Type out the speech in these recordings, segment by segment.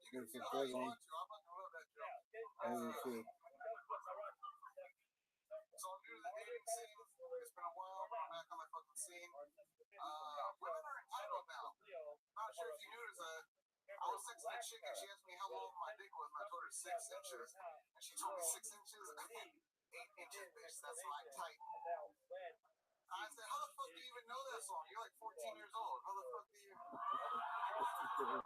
It's a big one. And it's a So I'm new to the dating scene. It's been a while. I'm back on the fucking scene. Women are entitled now. Not sure if you noticed that. I was texting a chick and she asked me how long my dick was, and I told her 6 inches. And she told me 6 inches. 8 inches, bitch. That's my type. I said, how the fuck do you even know that song? You're like 14 years old. How the fuck do you? I'll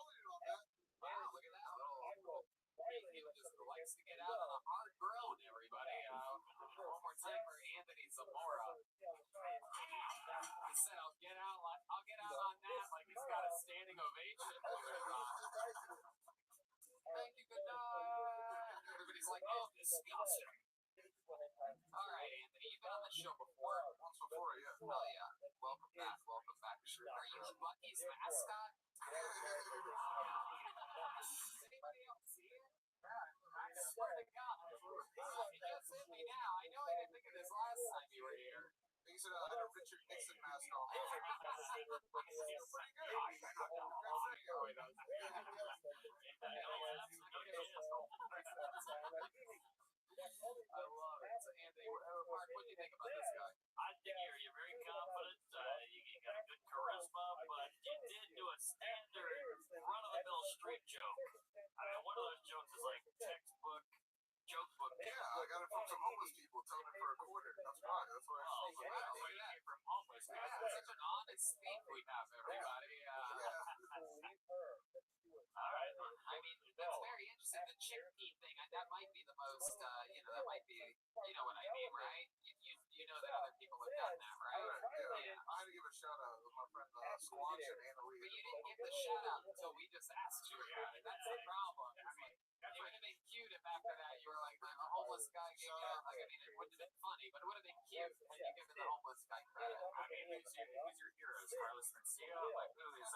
let you know that. Wow, look at that little. He just likes to get out on a hard groan, everybody. One more time for Anthony Zamora. He said, I'll get out on that like he's got a standing ovation. Thank you, good night. Everybody's like, oh, disgusting. All right, Anthony, you've been on the show before. Once before, yeah. Hell yeah. Welcome back. Welcome back. Sure. Are you Bucky's mascot? Does anybody else see it? I swear to God. It just hit me now. I know I didn't think of this last time you were here. He said I had a Richard Nixon mask on. I love it. So, Anthony, Mark, what do you think about this guy? I think you're very confident. You got a good charisma, but you did do a standard run-of-the-mill street joke. I mean, one of those jokes is like textbook joke book. Yeah, I got it from some homeless people telling it for a quarter. That's right. That's why. Oh, so that's where you came from homeless. That's such an honest speak we have, everybody. All right. I mean, that's very interesting. The chickpea thing, that might be the most, that might be, you know what I mean, right? You know that other people have done that, right? Yeah. I had to give a shout out to my friend Squanch and Anna Lee. But you didn't give the shout out until we just asked you about it. That's the problem. I mean, it would have been cute if after that you were like, a homeless guy gave you, like, I mean, it wouldn't have been funny, but it would have been cute had you given the homeless guy credit. I mean, who's your heroes? Carlos Mencia? Like, who is,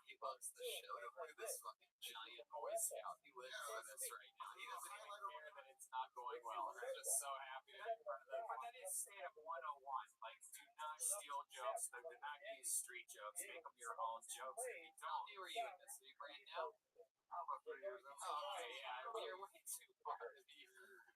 He loves the show. Look at this fucking giant Boy Scout. He lives for this right now. He doesn't even care that it's not going well. He's just so happy to be part of it. But that is stand-up 101. Like, do not steal jokes. Do not use street jokes. Make them your own jokes. If you How don't, new are you in this? Are you brand new? I'm about 3 years old. Okay, yeah, you're way too far to be.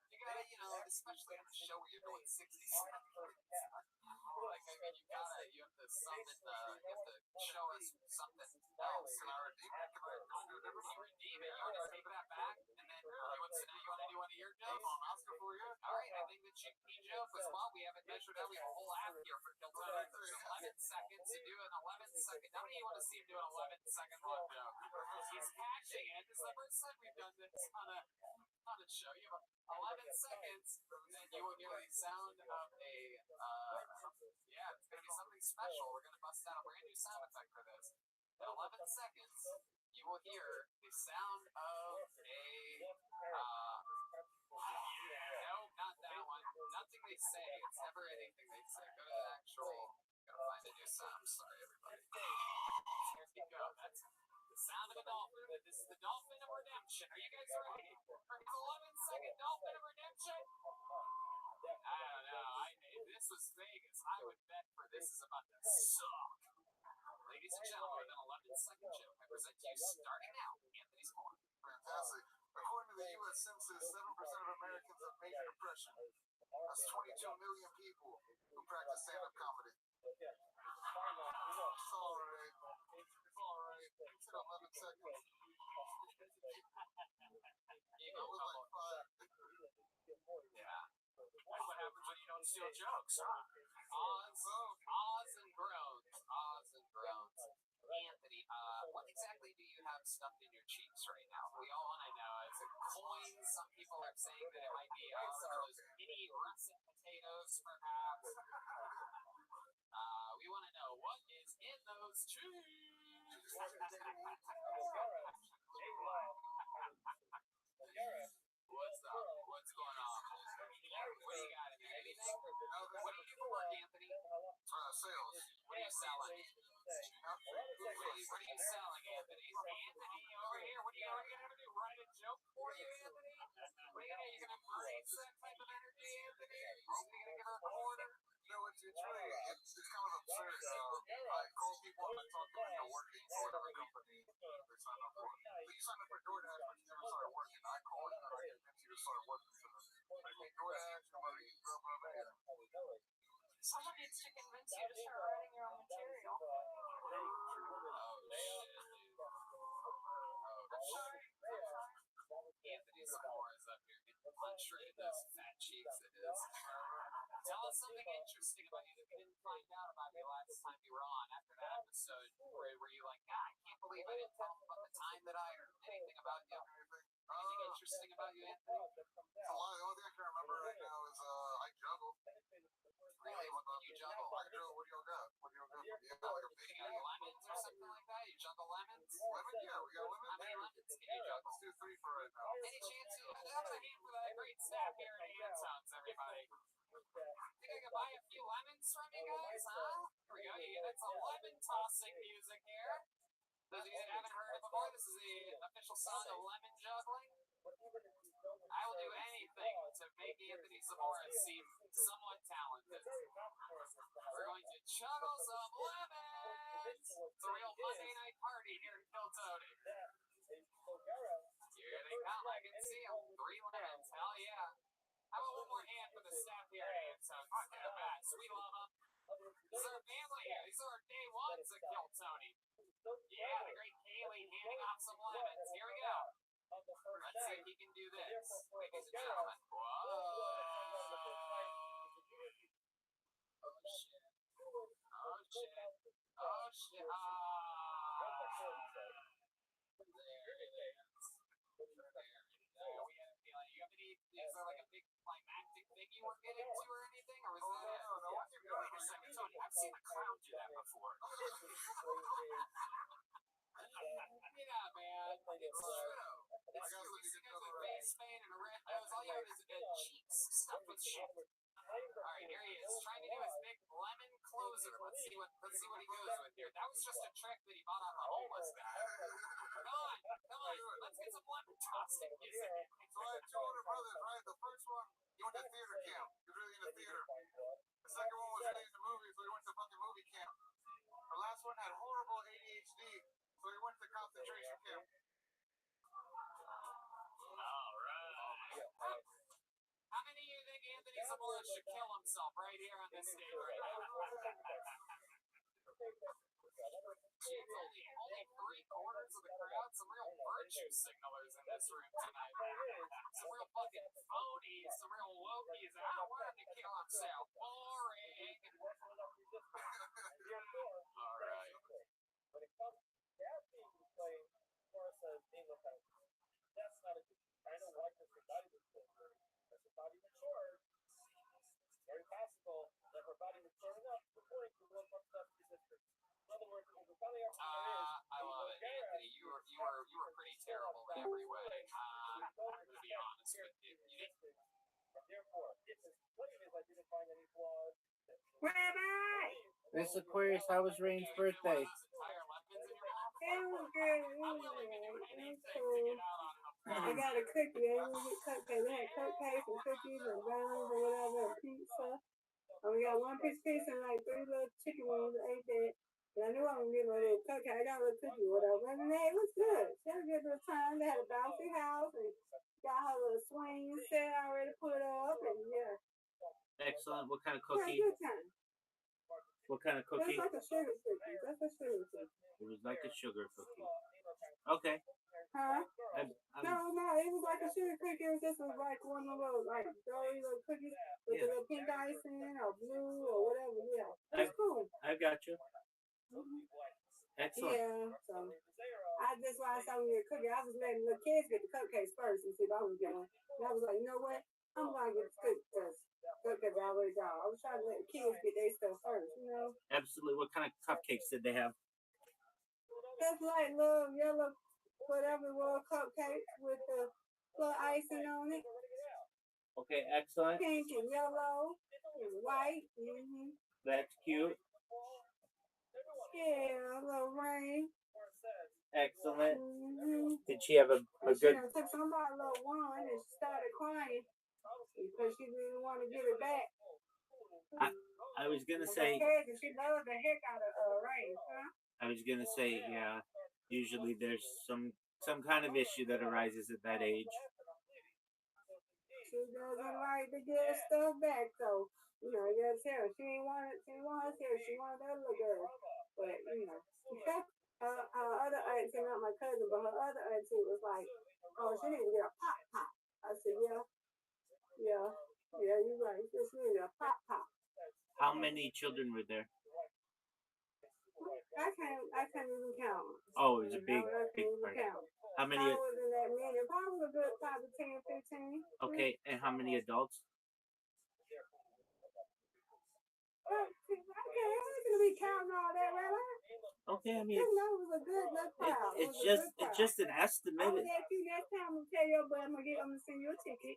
You gotta, especially on a show where you're going 60 seconds. Like, I mean, you have to summon, you have to show us something else. Can I redeem it? Can I do it You redeem it, you want to take that back, and then you want to do one of your jokes? I'm asking for you. All right, I think the chickpea joke was, well, we haven't measured out. We have a whole app here for filtering. There's 11 seconds. You do an 11-second. How many do you want to see him do an 11-second long joke? He's catching it. This is the first time we've done this on a show. You have 11 seconds, and then you will hear the sound of a, it's going to be something special. We're going to bust out a brand new sound effect for this. In 11 seconds, you will hear the sound of a, no, not that one. Nothing they say. It's never anything they say. Go to the actual, gotta find a new sound. I'm sorry, everybody. Here we go. That's the sound of a dolphin. This is the dolphin of redemption. Are you guys ready for his 11-second dolphin of redemption? I don't know. If this was Vegas, I would bet for this is about to suck. Ladies and gentlemen, with an 11-second joke, I present to you starting now, Anthony's Corner. Fantastic. According to the U.S. Census, 7% of Americans have major depression. That's 22 million people who practice stand-up comedy. It's all right. It's all right. It's 11 seconds. You I was like 5. Yeah. That's what happens when you don't steal jokes, huh? Ahs and groans. Ahs and groans. Anthony, what exactly do you have stuffed in your cheeks right now? We all want to know. Is it coins? Some people are saying that it might be those mini russet potatoes, perhaps. We want to know what is in those cheeks. What's up? What's going on? What do you got in there? Anything? What do you do for work, Anthony? Sales. What are you selling? What are you selling, Anthony? Anthony, over here. What are you gonna do? Write a joke for you, Anthony? What are you gonna do? You gonna embrace that type of energy, Anthony? Are you gonna give her a quarter? No, it's really, it's kind of absurd. Like, cold start working for them. Like DoorDash, Uber Eats, blah, blah, blah. Someone needs to convince you to start writing your own material. Oh, shit, dude. I'm sorry. Anthony Zamora is up here getting punched right in those fat cheeks of his. Tell us something interesting about you that we didn't find out about you last time you were on. After that episode, where you like, God, I can't believe I didn't tell him about the time that I or anything about you. Anything interesting about you, Anthony? A lot. The only thing I can remember right now is I juggle. Really? What can you juggle? I juggle. What do y'all got? What do y'all got? Yeah, like a big You got lemons or something like that? You juggle lemons? lemon. Yeah, we got lemon. How many lemons can you juggle? Let's do 3 for right now. Any chance you have a hand for that great snap here at hand sounds, everybody? Think I can buy a few lemons from you guys, huh? Here we go. It's a lemon tossing music here. Those of you that haven't heard it before, this is the official sound of lemon juggling. I will do anything to make Anthony Zamora seem somewhat talented. We're going to juggle some lemons. It's a real Monday night party here in Kiltony. Here they come. I can see them. 3 lemons. Hell yeah. How about one more hand for the staff here at AMSO? Fuck that best. We love them. This is our family here. These are our day ones at Kiltony. Yeah, the great Kaylee handing off some lemons. Here we go. Let's see if he can do this. Ladies and gentlemen. Whoa. Oh, shit. Oh, shit. Oh, shit. There it is. We had a feeling. You have any, is there like a big climactic thing you were getting to or anything? Or was that it? No. Wait a second, Tony. I've seen a clown do that before. Yeah, man. It's true. It's true. We see guys with face paint and a red nose. All you have is cheeks stuffed with shit. Alright, here he is, trying to do his big lemon closer. Let's see what he goes with here. That was just a trick that he bought on the homeless guy. Come on. Let's get some lemon tossing music. So I have 2 older brothers, right? The first one, he went to theater camp. He was really into theater. The second one was really into movies, so he went to fucking movie camp. The last one had horrible ADHD, so he went to concentration camp. Alright. How many of you think Anthony Zamora should kill himself right here on this stage right now? It's only 3/4 of the crowd. Some real virtue signalers in this room tonight. Some real fucking phonies. Some real wokies. I don't want him to kill himself. Boring. Alright. When it comes to caffeine playing Morris's English house, that's not a good kind of like this body disorder. As the body matures, it's very possible that her body maturing up to the point where one comes up resistance. In other words, if the body I love it, Anthony. You were pretty terrible in every way. To be honest with you. Therefore, it's as clean as I didn't find any flaws. This Aquarius, how was Rain's birthday? It was good. It was cool. I got a cookie. I didn't get cupcakes. They had cupcakes and cookies and brownies or whatever, and pizza. And we got 1 piece of pizza and like 3 little chicken wings. I ate that. And I knew I was getting a little cupcake. I got a little cookie or whatever. And it was good. She had a good little time. They had a bouncy house and got her little swing set already put up. And yeah. Excellent. What kind of Had a cookie? good time. What kind of cookie? That's like a sugar cookie. That's a sugar cookie. It was like a sugar cookie. Okay. Huh? I'm No, it was like a sugar cookie. It was just like one of those like doughy little cookies with the little pink icing or blue or whatever. Yeah, that's cool. I got you. Excellent. Yeah, so I just last time we were cooking, I was letting the kids get the cupcakes first and see if I was getting. And I was like, you know what? I'm gonna get the cookies first. Cupcakes already gone. I was trying to let the kids get their stuff first, you know. Absolutely. What kind of cupcakes did they have? Just like little yellow, whatever it was, cupcakes with the little icing on it. Okay, excellent. Pink and yellow and white. Mm-hmm. That's cute. Yeah, a little rain. Excellent. Mm-hmm. Did she have a good? She took somebody a little one and she started crying because she didn't want to give it back. I was gonna say. She loves the heck out of rain, huh? I was gonna say, yeah. Usually there's some kind of issue that arises at that age. doesn't like to get stuff back, so you know, you gotta tell her she ain't want it. She didn't want us here. She wanted that little girl, but you know, her other auntie, not my cousin, but her other auntie was like, "Oh, she need to get a pop pop." I said, "Yeah, yeah, yeah, you're right. She just needed a pop pop." How many children were there? I can't even count. Oh, it was a big, I can't big even party. count. How many? Probably wasn't that many. Probably a good 10, 15. Okay, and how many adults? I'm gonna be counting all that, right? Okay, I mean, It was a good crowd. it's just an estimate. I would ask you next time to tell your boy I'm gonna send you a ticket.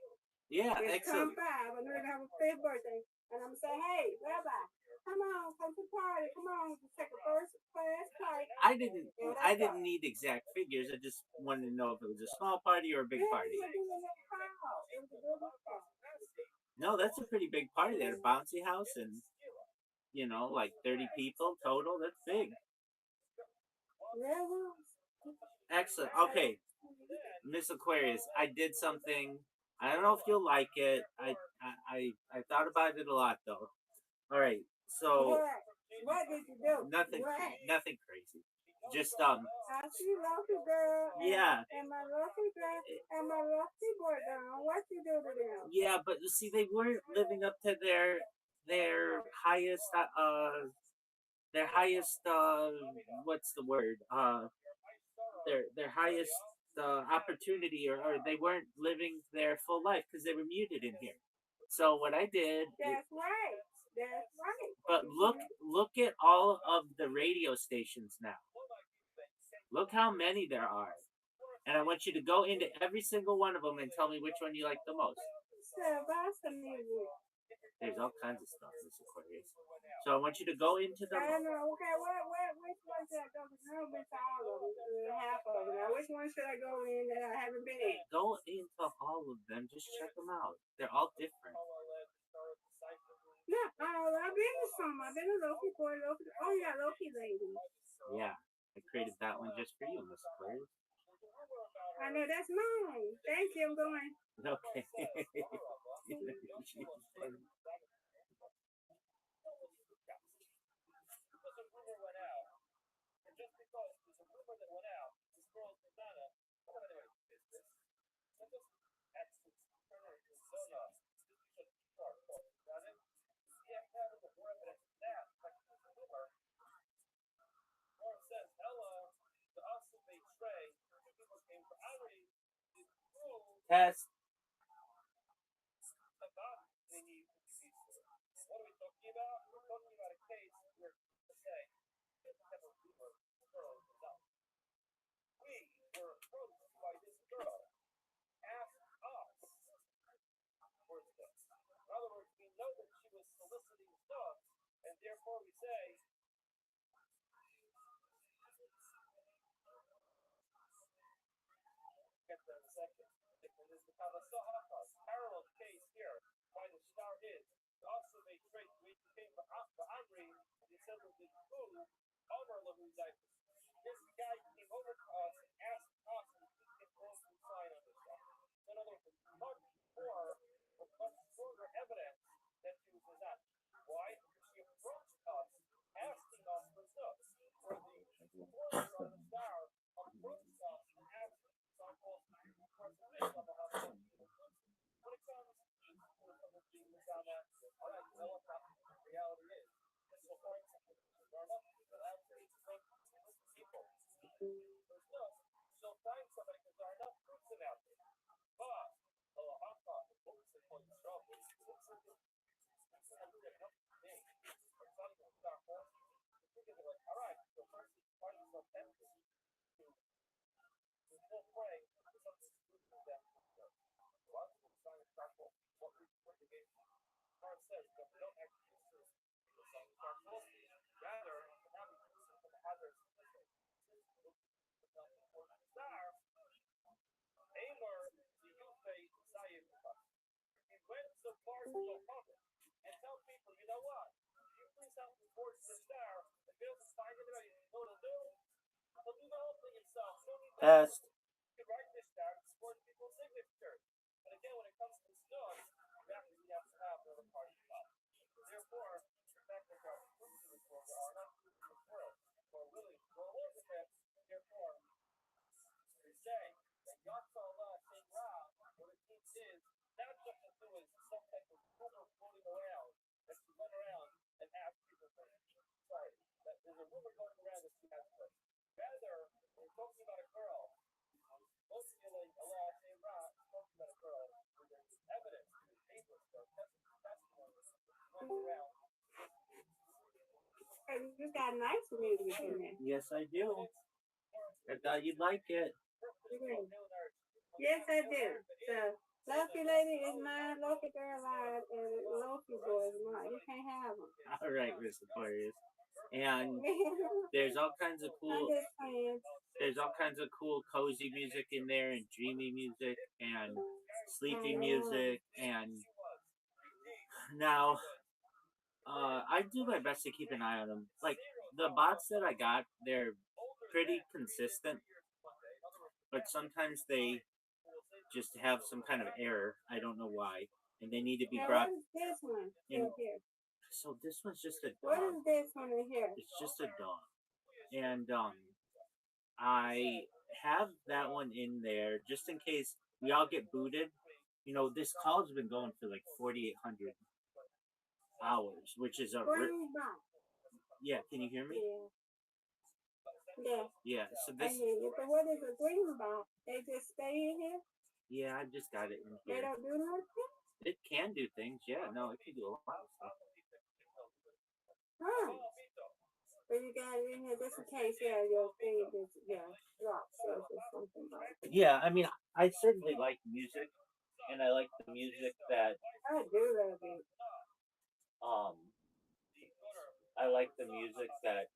Yeah, it's excellent. come 5. I know they're gonna have a 5th birthday, and I'm gonna say, hey, Rabbi, come on, come to the party, come on, just take a first class flight. I didn't need exact figures. I just wanted to know if it was a small party or a big party. It was a good crowd. No, that's a pretty big party. They had a bouncy house and, you know, like 30 people total. That's big. Excellent. Okay, Miss Aquarius, I did something. I don't know if you'll like it. I thought about it a lot though. All right, so what did you do? Nothing crazy. Just I see Lucky girl. Yeah. And my Lucky girl and my Lucky boy down. What you do to them? Yeah, but you see, they weren't living up to their highest what's the word their highest opportunity, or they weren't living their full life because they were muted in here. So what I did. That's right. That's right. But look at all of the radio stations now. Look how many there are. And I want you to go into every single one of them and tell me which one you like the most. There's all kinds of stuff, Miss Aquarius. So I want you to go into them. I know. Okay, which one should I go? Because I've been to all of them, half of them. Now, which one should I go in that I haven't been in? Go into all of them. Just check them out. They're all different. Yeah, I've been to some. I've been to Loki boy, Loki. Oh yeah, Loki lady. Yeah, I created that one just for you, Miss Aquarius. I know that's mine. Thank you. I'm going. Okay. Test. Test. You got nice music in there. Yes, I do. I thought you'd like it. Yes, I do. So, Lucky Lady is mine, Lucky Girl Live, and Lucky Boy is mine. You can't have them. All right, Miss Aquarius. And there's all kinds of I'm cool. just playing. There's all kinds of cool cozy music in there, and dreamy music, and sleepy music, and now I do my best to keep an eye on them. Like the bots that I got, they're pretty consistent, but sometimes they just have some kind of error. I don't know why, and they need to be Now, brought. what is this one in here? So this one's just a What dog. is this one in here? It's just a dog, and I have that one in there just in case we all get booted. You know, this call's been going for like 4,800 hours, which is a Green box. yeah. Can you hear me? Yeah. Yeah. So I this. hear you. So what is a green box? They just stay in here? Yeah, I just got it in They here. don't do nothing? It can do things. Yeah. No, it can do a lot of stuff. Huh. So you got it in here just in case, your thing is, drops or something like that. Yeah, I mean, I certainly like music, and I like the music that I do love it. I like the music that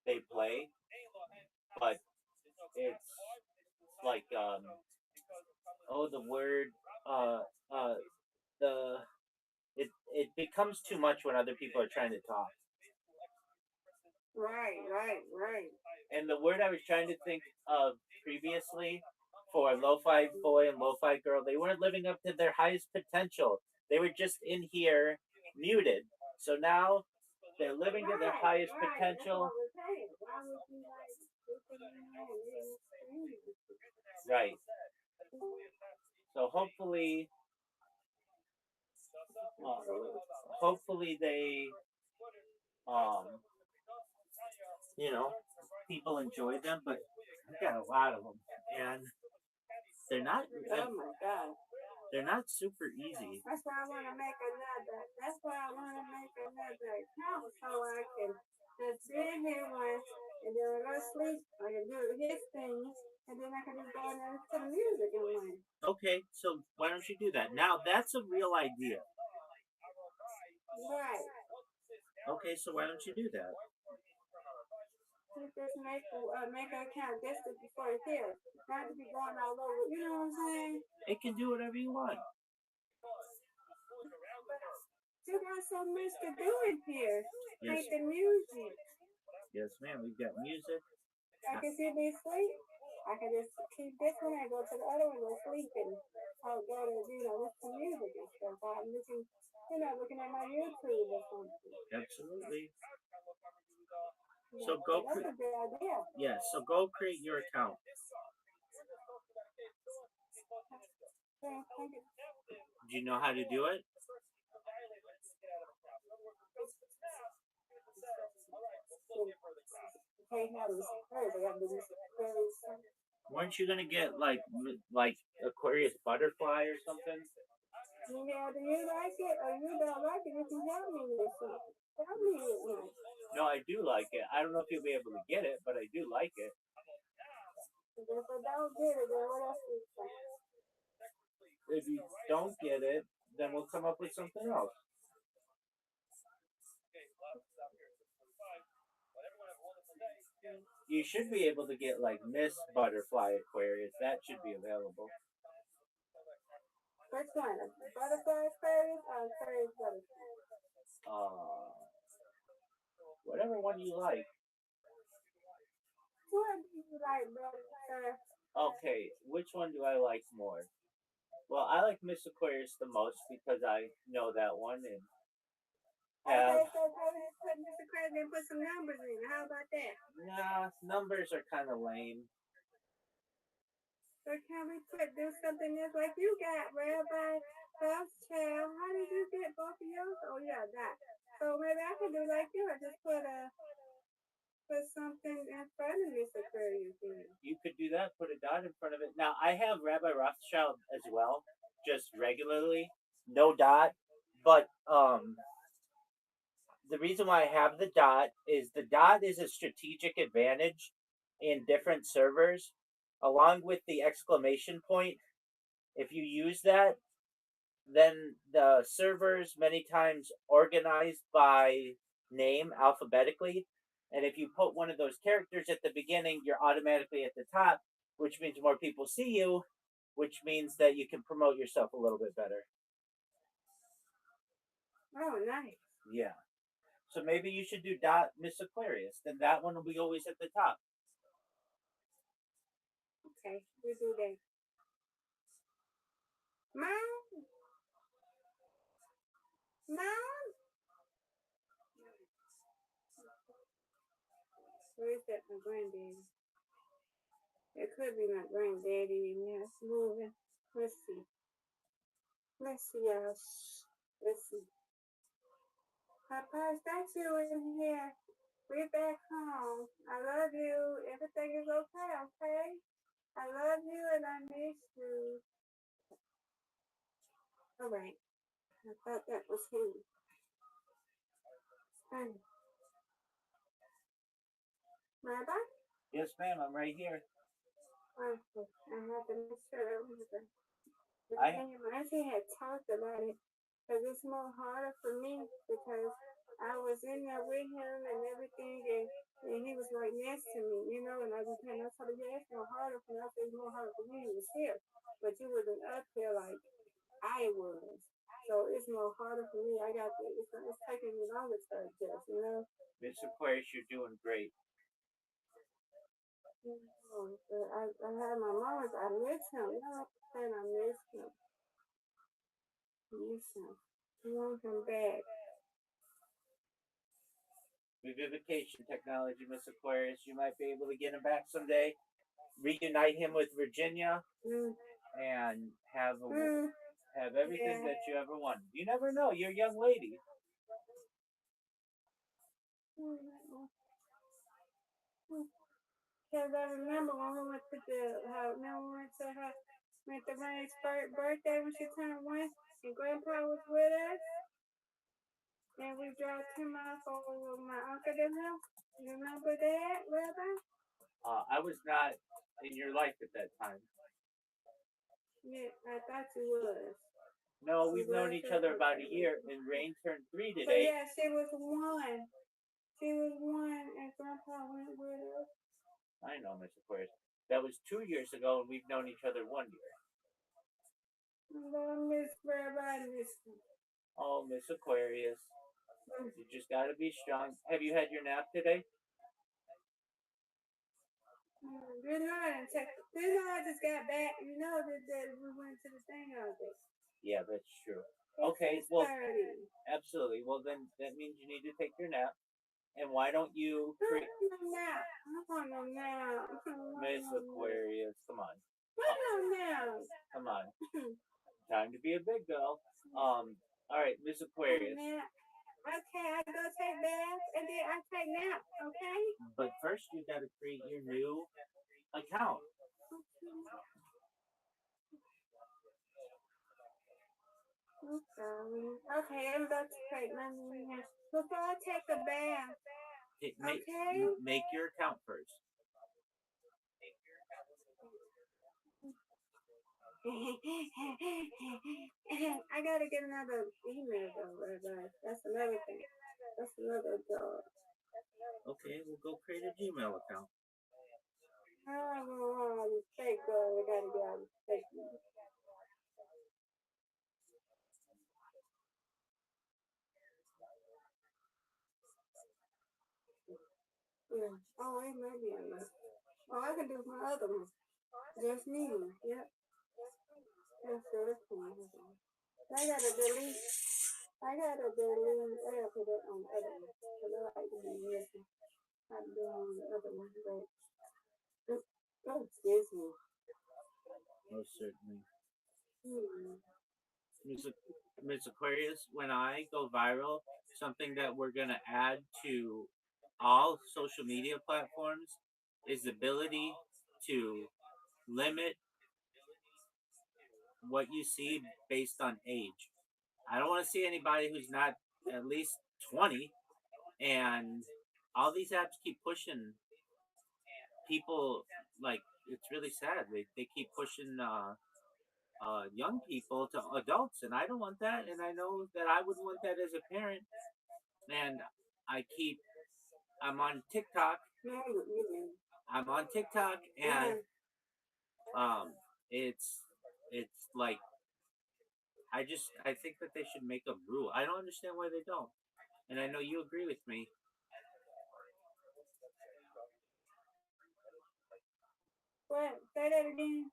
they play, but it's like the word the it becomes too much when other people are trying to talk. Right. And the word I was trying to think of previously for lo-fi boy and lo-fi girl, they weren't living up to their highest potential. They were just in here muted. So now they're living to their highest potential. Right. So hopefully they people enjoy them, but I got a lot of them, and they're not. Oh my God. They're not super easy. That's why I want to make another. That's why I want to make another account so I can just be in here once, and then when I go to sleep, I can do his thing, and then I can just go and listen to the music in one. Okay, so why don't you do that? Now that's a real idea. Right. Okay, so why don't you do that? Just make an account just for it's here. Not to be going all over. You know what I'm saying? It can do whatever you want. You got so much to do in here. Yes. Make the music. Yes, ma'am. We've got music. I can see me sleep. I can just keep this one and go to the other one and sleep and I'll go to, listen to music and stuff. I'm looking, looking at my YouTube or something. Absolutely. Yeah, so go. That's a good idea. Yeah. So go create your account. Do you know how to do it? Weren't you gonna get like Aquarius butterfly or something? Yeah, do you like it or you don't like it? You can help me with something. Tell me with one. No, I do like it. I don't know if you'll be able to get it, but I do like it. If I don't get it, then what else do you think? If you don't get it, then we'll come up with something else. You should be able to get like Miss Butterfly Aquarius. That should be available. Which one? Butterfly Aquarius or Aquarius Butterfly? Whatever one you like. What do you like better, sir? Okay, which one do I like more? Well, I like Miss Aquarius the most because I know that one and Okay, so maybe put Miss Aquarius and put some numbers in. How about that? Nah, numbers are kind of lame. So can we do something else like you got Rabbi Rothschild? How did you get both of yours? Oh yeah, that. So maybe I can do like you. I just put in front of Miss Aquarius then. You could do that. Put a dot in front of it. Now I have Rabbi Rothschild as well, just regularly, no dot. But the reason why I have the dot is a strategic advantage in different servers, along with the exclamation point. If you use that, then the servers many times organized by name alphabetically. And if you put one of those characters at the beginning, you're automatically at the top, which means more people see you, which means that you can promote yourself a little bit better. Oh, nice. Yeah. So maybe you should do dot Miss Aquarius. Then that one will be always at the top. Okay, we do that. Mom? Mom? Where is that, my granddaddy? It could be my granddaddy in there moving. Let's see. Let's see, y'all. Let's see. Papa, is that you in here? We're back home. I love you. Everything is okay, okay? I love you and I miss you. All right. I thought that was him. Rabbi? Yes, ma'am. I'm right here. Okay. I have to make sure that was the same. I actually had talked about it because it's more harder for me because I was in there with him and everything and he was right next to me, you know, and I was kind of told, yeah, it's more harder for me. I said it's more harder for me. He was here, but you wasn't up here like I was. So it's more harder for me. It's taking me longer to adjust, you know. Miss Aquarius, you're doing great. But I had my moments. I miss him. You know what I'm saying? I miss him. I want him back. Revivification technology, Miss Aquarius. You might be able to get him back someday. Reunite him with Virginia and have everything that you ever wanted. You never know. You're a young lady. Because I remember when we went to the Rain's birthday when she turned 1 and Grandpa was with us. And we dropped him off over my uncle and him. You remember that, Rabbi? I was not in your life at that time. Yeah, I thought you was. No, we've known each other about a year, and Rain turned 3 today. But yeah, she was 1. She was 1, and Grandpa went with us. I know, Miss Aquarius. That was 2 years ago, and we've known each other 1 year. I miss Rabbi. Oh, Miss Aquarius. You just gotta be strong. Have you had your nap today? You know, I just got back. You know that we went to the thing all day. Yeah, that's true. Okay, well, absolutely. Well, then that means you need to take your nap. And why don't you... I want no nap. Miss Aquarius, come on. Come on. Time to be a big girl. All right, Miss Aquarius. Okay, I go take baths and then I take naps, okay? But first you gotta create your new account. Okay, I'm about to take my nap. Before I take a bath. Make your account first. I gotta get another email though, Rabbi. That's another thing. That's another job. Okay, we'll go create a Gmail account. I don't know how to fake girl. I gotta get out of fake. Yeah. Oh, it might be enough. Oh, I can do my other one. Just me. Yep. That's really cool. I gotta delete. I gotta put it on the other one. Because I like to be missing. I'm doing the other one. But, oh, excuse me. Most certainly. Miss Aquarius, when I go viral, something that we're gonna add to all social media platforms is the ability to limit what you see based on age. I don't want to see anybody who's not at least 20, and all these apps keep pushing people. Like, it's really sad. They keep pushing young people to adults, and I don't want that, and I know that I would want that as a parent. And I keep I'm on TikTok. I'm on TikTok, and um, it's like I think that they should make a rule. I don't understand why they don't, and I know you agree with me. What? Say that again.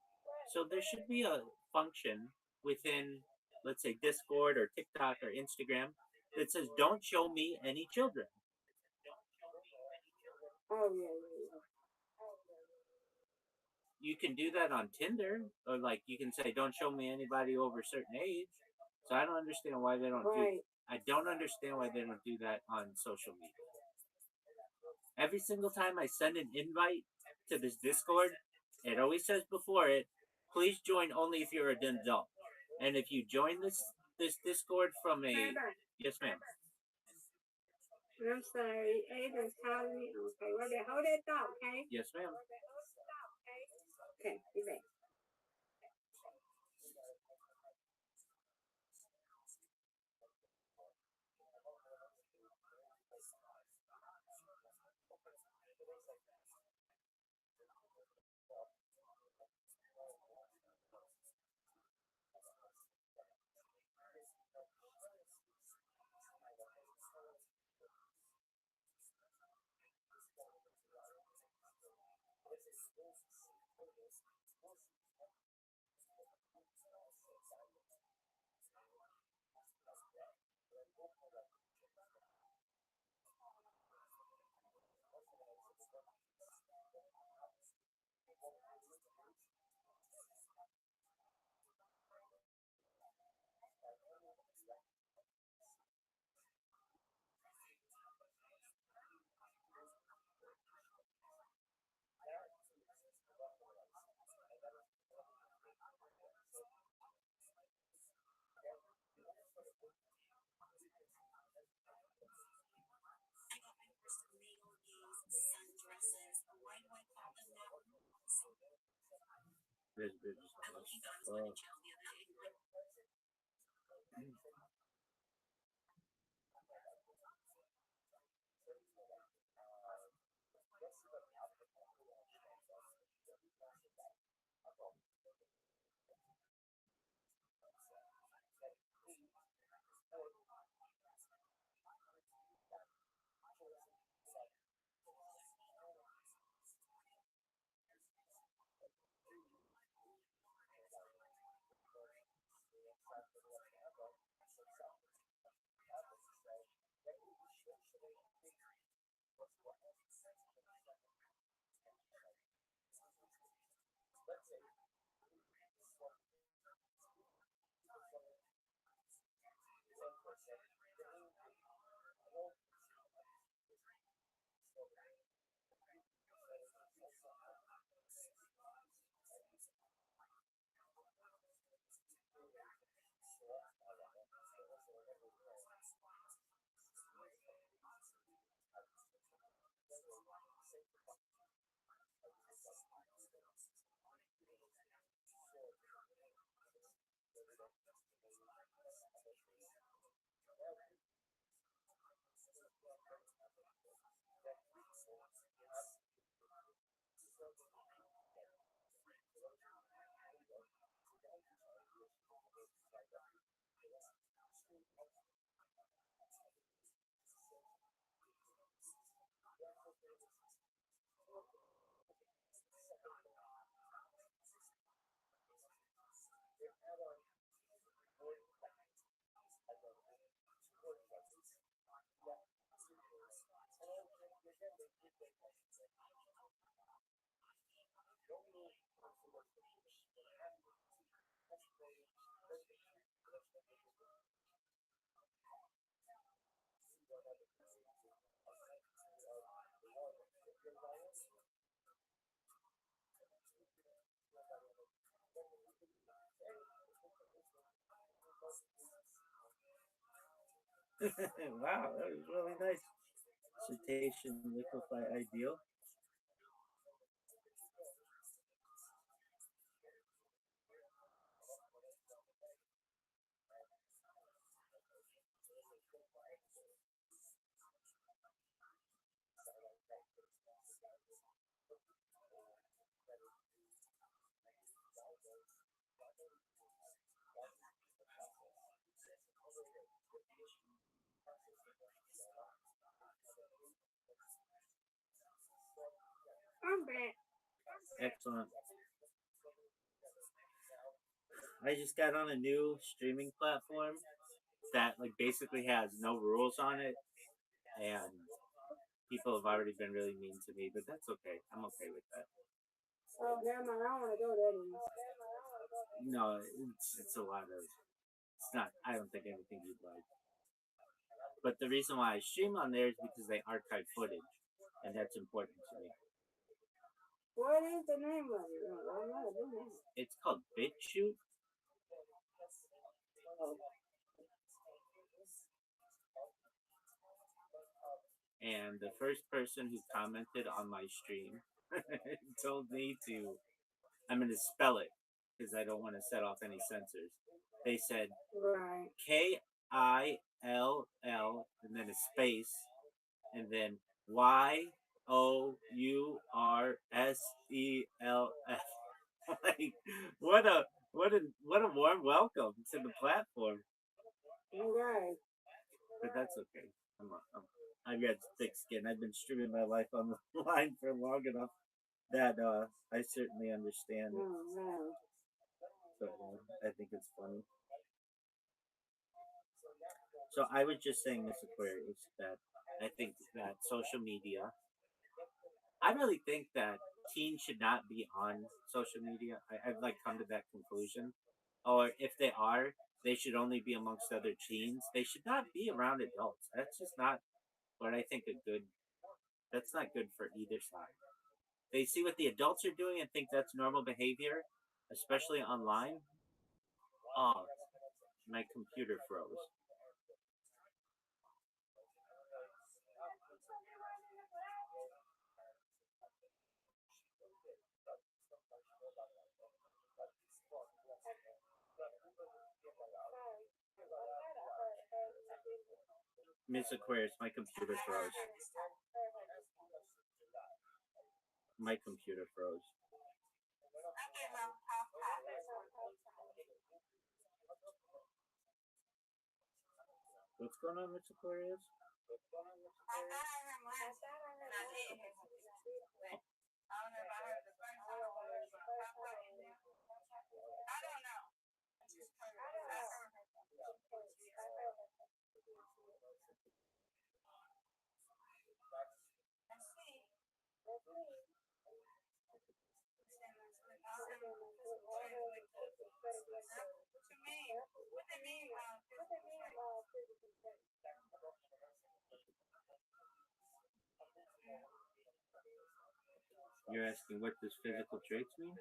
So there should be a function within, let's say, Discord or TikTok or Instagram that says, "Don't show me any children." Oh yeah. You can do that on Tinder, or like you can say, "Don't show me anybody over a certain age." So I don't understand why they don't Right. I don't understand why they don't do that on social media. Every single time I send an invite to this Discord, it always says before it, "Please join only if you're an adult." And if you join this Discord from a yes, ma'am. I'm sorry. Adrian's calling me. Okay, well then hold that thought, okay? Yes, ma'am. Okay, be back. Wow, that was really nice. Cetacean liquefy ideal. I'm back. Excellent. I just got on a new streaming platform that like basically has no rules on it, and people have already been really mean to me, but that's okay. I'm okay with that. Oh, never mind. I don't want to go there anymore. No, it's a lot of. It's not. I don't think anything you'd like. But the reason why I stream on there is because they archive footage, and that's important to me. What is the name of it? I don't know the name. It's called BitChute. Oh. And the first person who commented on my stream told me to. I'm going to spell it because I don't want to set off any censors. They said Right. KILL and then a space and then YOURSELF. Like what a warm welcome to the platform. Right. But that's okay. I've got thick skin. I've been streaming my life on the line for long enough that I certainly understand. Oh, wow. But I think it's funny. So I was just saying this, Aquarius, that I think that social media. I really think that teens should not be on social media. I've like come to that conclusion. Or if they are, they should only be amongst other teens. They should not be around adults. That's just not what I think a good. That's not good for either side. They see what the adults are doing and think that's normal behavior, especially online. Oh, my computer froze. Miss Aquarius, my computer froze. My computer froze. What's going on, Miss Aquarius? You're asking what does physical traits mean?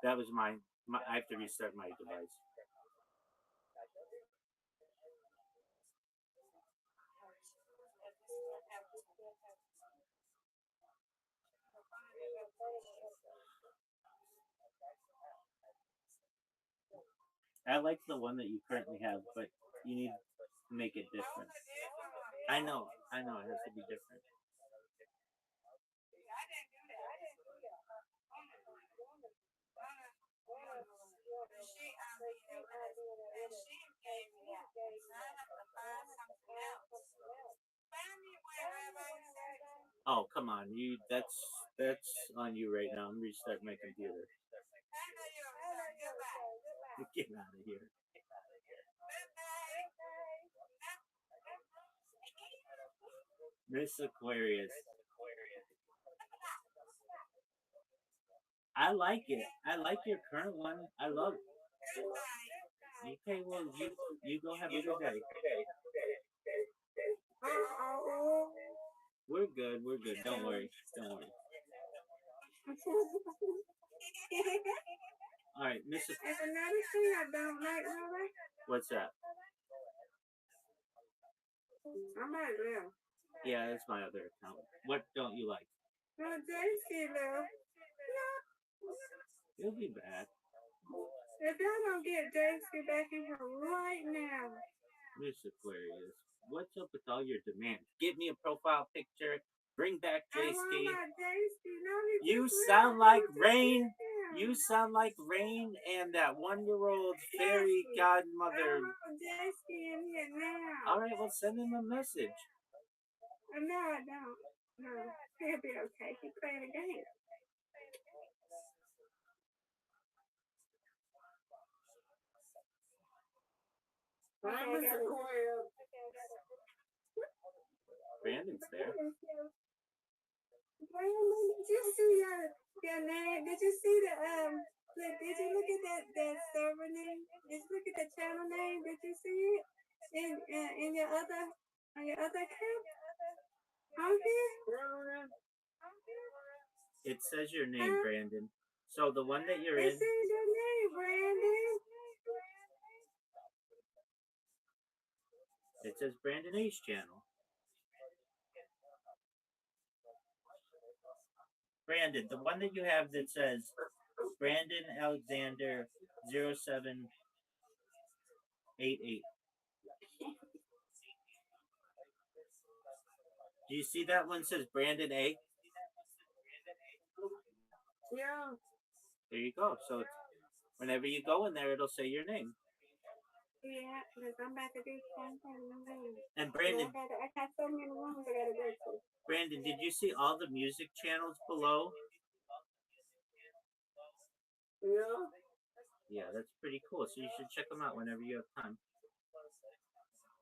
That was my. I have to restart my device. I like the one that you currently have, but you need to make it different. I know, it has to be different. Oh come on, you. That's on you right now. I'm restarting my computer. Get out of here. Miss Aquarius. I like it. I like your current one. I love it. Okay, well, you go have a good day. We're good. We're good. Don't worry. Don't worry. All right, Miss. There's another thing I don't like, Robert. What's that? Somebody left. Yeah, that's my other account. What don't you like? No, JC left. It'll be bad. If y'all don't get JC back in here right now. Miss Aquarius, what's up with all your demands? Give me a profile picture. Bring back JC. You sound like Rain. You sound like Rain and that 1-year-old fairy godmother. I want JC in here now. All right, well, send him a message. No, I don't. No, he'll be okay. He's playing a game. Brandon's there. Brandon, did you see your name? Did you see the did you look at that server name? Did you look at the channel name? Did you see it in your other account? On here? It says your name, Brandon. So the one that you're in. It says your name, Brandon. It says Brandon Ace channel. Brandon, the one that you have that says Brandon Alexander 0788. Do you see that one says Brandon A? Yeah. There you go. So it's, whenever you go in there, it'll say your name. Yeah, because I'm about to do something. And Brandon, I got so many rooms I gotta go to. Brandon, did you see all the music channels below? Yeah. Yeah, that's pretty cool. So you should check them out whenever you have time.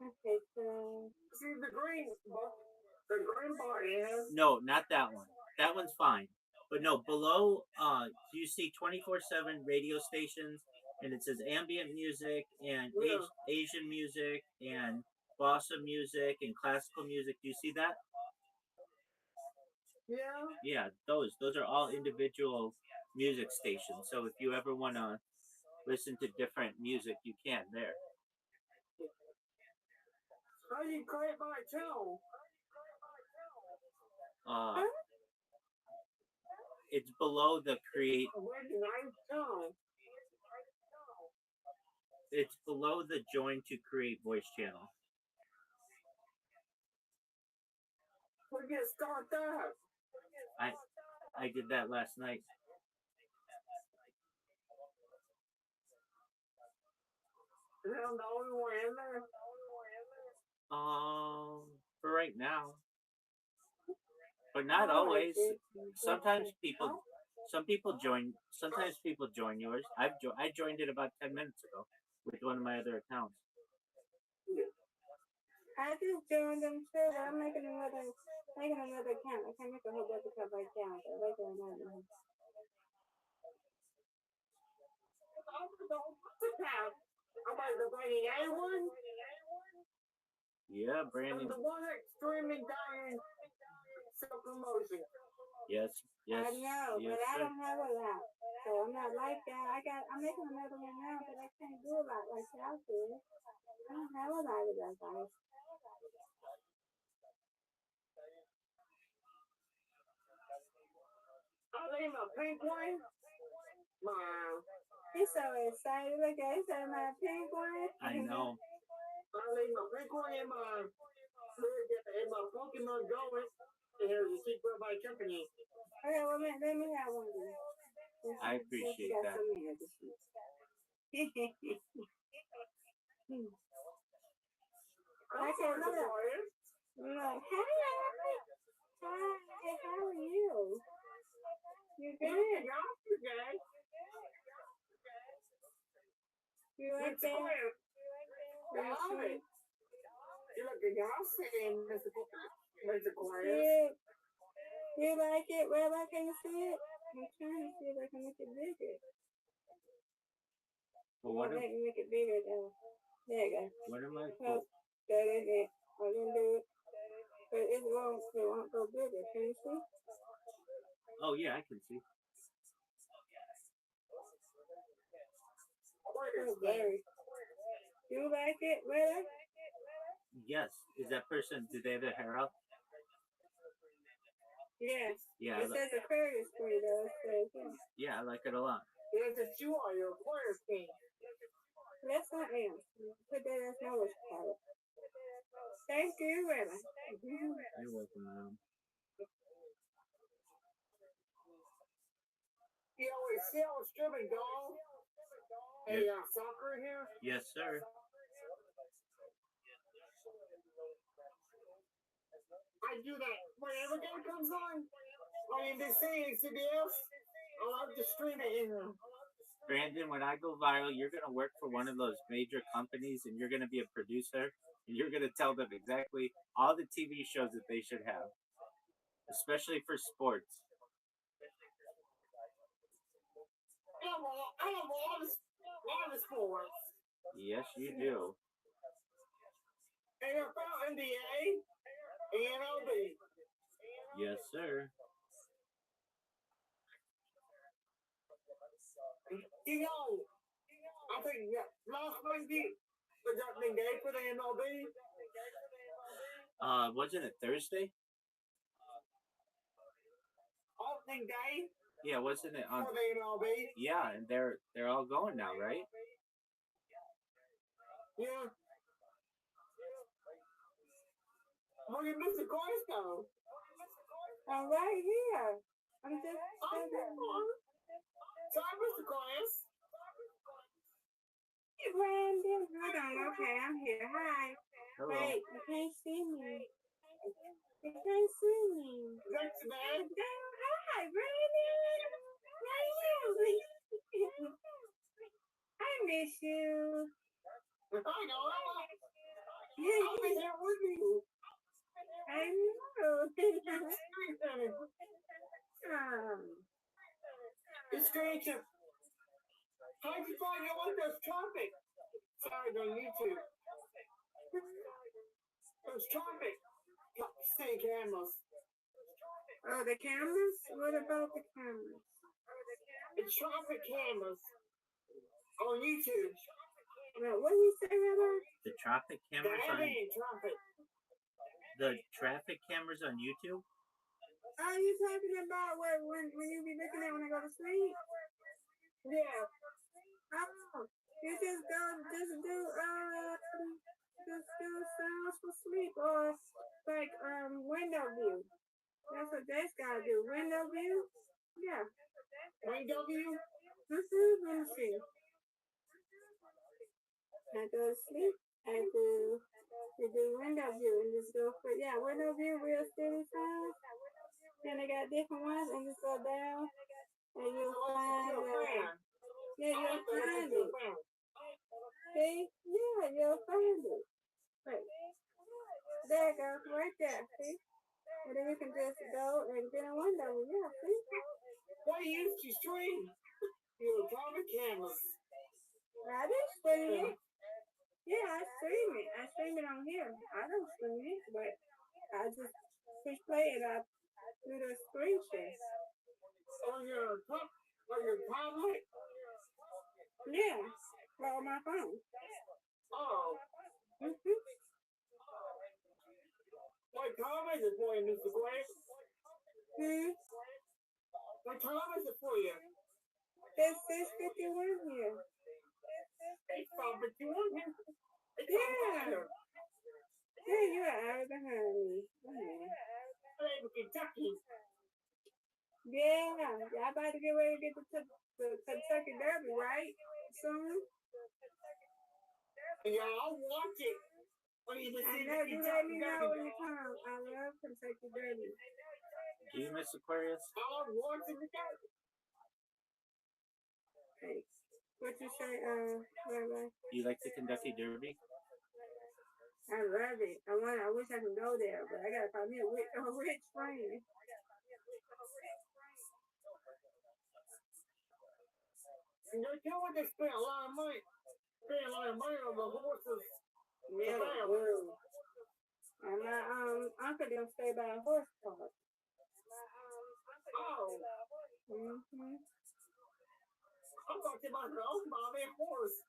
Okay, so see the green bar, yeah. No, not that one. That one's fine. But no, below, you see 24/7 radio stations, and it says ambient music and Asian music and bossa music and classical music. Do you see that? Yeah. Yeah, those are all individual music stations. So if you ever want to listen to different music, you can there. How do you create my channel? It's below the create. It's below the join to create voice channel. We get start that. I did that last night. Is that the only one in there? For right now. But not always. Sometimes some people join. Sometimes people join yours. I joined it about 10 minutes ago with one of my other accounts. I just joined them too. I'm making another account. I can't make a whole bunch of stuff right now. So right there, another. I'm like the Brandon one. Yeah, Brandon. The one that's streaming down self-promotion. Yes. I know, but I don't have a lot. So I'm not like that. I'm making another one now, but I can't do a lot like y'all do. I don't have a lot of that, guys. I leave my pink one. Wow. He's so excited. Look at he's saying my pink one. I know. I leave my pink one in my Pokemon going. Here's the secret of my company. Okay, well, let me have one. I appreciate that. I can't look for it. Like, hey, hi, how are you? You good? You good? You like that? You look good. Y'all sitting, Mr. it. You like it? Rabbi, can you see it? I'm trying to see if I can make it bigger. Well, Won't let me make it bigger though. There you go. What am I? Oh, that is it. I didn't do it. But it won't go bigger. Can you see? Oh yeah, I can see. Oh, very. You like it, Rabbi? Yes. Is that person? Did they have their hair up? Yes. Yeah. It says Aquarius tree though. It says, yeah. Yeah, I like it a lot. Yes, it's you are your Aquarius tree. Yes, I am. Put that as my wish palette. Thank you, Rabbi. You're welcome, Mom. You always see how it's driven, dog. Hey, soccer here? Yes, sir. I do that whenever game comes on. On NBC, CBS. I love to stream it in there. Brandon, when I go viral, you're going to work for one of those major companies and you're going to be a producer and you're going to tell them exactly all the TV shows that they should have, especially for sports. I have all the sports. Yes, you do. NFL, NBA, MLB. Yes, sir. You know, I think last Monday was opening day for the MLB. Wasn't it Thursday? Opening day. Yeah, wasn't it on? For the MLB. Yeah, and they're all going now, right? Yeah. Well, you missed the course though. I'm right here. I'm just. Sorry, Mr. Course. Hey, Brandon. Hold on. Okay, I'm here. Hi. Hello. Wait, you can't see me. You can't see me. Thanks, man. Hi, Brandon. How are you? I miss you. I know. I'll be here with you. I know. It's great to. How'd you find out what this topic? Sorry, on YouTube. Those topic. Say cameras. Oh, the cameras? What about the cameras? It's traffic cameras on YouTube. What did you say about? The traffic cameras on traffic. the traffic cameras on YouTube? Are you talking about when you be looking at when I go to sleep? Yeah. Oh, you just do sounds for sleep or like window view. That's what that's gotta do. Window view? Yeah. Window view? Let me see. I go to sleep. I do window view and just go for window view, real steady sounds. Then I got different ones and just go down and you'll find you'll find it. See? Yeah, you'll find it. Right. There you go, right there, see? And then you can just go and get a window. Yeah, see? What do you use to stream? Your common cameras. I didn't stream it. Yeah, I stream it. I stream it on here. I don't stream it, but I just push play and I do the screen share. On your tablet? Yeah, well, on my phone. Oh. Mm-hmm. What time is it for you, Mr. Gray? What time is it for you? It's 6:51 here. 6:51? Yeah. Yeah, you're an hour behind me. I'm in Kentucky. Yeah, y'all about to get ready to get the Kentucky Derby, right? Soon? Yeah, I'll watch it. When you I know, you let me know when you come. I love Kentucky Derby. Do you miss Aquarius? I'll watch it again. Hey, what you say, Rabbi? You like the Kentucky Derby? I love it. I wish I could go there, but I gotta find me a rich friend. And you know what? They spent a lot of money. Spent a lot of money on the horses. Yeah, good. And my uncle them stay by a horse park. Oh. Mm-hmm. I'm talking about the old Bobby horse.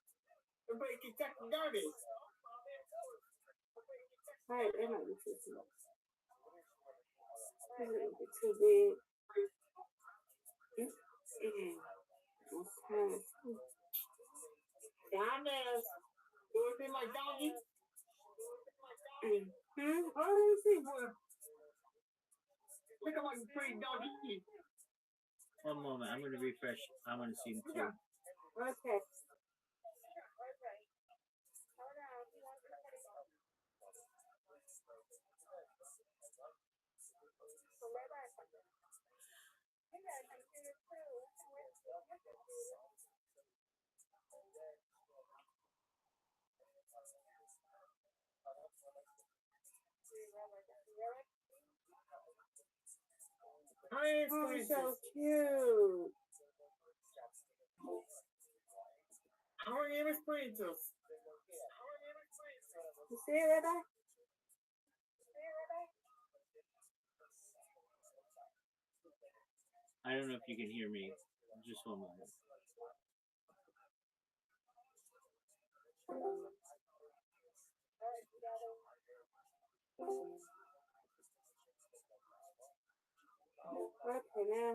The big Kentucky Derby. Alright, that might be too small. That might be too big. It's kind of Down there. Do you see my doggy? Oh, let me see. Look at my pretty doggy. One moment, I'm gonna refresh. I want to see him too. Okay. Oh, so cute. Our name is Princess. You see it, Rabbi? I don't know if you can hear me. Just one moment. Okay, now.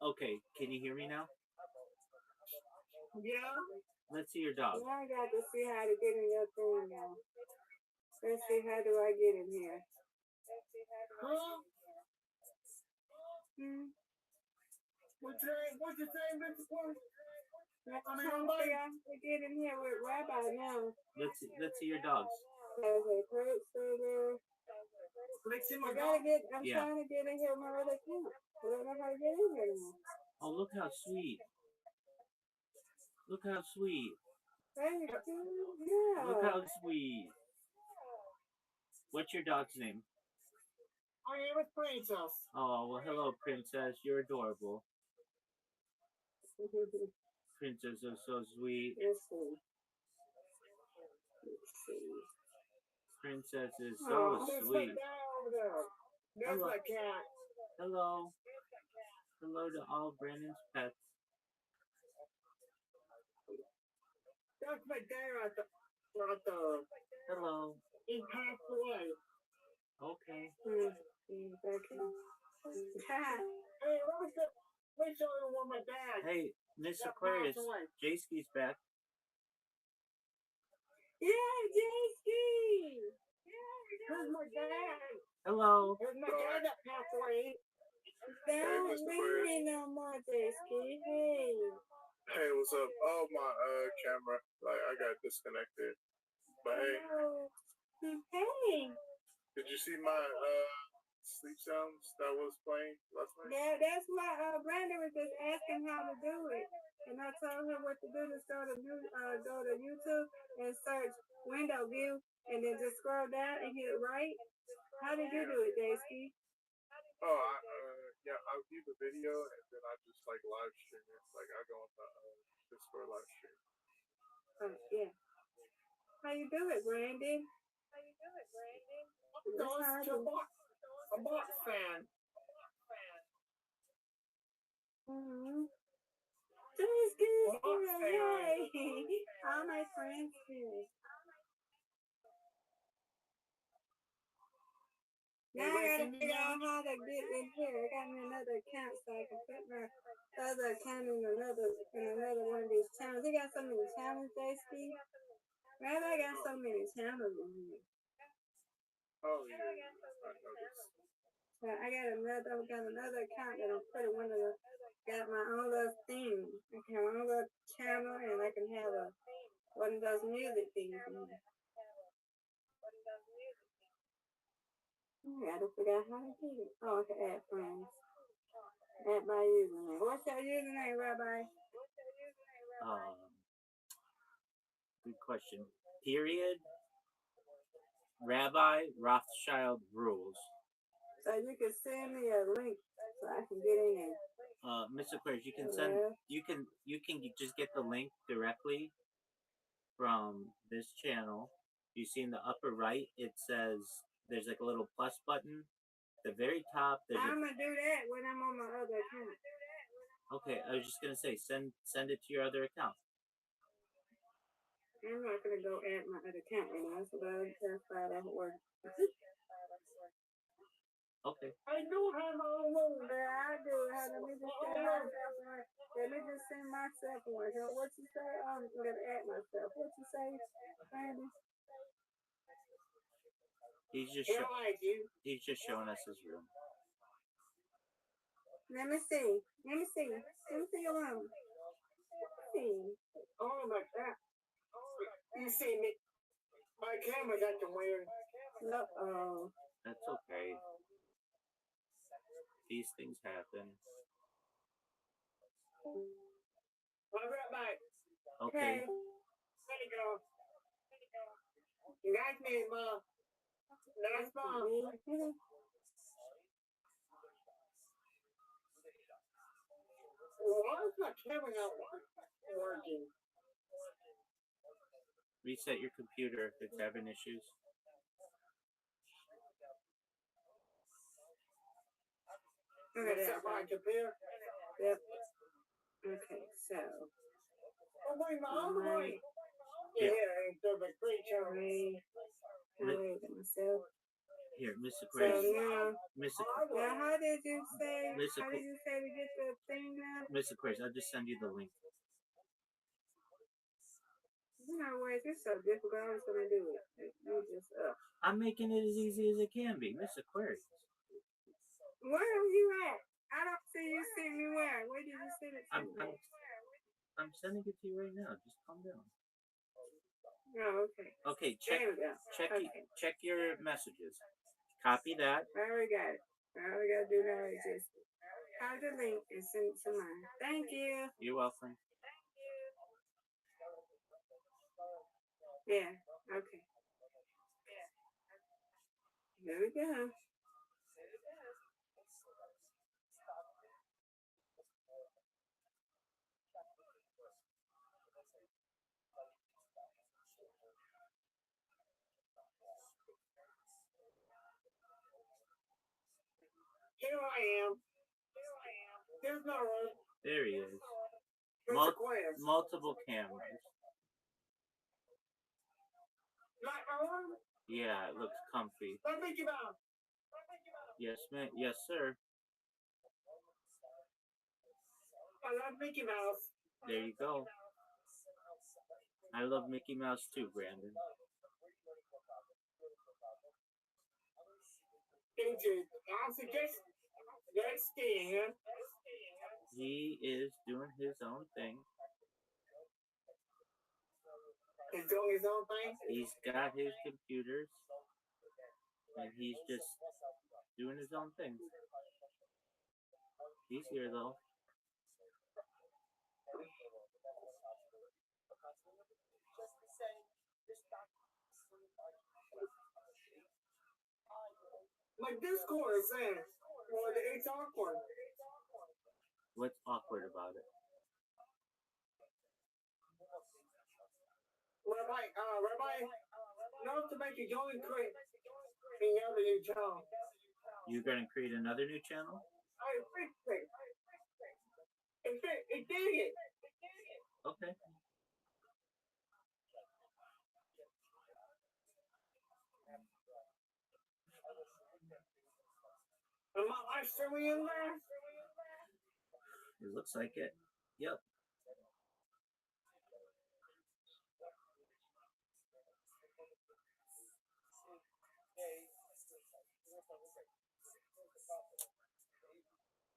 Okay, can you hear me now? Yeah. Let's see your dog. Now I got to see how to get in your thing now. Let's see, how do I get in here? Huh? What's your name, Mr. Porter? I'm trying to figure out how to get in here with Rabbi now. Let's see your dogs. Okay, Kurt, Sugar. I'm Yeah. trying to get in here with my other account. I don't know how to get in here now. Oh, look how sweet. Look how sweet. Thank you. Yeah. Look how sweet. What's your dog's name? My name is Princess. Oh, well, hello, Princess. You're adorable. Princess is so sweet. Let's see. Princess is so sweet. There's my cat. Hello. Hello to all Brandon's pets. That's my dad at the Hello. He passed away. Okay. Hey, let me show you where my dad. Hey, Miss Aquarius, Jayski's back. Yeah, Jayski! Here's my dad. Hello. Here's my dad that passed away. Don't leave me no more, Jayski. Hey. Hey, what's up? Oh, my camera. Like, I got disconnected. But hey. Hey. Did you see my sleep sounds that was playing last night? Yeah, that's why Brandon was just asking how to do it. And I told him what to do. Just go to YouTube and search window view and then just scroll down and hit right. How did you do it, Jayski? Oh, I view the video and then I just like live stream it. Like I go on the Discord live stream. Oh, yeah. How you do it, Brandon? A box fan. Jayski, yay! All my friends here. Now I gotta figure out how to get in here. I got me another account so I can put my other account in another one of these channels. They got so many channels, Jayski. Rabbi got so many channels in here. Oh yeah, I noticed. So I got another account that I'm putting got my own little thing. I can have my own little channel and I can have one of those music things in here. I gotta figure out how to get it. Oh, I can add friends. Add my username. What's your username, Rabbi? Good question. Period. Rabbi Rothschild rules. So you can send me a link so I can get in. Miss Aquarius, you can send you can just get the link directly from this channel. You see in the upper right, it says there's like a little plus button. The very top, there's I'm gonna do that when I'm on my other account. Okay, I was just gonna say send it to your other account. I'm not gonna go add my other account anymore, so that's why that work. Okay. I do have all over there. I do have. Let me just send myself one. Let me just send myself one. So what you say? I'm gonna add myself. What you say, Randy? He's just showing us his room. Let me see. Let me see. Let me see your room. Let's see. Oh my God. You see me? My camera's at the window. Uh-oh. That's okay. These things happen. I'll be right back. Okay. There you go. That's me, Mom. That's Mom. Why is my camera not working? Reset your computer if it's having issues. Reset my computer? Yep. Okay, so. Oh, wait, Mom, wait. Yeah, so the creature. Wait, myself. Here, Miss Aquarius. So now, Miss now, how did you say? Miss How did you say to get the thing now? Miss Aquarius, I'll just send you the link. You know what? It's so difficult. I was gonna do it. You just I'm making it as easy as it can be, Miss Aquarius. Where are you at? I don't see you send me where. Where did you send it to me? I'm sending it to you right now. Just calm down. Oh, okay. Okay, check your messages. Copy that. I already got it. All we gotta do now is just copy the link and send it to mine. Thank you. You're welcome. Yeah. Okay. There we go. Here I am. There's no room. There he is. Multiple cameras. Like my room? Yeah, it looks comfy. Let me get out. Yes, ma'am. Yes, sir. I love Mickey Mouse. There you go. I love Mickey Mouse too, Brandon. I suggest that's staying here. He is doing his own thing. He's doing his own thing? He's got his computers. And he's just doing his own thing. He's here though. My Discord is saying, well, it's awkward. What's awkward about it? Rabbi, not to make a joint create another new channel. You're gonna create another new channel? I fixed it. It did it. Okay. Am I streaming in there? It looks like it. Yep.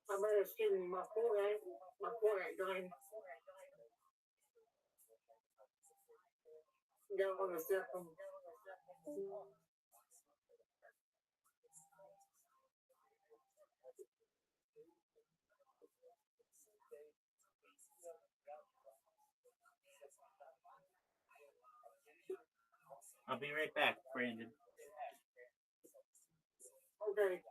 I better excuse me, my phone ain't going. Don't want to step them. I'll be right back, Brandon. Okay.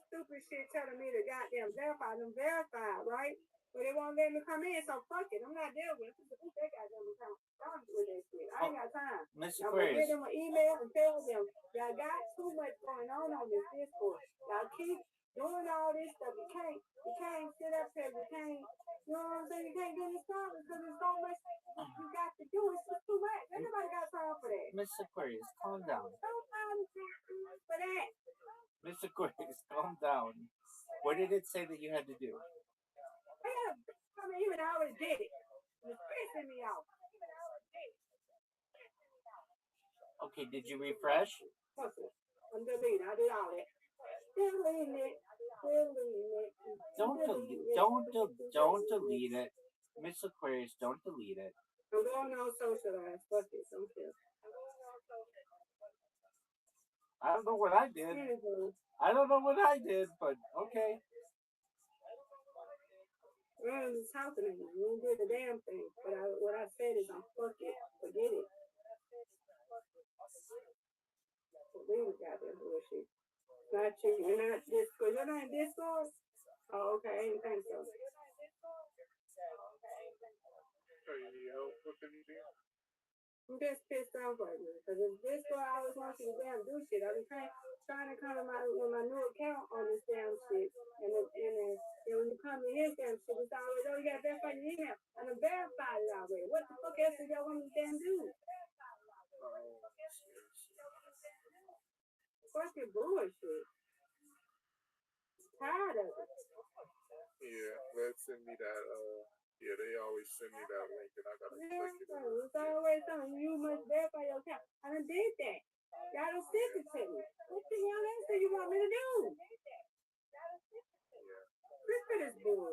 Stupid shit telling me to goddamn verify them verified, right? But they won't let me come in, so fuck it. I'm not dealing with it. Who's that goddamn account? I'm with that shit. I ain't got time. Miss I'm gonna Aquarius. give them an email and tell them y'all got too much going on this Discord. Y'all keep doing all this stuff. You can't sit up here. You can't, you know what I'm saying? You can't get it started because there's so much you got to do. It's just too much. Everybody got time for that. Miss Aquarius, calm down. Nobody got time for that. Miss Aquarius, calm down. What did it say that you had to do? I mean, even I already did it. It's pissing me off. Okay, did you refresh? Fuck it. I'm deleting. I did all that. Deleting it. Don't delete it. Miss Aquarius, don't delete it. I'm going on socialize. Fuck it. Don't care. I don't know what I did. I don't know what I did, but okay. Well, it's happening. You did the damn thing. But what I said is, fuck it. Forget it. Forget it, goddamn bullshit. Not you. You're not Discord. You're not in Discord? Oh, okay. I didn't think so. So you need help with anything? I'm just pissed off right now. Because if Discord always wants you to damn do shit, I've been trying to come to with my new account on this damn shit. And when you come to his damn shit, it's always, oh, you got to verify your email. And I verified it already. What the fuck else do y'all want me to damn do? Fucking bullshit. Tired of it. Yeah, let's send me that. Yeah, they always send me that link, and I gotta click it. It's always something you must verify your account. I done did that. Y'all don't send it to me. What the hell else do you want me to do? This shit is bull.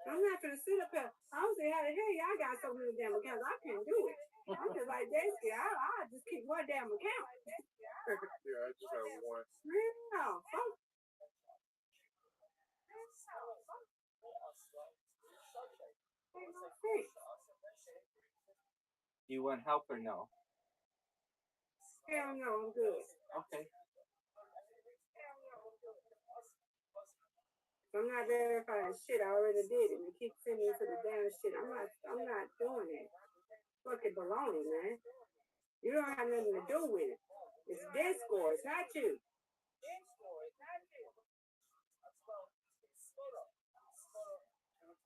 I'm not gonna sit up here. I don't see how the hell y'all got so many damn accounts. I can't do it. I'm just like Daisy. I just keep one damn account. Yeah, I just have one. Yeah, fuck. Do you want help or no? Hell no, I'm good. Okay. I'm not verifying shit. I already did it. You keep sending me to the damn shit. I'm not doing it. Fucking baloney, man. You don't have nothing to do with it. It's Discord. It's not you.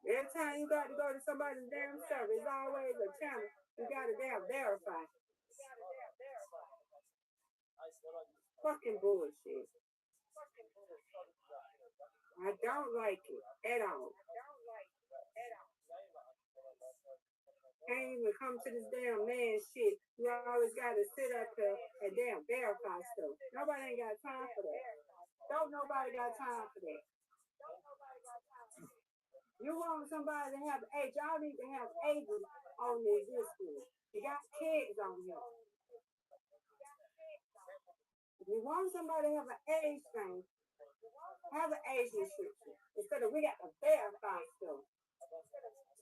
Every time you got to go to somebody's damn server, it's always a channel. You got to damn verify. Fucking bullshit. I don't like it at all. Can't even come to this damn man shit. You always got to sit up here and damn verify stuff. Nobody ain't got time for that. Don't nobody got time for that. You want somebody to have age, y'all need to have ages on this Discord. You got kids on here. If you want somebody to have an age thing, have an age restriction. Instead of we got to verify stuff.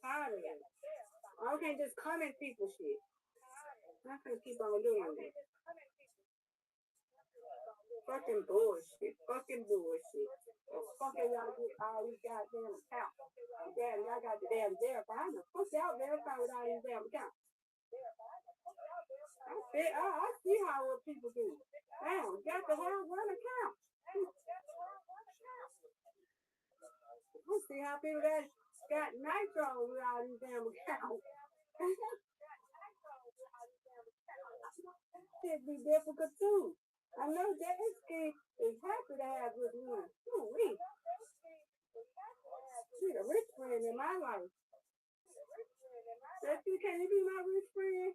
Tired of it. I can't just comment people shit. I'm not gonna keep on doing that. Fucking bullshit. Fucking bullshit. The fuck y'all get all these goddamn accounts? Damn, y'all got the damn verify. How the fuck y'all verify with all these damn accounts? I see how what people do. Damn, got to have one account. I see how people that got nitro with all these damn accounts. Shit be difficult too. I know Daisy is happy to have this one. Ooh-wee. She's a rich friend in my life. Daisy, can you be my rich friend?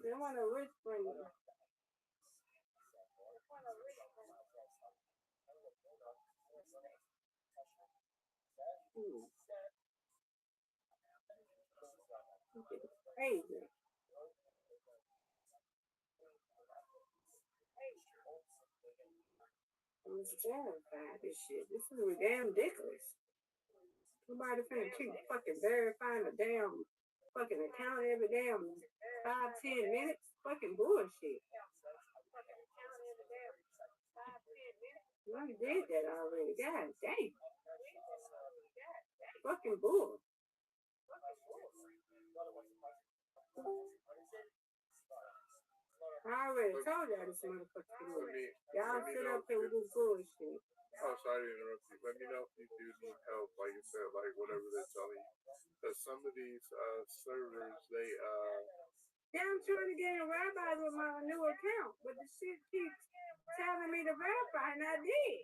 They want a rich friend. Crazy. It's verified, this shit. This is damn ridiculous. Nobody finna keep fucking verifying a damn fucking account every damn 5-10 minutes. Fucking bullshit. I did that already. God damn. Fucking bull. I already told y'all this motherfucker. Y'all sit up here with this bullshit. Oh, sorry to interrupt you. Let me know if you do need help, like you said, like whatever they're telling you. Because some of these servers, they Yeah, I'm trying to get a rabbi with my new account, but the shit keeps telling me to verify, and I did.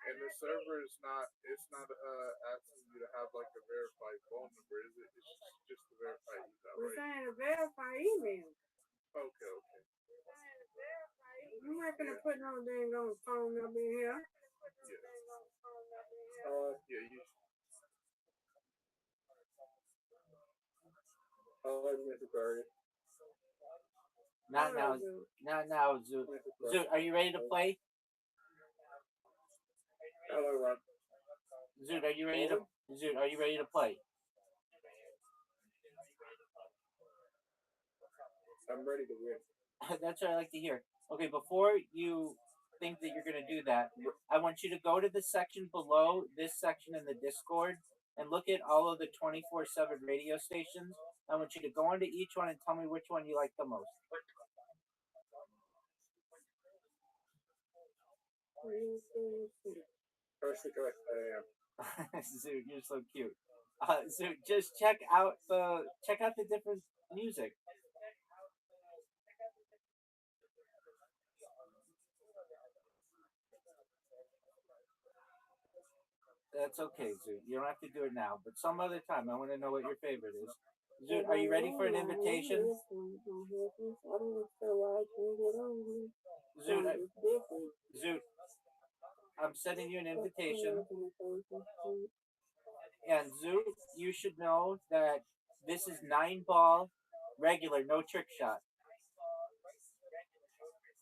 and the server is not, it's not asking you to have like a verified phone number, is it? It's just a verified email, We're right? saying a verified email. Okay. I'm not gonna put no dang on phone number in here. Yeah, you Mr. Target. Not now, Zoot. Zoot, are you ready to play? Hello, Zoot, are you ready to play? I'm ready to win. That's what I like to hear. Okay, before you think that you're gonna do that, I want you to go to the section below this section in the Discord and look at all of the 24/7 radio stations. I want you to go into each one and tell me which one you like the most. Zoot, you're so cute. Zoot, just check out the different music. That's okay, Zoot. You don't have to do it now, but some other time. I want to know what your favorite is. Zoot, are you ready for an invitation? Zoot, I'm sending you an invitation. And Zoot, you should know that this is 9-ball regular, no trick shot.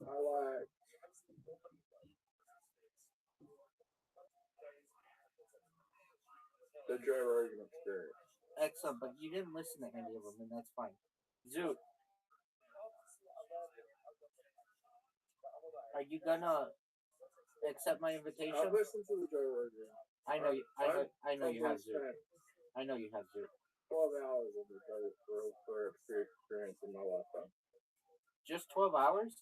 I like the Joe Rogan Experience. Excellent, but you didn't listen to any of them, and that's fine. Zoot, are you gonna accept my invitation? I've listened to the Joe Rogan. I know you have, Zoot. I know you have, Zoot. 12 hours of the Joe experience in my lifetime. Just 12 hours?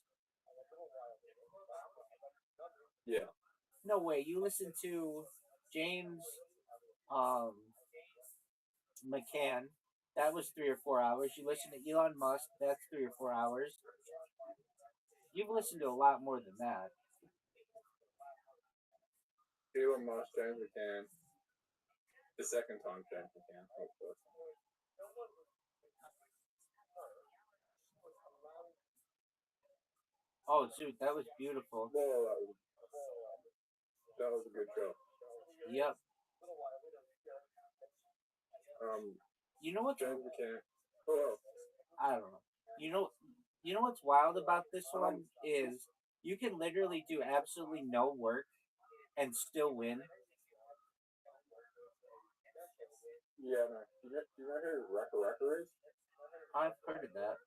Yeah. No way. You listen to James McCann. That was 3 or 4 hours. You listen to Elon Musk. That's 3 or 4 hours. You've listened to a lot more than that. Elon Musk, James McCann. The second time James McCann, hopefully. Oh, Zoot, that was beautiful. Well, that was a good show. Yep. You know what's James McCann. Oh, I don't know. You know what's wild about this one is you can literally do absolutely no work and still win. Yeah, no. You know who Wrecker is? I've heard of that.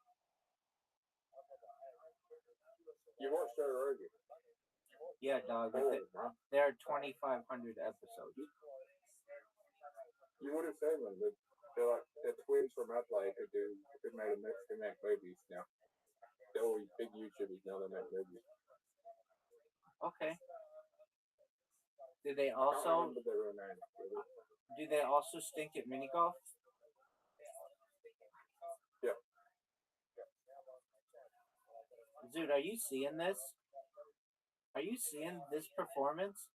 You watched Joe Rogan? Yeah, dog. There are 2,500 episodes. You would have seen them. They're twins from Adelaide who make movies now. They're all big YouTubers now. They make movies. Okay. Do they also stink at mini golf? Yeah. Dude, are you seeing this? Are you seeing this performance?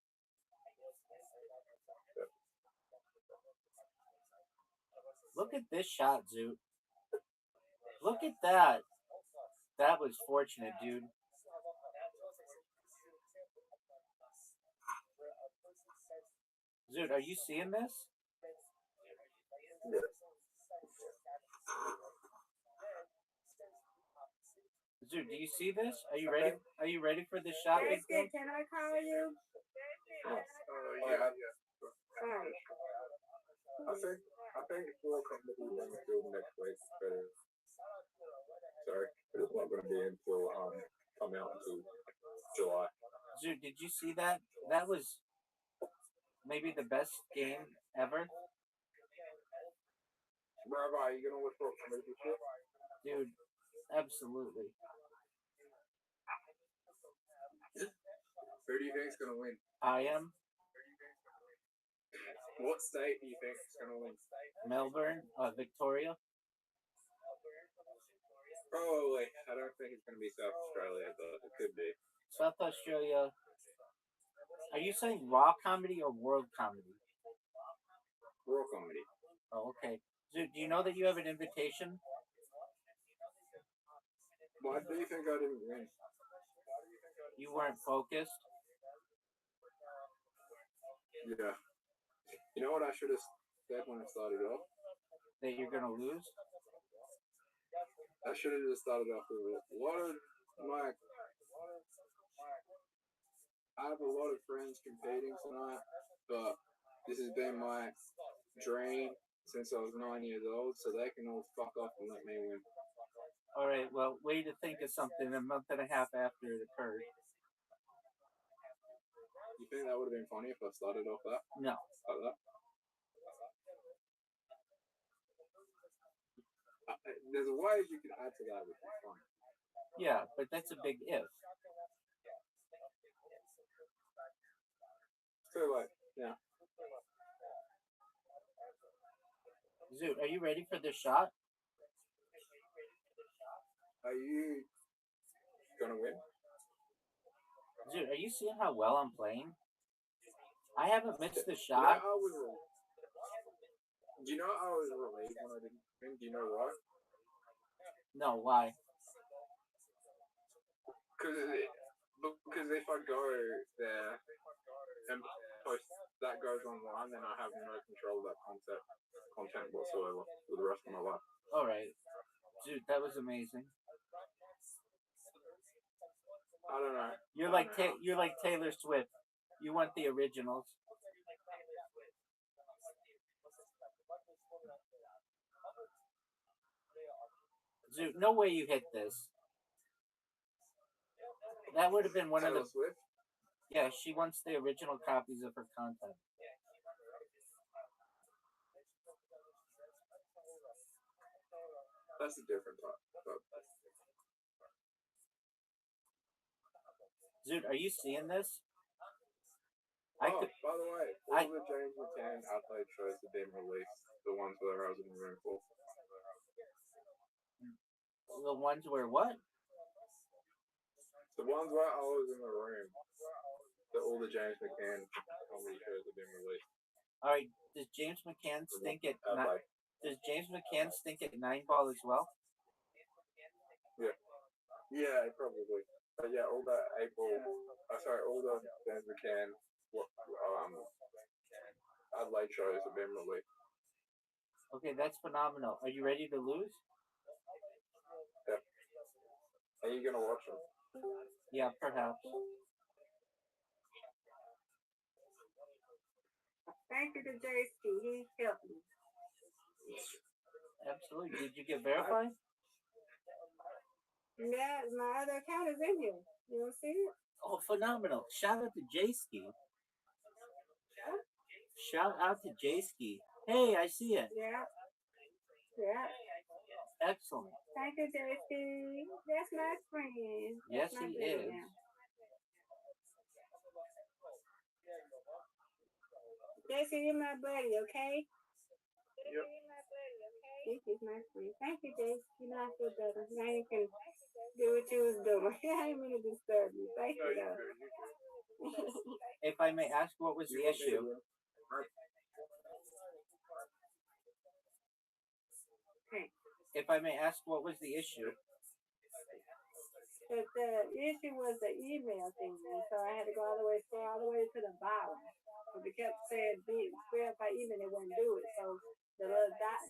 Look at this shot, Zoot. Look at that. That was fortunate, dude. Zoot, are you seeing this? Dude, do you see this? Are you ready? Are you ready for the shot? Big Jessica, can I call you? Yeah. Alright. I think it's will come to be on the field next week, but sorry, but it's not going to be until come out until July. Dude, did you see that? That was maybe the best game ever. Rabbi, are you going to look for a committee shit? Dude, absolutely. Who do you think is going to win? I am. What state do you think is going to win? Melbourne, Victoria. Probably. I don't think it's going to be South Australia, but it could be. South Australia. Are you saying raw comedy or world comedy? Raw comedy. Oh, okay. Dude, do you know that you have an invitation? Why do you think I didn't win? You weren't focused? Yeah. You know what I should have said when I started off? That you're going to lose? I should have just started off with a lot of my... I have a lot of friends competing tonight, but this has been my dream since I was 9 years old, so they can all fuck off and let me win. Alright, well, way to think of something a month and a half after it occurred. You think that would have been funny if I started off that? No. Like that? There's ways you can add to that which is fun. Yeah, but that's a big if. So like, yeah. Dude, are you ready for this shot? Are you gonna win? Dude, are you seeing how well I'm playing? I haven't missed the shot. Do you know I was relieved when I didn't win? Do you know why? No, why? Because if I go there and post that goes online, then I have no control of that content whatsoever for the rest of my life. Alright. Dude, that was amazing. I don't know. You're like Taylor Swift. You want the originals. Dude, no way you hit this. That would have been one Taylor of the... Swift? Yeah, she wants the original copies of her content. That's a different type. Dude, are you seeing this? By the way, all the James McCann Adelaide shows have been released. The ones where I was in the room for. The ones where what? The ones where I was in the room. All the James McCann comedy shows have been released. Alright, does James McCann stink at does James McCann stink at 9-ball as well? Yeah, probably. But yeah, all the all the James McCann Adelaide shows have been released. Okay, that's phenomenal. Are you ready to lose? Yeah. Are you gonna watch them? Yeah, perhaps. Thank you to JC. He helped me. Absolutely. Did you get verified? Yeah, my other account is in here. You don't see it? Oh, phenomenal. Shout out to J-Ski. Shout out to J-Ski. Hey, I see it. Yeah. Yeah. Excellent. Thank you, JC. That's my friend. Yes, That's my he friend is. now. JC, you're my buddy, okay? Yep. JC's my friend. Thank you, JC. You know I feel better. Now you can do what you was doing. I didn't mean to disturb you. Thank you, though. If I may ask, what was the issue? If I may ask, what was the issue? But the issue was the email thing, and so I had to go scroll all the way to the bottom. But they kept saying verify email, they wouldn't do it. So the little dot,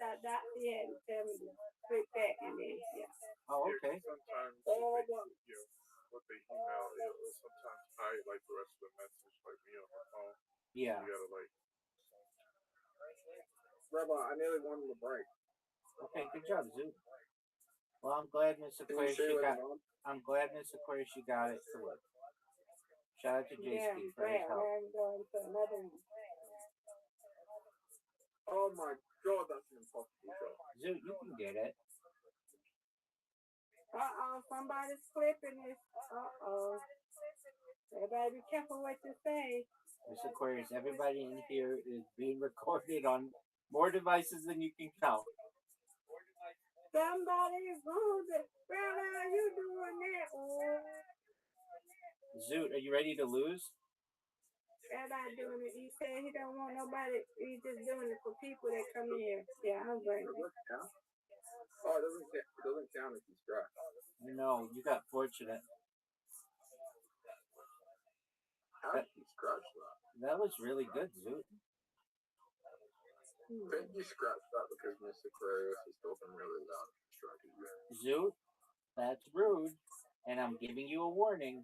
he had to tell me to click that, and then, yeah. Oh, okay. Sometimes Oh, boy, job, Zoo. Well, I'm glad, Miss Aquarius, you got. I'm glad, Miss Aquarius, you got it to work. Shout out to Yeah, JSP for his help. I'm going to another one. Oh my god, that's an impossible shot. Zoo, you can get it. Somebody's clipping this. Everybody be careful what you say. Miss Aquarius, everybody in here is being recorded on more devices than you can count. Somebody's losing. Well, how you doing that? Zoot, are you ready to lose? Everybody doing it. He said he don't want nobody. He's just doing it for people that come in here. Yeah, I'm ready. Oh, it doesn't count if you scratch. No, you got fortunate. How did you scratch that? That was really good, Zoot. I think you scratched that because Miss Aquarius is talking really loud. Zoot, that's rude, and I'm giving you a warning.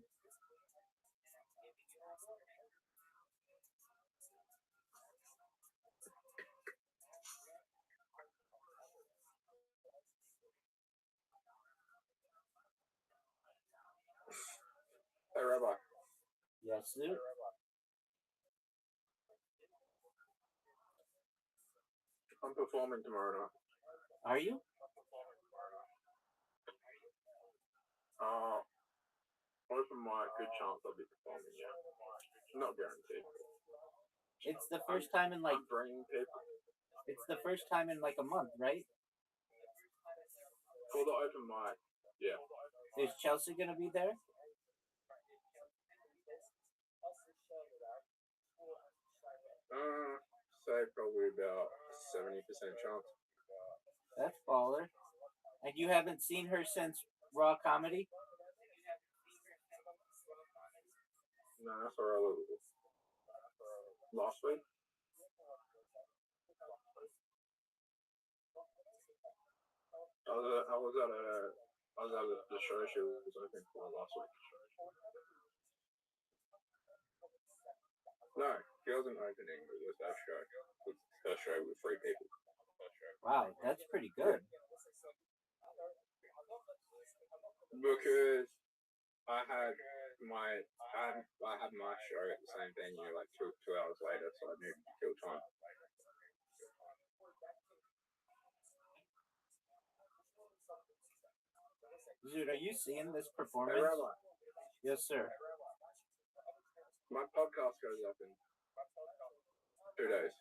Hey, Rabbi. Yes, Zoot. I'm performing tomorrow night. Are you? Open mic, good chance I'll be performing, yeah. Not guaranteed. It's the first time in like. I'm bringing people. It's the first time in like a month, right? For the open mic, yeah. Is Chelsea gonna be there? Say probably about 70% chance. That's baller. And you haven't seen her since Raw Comedy? No, I saw her last week. I was at the show she was opening for last week. No, she wasn't opening. It was her show. It was her show with 3 people. Wow, that's pretty good. Because I had my show at the same venue like two hours later, so I needed to kill time. Dude, are you seeing this performance? Hey, Rabbi. Yes, sir. My podcast goes up in 2 days.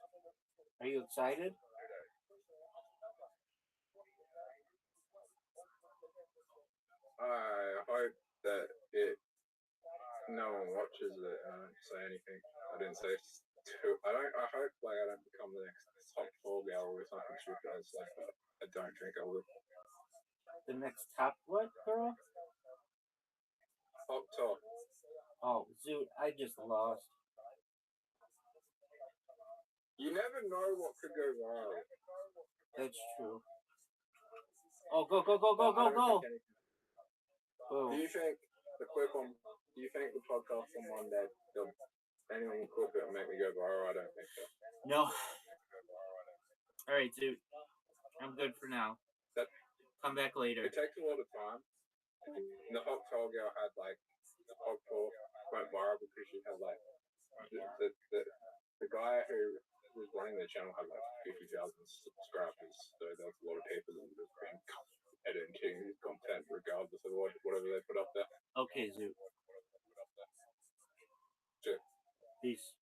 Are you excited? I hope that no one watches it and I don't say anything. I didn't say I hope like I don't become the next top 4 gal or something stupid. I was like, I don't think I will. The next top what, girl? Top. Oh, Zoot, I just lost. You never know what could go viral. That's true. Oh, go. Do you think the podcast on Monday, anyone will clip it and make me go viral? I don't think so. No. Alright, Zoot. I'm good for now. Come back later. It takes a lot of time. The Hot Tall girl had like the Hot Tall went viral because she had like the guy who was running the channel had like 50,000 subscribers, so there was a lot of people that were being editing his content regardless of whatever they put up there. Okay, Zoot. Sure. Peace.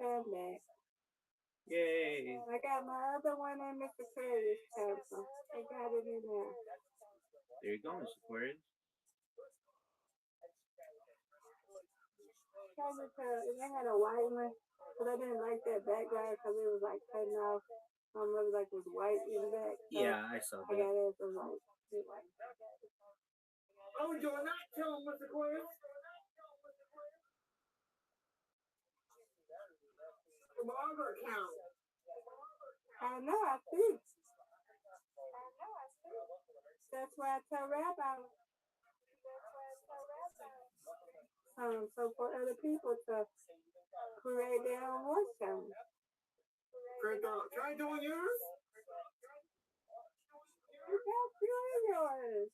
I'm back. Yay. I got my other one in Mr. Curry's temple. I got it in there. There you go, Mr. Aquarius. They had a white one, but I didn't like that background because it was like cutting off. It was like it was white in the back. So Yeah, I saw I got that. it for white. Oh, you're not telling Mr. Aquarius? The barber account. I know, I see. That's why I tell Rabbi. So for other people to create their own voice channel. Can I do yours? You got yours.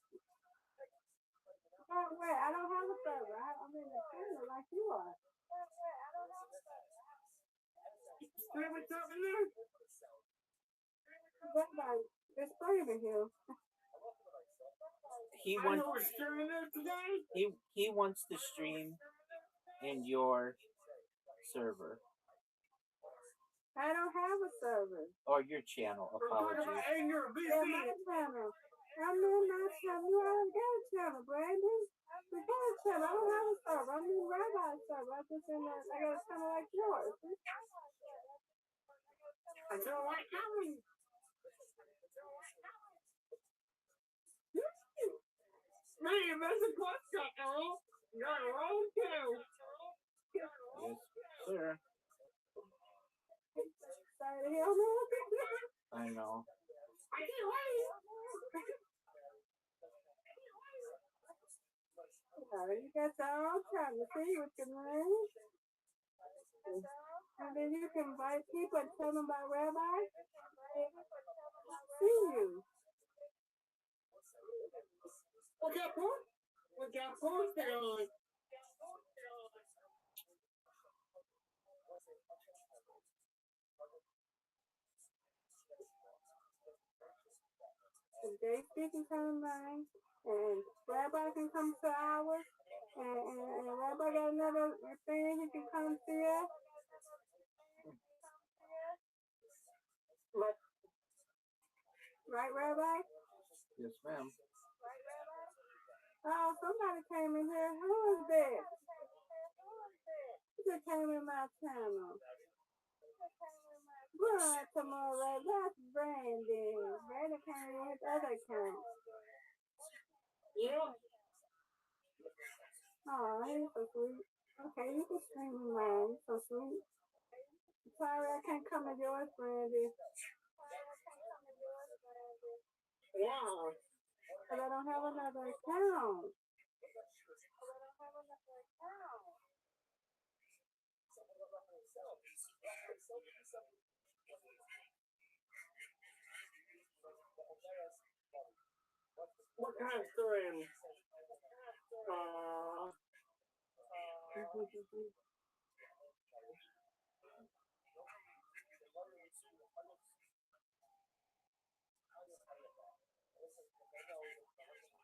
Oh, wait, I don't have a server. I'm in the channel like you are. Streaming something there? It's streaming here. He I wants know we're streaming there today. he wants to stream in your server I don't have a server. or your channel. Apologies. And you're Yeah, my channel. I'm in my channel. You already got a channel, Brandon. We got a channel. I don't have a server. I'm in Rabbi's server. I just in I got a channel like yours. I don't like coming. Man, that's a question, Earl. You're wrong too. Yes, sir. Sorry to hear that. I know. I can't wait. You got your own channel. See what you mean? And then you can invite people and tell them about Rabbi. See you. What got porn? What got porn on? JC can come by, and Rabbi can come to ours, and Rabbi got another thing he can come see us. Right, Rabbi? Yes, ma'am. Oh, somebody came in here. Who is that? Who just came in my channel? Run tomorrow. That's Brandon. Brandon came in his other account. Yeah. Oh, he's so sweet. Okay, you can stream mine. So sweet. Sorry, I can't come to yours, Brandon. Wow. But I don't have another account. What kind of stream?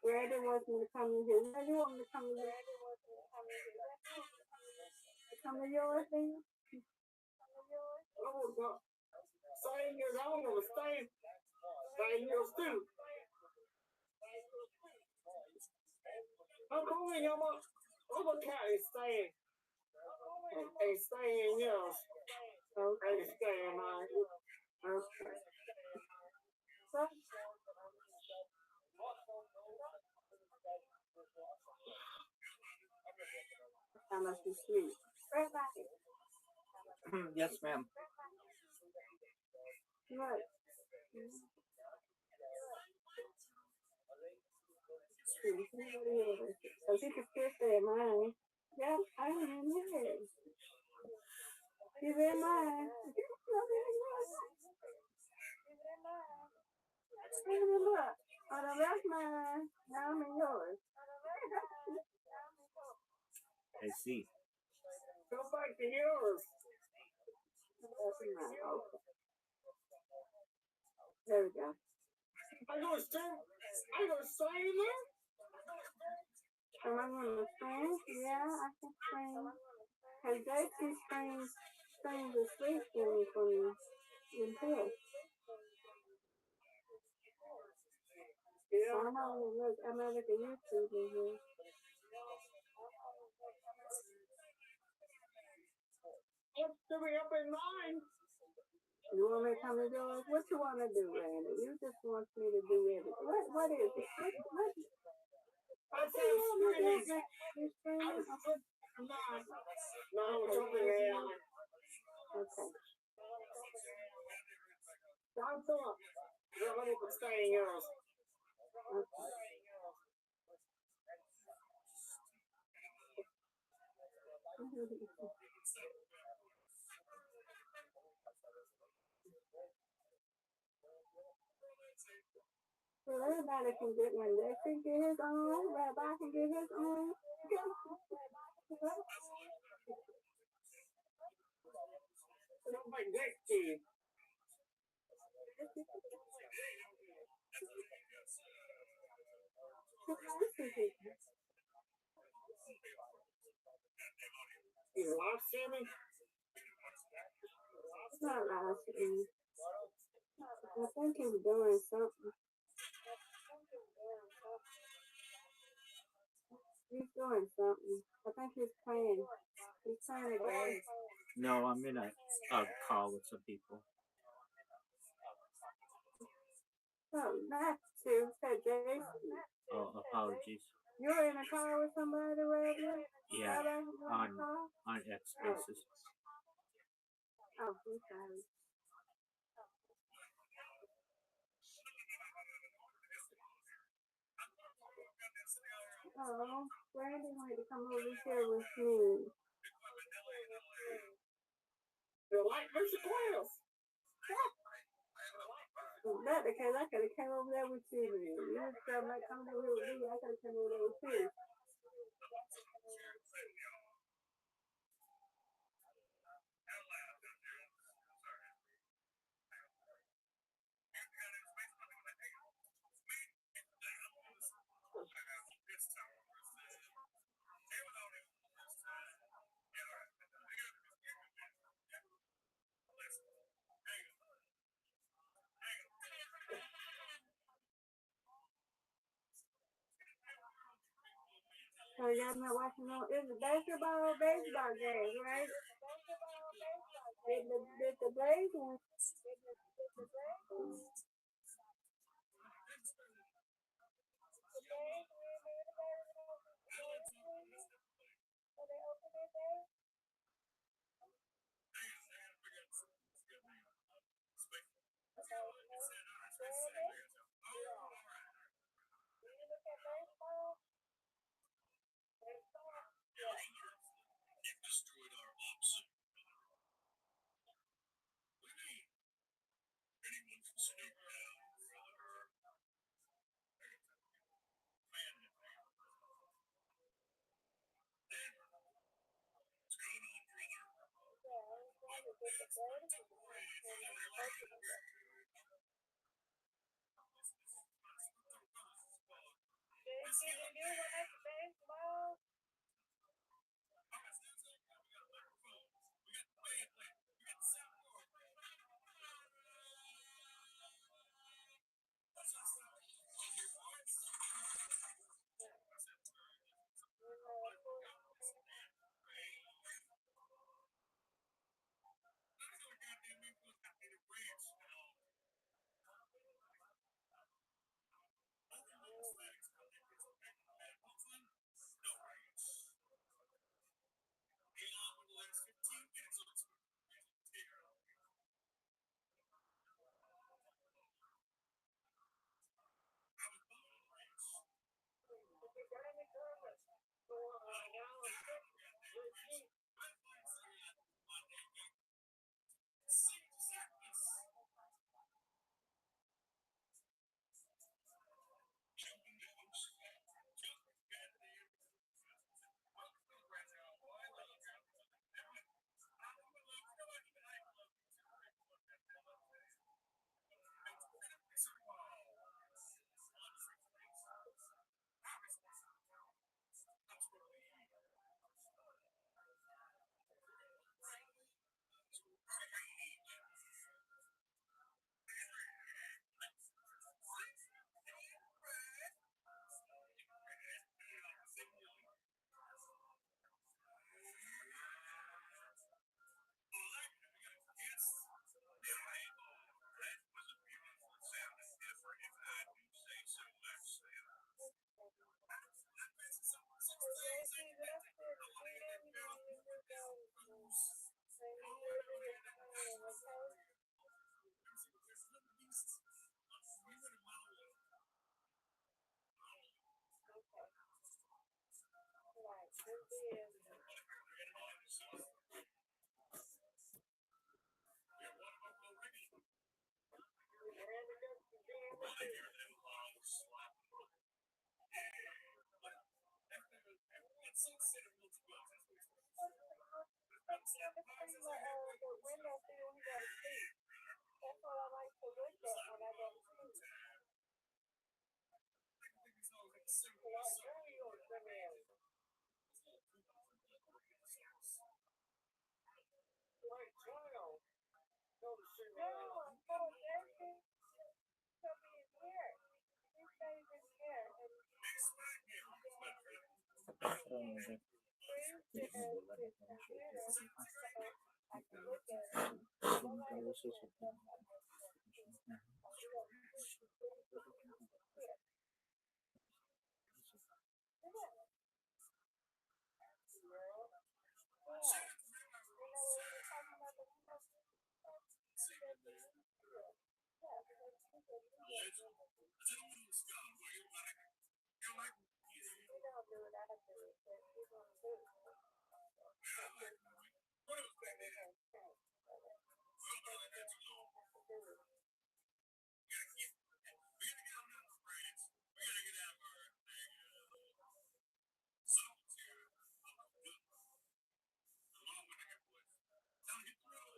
Brandon wants me to come in here. Where do you want me to come in here? Come to yours, then? Oh, God. Staying years old or staying years too. I'm calling him up. Other cat is staying. And staying years. Okay. And staying mine. Okay. So, how much you sleep? Yes, ma'am. What? So she can still stay in mine. Yep, I'm in here. She's in mine. Look. Oh, no, that's mine. Now I'm in yours. I see. Go back to yours. That's mine. Okay. There we go. I go stay in there? Am I going to stream? Yeah, I can stream. Because JC streams the sleep thing for me in here. Yeah. I'm gonna look at YouTube in here. What's to be up in mine? You want me to come to yours? What you want to do, Randy? You just want me to do everything. What is it? What? I said streaming. You streaming? No, something AI. Okay. What's up? You're ready for staying yours. Okay. Well, everybody can get one. They can get his own. Rabbi can get his own. You lost Sammy? It's not last year. I think he's doing something. He's doing something. I think he's playing. He's playing a game. No, I'm in a call with some people. Oh, not to. Said Jason. Oh, apologies. You're in a car with somebody, Rabbi? Yeah, Rabbi, you in a car? on X Spaces. Oh, I'm sorry. Oh, Brandon wanted to come over here with me. Like Mr. Quails. Not because I could have came over there with you. You was talking about coming over here with me. I could have come over there with you. So y'all not watching no, it's a basketball, baseball game, right? Did the Blaze one? the window seat when you go to sleep. That's what I like to look at when I go to sleep. Like New York, I mean. Like 12. No, Jason. So he's here. He stays in here. And I can look at it. Nobody looks at stuff like that.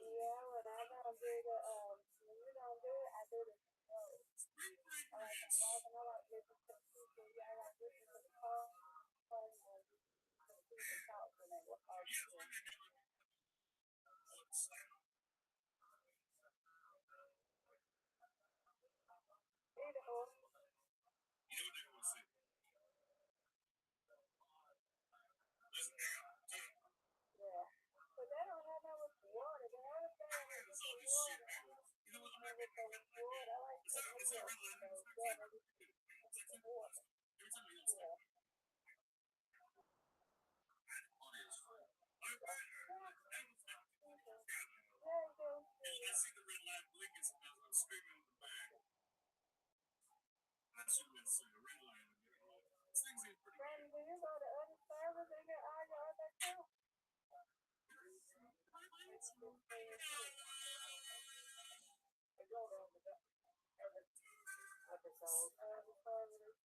Yeah, when I don't do the when you don't do it, I do the control. I like to walk and I like to listen to people. Yeah, I like to listen to the call and the people talk when they walk out. Either or. Yeah. But they don't have that with the water. The only thing I have with the water, with the water, I like the water. So, yeah, the water. Yeah. Brandon, do you go to other servers and get all your other stuff? I go to other servers.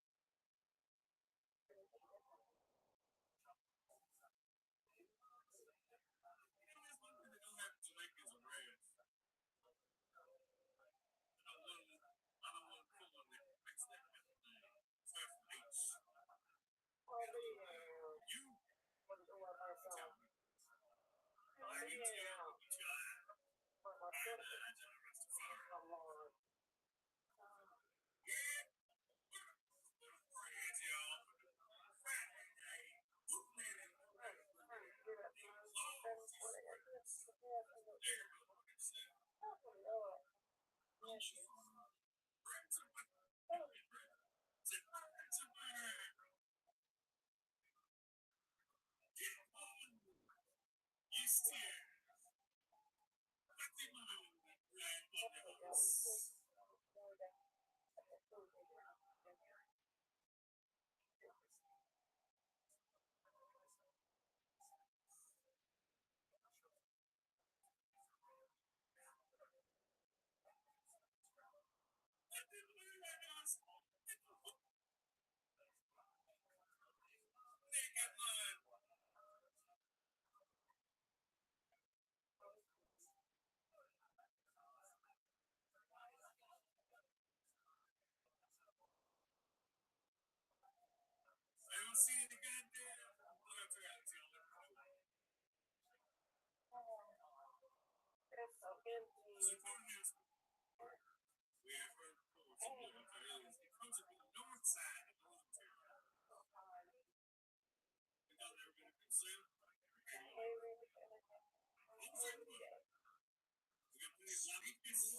It's so empty.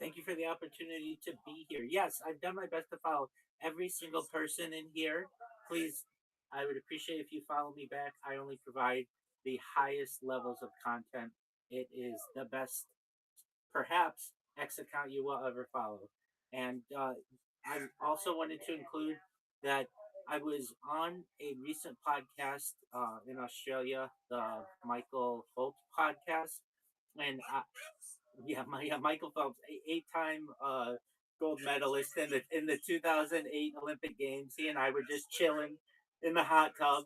Thank you for the opportunity to be here. Yes, I've done my best to follow every single person in here. Please, I would appreciate if you follow me back. I only provide the highest levels of content. It is the best, perhaps, X account you will ever follow. And I also wanted to include that I was on a recent podcast in Australia, the Michael Holt podcast, and Michael Phelps, eight-time gold medalist in the 2008 Olympic Games. He and I were just chilling in the hot tub,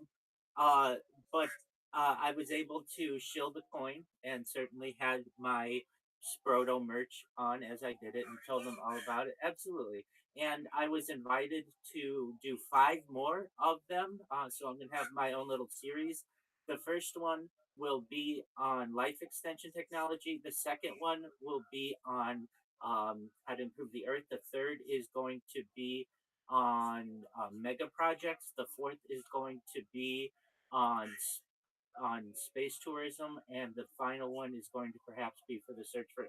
uh, but I was able to shield the coin and certainly had my Sproto merch on as I did it and told them all about it. Absolutely. And I was invited to do five more of them. So I'm going to have my own little series. The first one will be on life extension technology. The second one will be on how to improve the earth. The third is going to be on mega projects. The fourth is going to be on space tourism, and the final one is going to perhaps be for the search for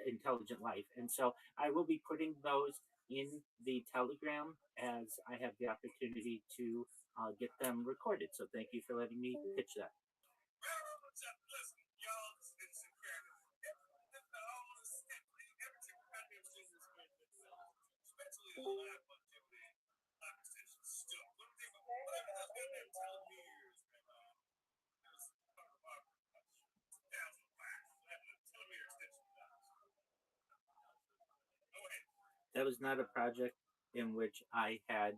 intelligent life. And so I will be putting those in the Telegram as I have the opportunity to get them recorded. So thank you for letting me pitch that. Listen, y'all, it's incredible. Especially the live activity, live extension stuff. Whatever those goddamn telomeres and telomere extension. Go ahead. That was not a project in which I had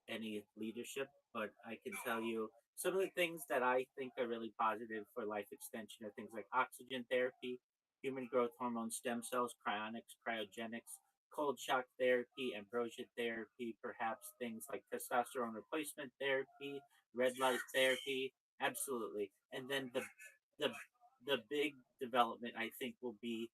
any leadership, but I can tell you some of the things that I think are really positive for life extension are things like oxygen therapy, human growth hormone stem cells, cryonics, cryogenics, cold shock therapy, ambrosia therapy, perhaps things like testosterone replacement therapy, red light therapy, absolutely. And then the the big development I think will be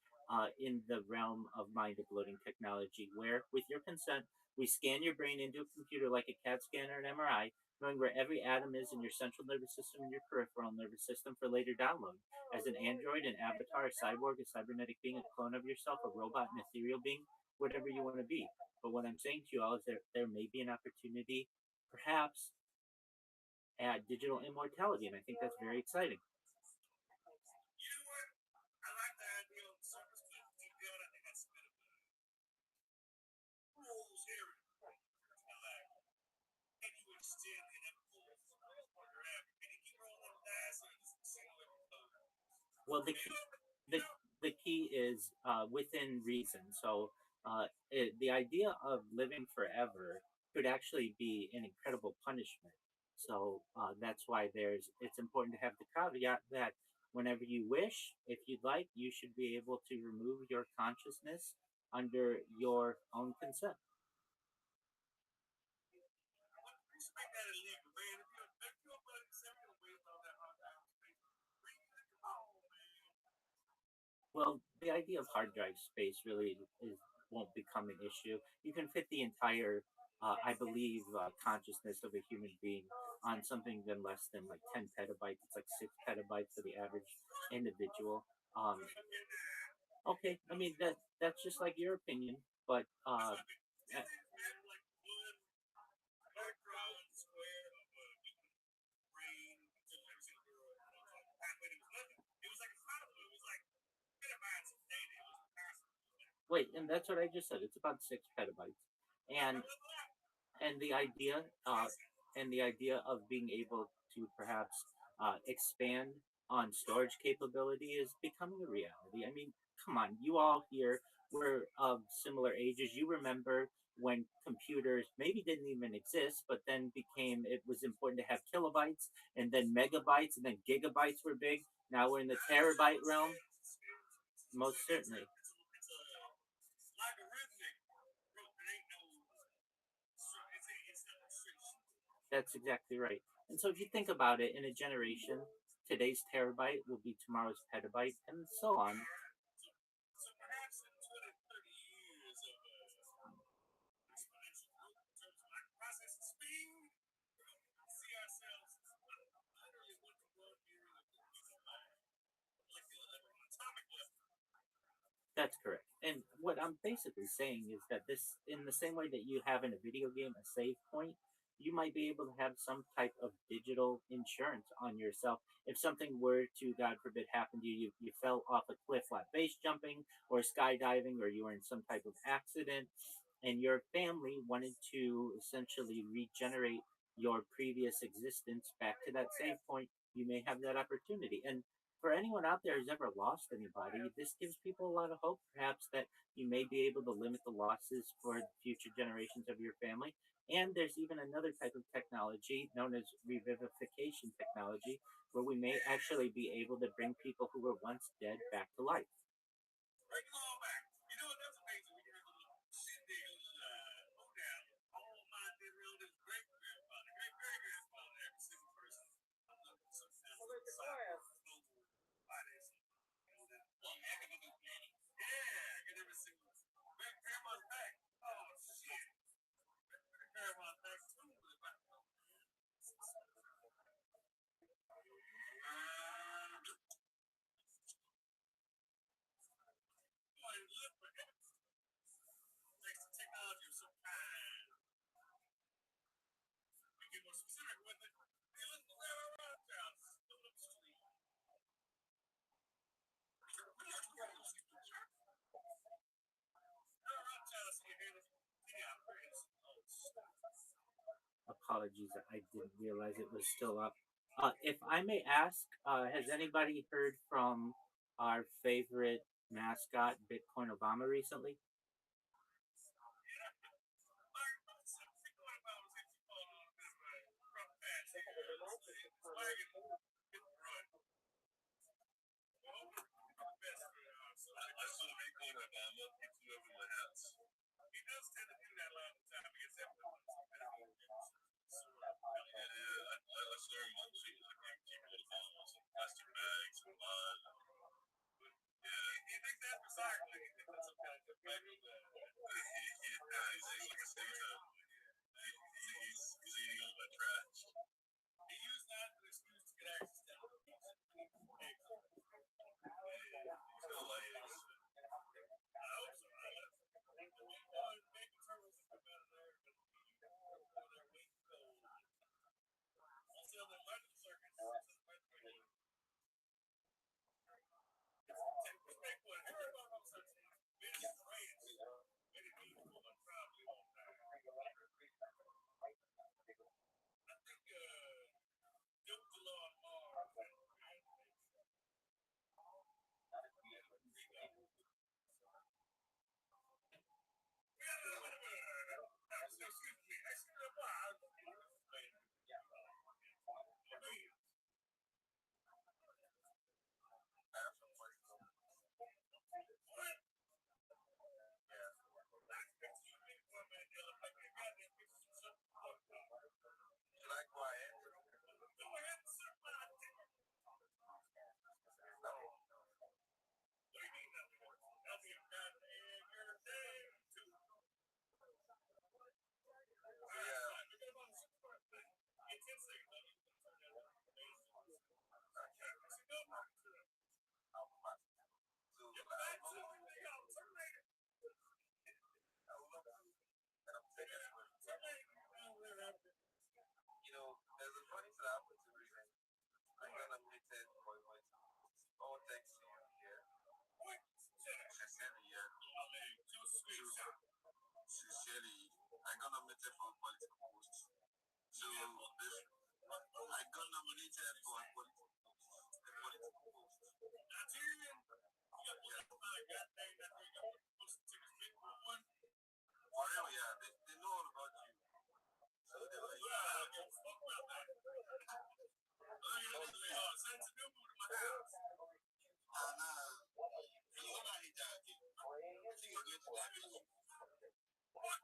in the realm of mind uploading technology, where with your consent we scan your brain into a computer like a CAT scan or an MRI, knowing where every atom is in your central nervous system and your peripheral nervous system for later download. As an android, an avatar, a cyborg, a cybernetic being, a clone of yourself, a robot, an ethereal being, whatever you want to be. But what I'm saying to you all is there may be an opportunity, perhaps, at digital immortality, and I think that's very exciting. You know what? I like the idea on the surface, but deep down, I think that's a bit of a fool's errand. I like, can you extend the inevitable? Can you keep rolling them dice or just single every blow? Well, the the key is within reason. So the idea of living forever could actually be an incredible punishment. So that's why it's important to have the caveat that whenever you wish, if you'd like, you should be able to remove your consciousness under your own consent. We should make that illegal, man. If you're a buddy, send me a waste all that hard time space. Come on, man. Well, the idea of hard drive space really won't become an issue. You can fit the entire, I believe, consciousness of a human being on something than less than like 10 petabytes. It's like 6 petabytes for the average individual. Okay, I mean that's just like your opinion, but wait, and that's what I just said. It's about 6 petabytes, and and the idea of being able to perhaps expand on storage capability is becoming a reality. I mean, come on, you all here were of similar ages. You remember when computers maybe didn't even exist, but then it was important to have kilobytes and then megabytes and then gigabytes were big. Now we're in the terabyte realm. Most certainly. That's exactly right. And so if you think about it, in a generation, today's terabyte will be tomorrow's petabyte, and so on. So perhaps in 20, 30 years of exponential growth in terms of like processing speed, we'll see ourselves literally one to one here like an atomic level. That's correct. And what I'm basically saying is that this, in the same way that you have in a video game a save point, you might be able to have some type of digital insurance on yourself. If something were to, God forbid, happen to you, you fell off a cliff while base jumping or skydiving, or you were in some type of accident, and your family wanted to essentially regenerate your previous existence back to that save point, you may have that opportunity. And for anyone out there who's ever lost anybody, this gives people a lot of hope, perhaps, that you may be able to limit the losses for future generations of your family. And there's even another type of technology known as revivification technology, where we may actually be able to bring people who were once dead back to life. Bring them all back. You know what? That's amazing. When you have a little shit there, hold down. All my dead relatives, great grandfather, great great grandfather, every single person. I'm looking for some bodies. You know that? One heck of a new planet. Yeah, I get every single great grandma's back. Oh shit. Great grandma's back too. Thanks to technology of some kind. We get more specific with it. Hey, listen to Rabbi Rothschild. Apologies, I didn't realize it was still up. If I may ask, has anybody heard from our favorite mascot, Bitcoin Obama, recently? He does tend to do that a lot of the time. He gets everyone to I started my cheese like keep little bottles and plastic bags and mud. Yeah, he thinks that's recycling. He thinks that's some kind of effective. Yeah, he's like a state he's eating all my trash. He used that as an excuse to get access to eggs. He's gonna lay eggs. I hope so. Baby turtles come out of there, but they're weak cold. Until the learning circus. Respect what everybody else has been in France. Many people are probably on time. I think Duke the Law of Mars. Excuse me. Like quiet. Go ahead and suck my dick. What do you mean that? I'll be a goddamn your day too. You know, there's a funny thing happened to me. I got a meeting for all text here. She said, yeah. Sincerely, I got nominated for a political post. So, I got nominated for a political post. Nigerian? Yeah. For real, yeah. They know all about you. So they were like, fuck about that. Send to new to my house. Nah. You know I hate that. I think you're going to damage. What?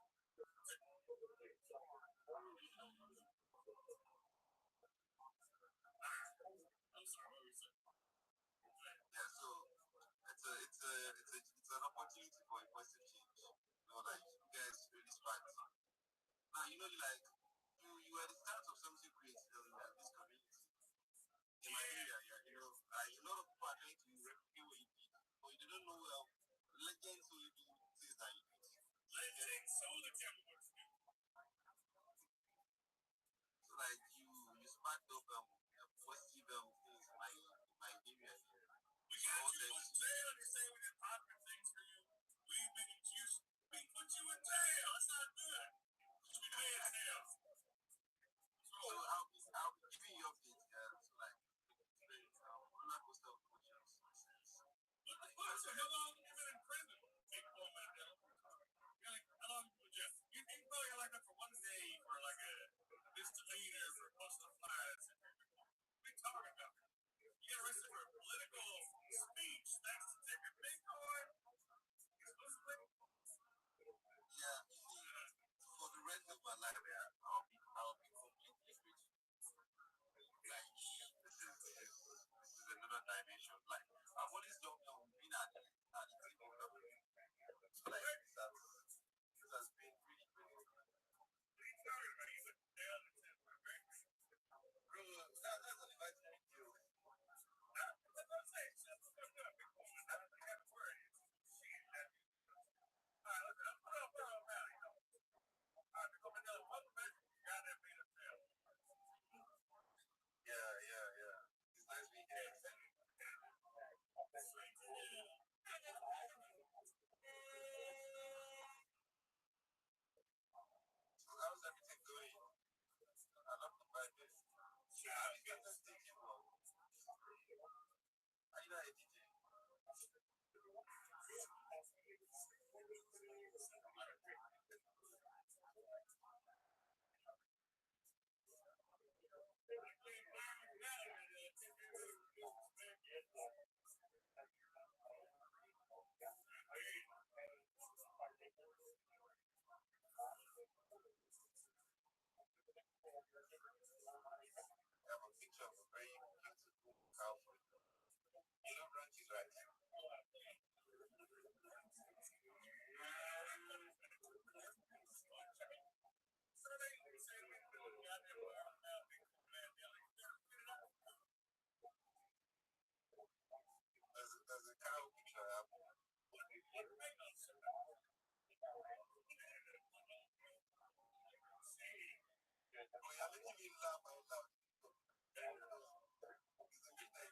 I'm sorry, what were you saying? Yeah, so it's an opportunity for a positive change. You know, like you guys really sparked. Now you know you are the start of something great in this community. In my area, yeah, you know, a lot of people are trying to replicate what you did, but you don't know well. So like you sparked up positive things in my area here. All them They say we did popular things for you. We put you in jail. That's not good. You should be paying jail. so I'll be giving you updates, yeah. So like roller coaster of emotions. What the fuck? So how long have you been in prison? Take a moment. How long have you been in jail? You probably got locked up for 1 day for like a misdemeanor for posting flyers. What are you talking about? You got arrested for political speech. That's to take a big card. Yeah, you see, for the rest of my life, yeah, I'll be completely grateful. Like this is another dimension. Like I've always loved being at the table level. So like this has been really great. Bro, that's an inviting video. Yeah. It's nice being here. So how's everything going? I love the vibe there. Have you started thinking about are you not a DJ? I have a picture of a very beautiful cow for you. You love ranches, right? There's a cow picture I have. Oh, you're making me laugh out loud. It's a good idea.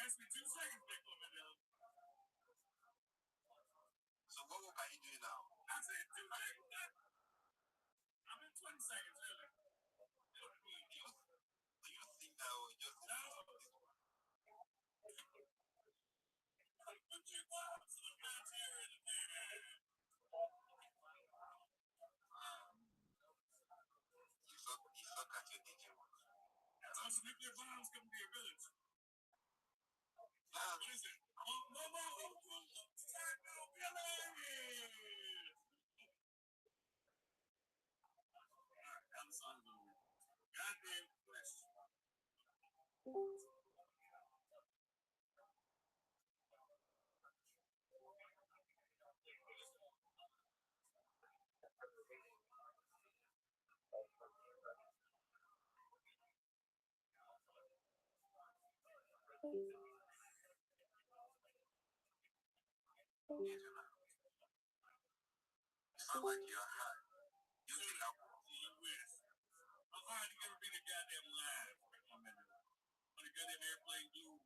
Ask me 2 seconds, big woman. So what work are you doing now? I said 2 seconds. I'm in 20 seconds, really. Do you think that will just No. Put your gloves on the criteria. you suck at your DJ work? Those nuclear bombs come to your village. Yeah, What is it? Mama, Taco Village! Now the song's over. Goddamn question. you sound like you're high. You think I'm You wish. How hard you ever been a goddamn live? On a goddamn airplane blue.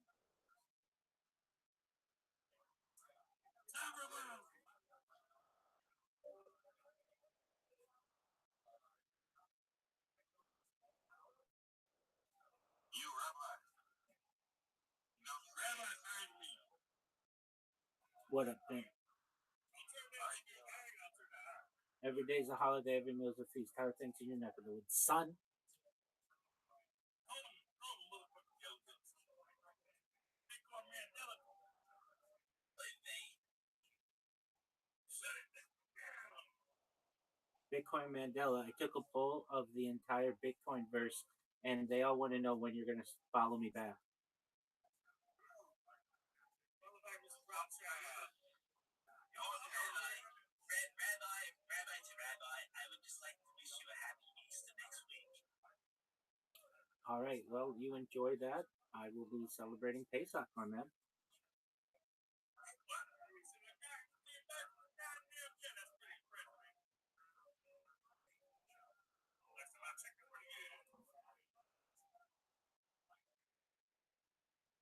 Time for a while. you rabbi. No, rabbis heard me. What up, man? Every day's a holiday, every meal's a feast. How are things in your neck of the woods, son? Bitcoin Mandela. I took a poll of the entire Bitcoin verse, and they all want to know when you're going to follow me back. All right. Well, you enjoy that. I will be celebrating Pesach, my man.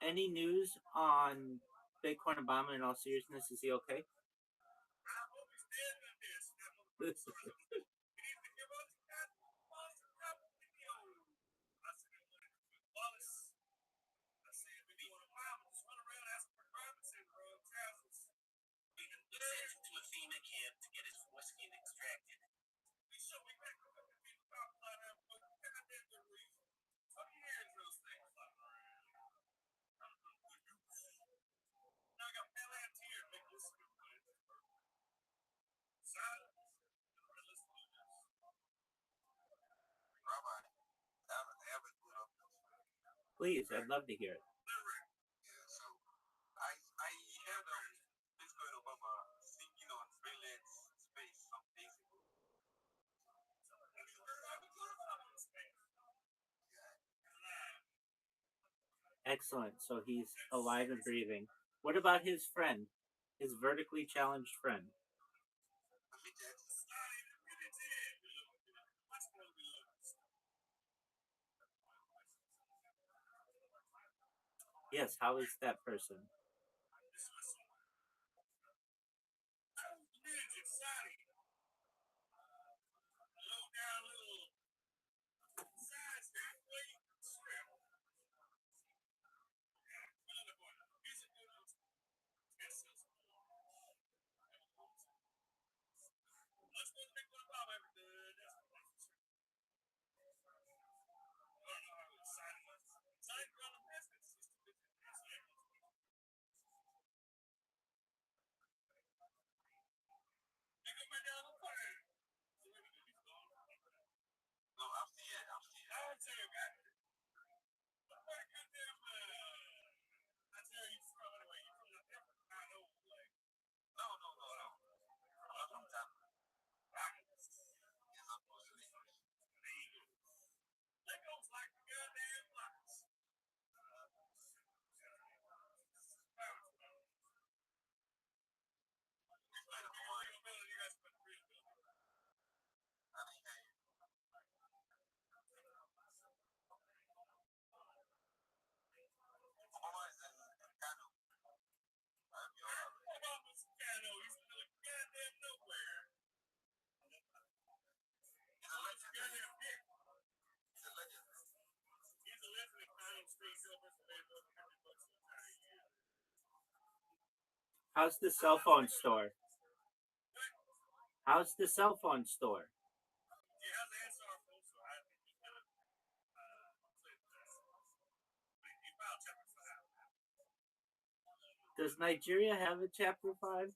Any news on Bitcoin Obama in all seriousness? Is he okay? Rabbi, have it put up. Please, I'd love to hear it. Yeah, so I had Bitcoin Obama thinking on freelance space some days ago. Excellent. So he's alive and breathing. What about his friend? His vertically challenged friend? Yes, how is that person? No, I'm still here. No, no, no, no. I'm not from Tampa. Yes, I'm Muslim. Bitcoin Obama, I think Obama is in Kano. I'll be all right. He's a legend. He's a legend. How's the cell phone store? How's the cell phone store? Does Nigeria have a chapter 5?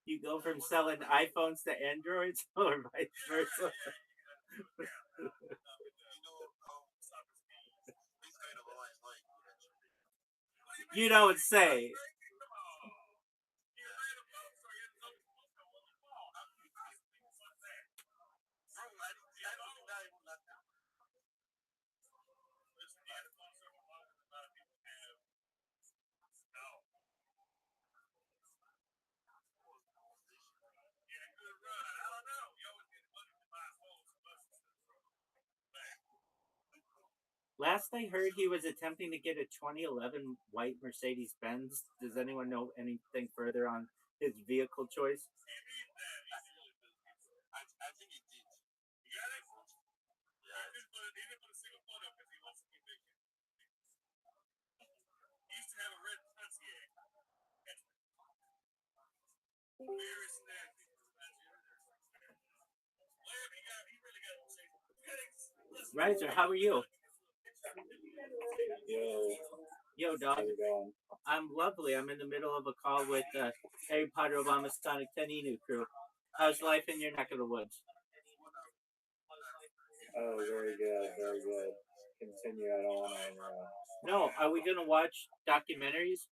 You go from selling iPhones to Androids or vice versa? You know, Bitcoin Obama is not a good actually. You don't say. Last I heard, he was attempting to get a 2011 white Mercedes Benz. Does anyone know anything further on his vehicle choice? I think he did. Riser, how are you? Yo, dog. How's it going? I'm lovely. I'm in the middle of a call with Harry Potter Obama Sonic 10 Enu crew. How's life in your neck of the woods? Oh, very good, very good. Continue. I don't want to interrupt. No, are we gonna watch documentaries?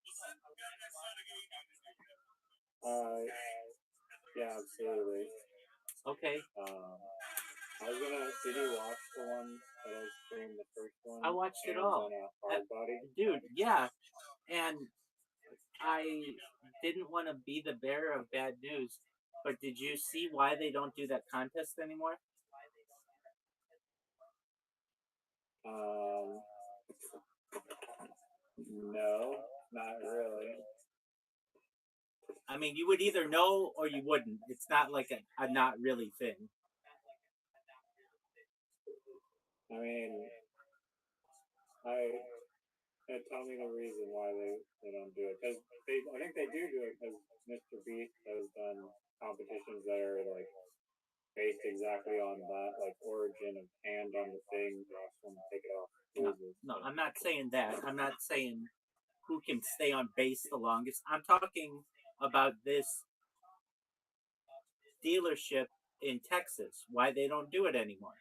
Yeah, absolutely. Okay. I was gonna. Did you watch the one that I streamed? The first one. I watched it Hands all. on a hard body. Dude, yeah. And I didn't want to be the bearer of bad news, but did you see why they don't do that contest anymore? No, not really. I mean, you would either know or you wouldn't. It's not like a not really thing. I mean, tell me the reason why they don't do it. Because I think they do it because Mr. Beast has done competitions that are like based exactly on that, like origin of hand on the thing, last one to take it off. No, I'm not saying that. I'm not saying who can stay on base the longest. I'm talking about this dealership in Texas, why they don't do it anymore.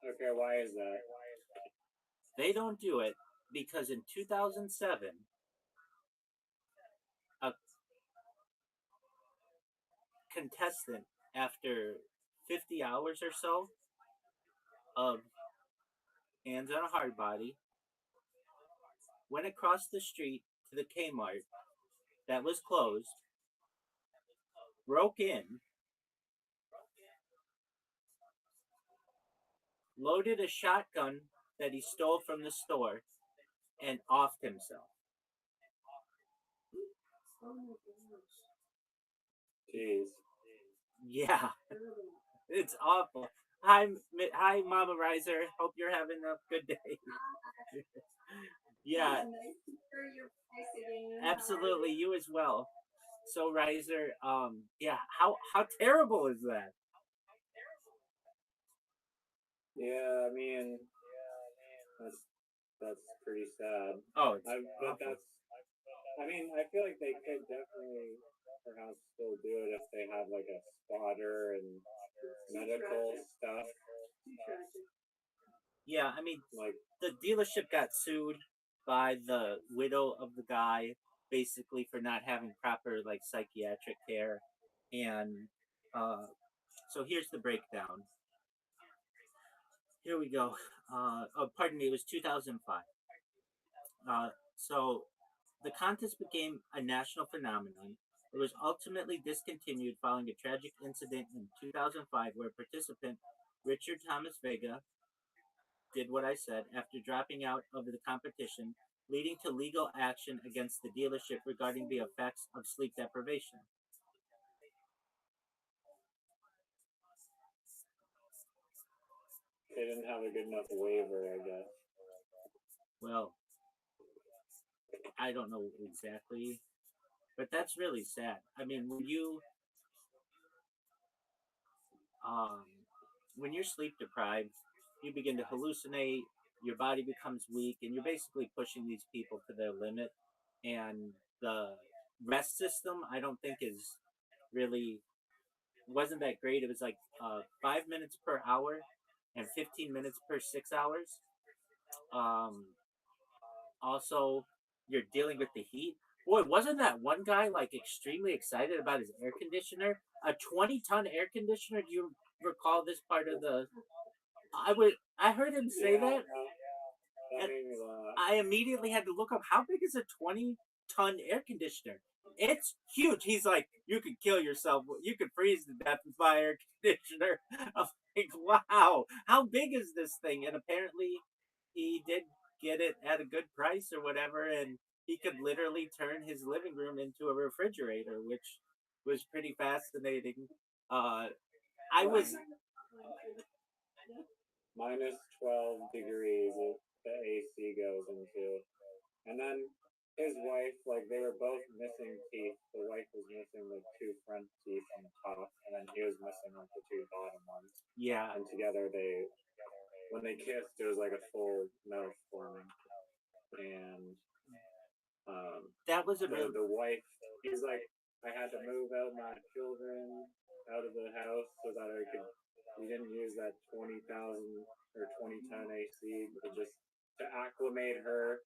Okay, why is that? They don't do it because in 2007, a contestant, after 50 hours or so of hands on a hard body, went across the street to the Kmart that was closed, broke in, loaded a shotgun that he stole from the store, and offed himself. Jeez. Yeah, it's awful. Hi, Mama Riser. Hope you're having a good day. Yeah, absolutely. You as well. So Riser, yeah, how terrible is that? Yeah, I mean, that's pretty sad. Oh, it's but that's. I mean, I feel like they could definitely perhaps still do it if they have like a spotter and medical stuff. Yeah, I mean, like the dealership got sued by the widow of the guy, basically for not having proper like psychiatric care, and so here's the breakdown. Here we go. Pardon me, it was 2005. So the contest became a national phenomenon. It was ultimately discontinued following a tragic incident in 2005 where participant Richard Thomas Vega did what I said after dropping out of the competition, leading to legal action against the dealership regarding the effects of sleep deprivation. They didn't have a good enough waiver, I guess. Well, I don't know exactly, but that's really sad. I mean, when you're sleep deprived, you begin to hallucinate, your body becomes weak, and you're basically pushing these people to their limit. And the rest system, I don't think is really wasn't that great. It was like 5 minutes per hour and 15 minutes per 6 hours. Also, you're dealing with the heat. Boy, wasn't that one guy like extremely excited about his air conditioner? A 20-ton air conditioner. Do you recall this part of the? I heard him say that. And I immediately had to look up how big is a 20-ton air conditioner. It's huge. He's like, you could kill yourself. You could freeze to death with my air conditioner. I'm like, wow, how big is this thing? And apparently, he did get it at a good price or whatever, and he could literally turn his living room into a refrigerator, which was pretty fascinating. I was minus 12 degrees the AC goes into. And then his wife, like they were both missing teeth. The wife was missing the two front teeth on the top, and then he was missing like the two bottom ones. Yeah. And together they when they kissed, it was like a full metal forming, and that was a real. the wife, he's like, I had to move out my children out of the house so that I could. We didn't use that 20,000 or 20 ton AC, but just to acclimate her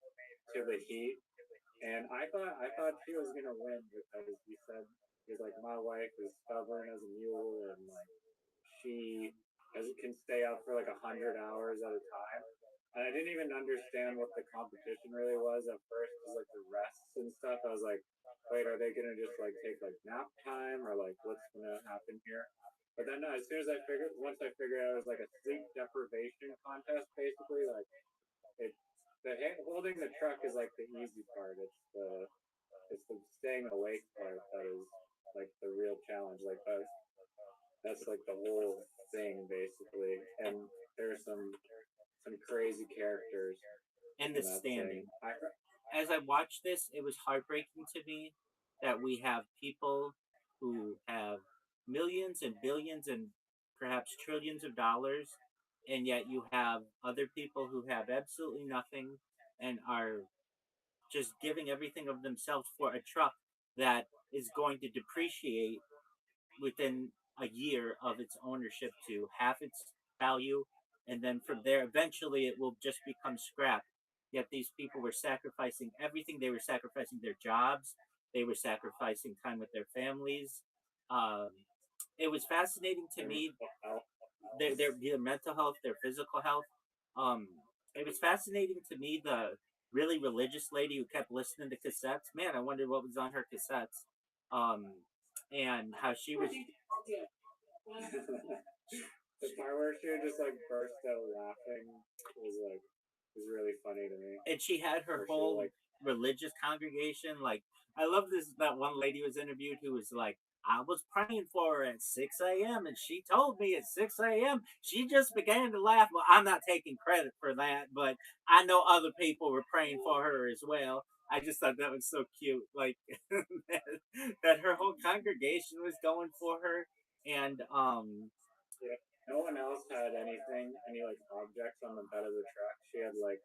to the heat. And I thought she was gonna win because he said he's like, my wife is stubborn as a mule, and like she can stay up for like 100 hours at a time. And I didn't even understand what the competition really was at first, because like the rests and stuff. I was like, wait, are they gonna just like take like nap time, or like what's gonna happen here? But then as soon as once I figured out it was like a sleep deprivation contest, basically, like it, holding the truck is like the easy part. It's the staying awake part that is like the real challenge. Like that's like the whole thing basically. And there's some crazy characters And the standing. As I watched this, it was heartbreaking to me that we have people who have millions and billions and perhaps trillions of dollars, and yet you have other people who have absolutely nothing and are just giving everything of themselves for a truck that is going to depreciate within a year of its ownership to half its value, and then from there eventually it will just become scrap. Yet these people were sacrificing everything. They were sacrificing their jobs, they were sacrificing time with their families. um, it was fascinating to me, their mental health, their physical health. um, it was fascinating to me, the really religious lady who kept listening to cassettes. Man, I wondered what was on her cassettes. um, and how she was. The part where she just like burst out laughing was really funny to me. And she had her whole like religious congregation. Like, I love this, that one lady was interviewed who was like, I was praying for her at 6 a.m. and she told me at 6 a.m. she just began to laugh. Well, I'm not taking credit for that, but I know other people were praying for her as well. I just thought that was so cute. Like that her whole congregation was going for her. And yeah, no one else had any like objects on the bed of the truck. She had like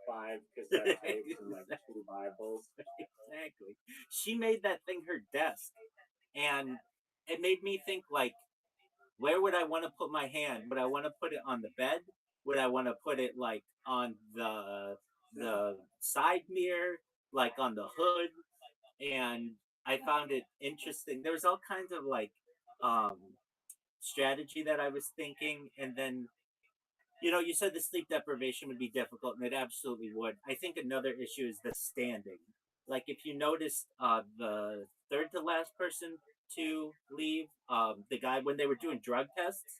5 cassette tapes and like 2 Bibles. Exactly. She made that thing her desk. And it made me think, like, where would I want to put my hand? Would I want to put it on the bed? Would I want to put it like on the side mirror, like on the hood? And I found it interesting. There was all kinds of like um strategy that I was thinking. And then, you said the sleep deprivation would be difficult, and it absolutely would. I think another issue is the standing. Like, if you noticed, the third to last person to leave, the guy when they were doing drug tests,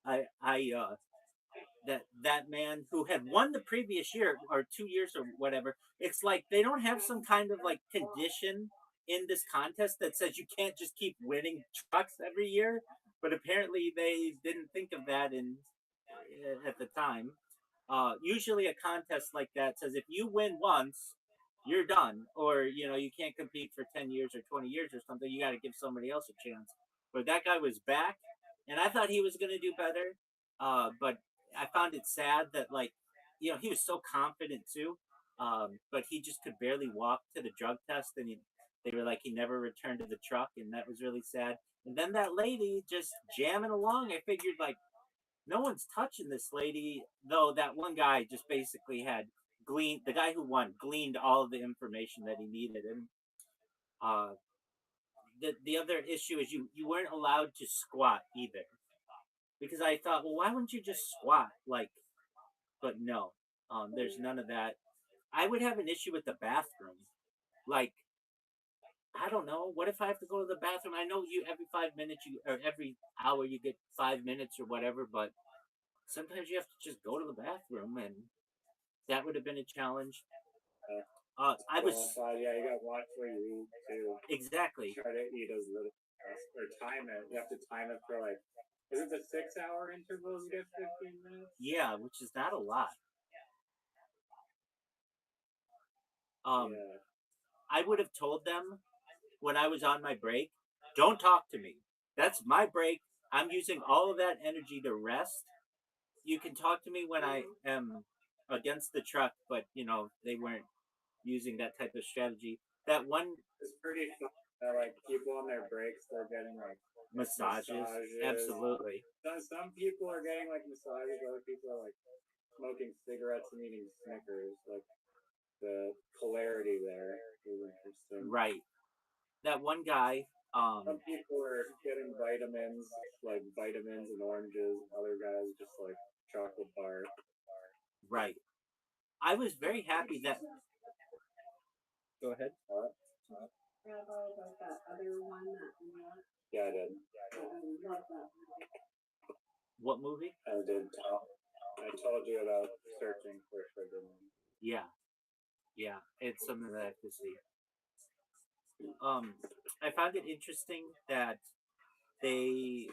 I that man who had won the previous year or 2 years or whatever. It's like they don't have some kind of like condition in this contest that says you can't just keep winning trucks every year. But apparently they didn't think of that at the time. Usually a contest like that says if you win once, you're done, or you can't compete for 10 years or 20 years or something. You got to give somebody else a chance. But that guy was back, and I thought he was going to do better. But I found it sad that he was so confident too, but he just could barely walk to the drug test, and they were like he never returned to the truck, and that was really sad. And then that lady just jamming along. I figured like no one's touching this lady, though that one guy just basically had gleaned, the guy who won gleaned all of the information that he needed. And uh, the other issue is you weren't allowed to squat either, because I thought, well, why wouldn't you just squat? Like, but no, there's none of that. I would have an issue with the bathroom. Like, I don't know. What if I have to go to the bathroom? I know you every 5 minutes, or every hour you get 5 minutes or whatever, but sometimes you have to just go to the bathroom, and that would have been a challenge. I was yeah, you gotta watch where you eat too. Exactly. Try to eat as little or time it. You have to time it for like, is it the 6-hour intervals? You get 15 minutes. Yeah, which is not a lot. Yeah. I would have told them when I was on my break, don't talk to me. That's my break. I'm using all of that energy to rest. you can talk to me when I am against the truck, but they weren't using that type of strategy. That one It's pretty fun. Like people on their breaks, they're getting like massages. Absolutely. Some people are getting like massages. Other people are like smoking cigarettes and eating Snickers. Like the polarity there is interesting. Right. That one guy. Some people are getting vitamins, like vitamins and oranges. Other guys just like chocolate bar. Right. I was very happy that. Go ahead. About that other one that we watched. Yeah, I did. I love that movie. What movie? I did. I told you about searching for sugar. Yeah. Yeah, it's something that I have to see. I found it interesting that they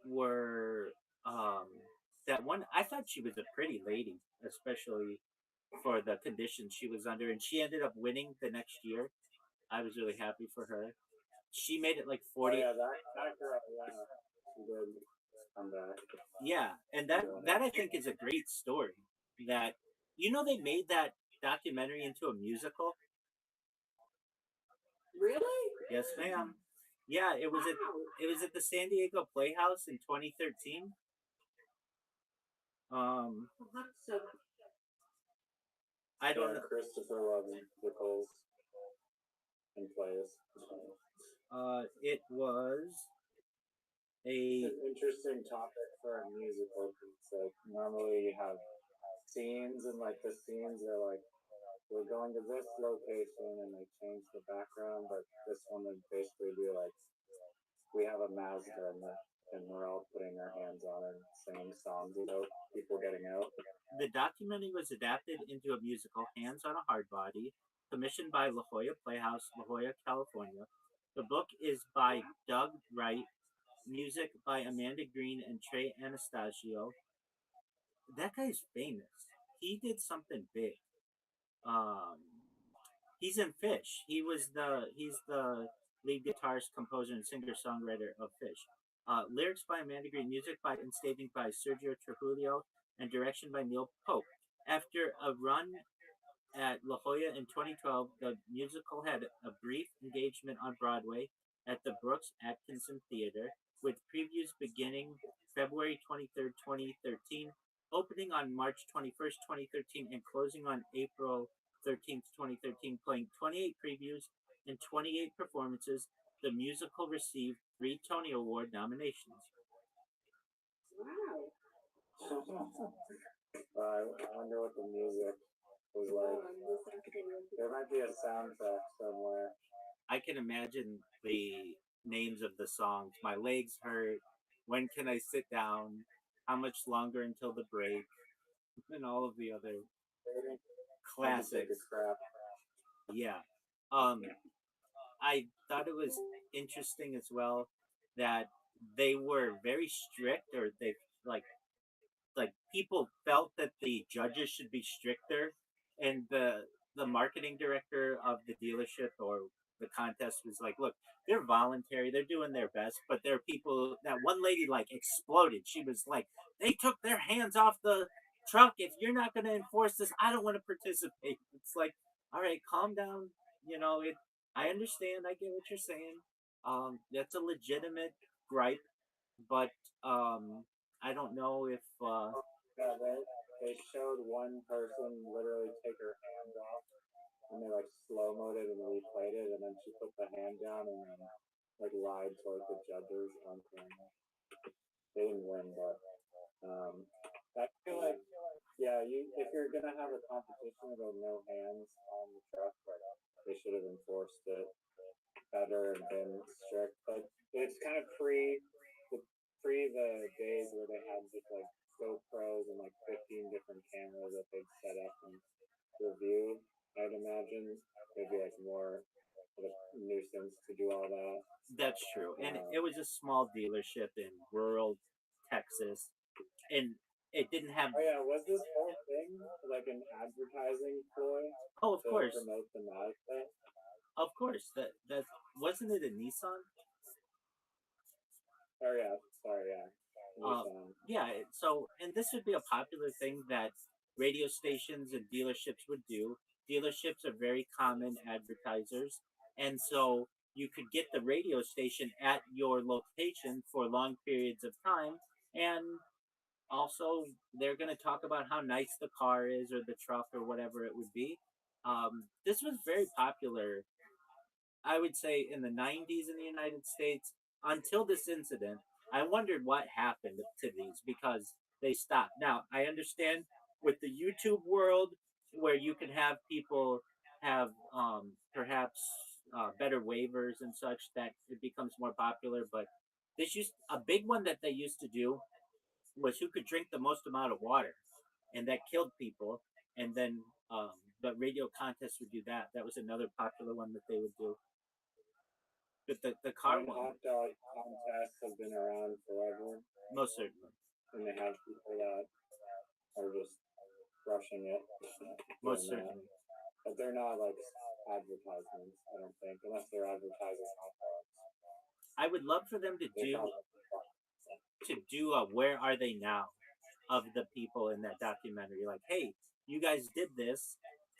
were that one. I thought she was a pretty lady, especially for the conditions she was under, and she ended up winning the next year. I was really happy for her. She made it like 40. Oh, yeah, that girl, yeah, she did come back. Yeah, and that I think is a great story. That they made that documentary into a musical. Really? Yes, ma'am. Yeah, it was at the San Diego Playhouse in 2013. So I don't know. Christopher loves musicals and plays. It was a An interesting topic for a musical. It's like normally you have scenes, and like the scenes are like we're going to this location, and they change the background, but this one would basically be like we have a Mazda, and we're all putting our hands on it and singing songs about people getting out. The documentary was adapted into a musical, Hands on a Hardbody, commissioned by La Jolla Playhouse, La Jolla, California. The book is by Doug Wright, music by Amanda Green and Trey Anastasio. That guy's famous. He did something big. Um, he's in Fish. He's the lead guitarist, composer, and singer songwriter of Fish. Lyrics by Amanda Green, music by and staging by Sergio Trujillo, and direction by Neil Pope. After a run at La Jolla in 2012, the musical had a brief engagement on Broadway at the Brooks Atkinson Theater, with previews beginning February 23rd, 2013, opening on March 21st, 2013, and closing on April 13th, 2013, playing 28 previews and 28 performances. The musical received 3 Tony Award nominations. wow. I wonder what the music was like. There might be a soundtrack somewhere. I can imagine the names of the songs. My legs hurt. When can I sit down? How much longer until the break? And all of the other classics. Yeah. I thought it was interesting as well that they were very strict, or they like people felt that the judges should be stricter, and the marketing director of the dealership or the contest was like, look, they're voluntary, they're doing their best, but there are people. That one lady like exploded. She was like, they took their hands off the truck. If you're not going to enforce this, I don't want to participate. It's like, all right, calm down. I understand, I get what you're saying. That's a legitimate gripe, but I don't know if Yeah, they showed one person literally take her hand off, and they like slow moed it and replayed it, and then she put the hand down and then like lied to like the judges on camera. They didn't win, but I feel like if you're gonna have a competition about no hands on the truck, like they should have enforced it better and been strict. But it's kind of pre the days where they had just like GoPros and like 15 different cameras that they'd set up and review. I'd imagine it'd be like more of a nuisance to do all that. That's true. And it was a small dealership in rural Texas, and it didn't have. Oh yeah, was this whole thing like an advertising ploy? Oh, of to course. Promote the Mazda? Of course. That wasn't it a Nissan? Oh yeah, sorry, yeah. Yeah, so and this would be a popular thing that radio stations and dealerships would do. Dealerships are very common advertisers, and so you could get the radio station at your location for long periods of time, and also they're going to talk about how nice the car is or the truck or whatever it would be. This was very popular, I would say, in the 90s in the United States until this incident. I wondered what happened to these because they stopped. Now, I understand with the YouTube world where you can have people have perhaps better waivers and such that it becomes more popular, but this used a big one that they used to do was who could drink the most amount of water, and that killed people. And then the radio contest would do that. That was another popular one that they would do. But the car one, hot dog contests have been around forever, most certainly, and they have people that are just crushing it. most doing that. certainly. But they're not like advertisements, I don't think, unless they're advertising hot dogs. I would love for them to They do a "Where Are They Now" of the people in that documentary. Like, hey, you guys did this.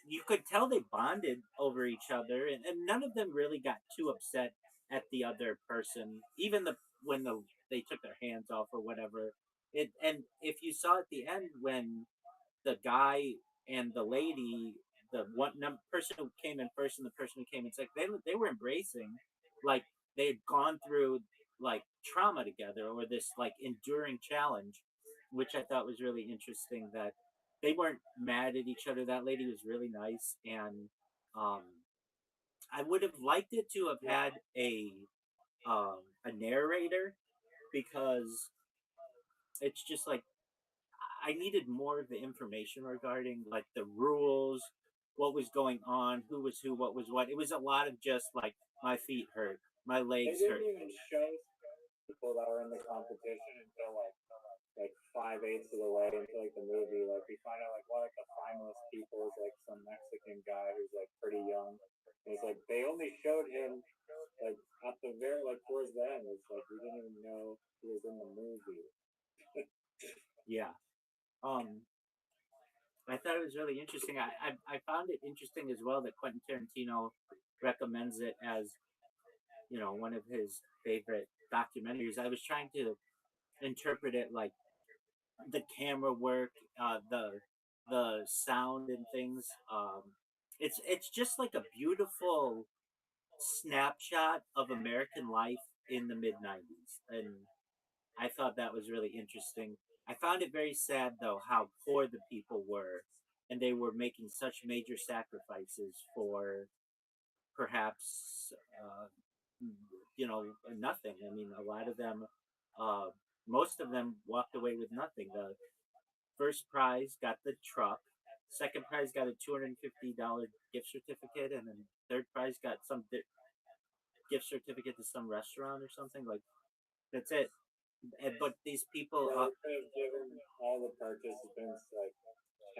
You could tell they bonded over each other, and none of them really got too upset at the other person, even when they took their hands off or whatever. It and if you saw at the end when the guy and the lady, the person who came in first and the person who came in second, they were embracing, like they had gone through like trauma together or this like enduring challenge, which I thought was really interesting. That they weren't mad at each other. That lady was really nice, and um, I would have liked it to have had a narrator because it's just like I needed more of the information regarding like the rules, what was going on, who was who, what was what. It was a lot of just like my feet hurt, my legs They hurt. didn't even show people that were in the competition until like 5/8 of the way into like the movie. Like we find out like one of the finalist people is like some Mexican guy who's like pretty young. And it's like they only showed him like at the very like towards the end. It's like we didn't even know he was in the movie. Yeah. I thought it was really interesting. I found it interesting as well that Quentin Tarantino recommends it as one of his favorite documentaries. I was trying to interpret it like the camera work, the sound and things. It's just like a beautiful snapshot of American life in the mid 90s, and I thought that was really interesting. I found it very sad though how poor the people were, and they were making such major sacrifices for perhaps nothing. I mean, a lot of them, uh, most of them walked away with nothing. The first prize got the truck. Second prize got a $250 gift certificate, and then third prize got some gift certificate to some restaurant or something. Like that's it. But these people, Well, we could have given all the participants like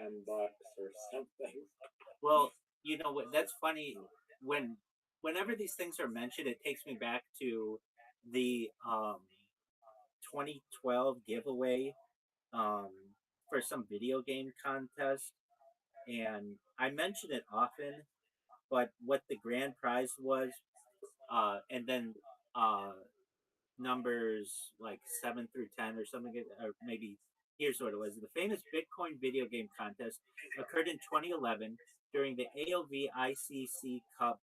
$10 or something. well, you know what? That's funny. Whenever these things are mentioned, it takes me back to the 2012 giveaway um, for some video game contest, and I mention it often. But what the grand prize was, and then uh, numbers like 7 through 10 or something, or maybe here's what it was: the famous Bitcoin video game contest occurred in 2011 during the AOV IC Cup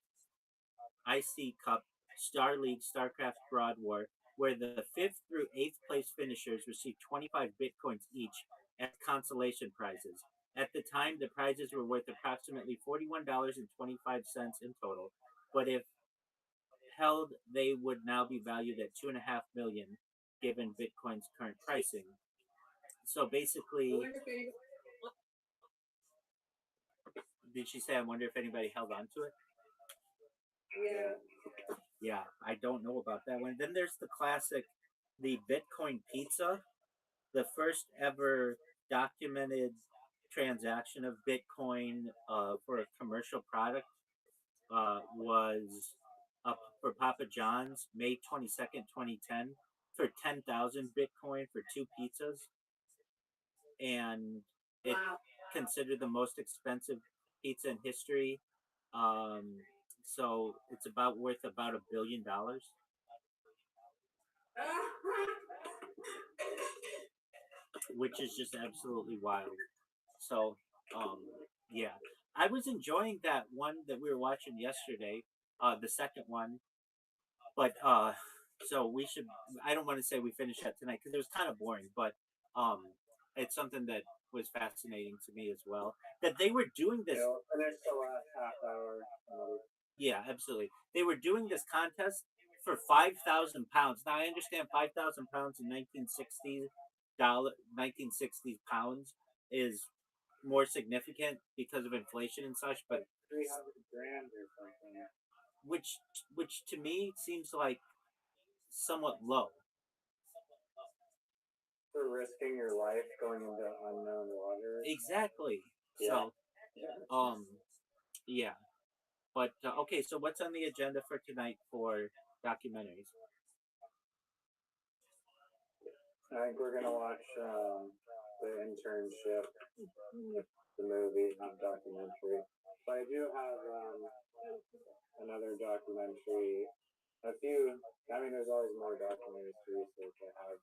Star League StarCraft Broad War, where the 5th through 8th place finishers received 25 bitcoins each as consolation prizes. At the time, the prizes were worth approximately $41.25 in total, but if held, they would now be valued at 2.5 million, given Bitcoin's current pricing. So basically, did she say? I wonder if anybody held on to it. Yeah. Yeah, I don't know about that one. Then there's the classic, the Bitcoin pizza, the first ever documented transaction of Bitcoin for a commercial product was for Papa John's, May 22nd, 2010. for 10,000 Bitcoin for 2 pizzas, and it's Wow. considered the most expensive pizza in history. So it's about worth about $1 billion, which is just absolutely wild. So, yeah, I was enjoying that one that we were watching yesterday, the second one, but so we should. I don't want to say we finished that tonight because it was kind of boring, but um, it's something that was fascinating to me as well. That they were doing this. Finish the last half hour. Yeah, absolutely. They were doing this contest for £5,000. Now I understand £5,000 in 1960s pounds is more significant because of inflation and such, but 300 grand or something. which to me seems like somewhat low. For risking your life going into unknown waters. Exactly. Yeah. So, yeah. But okay, so what's on the agenda for tonight for documentaries? I think we're gonna watch the internship, the movie, not documentary. But I do have another documentary. A few. I mean, there's always more documentaries to research. I have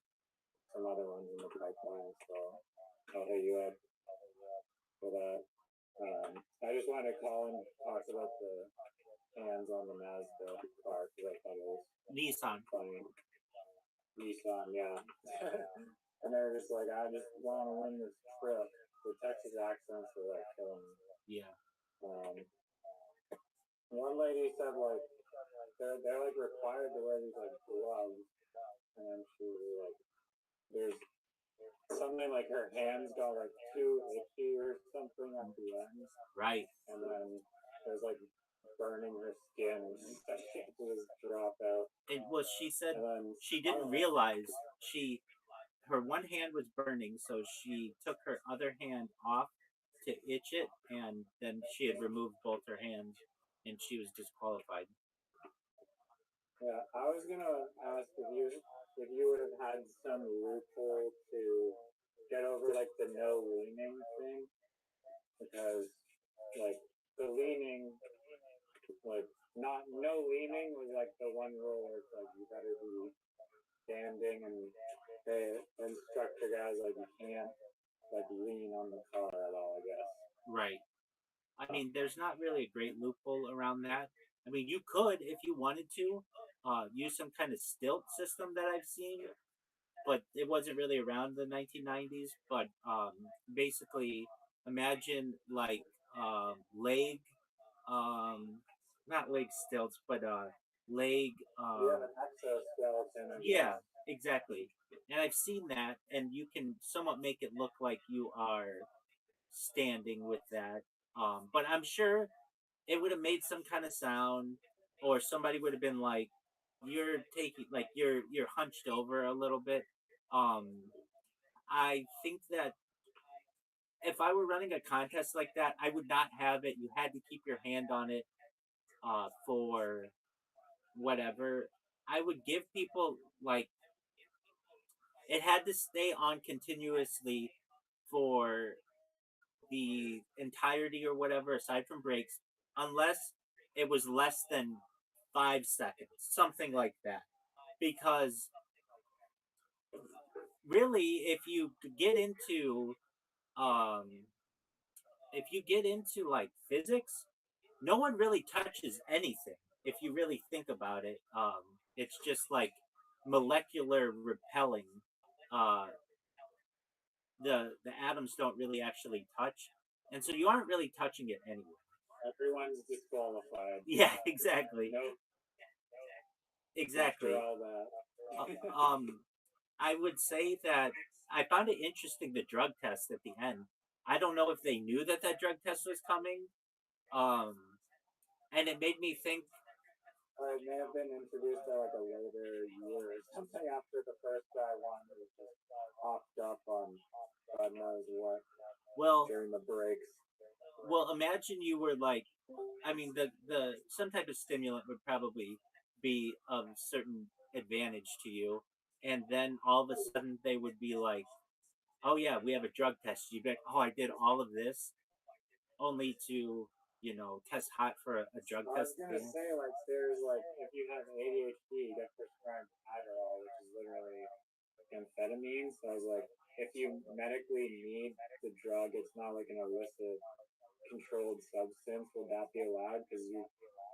some other ones in the pipeline, so I'll hit you up for that. I just wanted to call and talk about the hands on the Mazda car because I thought it was Nissan. funny. Nissan, yeah. And they were just like, I just want to win this trip. The Texas accents are like killing me. Yeah. One lady said like they're like required to wear these like gloves, and then she was like, there's something like her hands got like too itchy or something at the end. Right. And then there's like burning her skin and she had to just drop out. It was. She said then, she didn't realize her one hand was burning, so she took her other hand off to itch it, and then she had removed both her hands, and she was disqualified. Yeah, I was gonna ask if you would have had some loophole to get over like the no leaning thing, because like the leaning, like not no leaning was like the one rule where it's like you better be standing, and they instruct the guys like you can't like lean on the car at all, I guess. Right. I mean, there's not really a great loophole around that. I mean, you could, if you wanted to, use some kind of stilt system that I've seen, but it wasn't really around the 1990s. But basically, imagine like leg, not leg stilts, but leg. Yeah, an exoskeleton. Yeah, exactly. And I've seen that, and you can somewhat make it look like you are standing with that. But I'm sure it would have made some kind of sound, or somebody would have been like, "You're taking like you're hunched over a little bit." Um, I think that if I were running a contest like that, I would not have it. You had to keep your hand on it for whatever. I would give people like it had to stay on continuously for the entirety or whatever, aside from breaks, unless it was less than 5 seconds, something like that. Because really, um, if you get into like physics, no one really touches anything. If you really think about it, it's just like molecular repelling. Uh, the atoms don't really actually touch, and so you aren't really touching it anyway. Everyone's disqualified. Yeah, exactly. Nope. Exactly. After all that. I would say that I found it interesting the drug test at the end. I don't know if they knew that that drug test was coming, um, and it made me think. Or it may have been introduced at like a later year or something after the first guy won. It was just hopped up on God knows what. Well, during the breaks. Well, imagine you were like, I mean, the some type of stimulant would probably be of certain advantage to you, and then all of a sudden they would be like, "Oh yeah, we have a drug test." You'd be like, "Oh, I did all of this only to test hot for a drug I was test." gonna say, like, there's like, if you have ADHD, you get prescribed Adderall, which is literally amphetamine. So I was like, if you medically need the drug, it's not like an illicit controlled substance. Would that be allowed? Because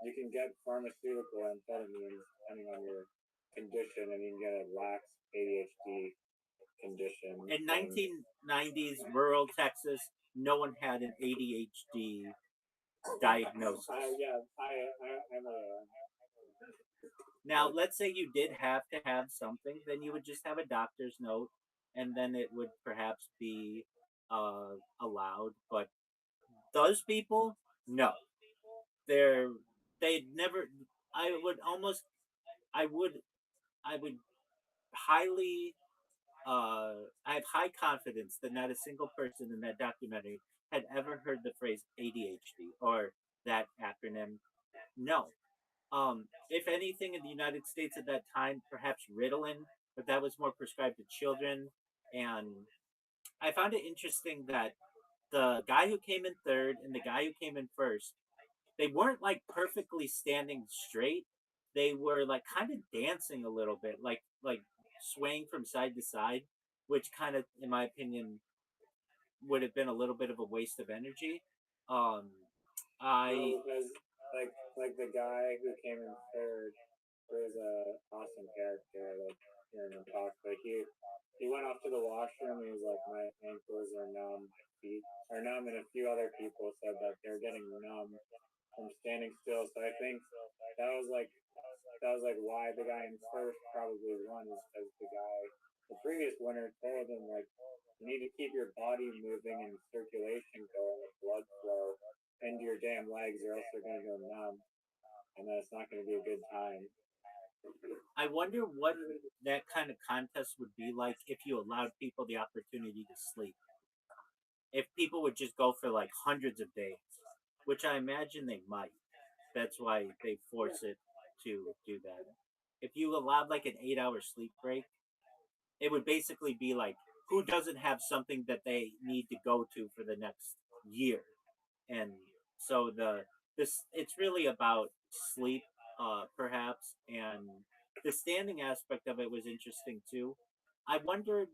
you can get pharmaceutical amphetamines depending on your condition, and you can get a lax ADHD condition. In 1990s rural Texas, no one had an ADHD diagnosis. I know. Now, let's say you did have to have something, then you would just have a doctor's note, and then it would perhaps be allowed. But those people, no, they'd never. I would almost, I would, I would highly, I have high confidence that not a single person in that documentary had ever heard the phrase ADHD or that acronym. No, if anything, in the United States at that time, perhaps Ritalin, but that was more prescribed to children. And I found it interesting that the guy who came in third and the guy who came in first, they weren't like perfectly standing straight. They were like kind of dancing a little bit, like swaying from side to side, which kind of, in my opinion, would have been a little bit of a waste of energy. Um, I No, because like the guy who came in third was a awesome character. Like hearing him talk, but he went off to the washroom. He was like, my ankles are numb, my feet are numb, and a few other people said that they're getting numb from standing still. So I think that was like why the guy in first probably won, is because the previous winner told him like, you need to keep your body moving and circulation going, with blood flow into your damn legs, or else they're gonna go numb, and then it's not gonna be a good time. I wonder what that kind of contest would be like if you allowed people the opportunity to sleep. If people would just go for like hundreds of days, which I imagine they might. That's why they force it to do that. If you allowed like an 8-hour sleep break, it would basically be like, who doesn't have something that they need to go to for the next year? And so this it's really about sleep, perhaps, and the standing aspect of it was interesting too. I wondered,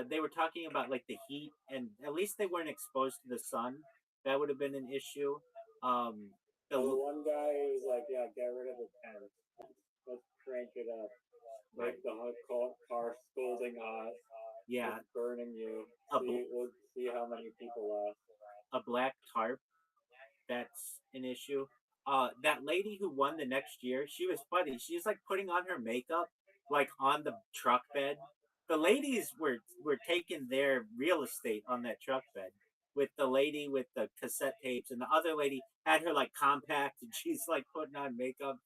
they were talking about like the heat, and at least they weren't exposed to the sun. That would have been an issue. Um, So the one guy was like, yeah, get rid of the tent. Let's crank it up. Right. Make the car scalding hot. Yeah, It's burning you. We'll see how many people left. a black tarp. That's an issue. That lady who won the next year, she was funny. She was like putting on her makeup, like on the truck bed. The ladies were taking their real estate on that truck bed. With the lady with the cassette tapes, and the other lady had her like compact, and she's like putting on makeup.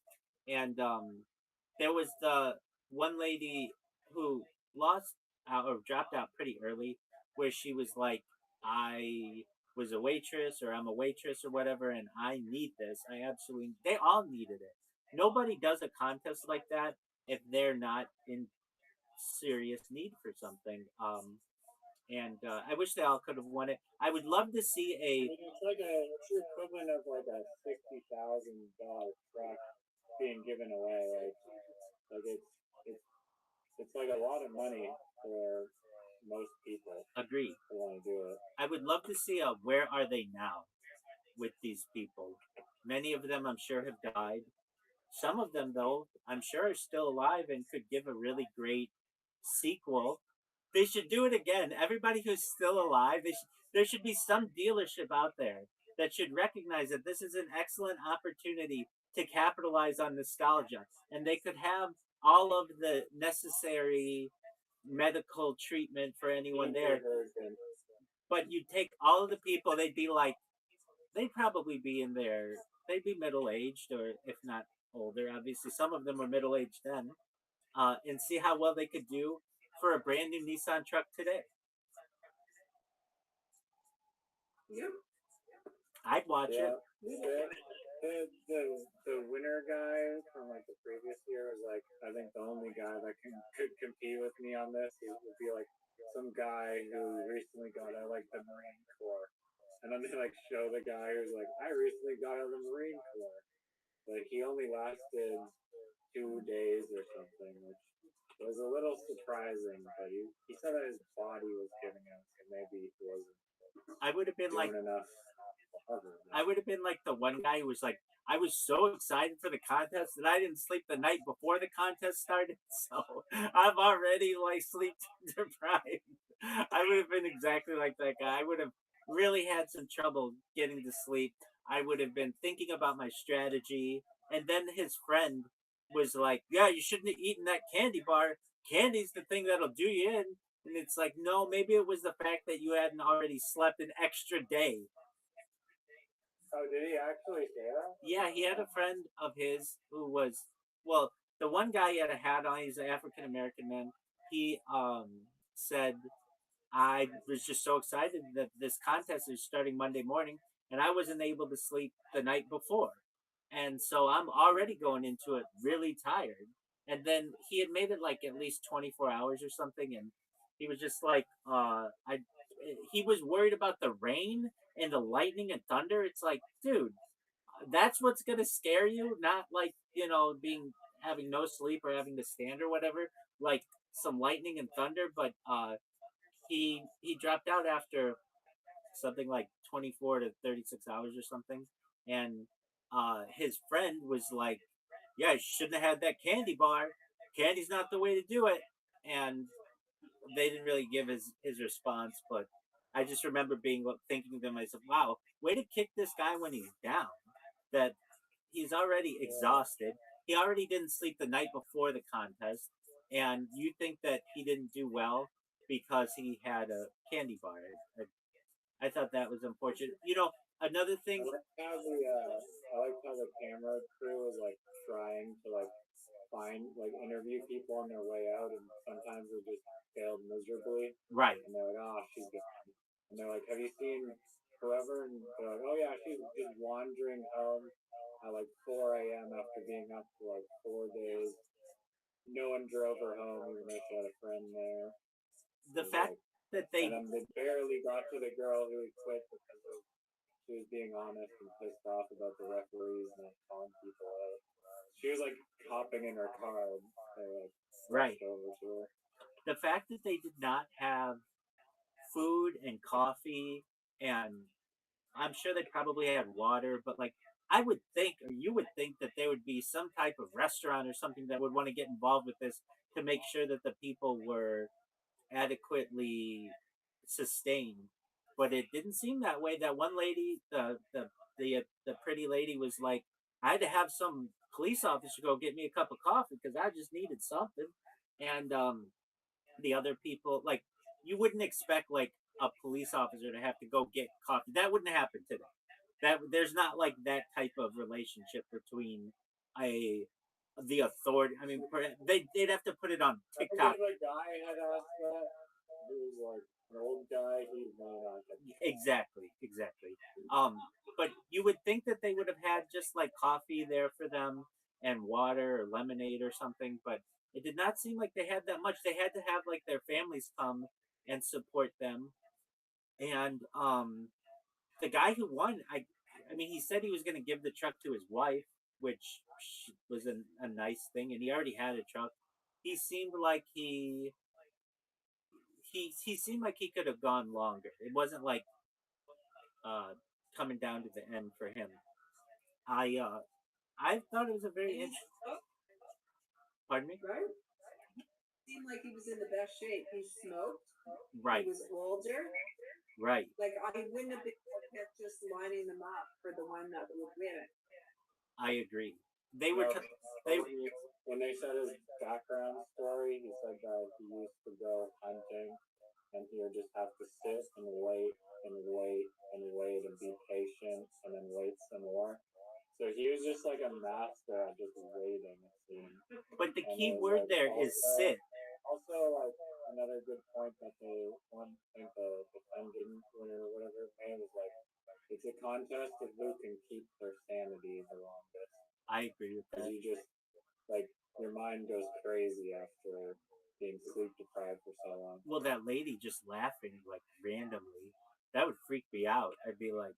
And there was the one lady who lost out or dropped out pretty early, where she was like, I was a waitress, or I'm a waitress or whatever, and I need this. I absolutely, they all needed it. Nobody does a contest like that if they're not in serious need for something. And I wish they all could have won it. I would love to see I mean, it's the equivalent of like a $60,000 truck being given away. Like it's like a lot of money for most people agree. who want to do it. I would love to see a where are they now with these people. Many of them, I'm sure, have died. Some of them, though, I'm sure are still alive and could give a really great sequel. They should do it again. Everybody who's still alive, there should be some dealership out there that should recognize that this is an excellent opportunity to capitalize on nostalgia. And they could have all of the necessary medical treatment for anyone there. But you take all of the people, they'd probably be they'd be middle aged, or if not older. Obviously, some of them were middle aged then, and see how well they could do for a brand new Nissan truck today. Yep. I'd watch it. The winner millionaire guy from like the previous year was like, I think the only guy that could compete with me on this would be like some guy who recently got out of like the Marine Corps, and then they like show the guy who's like, I recently got out of the Marine Corps, but he only lasted 2 days or something, which was a little surprising. But he said that his body was giving out, so maybe he wasn't. I would have been like enough. I would have been like the one guy who was like, I was so excited for the contest that I didn't sleep the night before the contest started, so I'm already like sleep deprived. I would have been exactly like that guy. I would have really had some trouble getting to sleep. I would have been thinking about my strategy, and then his friend was like, "Yeah, you shouldn't have eaten that candy bar. Candy's the thing that'll do you in." And it's like, no, maybe it was the fact that you hadn't already slept an extra day. Oh, did he actually say that? Yeah, he had a friend of his who was, well, the one guy he had a hat on. He's an African American man. He said, I was just so excited that this contest is starting Monday morning, and I wasn't able to sleep the night before, and so I'm already going into it really tired. And then he had made it like at least 24 hours or something, and he was just like, I. He was worried about the rain and the lightning and thunder. It's like, dude, that's what's gonna scare you, not like being having no sleep or having to stand or whatever. Like some lightning and thunder, but he dropped out after something like 24 to 36 hours or something, and his friend was like, "Yeah, you shouldn't have had that candy bar. Candy's not the way to do it." And they didn't really give his response, but I just remember thinking to myself, "Wow, way to kick this guy when he's down. That he's already exhausted. He already didn't sleep the night before the contest, and you think that he didn't do well because he had a candy bar." I thought that was unfortunate. Another thing. I like how the camera crew was like trying to like interview people on their way out, and sometimes they just failed miserably. Right. And they're like, "Oh, she's gone." And they're like, "Have you seen whoever?" And they're like, "Oh yeah, she's just wandering home at like 4 a.m. after being up for like 4 days. No one drove her home, even though she had a friend there." The fact that and then they barely got to the girl who had quit because she was being honest and pissed off about the referees and calling people out. She was like hopping in her car and they like right over to her. The fact that they did not have food and coffee, and I'm sure they probably had water, but like I would think, or you would think, that there would be some type of restaurant or something that would want to get involved with this to make sure that the people were adequately sustained. But it didn't seem that way. That one lady, the pretty lady, was like, I had to have some police officer go get me a cup of coffee because I just needed something. And the other people, like, you wouldn't expect like a police officer to have to go get coffee. That wouldn't happen today. That there's not like that type of relationship between a the authority. I mean, they'd have to put it on TikTok. The guy had asked that. He was like an old guy. He's not. Exactly. But you would think that they would have had just like coffee there for them and water or lemonade or something, but it did not seem like they had that much. They had to have like their families come and support them. And the guy who won, I mean, he said he was going to give the truck to his wife, which was a nice thing, and he already had a truck. He seemed like he seemed like he could have gone longer. It wasn't like coming down to the end for him. I thought it was a very interesting. Pardon me? Right? Seemed like he was in the best shape. He smoked. Right. He was older. Right. Like I wouldn't have been just lining them up for the one that would win it. I agree. They were. When they said his background story, he said that he used to go hunting, and he would just have to sit and wait and wait and wait and be patient, and then wait some more. So he was just like a master at just waiting. But the key word there is sit. Also, like another good point that they won, I think the defending winner or whatever it was like, it's a contest of who can keep their sanity the longest. I agree with because that. you just like your mind goes crazy after being sleep deprived for so long. Well, that lady just laughing like randomly, that would freak me out. I'd be like,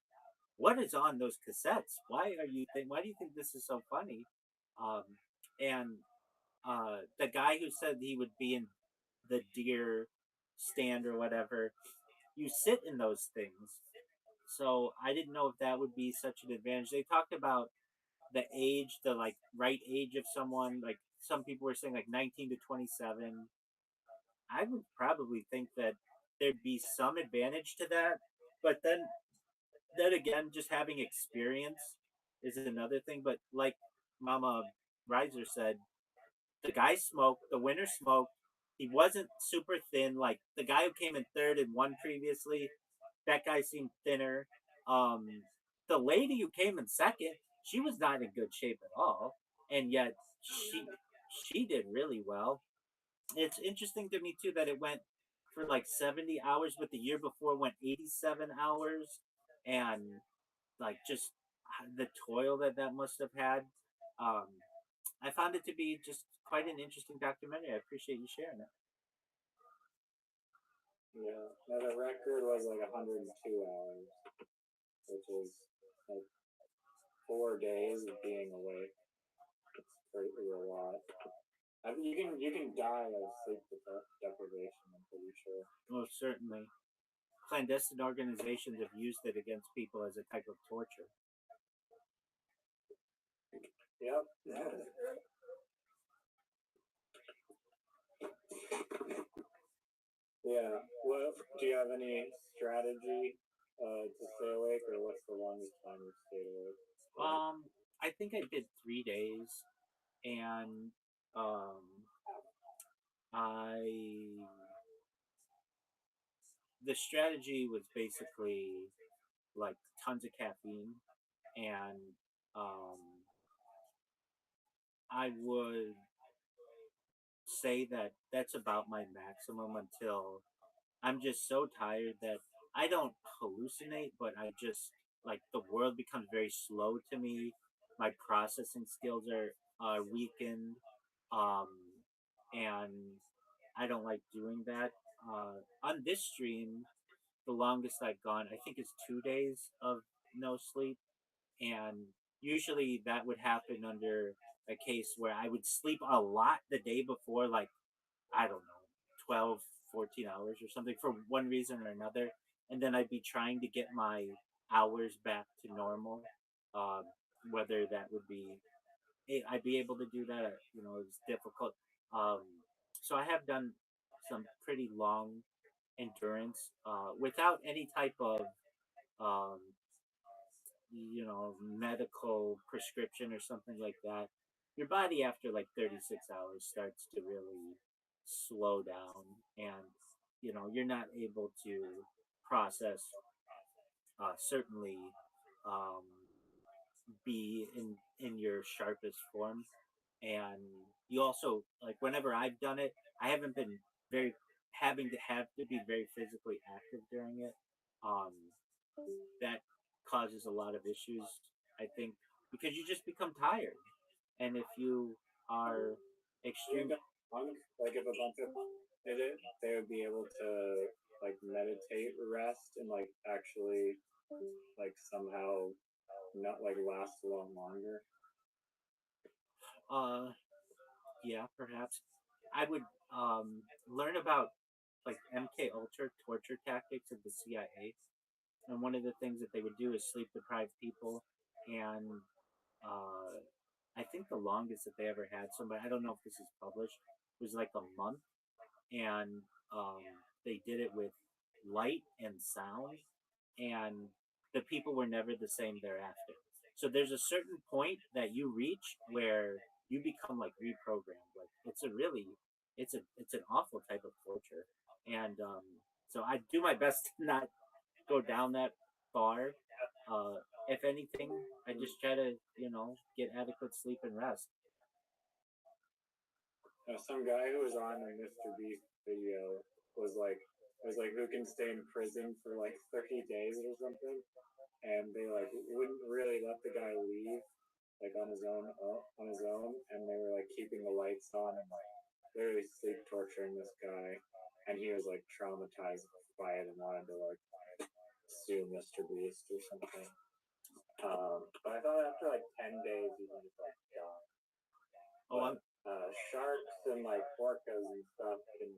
"What is on those cassettes? Why do you think this is so funny?" Um, and the guy who said he would be in the deer stand or whatever, you sit in those things. So I didn't know if that would be such an advantage. They talked about the age, the like right age of someone. Like some people were saying like 19 to 27. I would probably think that there'd be some advantage to that, but then again, just having experience is another thing. But like Mama Riser said, the guy smoked. The winner smoked. He wasn't super thin. Like the guy who came in third and won previously, that guy seemed thinner. Um, the lady who came in second, she was not in good shape at all, and yet she did really well. It's interesting to me too that it went for like 70 hours, but the year before went 87 hours, and like just the toil that must have had. Um, I found it to be just quite an interesting documentary. I appreciate you sharing it. Yeah, now the record was like 102 hours, which is like 4 days of being awake. It's pretty a lot. I mean, you can die of sleep deprivation. I'm pretty sure. Well, certainly, clandestine organizations have used it against people as a type of torture. Yep. Yeah. Well, do you have any strategy to stay awake, or what's the longest time you've stayed awake? I think I did 3 days, and um, I the strategy was basically like tons of caffeine, and um, I would say that that's about my maximum until I'm just so tired that I don't hallucinate, but I just like the world becomes very slow to me. My processing skills are weakened, um, and I don't like doing that. On this stream, the longest I've gone, I think, is 2 days of no sleep, and usually that would happen under a case where I would sleep a lot the day before, like I don't know, 12, 14 hours or something for one reason or another. And then I'd be trying to get my hours back to normal. Um, whether that would be, I'd be able to do that, it's difficult. Um, so I have done some pretty long endurance without any type of um, medical prescription or something like that. Your body after like 36 hours starts to really slow down, and you're not able to process certainly um, be in your sharpest form. And you also, like, whenever I've done it, I haven't been very having to have to be very physically active during it. um, that causes a lot of issues, I think, because you just become tired. And if you are extreme, Like if a bunch of did it, they would be able to like meditate, rest, and like actually like somehow not like last a lot longer. uh, yeah, perhaps I would learn about like MK Ultra torture tactics of the CIA. And one of the things that they would do is sleep deprive people, and uh, I think the longest that they ever had somebody, I don't know if this is published, was like a month, and um, they did it with light and sound, and the people were never the same thereafter. So there's a certain point that you reach where you become like reprogrammed. Like it's an awful type of torture, and so I do my best to not go down that far. If anything, I just try to get adequate sleep and rest. Some guy who was on a Mr. Beast video was like who can stay in prison for like 30 days or something, and they like wouldn't really let the guy leave like on his own, and they were like keeping the lights on and like literally sleep torturing this guy, and he was like traumatized by it and wanted to like sue Mr. Beast or something. But I thought after like 10 days he was just like gone. Oh, Sharks and like orcas and stuff can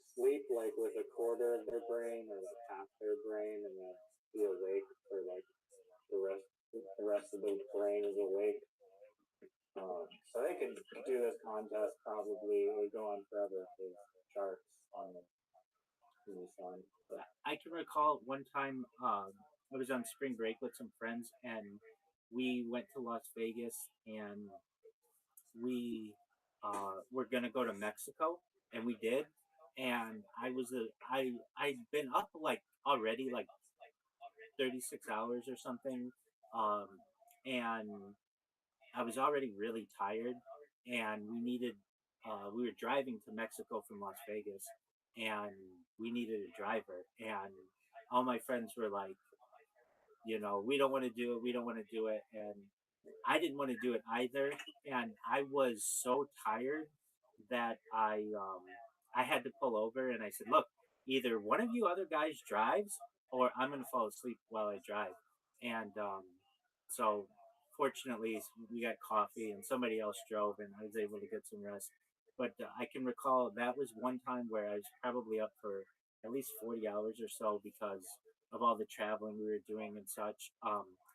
sleep like with a quarter of their brain or like half their brain, and then be awake for like the rest of the brain is awake. So they could do this contest probably. It would go on forever if there's sharks on in the sun. But I can recall one time I was on spring break with some friends, and we went to Las Vegas, and we were gonna go to Mexico, and we did. And I'd been up like already like 36 hours or something, um, and I was already really tired, and we were driving to Mexico from Las Vegas, and we needed a driver, and all my friends were like, we don't want to do it, we don't want to do it, and I didn't want to do it either, and I was so tired that I had to pull over, and I said, "Look, either one of you other guys drives, or I'm gonna fall asleep while I drive." And so, fortunately, we got coffee, and somebody else drove, and I was able to get some rest. But I can recall that was one time where I was probably up for at least 40 hours or so because of all the traveling we were doing and such.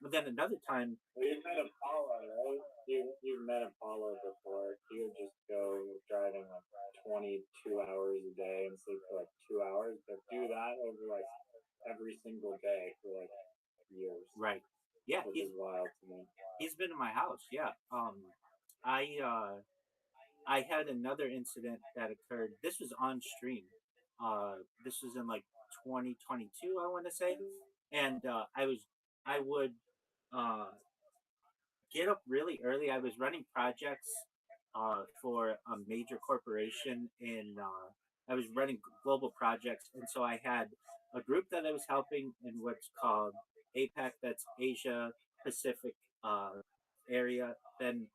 But then another time, well, you've met Apollo, right? You've met Apollo before. He would just go driving like 22 hours a day and sleep for like 2 hours, but do that over like every single day for like years. right? Yeah, which is wild to me. he's been in my house. Yeah. I had another incident that occurred. This was on stream. This was in like 2022, I want to say, and I would uh, get up really early. I was running projects for a major corporation in. I was running global projects, and so I had a group that I was helping in what's called APAC. That's Asia Pacific area. Then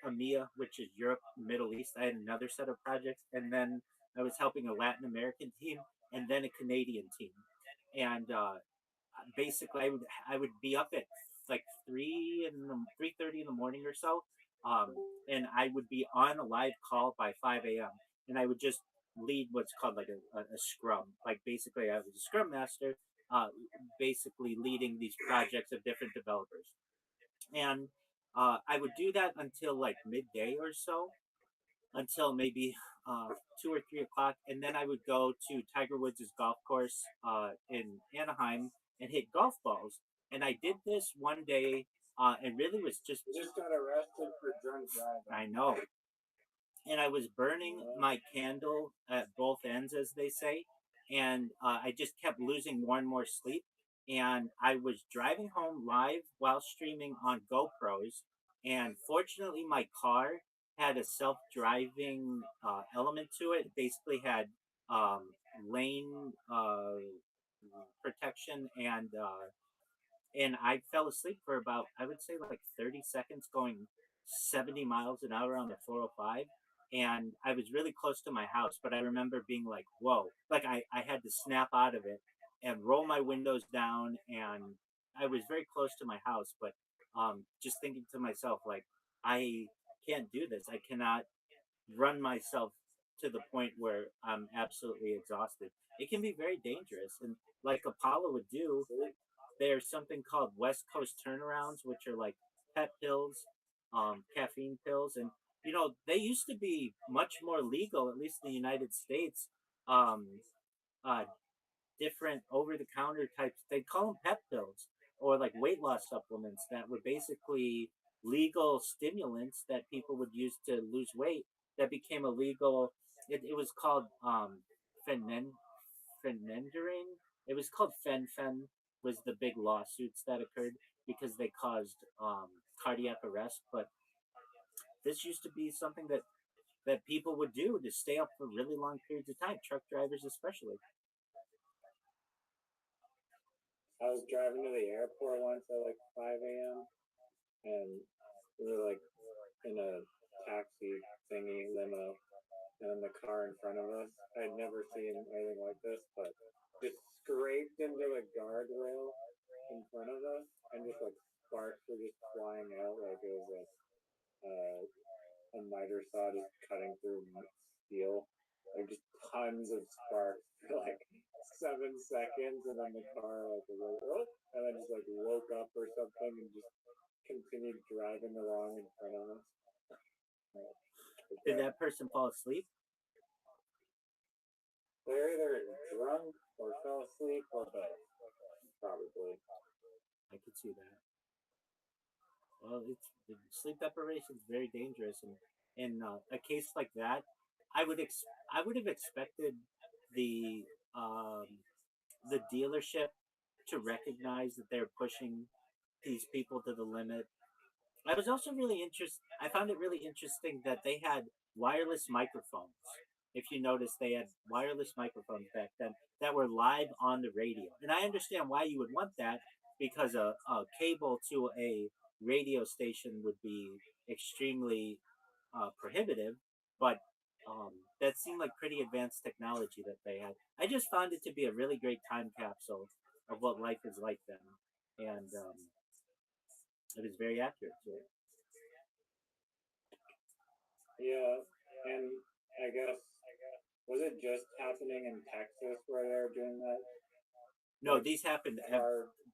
EMEA, which is Europe, Middle East. I had another set of projects, and then I was helping a Latin American team, and then a Canadian team. And basically, I would be up at like 3:30 in the morning or so, and I would be on a live call by 5 a.m. and I would just lead what's called like a scrum. Like basically, I was a scrum master, basically leading these projects of different developers, and I would do that until like midday or so, until maybe 2 or 3 o'clock, and then I would go to Tiger Woods' golf course in Anaheim and hit golf balls. And I did this one day, and really was just. You just got arrested for drunk driving. I know. And I was burning my candle at both ends, as they say, and I just kept losing more and more sleep. And I was driving home live while streaming on GoPros, and fortunately, my car had a self-driving element to it. It basically had um, lane protection, and I fell asleep for about, I would say, like 30 seconds going 70 miles an hour on the 405. And I was really close to my house, but I remember being like, whoa, like I had to snap out of it and roll my windows down. And I was very close to my house, but just thinking to myself, like, I can't do this. I cannot run myself to the point where I'm absolutely exhausted. It can be very dangerous. And like Apollo would do, there's something called West Coast turnarounds, which are like pet pills, caffeine pills, and they used to be much more legal, at least in the United States. Um, uh, Different over-the-counter types. They call them pet pills or like weight loss supplements that were basically legal stimulants that people would use to lose weight. That became illegal. It was called phenendrine. It was called fen was the big lawsuits that occurred because they caused cardiac arrest. But this used to be something that people would do to stay up for really long periods of time, truck drivers especially. I was driving to the airport once at like 5 a.m. and We were like in a taxi thingy limo, and the car in front of us. I'd never seen anything like this, but just scraped into the guardrail in front of us, and just like sparks were just flying out like it was like a miter saw just cutting through steel. Like just tons of sparks for like 7 seconds, and then the car like was like, oh, and then just like woke up or something and just continued driving along in front of us. Did that person fall asleep? They're either drunk or fell asleep or both. Probably. I could see that. Well, it's sleep deprivation is very dangerous, and in a case like that, I would have expected the um, the dealership to recognize that they're pushing these people to the limit. I was also really interested. I found it really interesting that they had wireless microphones. If you notice, they had wireless microphones back then that were live on the radio. And I understand why you would want that because a cable to a radio station would be extremely prohibitive, but that seemed like pretty advanced technology that they had. I just found it to be a really great time capsule of what life is like then. And it was very accurate to it. Yeah, and I guess was it just happening in Texas where they were doing that? No, these happened.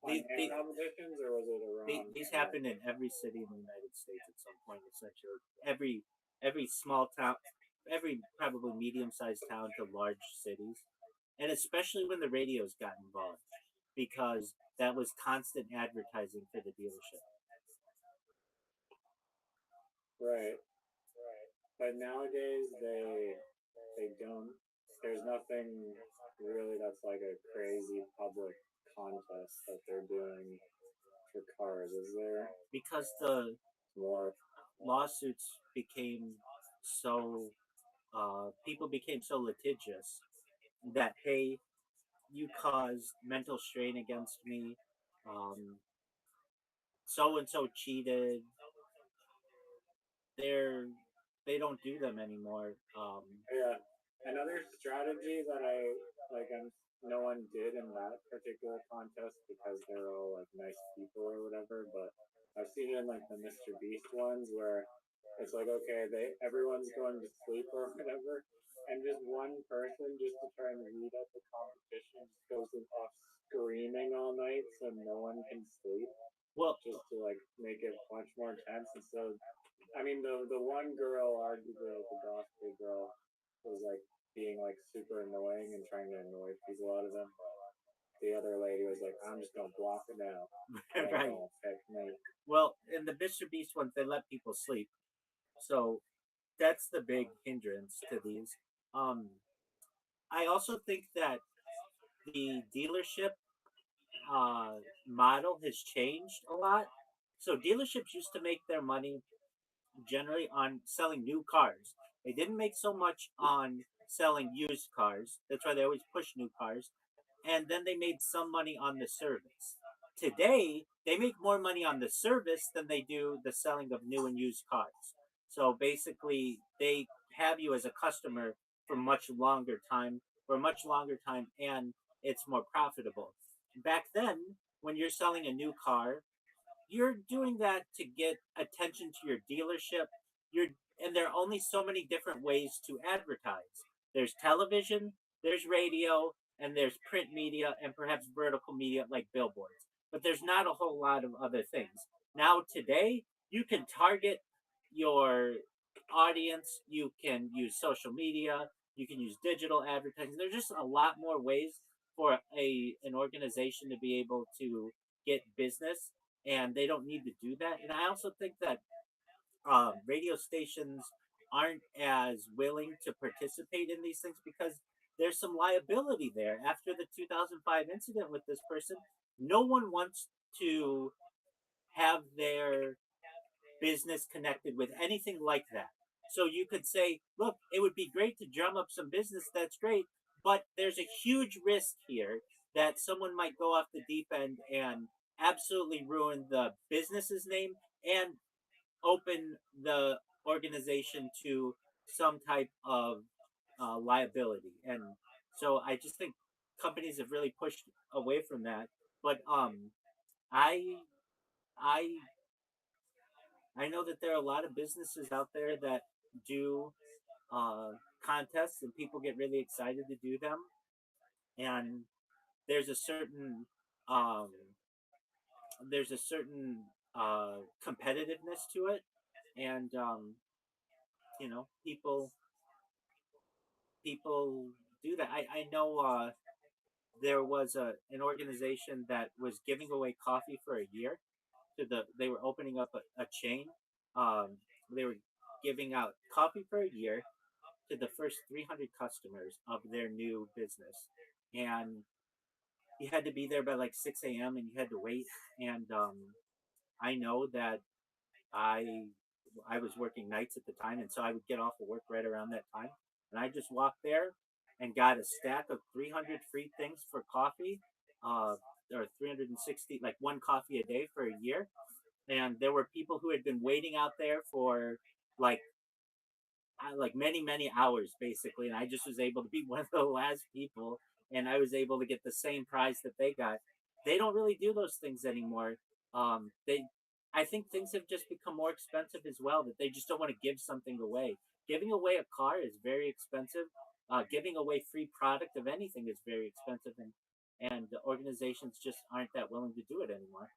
These competitions, or was it around? These happened in every city in the United States at some point. Essentially, every small town, every probably medium-sized town to large cities, and especially when the radios got involved, because that was constant advertising for the dealership. Right. But nowadays they don't. There's nothing really that's like a crazy public contest that they're doing for cars, is there? Because the More lawsuits became so people became so litigious that hey, you caused mental strain against me. So and so cheated. They're they don't do them anymore. Yeah. Another strategy that I like no one did in that particular contest because they're all like nice people or whatever, but I've seen it in like the Mr. Beast ones where it's like okay, everyone's going to sleep or whatever, and just one person just to try and lead up the competition just goes off screaming all night so no one can sleep. Well, just to like make it much more intense. And so, I mean, the one girl, arguably like the gospel girl, was like being like super annoying and trying to annoy people out of them. But the other lady was like, "I'm just gonna block it out. right. Well, in the Mr. Beast ones, they let people sleep, so that's the big hindrance to these. Um, I also think that the dealership model has changed a lot. So dealerships used to make their money generally on selling new cars. They didn't make so much on selling used cars. That's why they always push new cars. And then they made some money on the service. Today, they make more money on the service than they do the selling of new and used cars. So basically, they have you as a customer for much longer time, and it's more profitable. Back then, when you're selling a new car, you're doing that to get attention to your dealership. You're and there are only so many different ways to advertise. There's television, there's radio, and there's print media and perhaps vertical media like billboards. But there's not a whole lot of other things. Now today, you can target your audience, you can use social media, you can use digital advertising. There's just a lot more ways for an organization to be able to get business, and they don't need to do that. And I also think that radio stations aren't as willing to participate in these things because there's some liability there. After the 2005 incident with this person, no one wants to have their business connected with anything like that. So you could say, look, it would be great to drum up some business. That's great. But there's a huge risk here that someone might go off the deep end and absolutely ruin the business's name and open the organization to some type of liability, and so I just think companies have really pushed away from that. But I I I know that there are a lot of businesses out there that do uh, contests, and people get really excited to do them. And there's a certain um, there's a certain competitiveness to it, and people do that. I know there was an organization that was giving away coffee for a year to the. They were opening up a chain. Um, they were giving out coffee for a year to the first 300 customers of their new business, and you had to be there by like 6 a.m. and you had to wait. And I know that I I was working nights at the time, and so I would get off of work right around that time, and I just walked there and got a stack of 300 free things for coffee, uh, or 360, like one coffee a day for a year. And there were people who had been waiting out there for like like many hours basically, and I just was able to be one of the last people, and I was able to get the same prize that they got. They don't really do those things anymore. They I think things have just become more expensive as well, that they just don't want to give something away. Giving away a car is very expensive. Giving away free product of anything is very expensive, and the organizations just aren't that willing to do it anymore.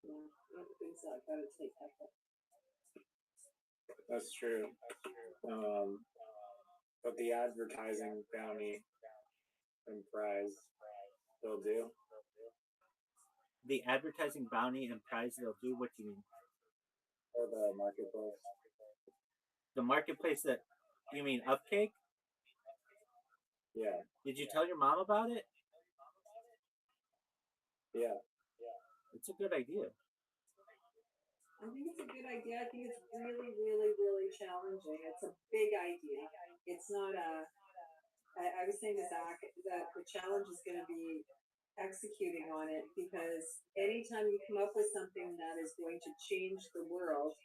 Yeah, everything's got to take effort. That's true. But the advertising bounty and prize they'll do. The advertising bounty and prize they'll do. What do you mean? Or the marketplace. The marketplace that you mean Upcake? Yeah. Did you tell your mom about it? Yeah. It's a good idea. I think it's a good idea. I think it's really challenging. It's a big idea. It's not a. I was saying to Zach that the challenge is going to be executing on it, because anytime you come up with something that is going to change the world,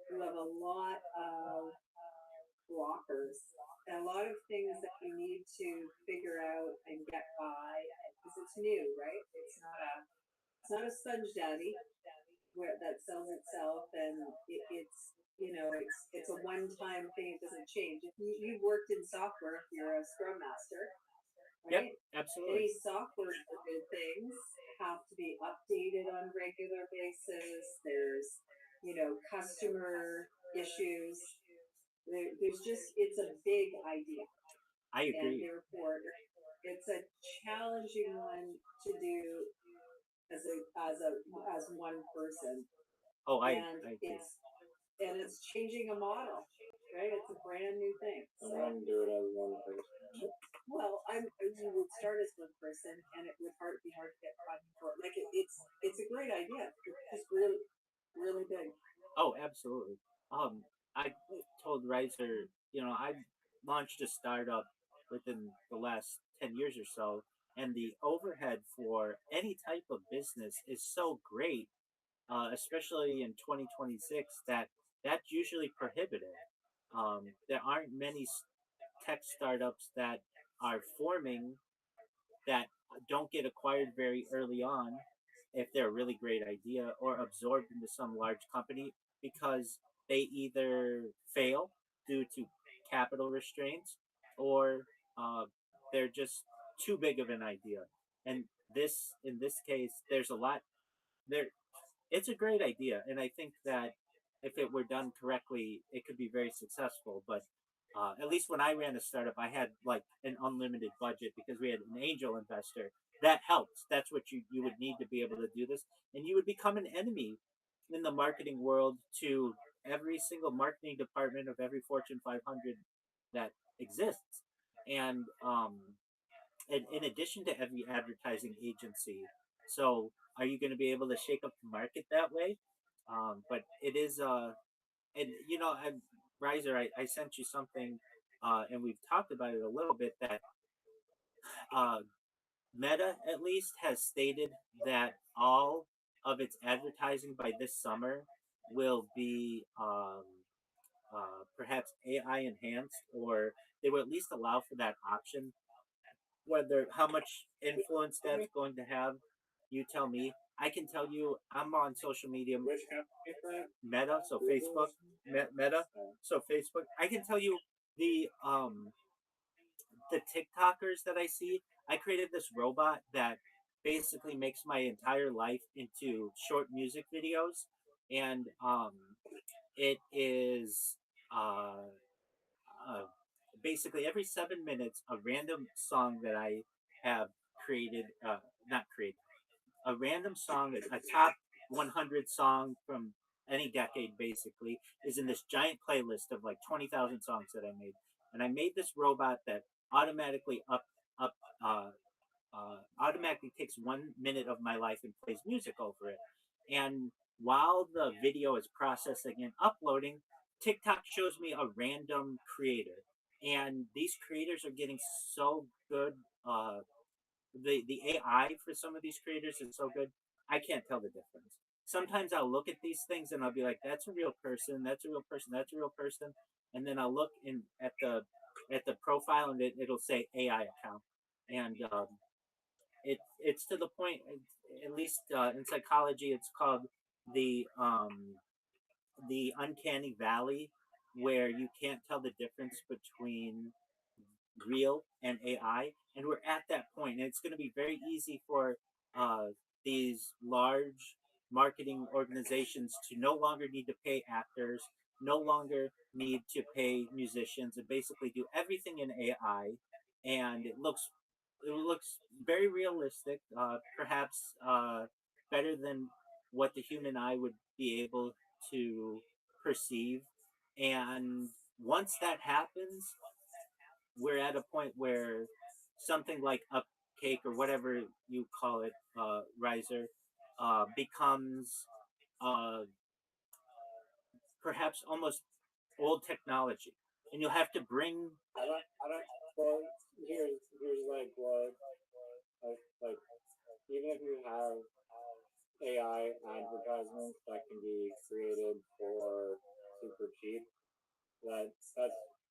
you have a lot of blockers and a lot of things that you need to figure out and get by, because it's new, right? It's not a sponge daddy where that sells itself, and it's it's a one-time thing. It doesn't change. If you've worked in software, if you're a scrum master, Yep, right? absolutely. Any software related things have to be updated on a regular basis. There's customer issues. There's just, it's a big idea, I and agree. therefore it's a challenging one to do as a as one person. Oh, And I agree. it's changing a model, right? It's a brand new thing. I So, wouldn't do it as one person. well, you would start as one person, and it would be hard to get funding for it. Like it's a great idea. It's just really big. Oh, absolutely. I told Riser, I launched a startup within the last 10 years or so, and the overhead for any type of business is so great, especially in 2026, that that's usually prohibitive. There aren't many tech startups that are forming that don't get acquired very early on if they're a really great idea, or absorbed into some large company, because they either fail due to capital restraints, or uh, they're just too big of an idea. And in this case, there's a lot there. It's a great idea, and I think that if it were done correctly, it could be very successful. But at least when I ran a startup, I had like an unlimited budget because we had an angel investor. That helps. That's what you would need to be able to do this, and you would become an enemy in the marketing world to every single marketing department of every Fortune 500 that exists. And in addition to every advertising agency. So, are you going to be able to shake up the market that way? But it is, and Riser, I sent you something, and we've talked about it a little bit, that uh, Meta at least has stated that all of its advertising by this summer will be perhaps AI enhanced, or they will at least allow for that option. Whether how much influence that's going to have, you tell me. I can tell you, I'm on social media. Which company? Meta, so Facebook, Meta, so Facebook. I can tell you the TikTokers that I see. I created this robot that basically makes my entire life into short music videos, and it is uh, uh, basically every 7 minutes a random song that I have created, not created, a random song, a top 100 song from any decade basically, is in this giant playlist of like 20,000 songs that I made. And I made this robot that automatically up uh, automatically takes 1 minute of my life and plays music over it. And while the video is processing and uploading, TikTok shows me a random creator. And these creators are getting so good. The AI for some of these creators is so good. I can't tell the difference. Sometimes I'll look at these things and I'll be like, "That's a real person. That's a real person. That's a real person." And then I'll look in at the profile and it'll say AI account. And it's to the point. At least in psychology, it's called the um, the uncanny valley, where you can't tell the difference between real and AI, and we're at that point. And it's going to be very easy for uh, these large marketing organizations to no longer need to pay actors, no longer need to pay musicians, and basically do everything in AI. And it looks very realistic, perhaps better than what the human eye would be able to perceive. And once that happens, we're at a point where something like Upcake or whatever you call it, Riser, becomes uh, perhaps almost old technology, and you'll have to bring. Well, here's like what, like, even if you have AI advertisements that can be created for super cheap, that's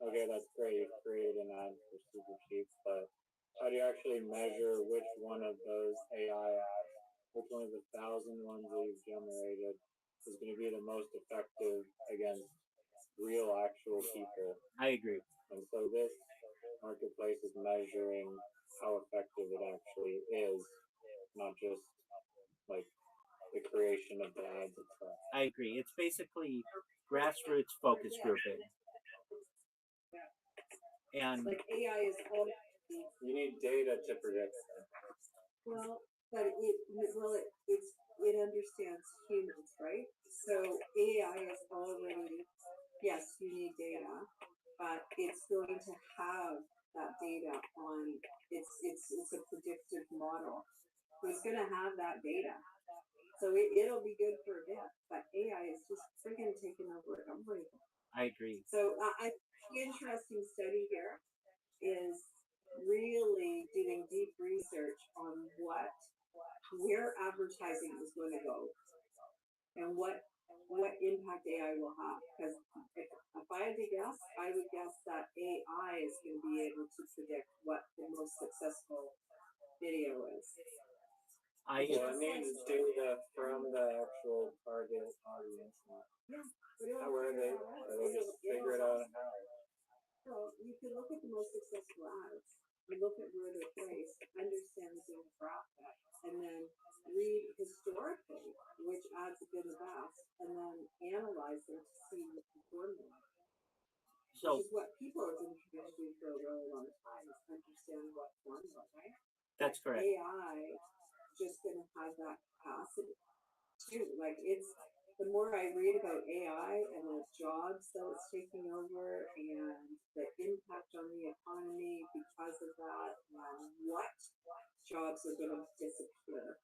okay. That's great. You created an ad for super cheap, but how do you actually measure which one of those AI ads, which one of the 1,000 ones that you've generated, is going to be the most effective against real, actual people? I agree. And so this marketplace is measuring how effective it actually is, not just like the creation of the ads itself. I agree. It's basically grassroots focus grouping. And Like AI is all you need data to predict that. Well, but it understands humans, right? So AI is already, yes, you need data, but it's going to have that data on it's a predictive model. So it's going to have that data. So it'll be good for a bit, but AI is just freaking taking over everything. I agree. So the interesting study here is really doing deep research on where advertising is going to go and what impact AI will have. Because if I had to guess, I would guess that AI is going to be able to predict what the most successful video is. I Well, it needs data from the actual target audience. Yeah. How are they just figure it out how? Well, you can look at the most successful ads, you look at where they're placed, understand the demographic, and then read historically which ads have been the best, and then analyze them to see what the formula is. So Which is what people have been trying to do for a really long time, is understand what formula, right? that's correct. AI just going to have that capacity too. Like the more I read about AI and the jobs that it's taking over and the impact on the economy because of that, and what jobs are going to disappear,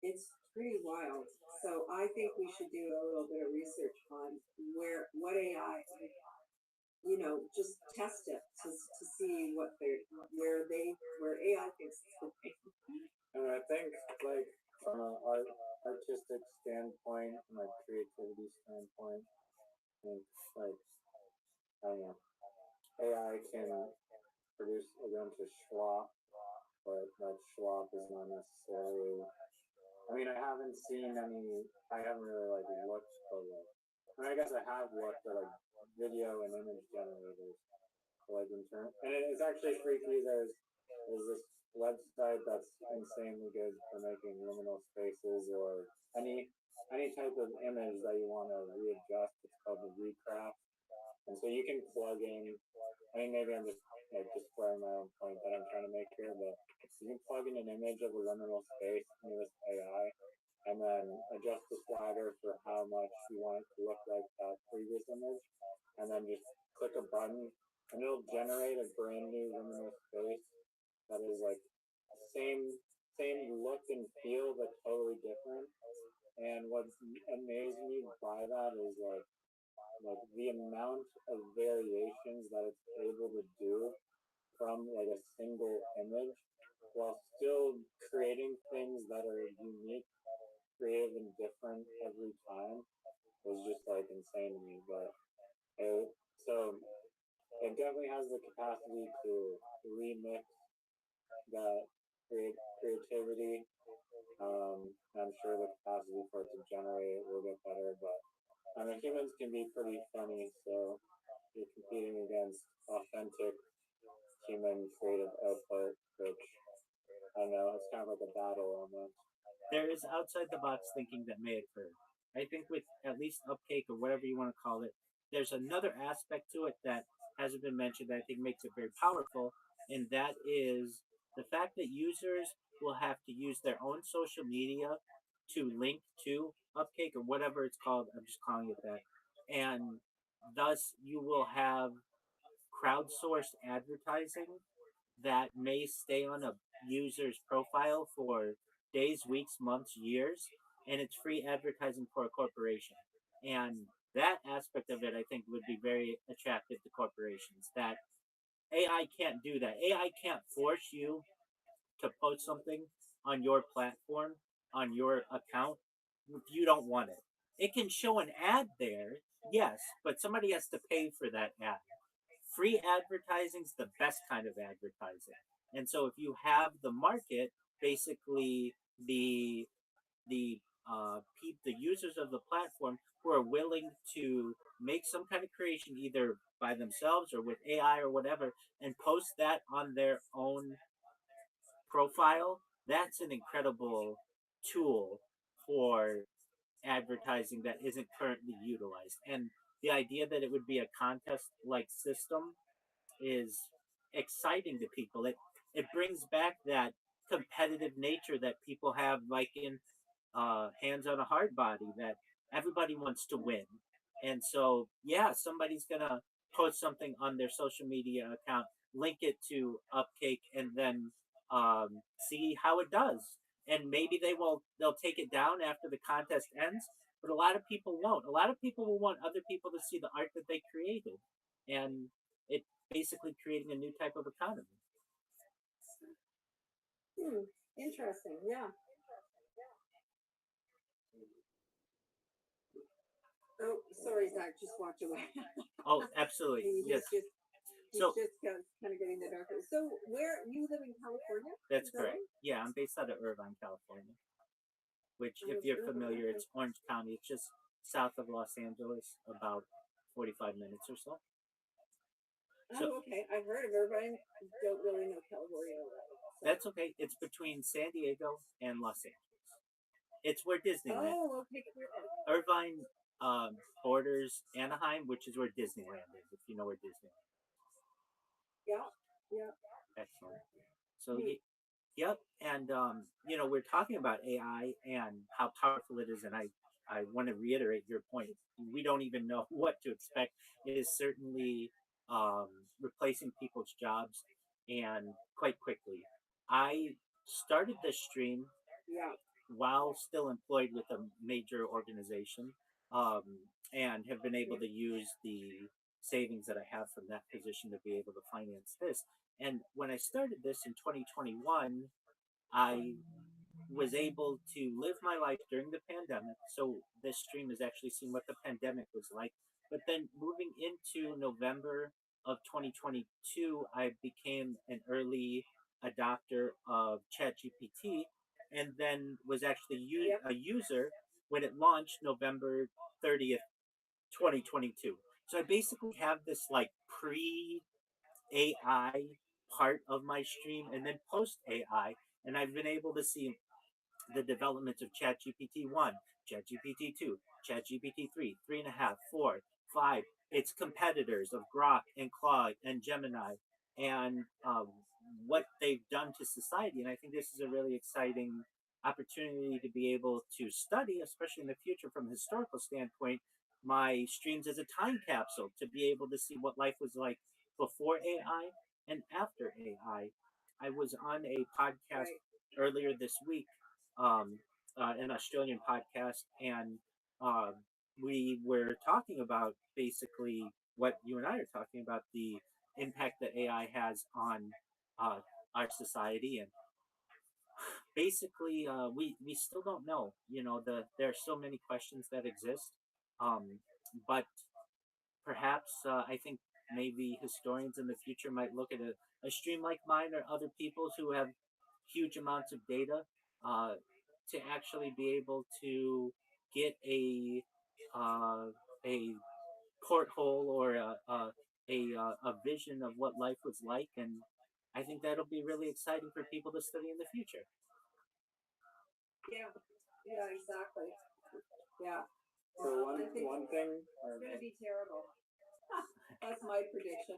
it's pretty wild. So I think we should do a little bit of research on what AI, just test it to see where AI thinks it's going. And I think like from an artistic standpoint, from a creativity standpoint, I think like I don't know, AI can produce a bunch of schlock, but that schlock is not necessarily. I mean, I haven't seen any. I haven't really like looked for like. I mean, I guess I have looked for like video and image generators, like in turn, and it's actually freaky. There's this website that's insanely good for making liminal spaces or any any type of image that you want to readjust. It's called the Recraft, and so you can plug in. I mean, maybe I'm just like just squaring my own point that I'm trying to make here, but you can plug in an image of a liminal space into this AI, and then adjust the slider for how much you want it to look like that previous image, and then just click a button, and it'll generate a brand new liminal space that is like same look and feel, but totally different. And what amazed me by that is like the amount of variations that it's able to do from like a single image while still creating things that are unique, creative, and different every time was just like insane to me. But so it definitely has the capacity to remix that creativity. I'm sure the capacity for it to generate a little bit better, but I mean, humans can be pretty funny, so you're competing against authentic human creative output, which I don't know, it's kind of like a battle almost. There is outside the box thinking that may occur. I think with at least Upcake or whatever you want to call it, there's another aspect to it that hasn't been mentioned that I think makes it very powerful, and that is the fact that users will have to use their own social media to link to Upcake or whatever it's called. I'm just calling it that. And thus, you will have crowdsourced advertising that may stay on a user's profile for days, weeks, months, years, and it's free advertising for a corporation. And that aspect of it, I think, would be very attractive to corporations. That AI can't do that. AI can't force you to post something on your platform, on your account, if you don't want it. It can show an ad there, yes, but somebody has to pay for that ad. Free advertising is the best kind of advertising. And so if you have the market, basically the users of the platform who are willing to make some kind of creation either by themselves or with AI or whatever and post that on their own profile, that's an incredible tool for advertising that isn't currently utilized. And the idea that it would be a contest like system is exciting to people. It brings back that competitive nature that people have, like in Hands on a Hard Body, that everybody wants to win. And so, yeah, somebody's gonna post something on their social media account, link it to Upcake, and then see how it does. And maybe they'll take it down after the contest ends. But a lot of people won't. A lot of people will want other people to see the art that they created, and it basically creating a new type of economy. Interesting. Yeah. Oh, sorry, Zach. Just walked away. Oh, absolutely. Yes. He's So just kind of getting the darker. So, where you live in California? that's Is that correct. right? Yeah, I'm based out of Irvine, California, which, if you're familiar, it's Orange County. It's just south of Los Angeles, about 45 minutes or so. Oh, okay. I've heard of Irvine. Don't really know California. So. That's okay. It's between San Diego and Los Angeles. It's where Disneyland. Oh, okay. Irvine borders Anaheim, which is where Disneyland is, if you know where Disneyland is. Yeah, yeah. Excellent. So, yep. And, we're talking about AI and how powerful it is. And I want to reiterate your point. We don't even know what to expect. It is certainly replacing people's jobs and quite quickly. I started this stream while still employed with a major organization, um, and have been able to use the savings that I have from that position to be able to finance this. And when I started this in 2021, I was able to live my life during the pandemic. So this stream is actually seeing what the pandemic was like. But then moving into November of 2022, I became an early adopter of ChatGPT, and then was actually a user when it launched November 30th, 2022. So I basically have this like pre AI part of my stream and then post AI, and I've been able to see the development of ChatGPT 1, ChatGPT 2, ChatGPT 3, 3.5, 4, 5, its competitors of Grok and Claude and Gemini, and what they've done to society. And I think this is a really exciting opportunity to be able to study, especially in the future from a historical standpoint, my streams as a time capsule to be able to see what life was like before AI and after AI. I was on a podcast earlier this week, um, an Australian podcast, and um, we were talking about basically what you and I are talking about, the impact that AI has on our society. And basically, we still don't know. There are so many questions that exist, but perhaps I think maybe historians in the future might look at a stream like mine or other people's who have huge amounts of data, uh, to actually be able to get a porthole or a vision of what life was like, and I think that'll be really exciting for people to study in the future. Yeah. Yeah. Exactly. Yeah. So one thing, It's going to be terrible. That's my prediction.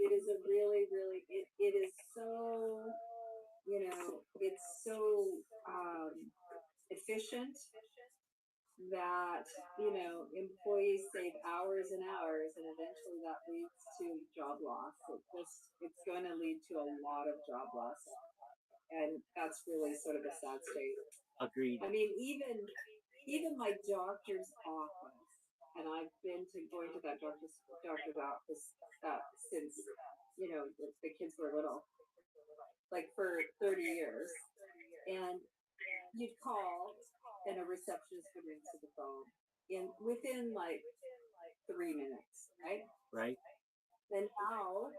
It is a really, really, it is so, it's so efficient that, employees save hours and hours, and eventually that leads to job loss. It's going to lead to a lot of job loss. And that's really sort of a sad state. Agreed. I mean, even my doctor's office, and I've been going to that doctor's office since the kids were little, like for 30 years, and you'd call, and a receptionist would answer the phone within like 3 minutes, right? Right. Then now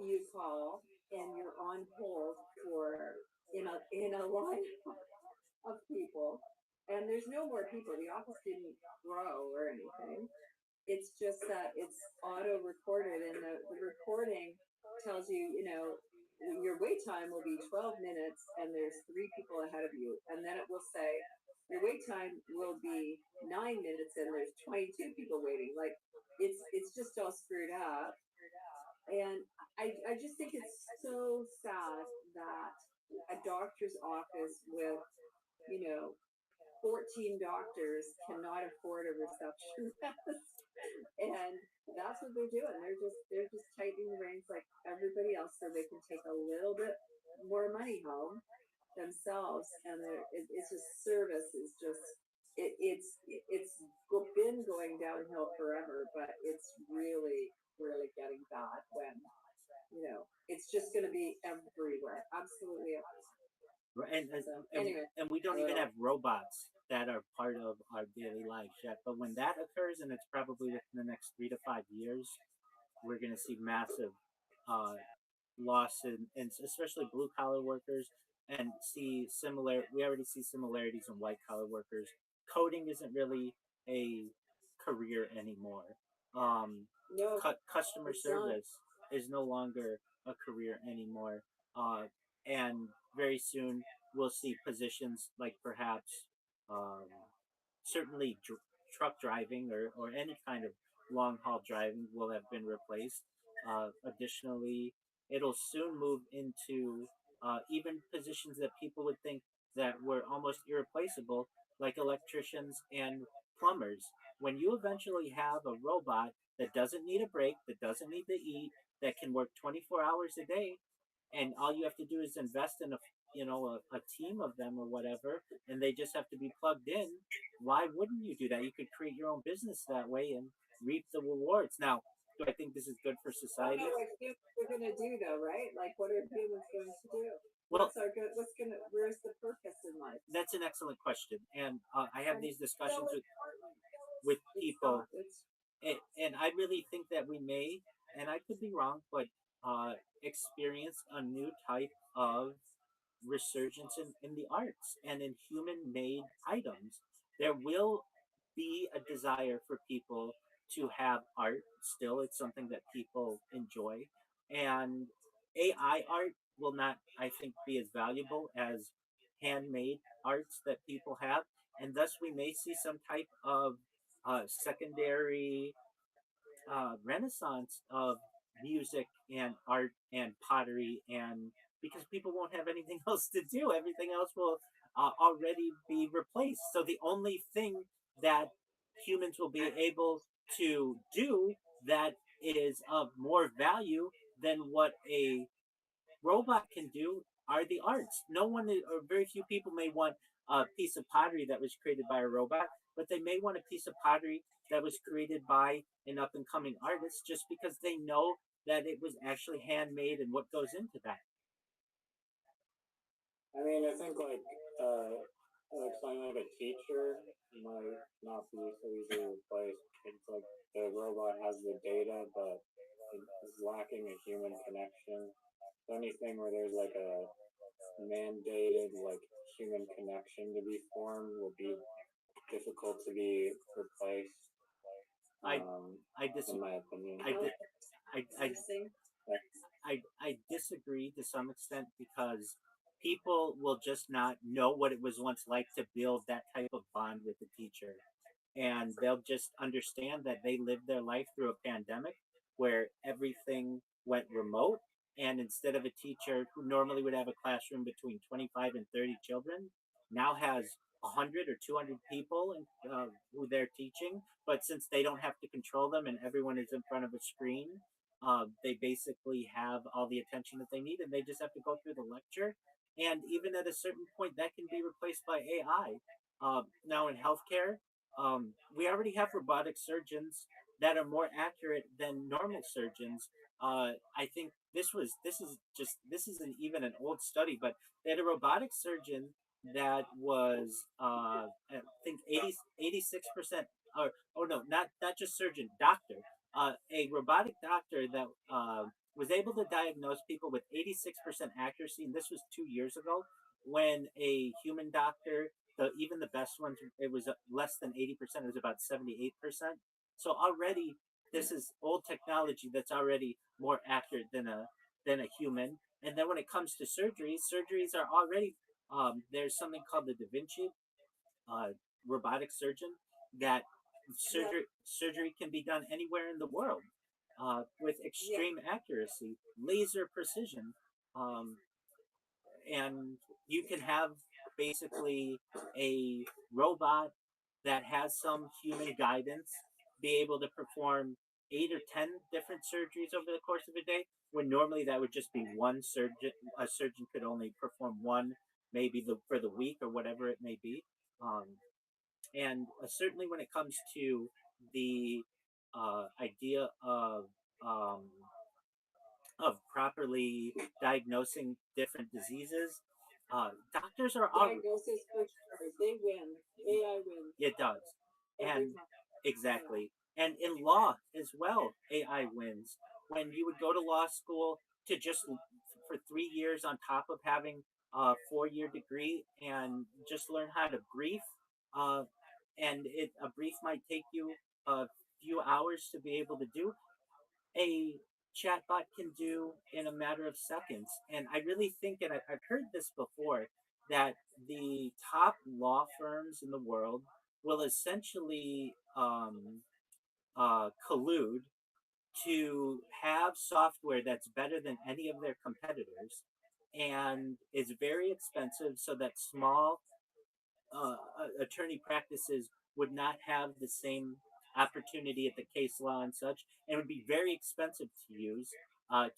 you call and you're on hold for in a line of people, and there's no more people. The office didn't grow or anything. It's just that it's auto recorded, and the recording tells you, your wait time will be 12 minutes, and there's 3 people ahead of you, and then it will say your wait time will be 9 minutes, and there's 22 people waiting. Like it's just all screwed up, and I just think it's so sad that a doctor's office with, you know, 14 doctors cannot afford a receptionist. And that's what they're doing. They're just tightening the reins like everybody else so they can take a little bit more money home themselves. And it's just service is just it's been going downhill forever, but it's really really getting bad when it's just going to be everywhere, absolutely everywhere. And and we don't even have robots that are part of our daily lives yet. But when that occurs, and it's probably within the next 3 to 5 years, we're going to see massive uh, loss in especially blue collar workers, and see similar. We already see similarities in white collar workers. Coding isn't really a career anymore. Um, No, Customer it's not. service is no longer a career anymore. And very soon we'll see positions like perhaps um, certainly truck driving or any kind of long haul driving will have been replaced. Additionally, it'll soon move into even positions that people would think that were almost irreplaceable, like electricians and plumbers. When you eventually have a robot that doesn't need a break, that doesn't need to eat, that can work 24 hours a day, and all you have to do is invest in a team of them or whatever, and they just have to be plugged in. Why wouldn't you do that? You could create your own business that way and reap the rewards. Now, do I think this is good for I don't society? know what humans are going to do, though, right? Like, what are humans going to do? Well, where's the purpose in life? That's an excellent question, and I have these discussions So with people, it's and I really think that we may, and I could be wrong, but experience a new type of resurgence in the arts and in human made items. There will be a desire for people to have art still. It's something that people enjoy. And AI art will not, I think, be as valuable as handmade arts that people have. And thus, we may see some type of secondary renaissance of music and art and pottery, and because people won't have anything else to do, everything else will already be replaced. So the only thing that humans will be able to do that is of more value than what a robot can do are the arts. No one, or very few people, may want a piece of pottery that was created by a robot, but they may want a piece of pottery that was created by an up and coming artist just because they know that it was actually handmade and what goes into that. I mean, I think like something like a teacher might not be so easily replaced. It's like the robot has the data, but it's lacking a human connection. So anything where there's like a mandated like human connection to be formed will be difficult to be replaced. I disagree. In my opinion. I disagree to some extent because people will just not know what it was once like to build that type of bond with the teacher. And they'll just understand that they lived their life through a pandemic where everything went remote. And instead of a teacher who normally would have a classroom between 25 and 30 children, now has 100 or 200 people who they're teaching. But since they don't have to control them and everyone is in front of a screen, they basically have all the attention that they need, and they just have to go through the lecture. And even at a certain point, that can be replaced by AI. Now in healthcare, we already have robotic surgeons that are more accurate than normal surgeons. I think this isn't even an old study, but they had a robotic surgeon that was I think 86%, or oh no, not just surgeon, doctor, a robotic doctor that was able to diagnose people with 86% accuracy, and this was 2 years ago, when a human doctor, even the best ones, it was less than 80%, it was about 78%. So already, this is old technology that's already more accurate than a human. And then when it comes to surgeries are already, there's something called the Da Vinci uh, robotic surgeon that surgery can be done anywhere in the world with extreme accuracy, laser precision, um, and you can have basically a robot that has some human guidance be able to perform 8 or 10 different surgeries over the course of a day, when normally that would just be one surgeon. A surgeon could only perform one, maybe for the week or whatever it may be. And certainly when it comes to the idea um, of properly diagnosing different diseases, doctors are all diagnosis for sure. They win. AI wins. it does, and exactly, and in law as well, AI wins. When you would go to law school to just for 3 years on top of having a 4 year degree and just learn how to brief, uh, and a brief might take you a few hours to be able to do, a chatbot can do in a matter of seconds. And I really think, and I've heard this before, that the top law firms in the world will essentially collude to have software that's better than any of their competitors and is very expensive, so that small attorney practices would not have the same opportunity at the case law and such, and it would be very expensive to use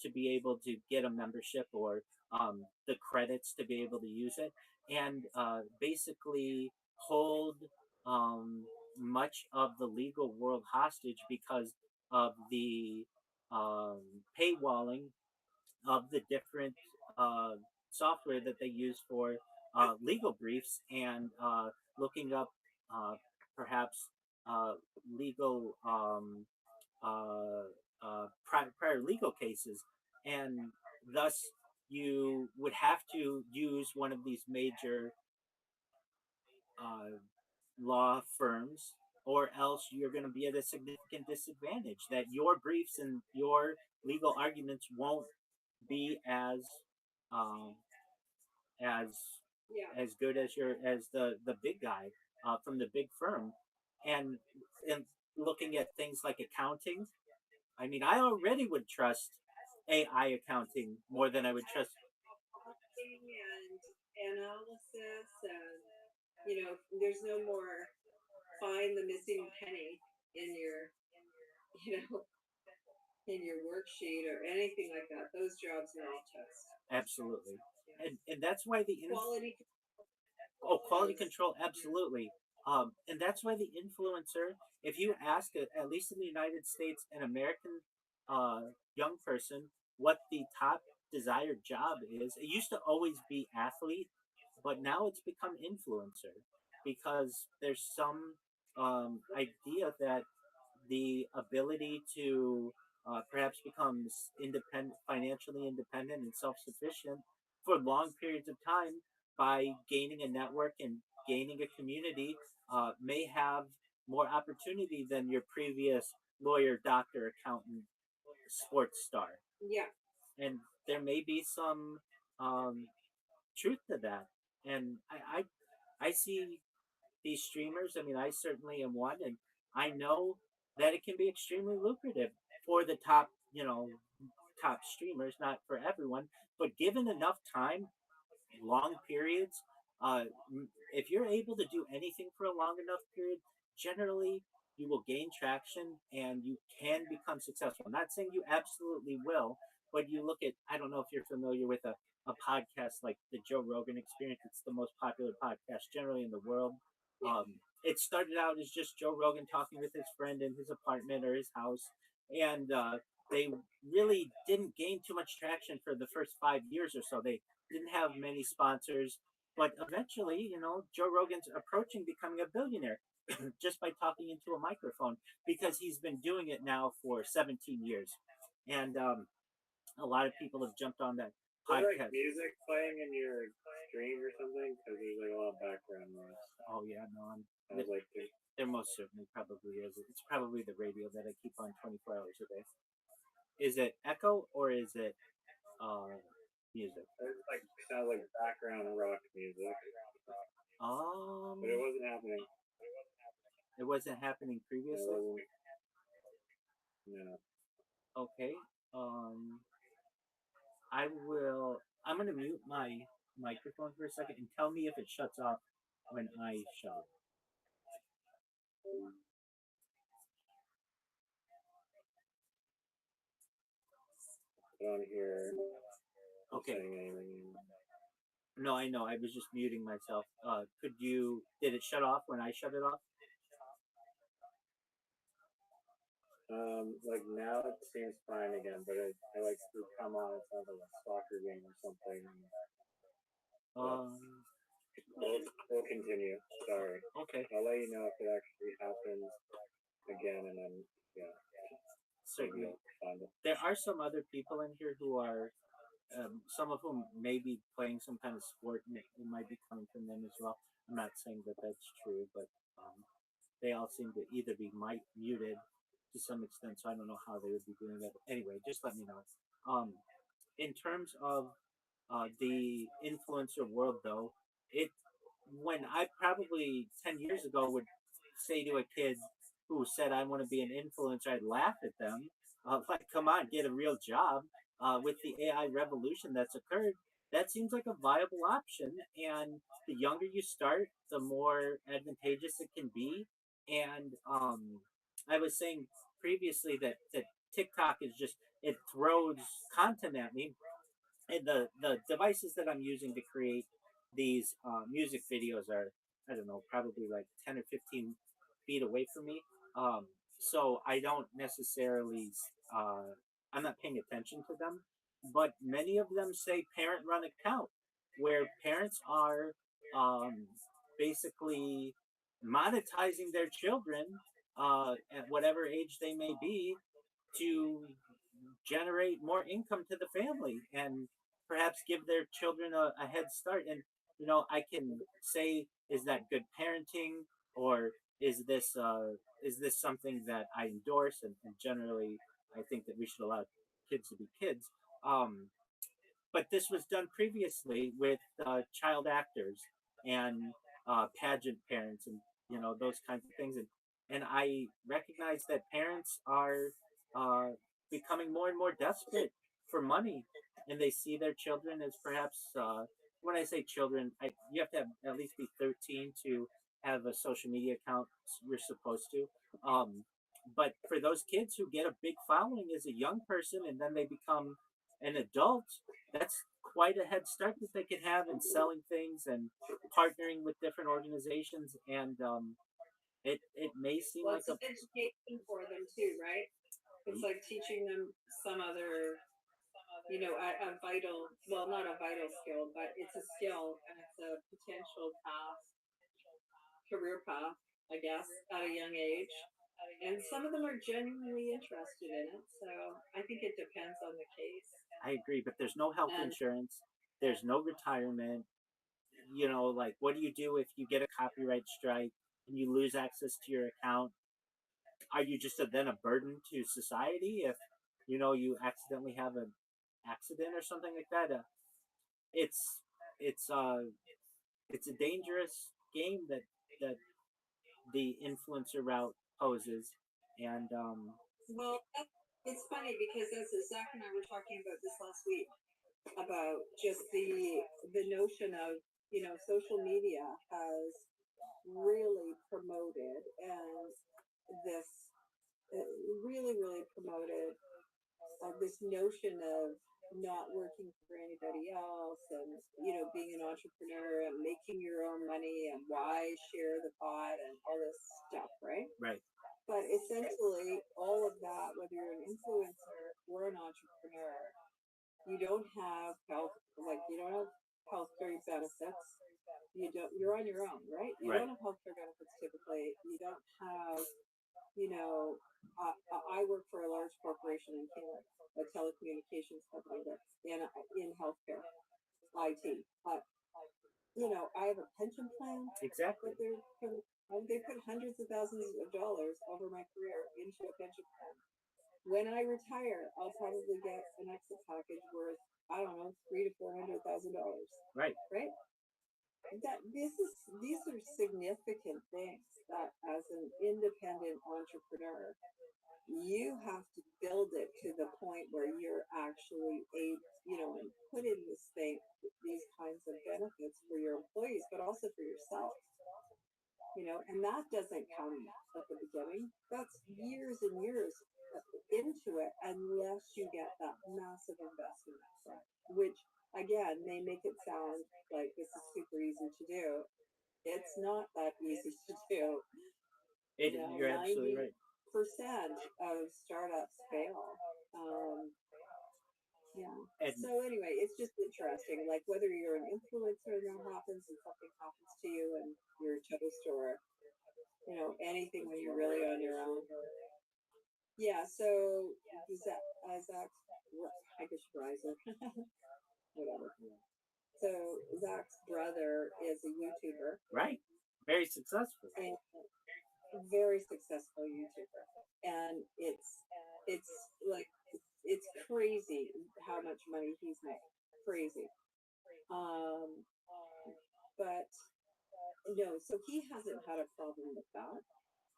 to be able to get a membership or the credits to be able to use it, and basically hold much of the legal world hostage because of the um, paywalling of the different software that they use for legal briefs and looking up uh, perhaps legal prior legal cases, and thus you would have to use one of these major uh, law firms, or else you're going to be at a significant disadvantage. That your briefs and your legal arguments won't be um, as Yeah. as good as the big guy from the big firm, and and looking at things like accounting. I mean, I already would trust AI accounting more than I would trust. And analysis, and there's no more find the missing penny in your, you know, in your worksheet or anything like that. Those jobs are all toast. Absolutely, and that's why the Quality. oh, quality control, absolutely. And that's why the influencer, if you ask, at least in the United States, an American young person what the top desired job is, it used to always be athlete, but now it's become influencer because there's some idea that the ability to perhaps become independent, financially independent and self-sufficient for long periods of time by gaining a network and gaining a community may have more opportunity than your previous lawyer, doctor, accountant, sports star. Yeah. And there may be some um, truth to that. And I see these streamers. I mean, I certainly am one, and I know that it can be extremely lucrative for the top, top streamers, not for everyone, but given enough time, long periods, uh, if you're able to do anything for a long enough period, generally you will gain traction and you can become successful. I'm not saying you absolutely will, but you look at, I don't know if you're familiar with a podcast like the Joe Rogan Experience. It's the most popular podcast generally in the world. It started out as just Joe Rogan talking with his friend in his apartment or his house, and they really didn't gain too much traction for the first 5 years or so. They didn't have many sponsors, but eventually, Joe Rogan's approaching becoming a billionaire just by talking into a microphone because he's been doing it now for 17 years. And a lot of people have jumped on that podcast. Like music playing in your stream or something? Because there's like a lot of background noise. Oh, yeah, no, I was like, there most certainly probably is. It's probably the radio that I keep on 24 hours a day. Is it echo or is it music? it sounds like background rock music. But it wasn't happening. It wasn't happening previously? No. Okay. I'm gonna mute my microphone for a second and tell me if it shuts off when I shut it. On here. Okay. No, I know. I was just muting myself. Did it shut off when I shut it off? Like now it seems fine again, but I like to come on. It sounds like a soccer game or something. We'll continue. Sorry. Okay. I'll let you know if it actually happens again, and then yeah. Certainly. There are some other people in here who are, some of whom may be playing some kind of sport, and it might be coming from them as well. I'm not saying that that's true, but they all seem to either be muted to some extent, so I don't know how they would be doing that. Anyway, just let me know. In terms of the influencer world, though, it when I probably 10 years ago would say to a kid who said I want to be an influencer, I'd laugh at them. Like, come on, get a real job. With the AI revolution that's occurred, that seems like a viable option. And the younger you start, the more advantageous it can be. And I was saying previously that TikTok is just, it throws content at me, and the devices that I'm using to create these music videos are, I don't know, probably like 10 or 15 feet away from me. So I don't necessarily I'm not paying attention to them, but many of them say parent run account, where parents are um, basically monetizing their children at whatever age they may be to generate more income to the family and perhaps give their children a head start. And I can say, is that good parenting, or is this something that I endorse? And generally, I think that we should allow kids to be kids. Um, but this was done previously with child actors and pageant parents, and those kinds of things. And I recognize that parents are uh, becoming more and more desperate for money, and they see their children as perhaps when I say children, you have to have, at least be 13 to have a social media account. You're supposed to. Um, but for those kids who get a big following as a young person and then they become an adult, that's quite a head start that they could have in selling things and partnering with different organizations. And it may seem Well, like it's an education for them too, right? It's like teaching them some other, a vital, well, not a vital skill, but it's a skill and it's a potential path, career path, I guess, at a young age. And some of them are genuinely interested in it. So I think it depends on the case. I agree, but there's no health And insurance, there's no retirement. Like, what do you do if you get a copyright strike and you lose access to your account? Are you just then a burden to society if you accidentally have an accident or something like that? It's it's uh it's a dangerous game that the influencer route poses, and well, it's funny because as Zach and I were talking about this last week about just the notion of social media has really promoted and this uh, really promoted this notion of not working for anybody else and being an entrepreneur and making your own money and why share the pot and all this stuff, right? right, But essentially all of that, whether you're an influencer or an entrepreneur, you don't have health, like you don't have healthcare benefits. You're on your own, right? You right, don't have healthcare benefits typically. You don't have, you know, I work for a large corporation in Canada, a telecommunications company that's in healthcare, IT. But I have a pension plan exactly, that they put hundreds of thousands of dollars over my career into a pension plan. When I retire, I'll probably get an exit package worth, I don't know, $300,000 to $400,000, right. right? These are significant things that as an independent entrepreneur, you have to build it to the point where you're actually and put in these kinds of benefits for your employees, but also for yourself. And that doesn't come at the beginning. That's years and years into it, unless you get that massive investment up front, which again, they make it sound like this is super easy to do. It's not that easy to do. You're absolutely right. 90% of startups fail. Yeah. And So anyway, it's just interesting. Like whether you're an influencer and that happens and something happens to you and you're toast, or anything when you're really on your own. Yeah. So Zach's, I guess Riser, whatever. So Zach's brother is a YouTuber, right, very successful. and very successful YouTuber, and it's like it's crazy how much money he's made. Crazy. Um, but no, so he hasn't had a problem with that.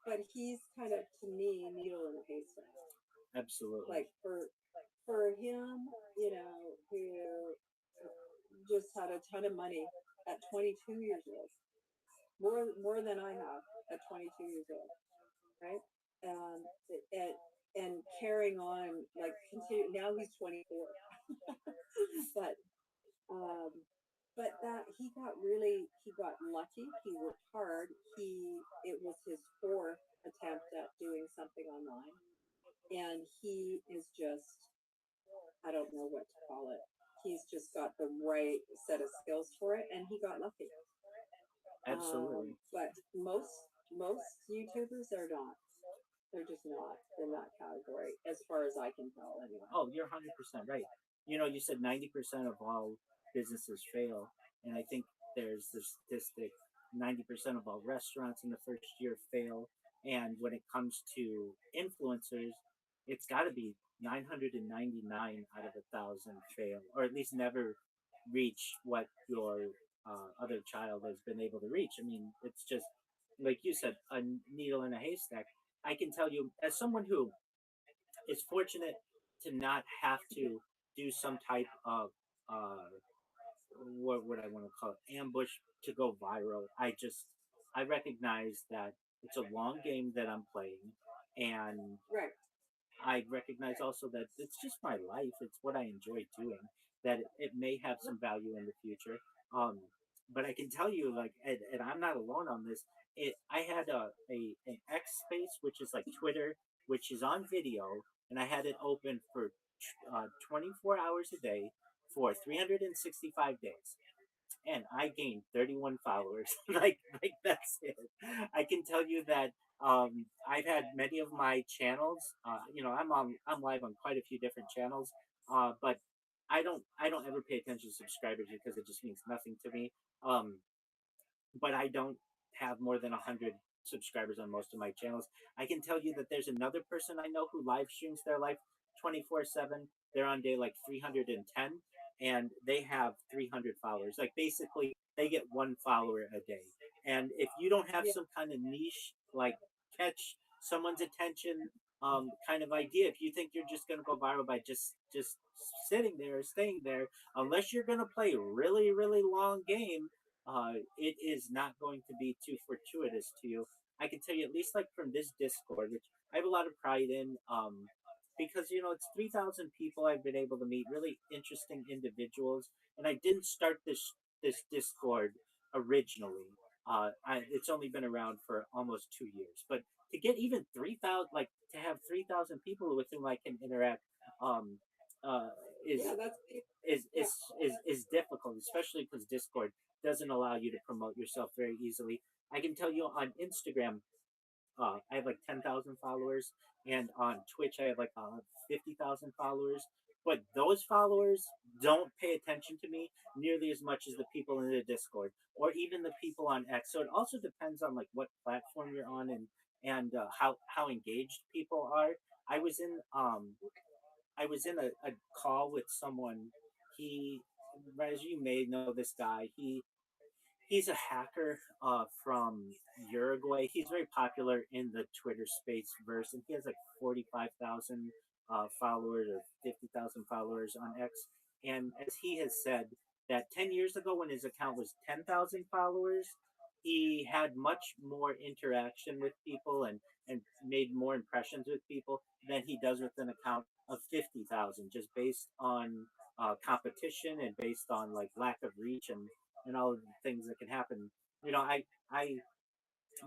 But he's kind of, to me, needle in a haystack. Absolutely. Like for him, who just had a ton of money at 22 years old, more than I have at 22 years old, right? Um, and and carrying on, like continue. Now he's 24, but um, that he got lucky. He worked hard. It was his fourth attempt at doing something online, and he is just, I don't know what to call it. he's just got the right set of skills for it, and he got lucky. Absolutely. But most YouTubers are not. They're just not in that category, as far as I can tell, anyway. Oh, you're 100% right. You know, you said 90% of all businesses fail, and I think there's the statistic 90% of all restaurants in the first year fail. And when it comes to influencers, it's got to be 999 out of 1,000 fail, or at least never reach what your other child has been able to reach. I mean, it's just like you said, a needle in a haystack. I can tell you, as someone who is fortunate to not have to do some type of uh, what would I want to call it, ambush to go viral. I recognize that it's a long game that I'm playing, and Right. I recognize also that it's just my life. It's what I enjoy doing. That it may have some value in the future. Um, but I can tell you, like, and I'm not alone on this. I had a an X space, which is like Twitter, which is on video, and I had it open for 24 hours a day for 365 days, and I gained 31 followers. Like that's it. I can tell you that I've had many of my channels. You know, I'm live on quite a few different channels. But I don't ever pay attention to subscribers because it just means nothing to me. Um, but I don't have more than 100 subscribers on most of my channels. I can tell you that there's another person I know who live streams their life 24/7. They're on day like 310, and they have 300 followers. Like basically, they get one follower a day. And if you don't have Yeah. some kind of niche, like catch someone's attention, kind of idea, if you think you're just gonna go viral by just sitting there, staying there, unless you're gonna play a really long game, it is not going to be too fortuitous to you. I can tell you, at least like from this Discord, which I have a lot of pride in, because you know it's 3,000 people I've been able to meet, really interesting individuals, and I didn't start this Discord originally. It's only been around for almost 2 years, but to get even 3,000, like to have 3,000 people with whom I can interact, um, uh, is Yeah, that's is yeah. is is difficult, especially because Discord doesn't allow you to promote yourself very easily. I can tell you on Instagram, I have like 10,000 followers, and on Twitch, I have like 50,000 followers. But those followers don't pay attention to me nearly as much as the people in the Discord or even the people on X. So it also depends on like what platform you're on and how engaged people are. I was in a call with someone. He, as you may know, this guy. He's a hacker from Uruguay. He's very popular in the Twitter space verse, and he has like 45,000 followers or 50,000 followers on X. And as he has said, that 10 years ago, when his account was 10,000 followers, he had much more interaction with people and made more impressions with people than he does with an account of 50,000, just based on competition and based on like lack of reach and all of the things that can happen. You know, I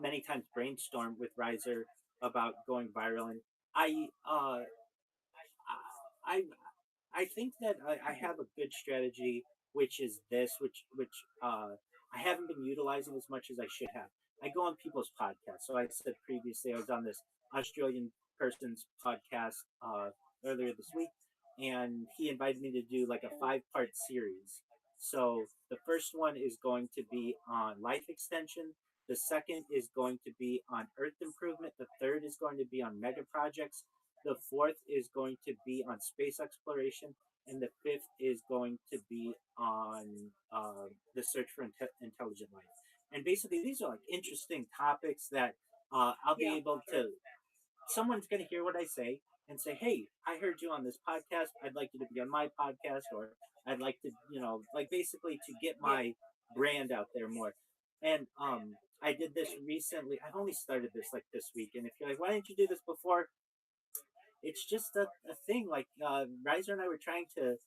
many times brainstorm with Riser about going viral, and I uh I I think that I have a good strategy, which is this, which I haven't been utilizing as much as I should have. I go on people's podcasts. So I said previously I was on this Australian person's podcast earlier this week, and he invited me to do like a 5-part series. So the first one is going to be on life extension. The second is going to be on earth improvement. The third is going to be on mega projects. The fourth is going to be on space exploration, and the fifth is going to be on the search for intelligent life. And basically, these are like interesting topics that I'll be Yeah. able to. Someone's going to hear what I say and say, "Hey, I heard you on this podcast. I'd like you to be on my podcast," or "I'd like to, you know, like basically to get Yeah. my brand out there more." And I did this recently. I've only started this like this week, and if you're like, "Why didn't you do this before?" It's just a thing. Like Riser and I were trying to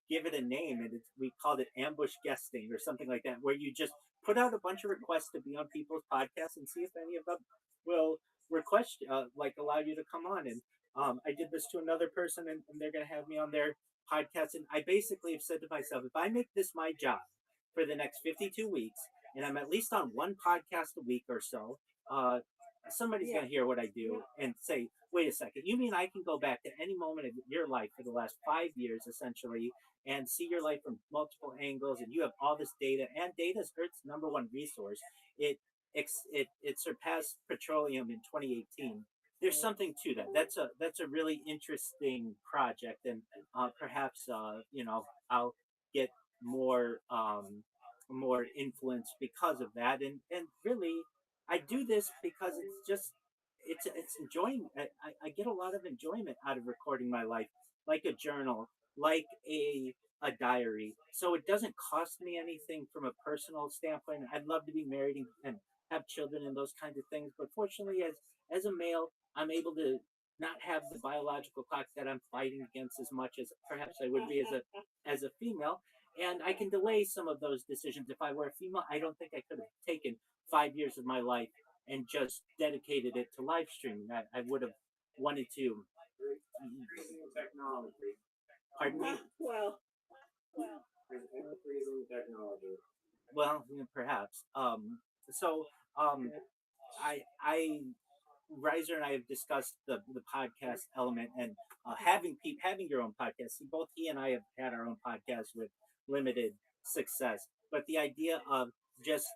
give it a name, and we called it ambush guesting or something like that, where you just put out a bunch of requests to be on people's podcasts and see if any of them will request like allow you to come on. And I did this to another person, and they're going to have me on their podcast. And I basically have said to myself, if I make this my job for the next 52 weeks, and I'm at least on one podcast a week or so, somebody's going to hear what I do and say, wait a second, you mean I can go back to any moment of your life for the last 5 years, essentially, and see your life from multiple angles, and you have all this data, and data is Earth's number one resource. It surpassed petroleum in 2018. There's something to that. That's a really interesting project, and perhaps I'll get more more influence because of that. And really, I do this because it's enjoying. I get a lot of enjoyment out of recording my life, like a journal, like a diary. So it doesn't cost me anything from a personal standpoint. I'd love to be married and have children and those kinds of things, but fortunately, as a male, I'm able to not have the biological clock that I'm fighting against as much as perhaps I would be as a female. And I can delay some of those decisions. If I were a female, I don't think I could have taken 5 years of my life and just dedicated it to live streaming. I would have wanted to. Technology. Pardon me? Well, Technology. Well, perhaps. So I Riser and I have discussed the podcast element, and having your own podcast. See, both he and I have had our own podcast with limited success, but the idea of just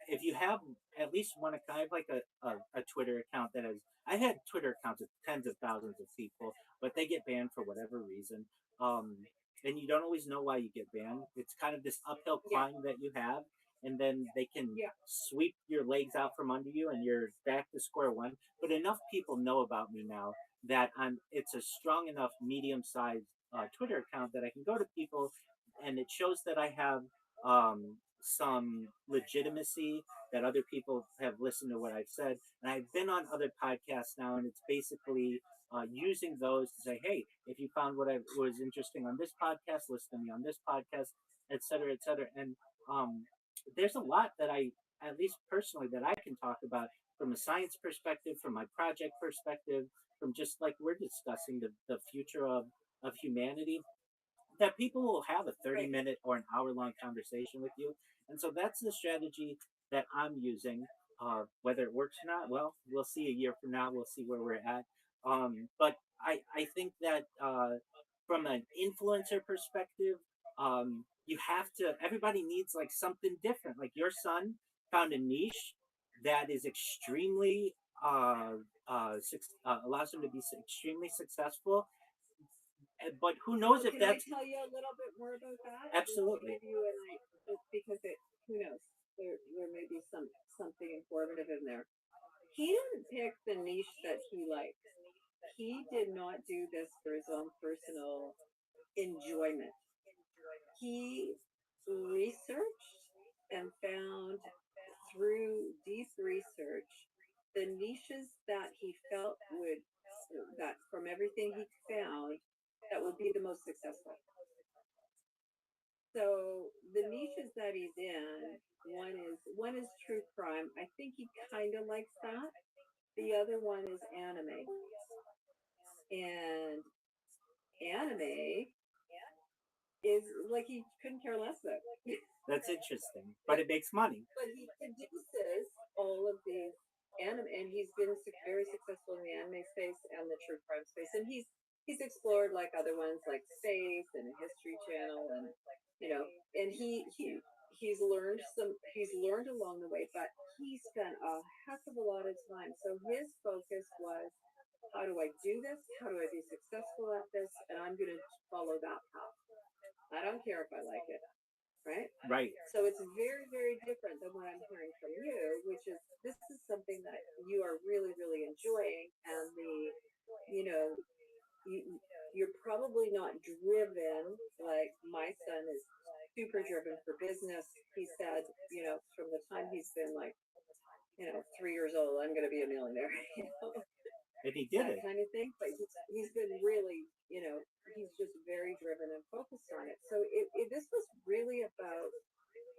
if you have at least one account, I have like a Twitter account that has. I had Twitter accounts with tens of thousands of people, but they get banned for whatever reason. Um, and you don't always know why you get banned. It's kind of this uphill climb that you have, and then they can sweep your legs out from under you, and you're back to square one. But enough people know about me now that it's a strong enough medium-sized Twitter account that I can go to people, and it shows that I have some legitimacy, that other people have listened to what I've said. And I've been on other podcasts now, and it's basically using those to say, hey, if you found what I was interesting on this podcast, listen to me on this podcast, et cetera, et cetera. And there's a lot that at least personally, that I can talk about from a science perspective, from my project perspective, from just like we're discussing the future of humanity, that people will have a 30-minute or an hour-long conversation with you. And so that's the strategy that I'm using. Whether it works or not, well, we'll see a year from now. We'll see where we're at. But I think that from an influencer perspective, you have to, everybody needs like something different. Like your son found a niche that is extremely, allows him to be extremely successful. But who knows if that's. Can I tell you a little bit more about that? Absolutely. Because who knows? There may be something informative in there. He didn't pick the niche that he likes. He did not do this for his own personal enjoyment. He researched and found through deep research the niches that he felt that from everything he found, that would be the most successful. So the niches that he's in, one is true crime. I think he kind of likes that. The other one is anime, and anime is like he couldn't care less about. That's interesting, but it makes money. But he produces all of these anime, and he's been very successful in the anime space and the true crime space. And he's explored like other ones like space and History Channel, and and he's learned along the way, but he spent a heck of a lot of time. So his focus was, how do I do this? How do I be successful at this? And I'm going to follow that path. I don't care if I like it. Right? Right. So it's very, very different than what I'm hearing from you, which is this is something that you are really, really enjoying, and you're probably not driven like my son is super driven for business. He said, from the time he's been like, 3 years old, I'm going to be a millionaire. And he did that it. kind of thing. But he's been really, he's just very driven and focused on it. So this was really about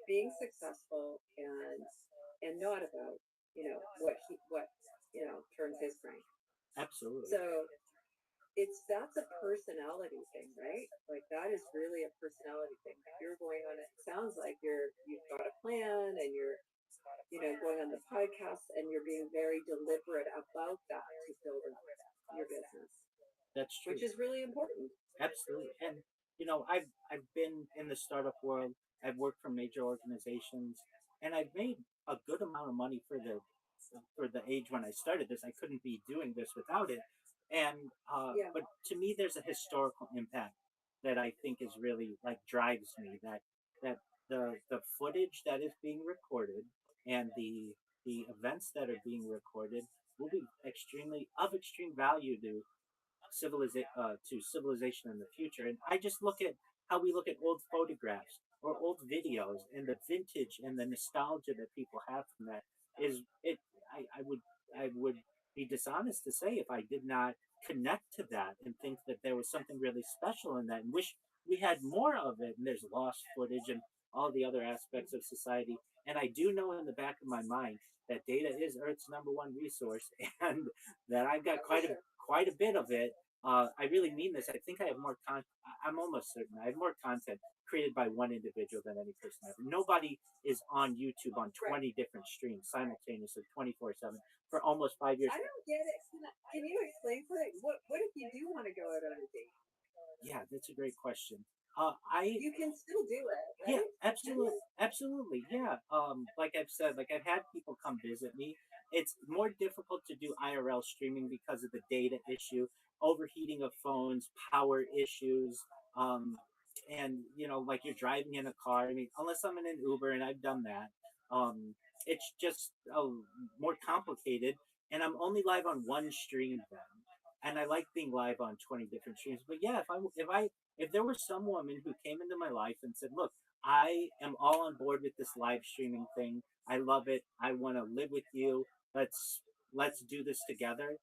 being successful and not about, what turns his crank. Absolutely. So that's a personality thing, right? Like that is really a personality thing. You're going on it sounds like you've got a plan and you're going on the podcast and you're being very deliberate about that to build up your business, That's true. which is really important. Absolutely. And I've been in the startup world. I've worked for major organizations, and I've made a good amount of money for the age when I started this. I couldn't be doing this without it. And Yeah. but to me, there's a historical impact that I think is really like drives me. That the footage that is being recorded and the events that are being recorded will be extremely of extreme value to civilization in the future. And I just look at how we look at old photographs or old videos and the vintage and the nostalgia that people have from that is it. I would be dishonest to say if I did not connect to that and think that there was something really special in that and wish we had more of it. And there's lost footage and all the other aspects of society. And I do know in the back of my mind that data is Earth's number one resource, and that I've got quite a bit of it. I really mean this. I think I have more I'm almost certain I have more content created by one individual than any person ever. Nobody is on YouTube on 20 different streams simultaneously, 24/7 for almost 5 years. I don't get it. Can you explain for it? What if you do want to go out on a date? Yeah, that's a great question. You can still do it, right? Yeah, absolutely, yeah. Like I've said, like I've had people come visit me. It's more difficult to do IRL streaming because of the data issue, overheating of phones, power issues, um, and like you're driving in a car. I mean, unless I'm in an Uber, and I've done that, it's just more complicated. And I'm only live on one stream then, and I like being live on 20 different streams. But yeah, if there was some woman who came into my life and said, "Look, I am all on board with this live streaming thing. I love it. I want to live with you. Let's do this together."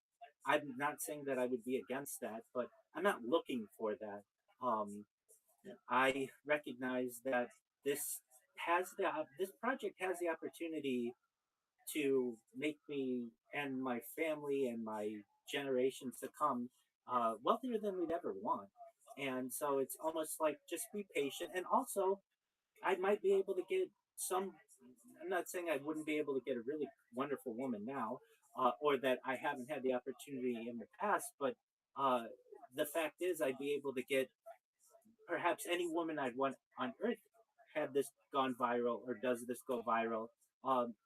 I'm not saying that I would be against that, but I'm not looking for that. Um, I recognize that this this project has the opportunity to make me and my family and my generations to come wealthier than we'd ever want. And so it's almost like just be patient. And also, I might be able to get some. I'm not saying I wouldn't be able to get a really wonderful woman now, or that I haven't had the opportunity in the past, but uh, the fact is, I'd be able to get perhaps any woman I'd want on earth had this gone viral or does this go viral.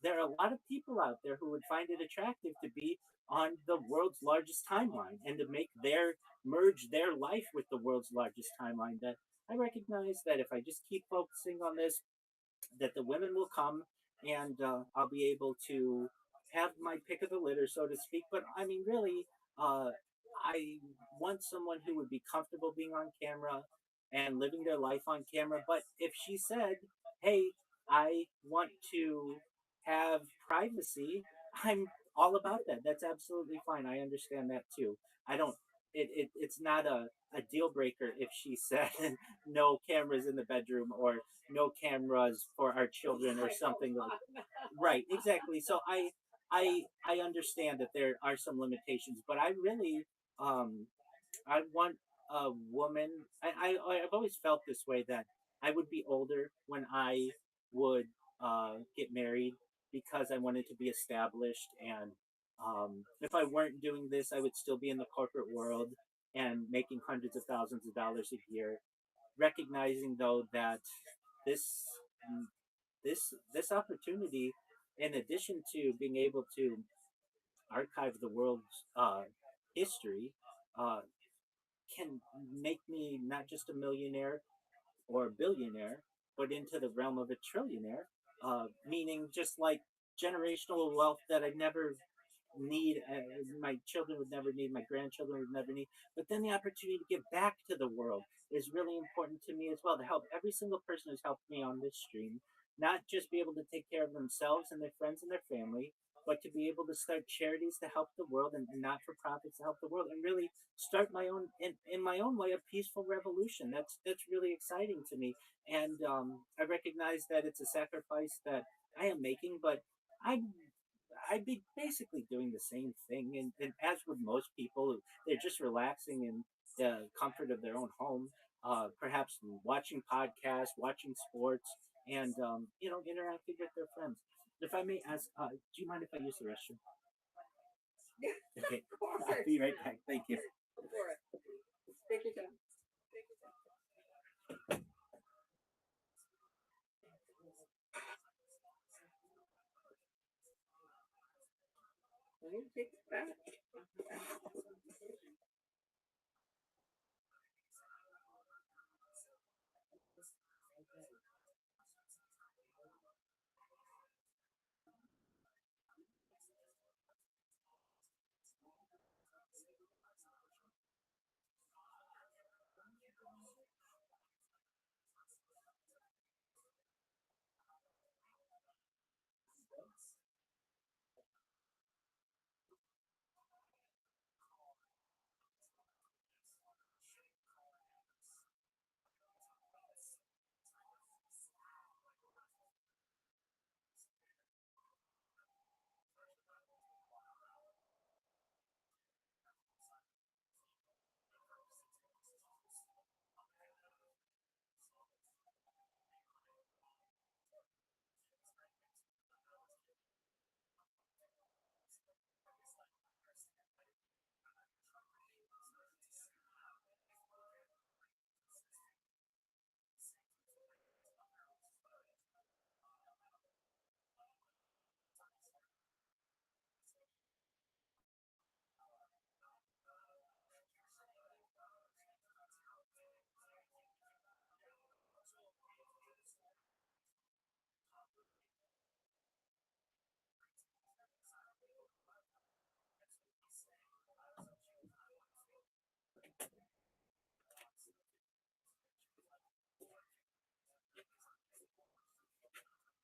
There are a lot of people out there who would find it attractive to be on the world's largest timeline and to make their merge their life with the world's largest timeline. That I recognize that if I just keep focusing on this, that the women will come and I'll be able to have my pick of the litter, so to speak. But I mean, really, I want someone who would be comfortable being on camera and living their life on camera. But if she said, "Hey, I want to have privacy," I'm all about that. That's absolutely fine. I understand that too. I don't. It's not a deal breaker if she said no cameras in the bedroom or no cameras for our children or something like. Right, exactly. So I understand that there are some limitations, but I really um I want a woman. I've always felt this way, that I would be older when I would get married, because I wanted to be established. And if I weren't doing this, I would still be in the corporate world and making hundreds of thousands of dollars a year. Recognizing though that this this opportunity, in addition to being able to archive the world's history, uh, can make me not just a millionaire or a billionaire, but into the realm of a trillionaire, meaning just like generational wealth that I never need, my children would never need, my grandchildren would never need. But then the opportunity to give back to the world is really important to me as well, to help every single person who's helped me on this stream, not just be able to take care of themselves and their friends and their family, but to be able to start charities to help the world, and not for profits to help the world, and really start my own, in my own way, a peaceful revolution. That's really exciting to me. And I recognize that it's a sacrifice that I am making, but I I'd be basically doing the same thing, and as with most people, they're just relaxing in the comfort of their own home, perhaps watching podcasts, watching sports, and interacting with their friends. If I may ask, do you mind if I use the restroom? Okay, I'll be right back. Thank you. Go for it. Take your time. Take it back.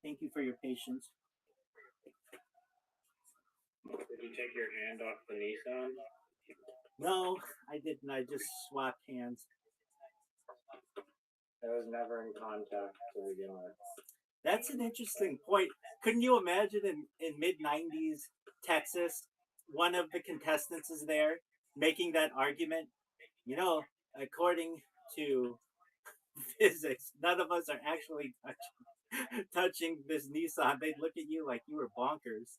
Thank you for your patience. Did you take your hand off the Nissan? No, I didn't. I just swapped hands. I was never in contact to begin with. That's an interesting point. Couldn't you imagine in mid 90s Texas, one of the contestants is there making that argument? You know, according to physics, none of us are actually touching this Nissan. They'd look at you like you were bonkers.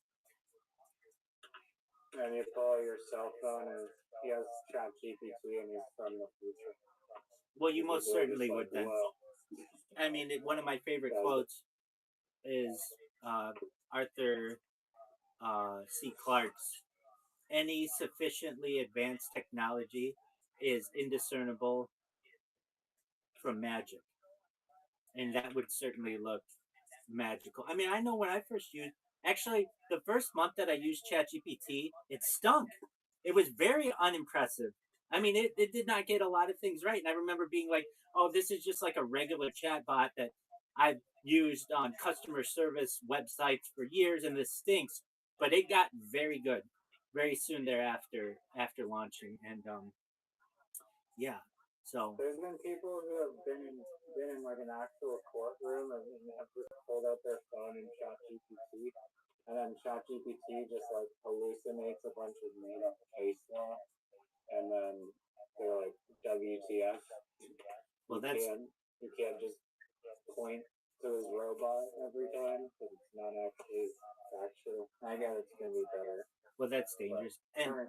And you pull out your cell phone and he has ChatGPT and he's from the future. Well, you most certainly would then. Whoa. I mean, one of my favorite quotes is Arthur C. Clarke's: "Any sufficiently advanced technology is indiscernible from magic," and that would certainly look magical. I mean, I know when I first used, actually, the first month that I used ChatGPT, it stunk. It was very unimpressive. I mean, it did not get a lot of things right. And I remember being like, oh, this is just like a regular chatbot that I've used on customer service websites for years, and this stinks. But it got very good very soon thereafter, after launching. And yeah, so there's been people who have been in like an actual courtroom and have just pulled out their phone and ChatGPT, and then ChatGPT just like hallucinates a bunch of made up case law, and then they're like, WTF? Well, you can't just point to his robot every time because it's not actually factual. I guess it's gonna be better. Well, that's dangerous. And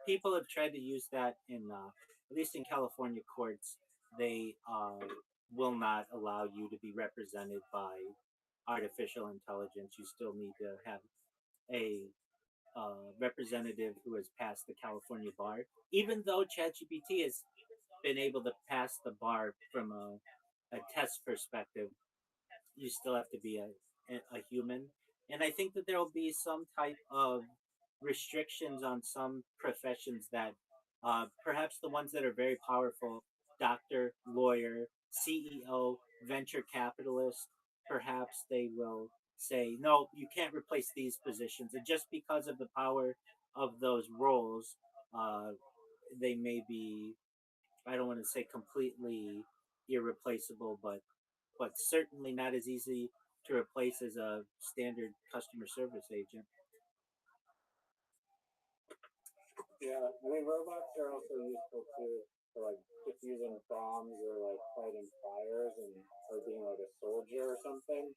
people have tried to use that in, at least in California courts, they will not allow you to be represented by artificial intelligence. You still need to have a representative who has passed the California bar. Even though ChatGPT has been able to pass the bar from a test perspective, you still have to be a human. And I think that there will be some type of restrictions on some professions that perhaps the ones that are very powerful, doctor, lawyer, CEO, venture capitalist, perhaps they will say, no, you can't replace these positions. And just because of the power of those roles, they may be, I don't want to say completely irreplaceable, but certainly not as easy to replace as a standard customer service agent. Yeah, I mean robots are also useful too for like diffusing bombs or like fighting fires and or being like a soldier or something.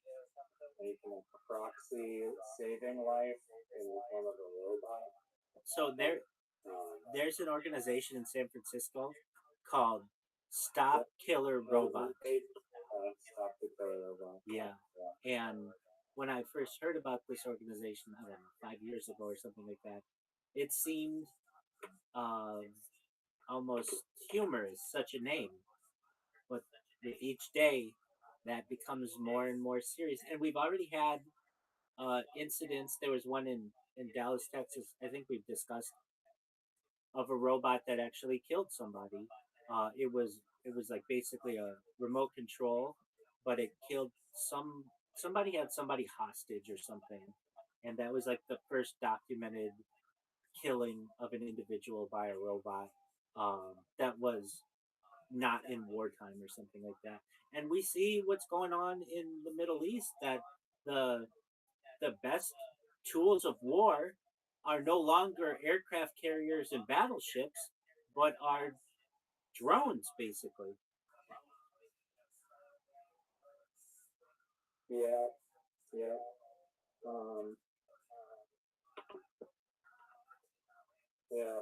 And you can like proxy saving life in the form of a robot. So there's an organization in San Francisco called Stop Killer Robot. Stop the Killer Robot. Yeah. And when I first heard about this organization, I don't know, 5 years ago or something like that, it seemed uh, almost humorous, such a name. But with each day, that becomes more and more serious. And we've already had incidents. There was one in Dallas, Texas. I think we've discussed of a robot that actually killed somebody. It was like basically a remote control, but it killed somebody had somebody hostage or something, and that was like the first documented killing of an individual by a robot. That was not in wartime or something like that. And we see what's going on in the Middle East, that the the best tools of war are no longer aircraft carriers and battleships, but are drones, basically. Yeah, yeah. Um, yeah.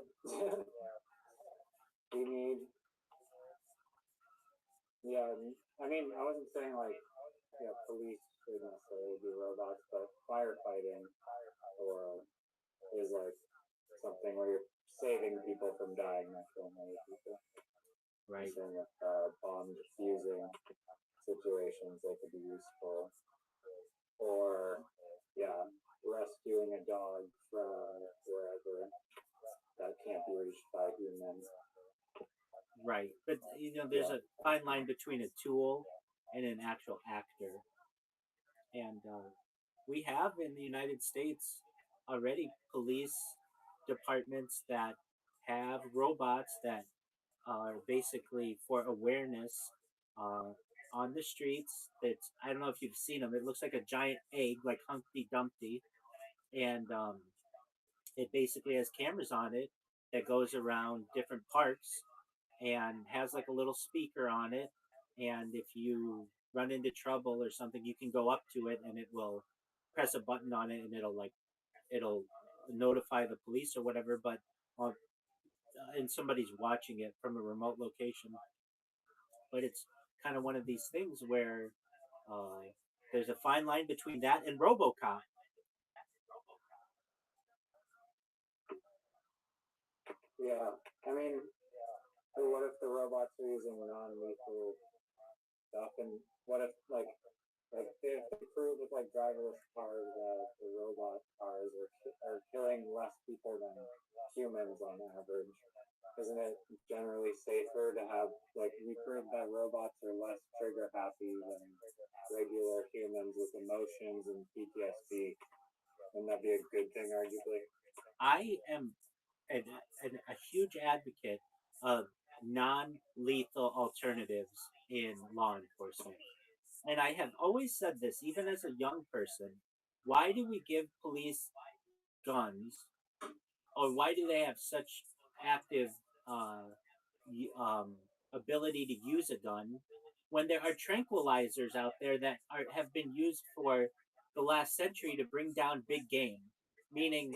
We need. Yeah, I mean, I wasn't saying like yeah, police should necessarily be robots, but firefighting or is like something where you're saving people from dying, not killing other people. Right. Same with bomb diffusing situations, they could be useful. Or yeah, rescuing a dog from wherever that can't be reached by humans. Right. But there's a fine line between a tool and an actual actor. And we have in the United States already police departments that have robots that are basically for awareness uh, on the streets. That's, I don't know if you've seen them. It looks like a giant egg, like Humpty Dumpty, and it basically has cameras on it that goes around different parks and has like a little speaker on it. And if you run into trouble or something, you can go up to it and it will press a button on it and it'll notify the police or whatever. But and somebody's watching it from a remote location. But it's kind of one of these things where uh, there's a fine line between that and RoboCop. Yeah, I mean, what if the robots are using non-lethal stuff, and what if like if they prove with like driverless cars that the robot cars are killing less people than humans on average? Isn't it generally safer to have like we prove that robots are less trigger happy than regular humans with emotions and PTSD? Wouldn't that be a good thing, arguably? I am a huge advocate of non lethal alternatives in law enforcement. And I have always said this, even as a young person. Why do we give police guns, or why do they have such active uh, ability to use a gun when there are tranquilizers out there that have been used for the last century to bring down big game? Meaning,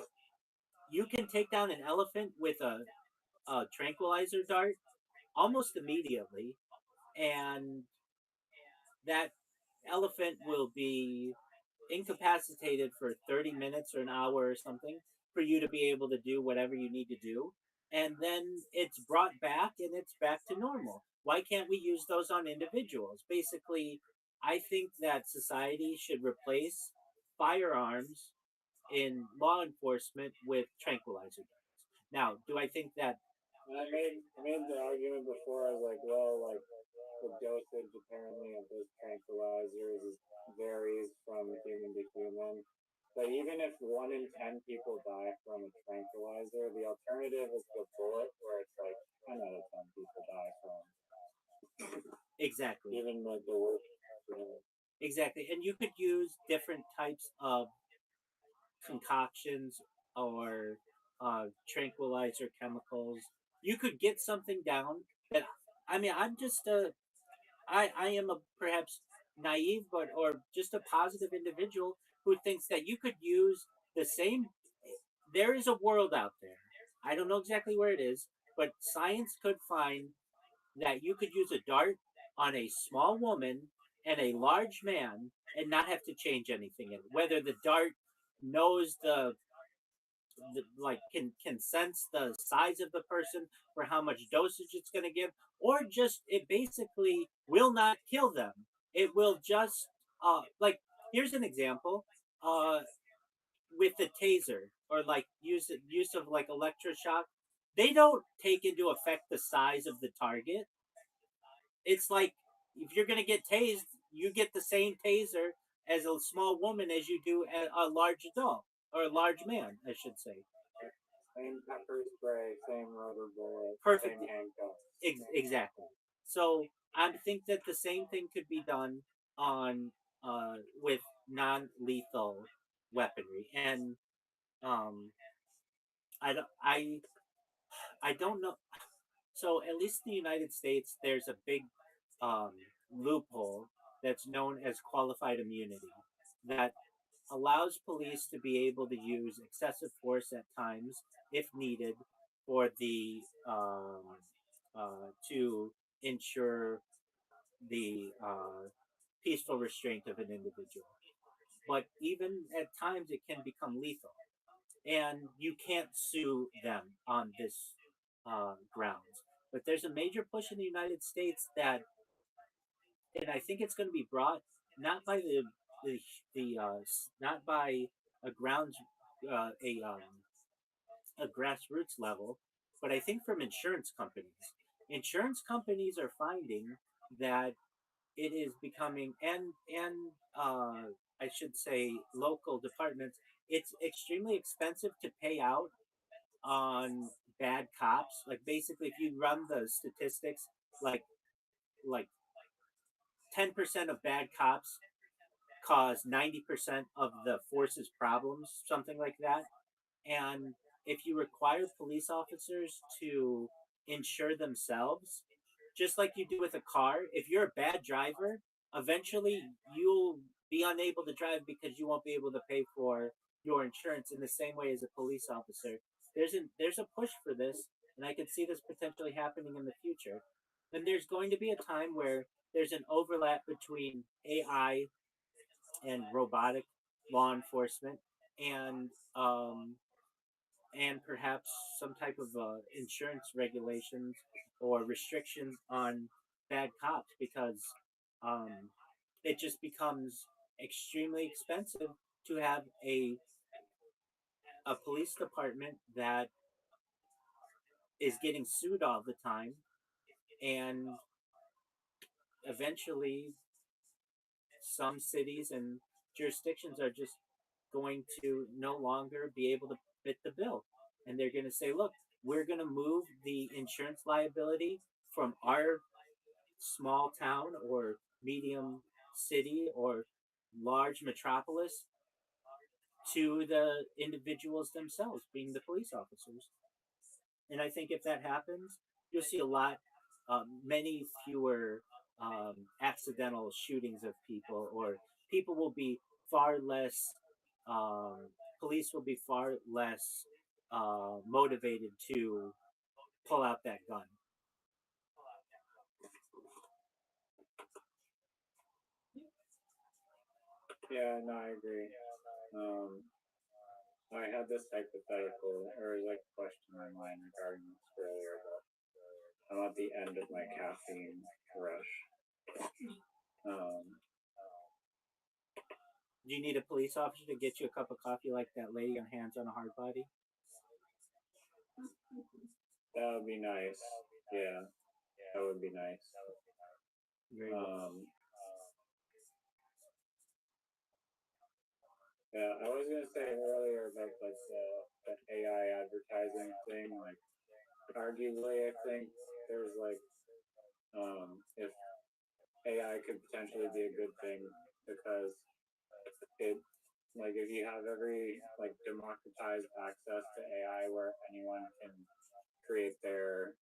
you can take down an elephant with a tranquilizer dart almost immediately, and that elephant will be incapacitated for 30 minutes or an hour or something for you to be able to do whatever you need to do. And then it's brought back and it's back to normal. Why can't we use those on individuals? Basically, I think that society should replace firearms in law enforcement with tranquilizer guns. Now, do I think that And I made the argument before. I was like, well, like the dosage apparently of those tranquilizers varies from human to human. But even if 1 in 10 people die from a tranquilizer, the alternative is the bullet, where it's like 10 out of 10 people die from. exactly? Even like the worst. Exactly. And you could use different types of concoctions or tranquilizer chemicals. You could get something down that, I mean, I am a perhaps naive but or just a positive individual who thinks that you could use the same. There is a world out there. I don't know exactly where it is, but science could find that you could use a dart on a small woman and a large man and not have to change anything in it. Whether the dart knows like can sense the size of the person for how much dosage it's going to give, or just it basically will not kill them. It will just like, here's an example. uh with the taser, or like use of like electroshock, they don't take into effect the size of the target. It's like, if you're gonna get tased, you get the same taser as a small woman as you do a large adult, or a large man, I should say. Same pepper spray, same rubber bullet, Perfect. same handcuffs. Exactly. So I think that the same thing could be done on with non-lethal weaponry, and um, I don't know. So at least in the United States, there's a big um, loophole that's known as qualified immunity that allows police to be able to use excessive force at times if needed for the to ensure the peaceful restraint of an individual. But even at times, it can become lethal, and you can't sue them on this grounds. But there's a major push in the United States that, and I think it's going to be brought not by the, not by a grounds a grassroots level, but I think from insurance companies. Insurance companies are finding that it is becoming, and I should say local departments. It's extremely expensive to pay out on bad cops. Like, basically, if you run the statistics, like like 10% of bad cops cause 90% of the force's problems, something like that. And if you require police officers to insure themselves, just like you do with a car, if you're a bad driver, eventually you'll be unable to drive because you won't be able to pay for your insurance in the same way as a police officer. There's a push for this, and I could see this potentially happening in the future. And there's going to be a time where there's an overlap between AI and robotic law enforcement, and and perhaps some type of insurance regulations or restrictions on bad cops, because um, it just becomes extremely expensive to have a police department that is getting sued all the time, and eventually some cities and jurisdictions are just going to no longer be able to fit the bill. And they're going to say, look, we're going to move the insurance liability from our small town or medium city or large metropolis to the individuals themselves, being the police officers. And I think if that happens, you'll see a lot, many fewer accidental shootings of people, or people will be far less, um, police will be far less motivated to pull out that gun. Yeah, no, I agree. Um, I had this hypothetical, or like question in mind regarding this earlier, but I'm at the end of my caffeine rush. Um, Do you need a police officer to get you a cup of coffee like that lady on Hands on a Hard Body? that would be nice. Yeah, that would be nice. Very good. Yeah, I was gonna say earlier about like the AI advertising thing. Like, arguably, I think there's like, if AI could potentially be a good thing because it like if you have every like democratized access to AI where anyone can create their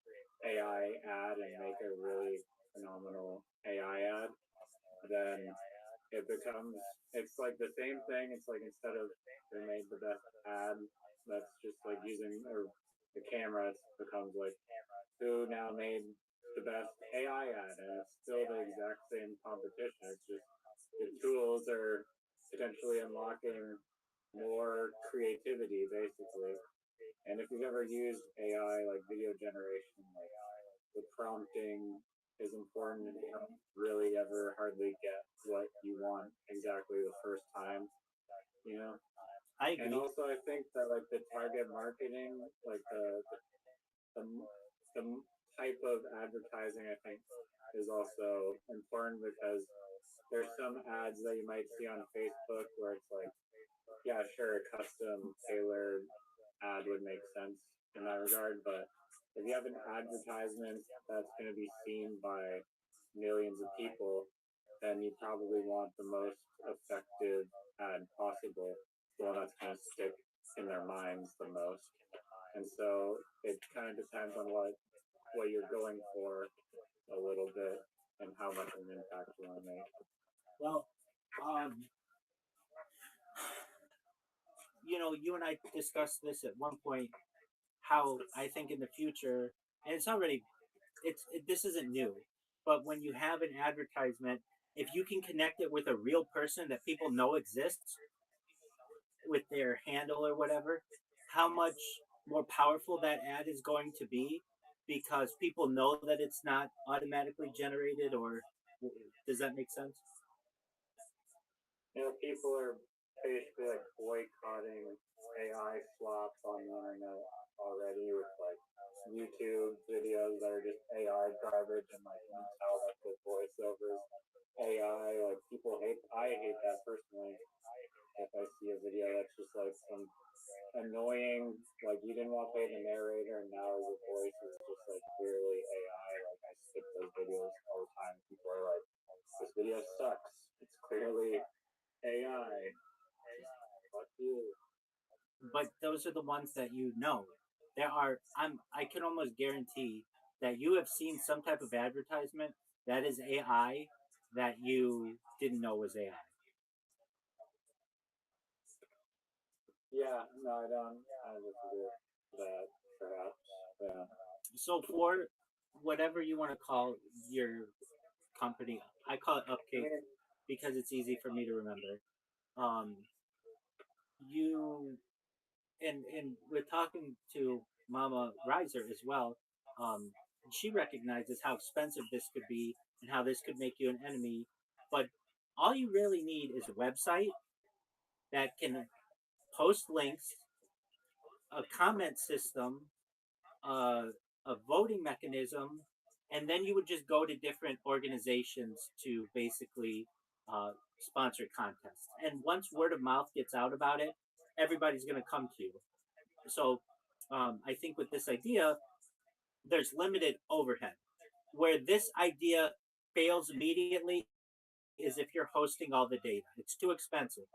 AI ad and make a really phenomenal AI ad, then it's like the same thing. It's like instead of they made the best ad that's just like using or the camera, it becomes like who now made the best AI ad, and it's still the exact same competition. It's just the tools are potentially unlocking more creativity, basically. And if you've ever used AI like video generation, like the prompting is important, and you don't really ever hardly get what you want exactly the first time, you know. I And agree. also, I think that like the target marketing, like the, the type of advertising, I think is also important because there's some ads that you might see on Facebook where it's like, yeah, sure, a custom tailored ad would make sense in that regard, but if you have an advertisement that's going to be seen by millions of people, then you probably want the most effective ad possible, the one that's going to stick in their minds the most. And so it kind of depends on what you're going for a little bit and how much of an impact you want to make. Well, you and I discussed this at one point. How I think in the future, and it's already, this isn't new, but when you have an advertisement, if you can connect it with a real person that people know exists with their handle or whatever, how much more powerful that ad is going to be because people know that it's not automatically generated, or does that make sense? People are basically like boycotting AI slops on the internet already with like YouTube videos that are just AI garbage, and like you can tell that the voiceovers AI. Like I hate that personally. If I see a video that's just like some annoying, like you didn't want to pay the narrator, and now the voice is just like clearly AI. Like I skip those videos all the time. People are like, "This video sucks. It's clearly AI." Fuck you. But those are the ones that you know. I can almost guarantee that you have seen some type of advertisement that is AI that you didn't know was AI. Yeah, no, I don't. I disagree with that, perhaps. Yeah. So for whatever you want to call your company, I call it Upcake because it's easy for me to remember. Um, you and we're talking to Mama Riser as well. Um, she recognizes how expensive this could be and how this could make you an enemy. But all you really need is a website that can post links, a comment system, a voting mechanism, and then you would just go to different organizations to basically sponsor contests. And once word of mouth gets out about it, everybody's going to come to you. So I think with this idea, there's limited overhead. Where this idea fails immediately is if you're hosting all the data. It's too expensive.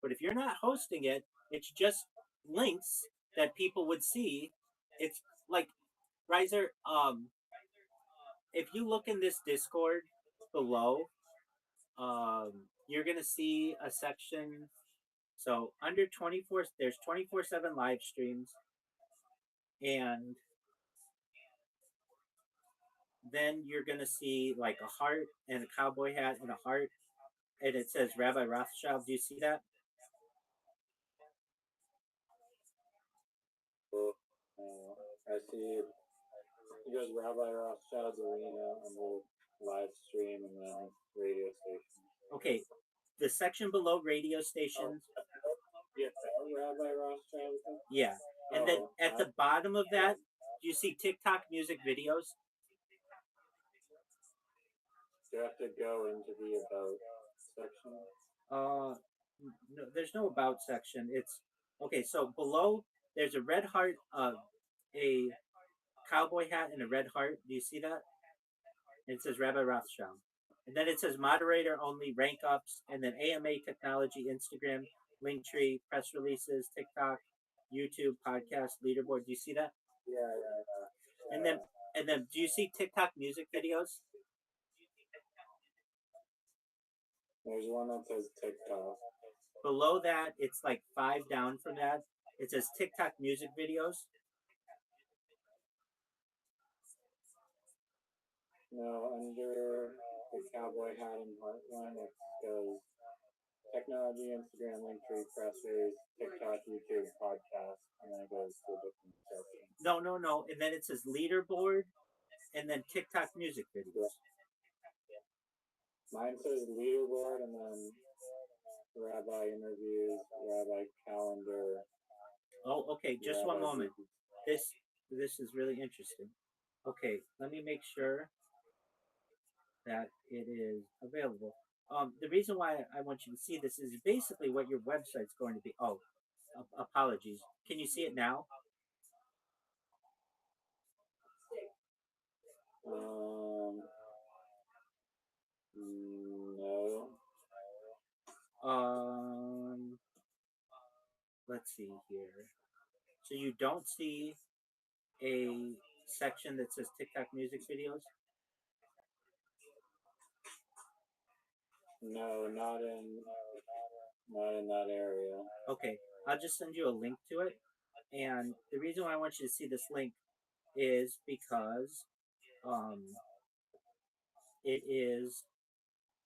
But if you're not hosting it, it's just links that people would see. It's like Riser, if you look in this Discord below, you're gonna see a section. So under 24, there's 24/7 live streams, and then you're gonna see like a heart and a cowboy hat and a heart, and it says Rabbi Rothschild. Do you see that? I see. He goes Rabbi Rothschild's arena on the live stream and then radio station. Okay, the section below radio stations. Yeah, Rabbi Rothschild. Yeah, and then at the bottom of that, do you see TikTok music videos? You have to go into the about section. No, there's no about section. It's okay. So below, there's a red heart, a cowboy hat, and a red heart. Do you see that? And it says Rabbi Rothschild. And then it says moderator only, rank ups, and then AMA technology, Instagram. Linktree, press releases, TikTok, YouTube, podcast, leaderboard. Do you see that? Yeah. And then, do you see TikTok music videos? There's one that says TikTok. Below that, it's like 5 down from that. It says TikTok music videos. No, under the cowboy hat and heart one, it goes technology, Instagram, Linktree, press release, TikTok, YouTube, podcast, and then it goes to a different section. No. And then it says leaderboard, and then TikTok music videos. Mine says leaderboard, and then rabbi interviews, rabbi calendar. Oh, okay. Just one moment. This is really interesting. Okay, let me make sure that it is available. The reason why I want you to see this is basically what your website's going to be. Oh, apologies. Can you see it now? No. Let's see here. So you don't see a section that says TikTok music videos? No, not in that area. Okay, I'll just send you a link to it. And the reason why I want you to see this link is because it is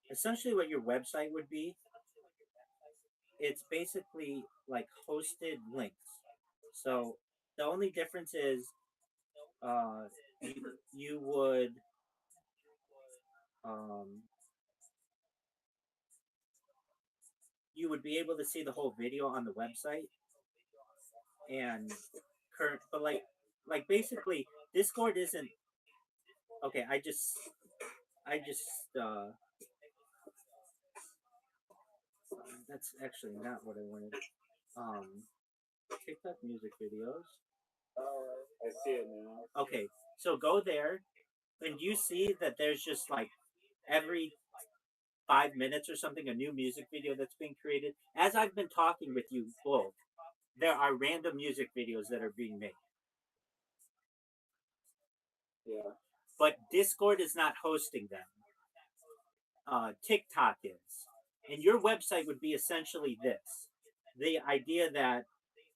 essentially what your website would be. It's basically like hosted links. So the only difference is you would you would be able to see the whole video on the website and but like basically Discord isn't okay. I just that's actually not what I wanted. TikTok music videos. I see it now. Okay, so go there, and you see that there's just like every 5 minutes or something a new music video that's being created. As I've been talking with you both, there are random music videos that are being made. Yeah. But Discord is not hosting them. TikTok is. And your website would be essentially this. The idea that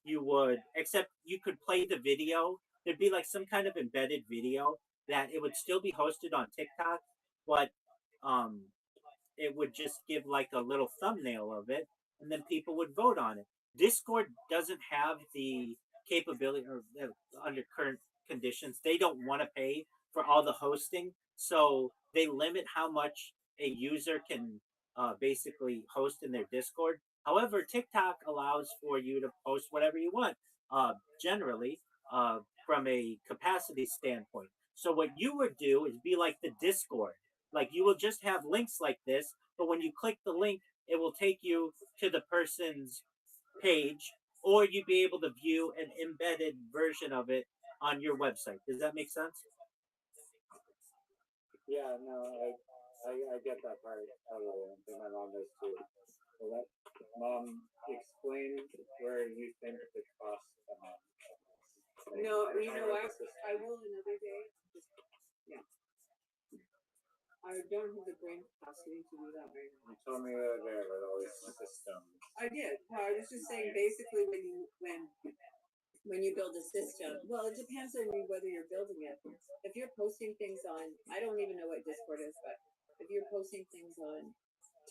you would, except you could play the video. There'd be like some kind of embedded video that it would still be hosted on TikTok, but it would just give like a little thumbnail of it, and then people would vote on it. Discord doesn't have the capability, or under current conditions, they don't want to pay for all the hosting, so they limit how much a user can basically host in their Discord. However, TikTok allows for you to post whatever you want, generally, from a capacity standpoint. So what you would do is be like the Discord. Like you will just have links like this, but when you click the link, it will take you to the person's page, or you'd be able to view an embedded version of it on your website. Does that make sense? Yeah, no, I get that part totally. I think my mom does too. So that, Mom, explain where you think the cost come out. No, you know what? I will another day. Yeah. I don't have the brain capacity to do that right now. You told me the other day about all these systems. I did. No, I was just saying basically when you build a system, well, it depends on whether you're building it. If you're posting things on, I don't even know what Discord is, but if you're posting things on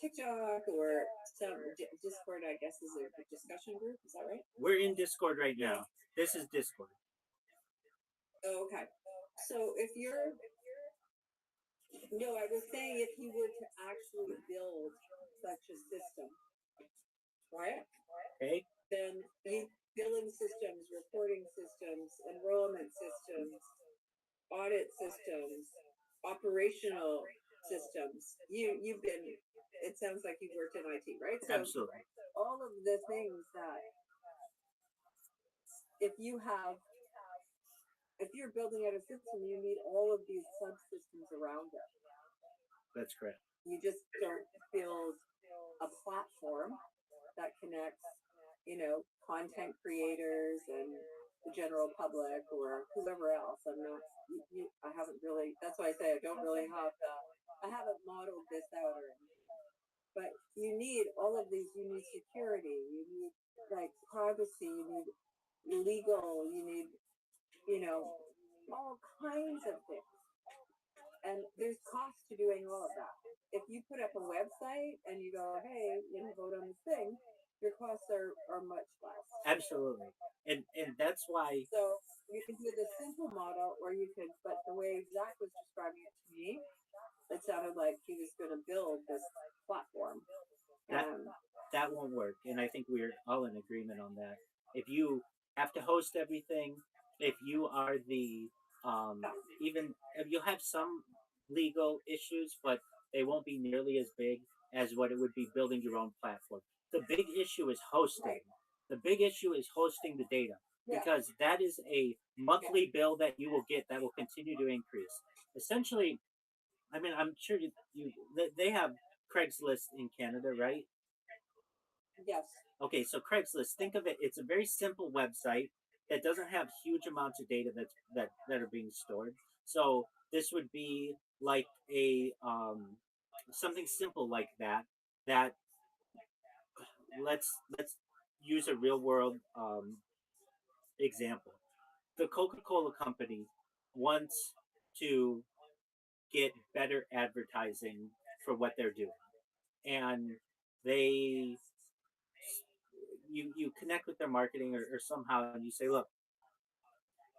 TikTok or some Discord, I guess is a discussion group. Is that right? We're in Discord right now. This is Discord. Oh, okay. So if you're no, I was saying if you were to actually build such a system, right? Okay. Then billing systems, reporting systems, enrollment systems, audit systems, operational systems. You've been. It sounds like you've worked in IT, right? So absolutely. All of the things that if you're building out a system, you need all of these subsystems around it. That's correct. You just don't build a platform that connects content creators and the general public or whoever else. I'm not. I haven't really. That's why I say I don't really have the. I haven't modeled this out or anything. But you need all of these. You need security. You need like privacy. You need legal. You need all kinds of things. And there's cost to doing all of that. If you put up a website and you go, hey, vote on this thing, your costs are much less. Absolutely. And that's why. So you can do the simple model, or you could, but the way Zach was describing it to me, it sounded like he was going to build this platform. That won't work, and I think we're all in agreement on that. If you have to host everything, if you are the even if you'll have some legal issues, but they won't be nearly as big as what it would be building your own platform. The big issue is hosting. The big issue is hosting the data because that is a monthly bill that you will get that will continue to increase. Essentially, I mean, I'm sure they have Craigslist in Canada, right? Yes. Okay, so Craigslist, think of it. It's a very simple website that doesn't have huge amounts of data that are being stored. So this would be like a something simple like that. That let's use a real world example. The Coca-Cola company wants to get better advertising for what they're doing, and they you connect with their marketing or somehow and you say, look,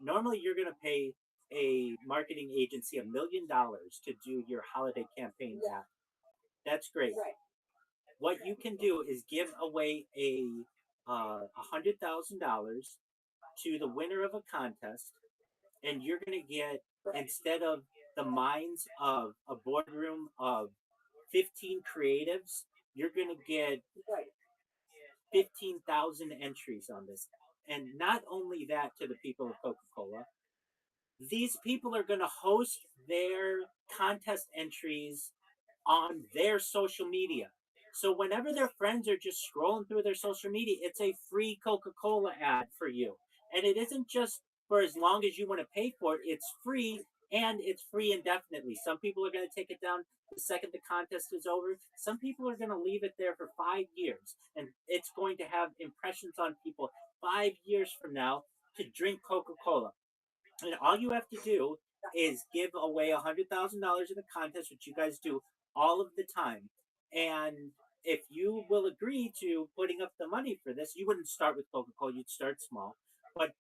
normally you're going to pay a marketing agency $1 million to do your holiday campaign ad. That's great. Right. What you can do is give away a $100,000 to the winner of a contest, and you're going to get, instead of the minds of a boardroom of 15 creatives, you're going to get 15,000 entries on this. And not only that, to the people of Coca-Cola, these people are going to host their contest entries on their social media. So whenever their friends are just scrolling through their social media, it's a free Coca-Cola ad for you. And it isn't just for as long as you want to pay for it, it's free, and it's free indefinitely. Some people are going to take it down the second the contest is over. Some people are going to leave it there for 5 years, and it's going to have impressions on people 5 years from now to drink Coca-Cola. And all you have to do is give away $100,000 in the contest, which you guys do all of the time. And if you will agree to putting up the money for this, you wouldn't start with Coca-Cola; you'd start small. But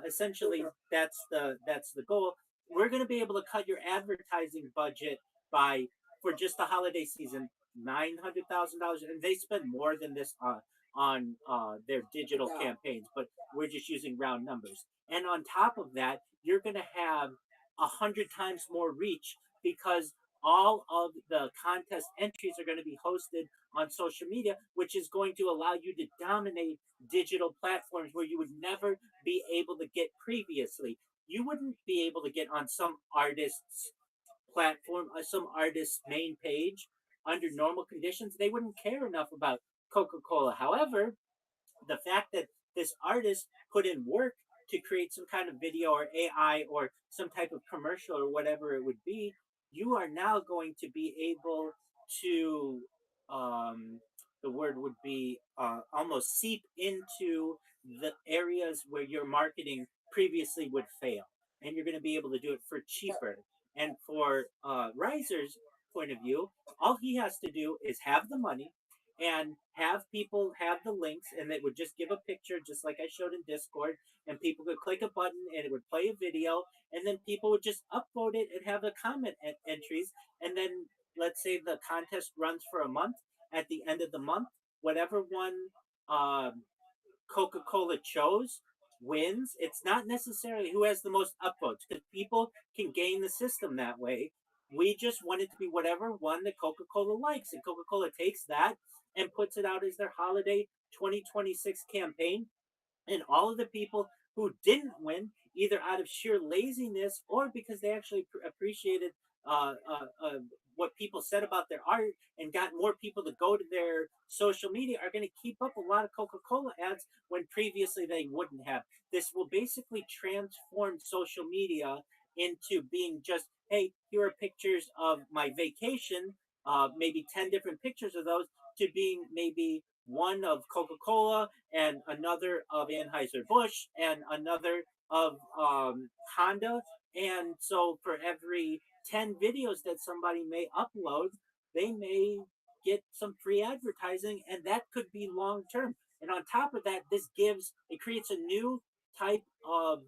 essentially, that's the goal. We're going to be able to cut your advertising budget by, for just the holiday season, $900,000, and they spend more than this on their digital campaigns. But we're just using round numbers. And on top of that, you're going to have 100 times more reach because all of the contest entries are going to be hosted on social media, which is going to allow you to dominate digital platforms where you would never be able to get previously. You wouldn't be able to get on some artist's platform, some artist's main page under normal conditions. They wouldn't care enough about Coca-Cola. However, the fact that this artist put in work to create some kind of video or AI or some type of commercial or whatever it would be, you are now going to be able to, the word would be almost seep into the areas where your marketing previously would fail. And you're going to be able to do it for cheaper. And for Riser's point of view, all he has to do is have the money and have people have the links, and it would just give a picture just like I showed in Discord, and people could click a button and it would play a video, and then people would just upvote it and have the comment entries. And then let's say the contest runs for a month. At the end of the month, whatever one Coca-Cola chose wins. It's not necessarily who has the most upvotes, because people can game the system that way. We just want it to be whatever one that Coca-Cola likes, and Coca-Cola takes that and puts it out as their holiday 2026 campaign. And all of the people who didn't win, either out of sheer laziness or because they actually appreciated what people said about their art and got more people to go to their social media are going to keep up a lot of Coca-Cola ads when previously they wouldn't have. This will basically transform social media into being just, hey, here are pictures of my vacation, maybe 10 different pictures of those, to being maybe one of Coca-Cola and another of Anheuser-Busch and another of Honda. And so for every 10 videos that somebody may upload, they may get some free advertising, and that could be long term. And on top of that, it creates type of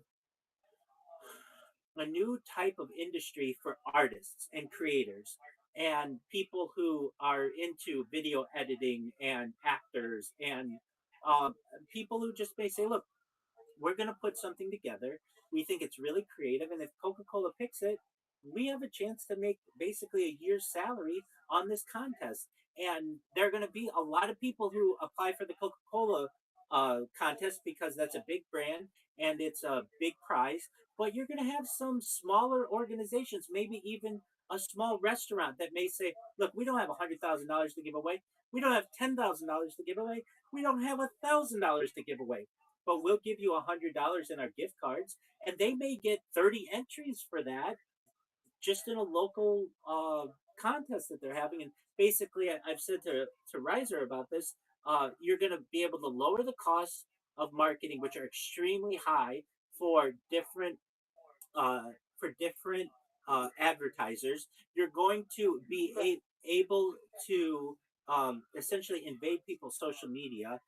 a new type of industry for artists and creators and people who are into video editing and actors and um, people who just may say, look, we're going to put something together. We think it's really creative, and if Coca-Cola picks it, we have a chance to make basically a year's salary on this contest. And there are going to be a lot of people who apply for the Coca-Cola contest because that's a big brand and it's a big prize. But you're going to have some smaller organizations, maybe even a small restaurant that may say, "Look, we don't have $100,000 to give away. We don't have $10,000 to give away. We don't have $1,000 to give away, but we'll give you $100 in our gift cards," and they may get 30 entries for that just in a local contest that they're having. And basically, I've said to Riser about this. You're going to be able to lower the costs of marketing, which are extremely high for different uh, advertisers. You're going to be able to essentially invade people's social media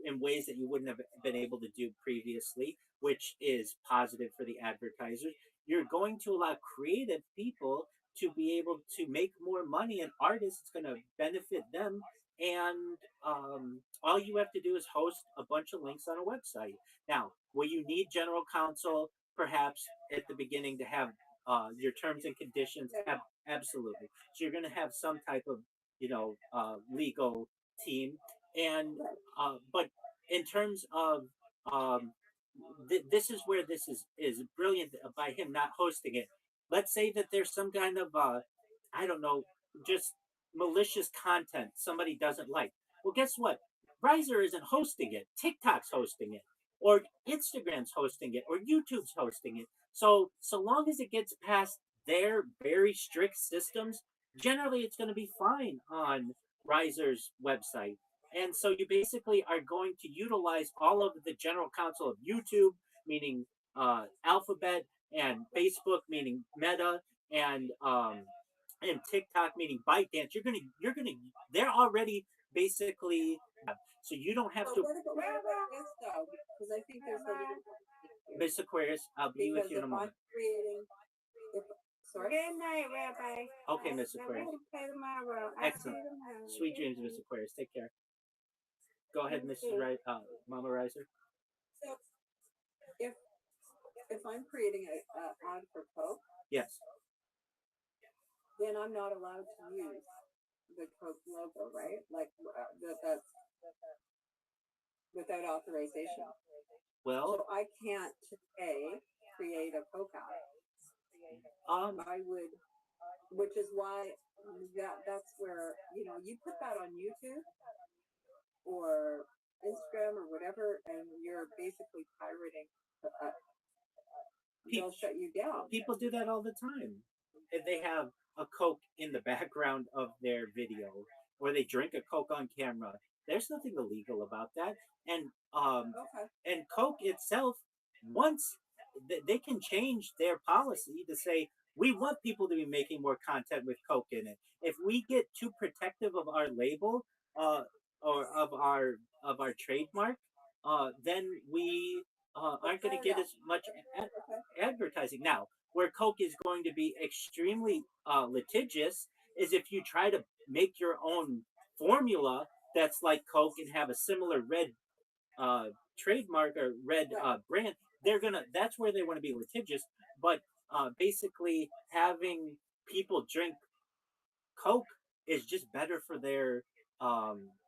in ways that you wouldn't have been able to do previously, which is positive for the advertisers. You're going to allow creative people to be able to make more money, and artists, it's going to benefit them. And all you have to do is host a bunch of links on a website. Now, will you need general counsel perhaps at the beginning to have your terms and conditions? Absolutely. So you're going to have some type of legal team, and but in terms of this is where this is brilliant by him not hosting it. Let's say that there's some kind of I don't know, just malicious content somebody doesn't like. Well, guess what? Riser isn't hosting it. TikTok's hosting it, or Instagram's hosting it, or YouTube's hosting it. So long as it gets past their very strict systems, generally it's going to be fine on Riser's website. And so you basically are going to utilize all of the general counsel of YouTube, meaning Alphabet, and Facebook, meaning Meta, and TikTok, meaning ByteDance. They're already basically, so you don't have to. Because I think there's a little. Miss Aquarius, I'll be with you in a moment. Sorry? Good night, Rabbi. Okay, Miss Aquarius. Excellent. Sweet dreams, Miss Aquarius. Take care. Go ahead, Mrs. Mama Riser. So, if I'm creating an ad for Coke, yes, then I'm not allowed to use the Coke logo, right? Like that's without authorization. Well, so I can't today create a Coke ad. I would, which is why that's where you put that on YouTube or Instagram or whatever, and you're basically pirating. They'll shut you down. People do that all the time. If they have a Coke in the background of their video, or they drink a Coke on camera, there's nothing illegal about that. And and Coke itself, once they can change their policy to say, we want people to be making more content with Coke in it. If we get too protective of our label or of our trademark, then we aren't going to get as much advertising. Now, where Coke is going to be extremely litigious is if you try to make your own formula that's like Coke and have a similar red trademark or red brand. That's where they want to be litigious. But basically, having people drink Coke is just better for their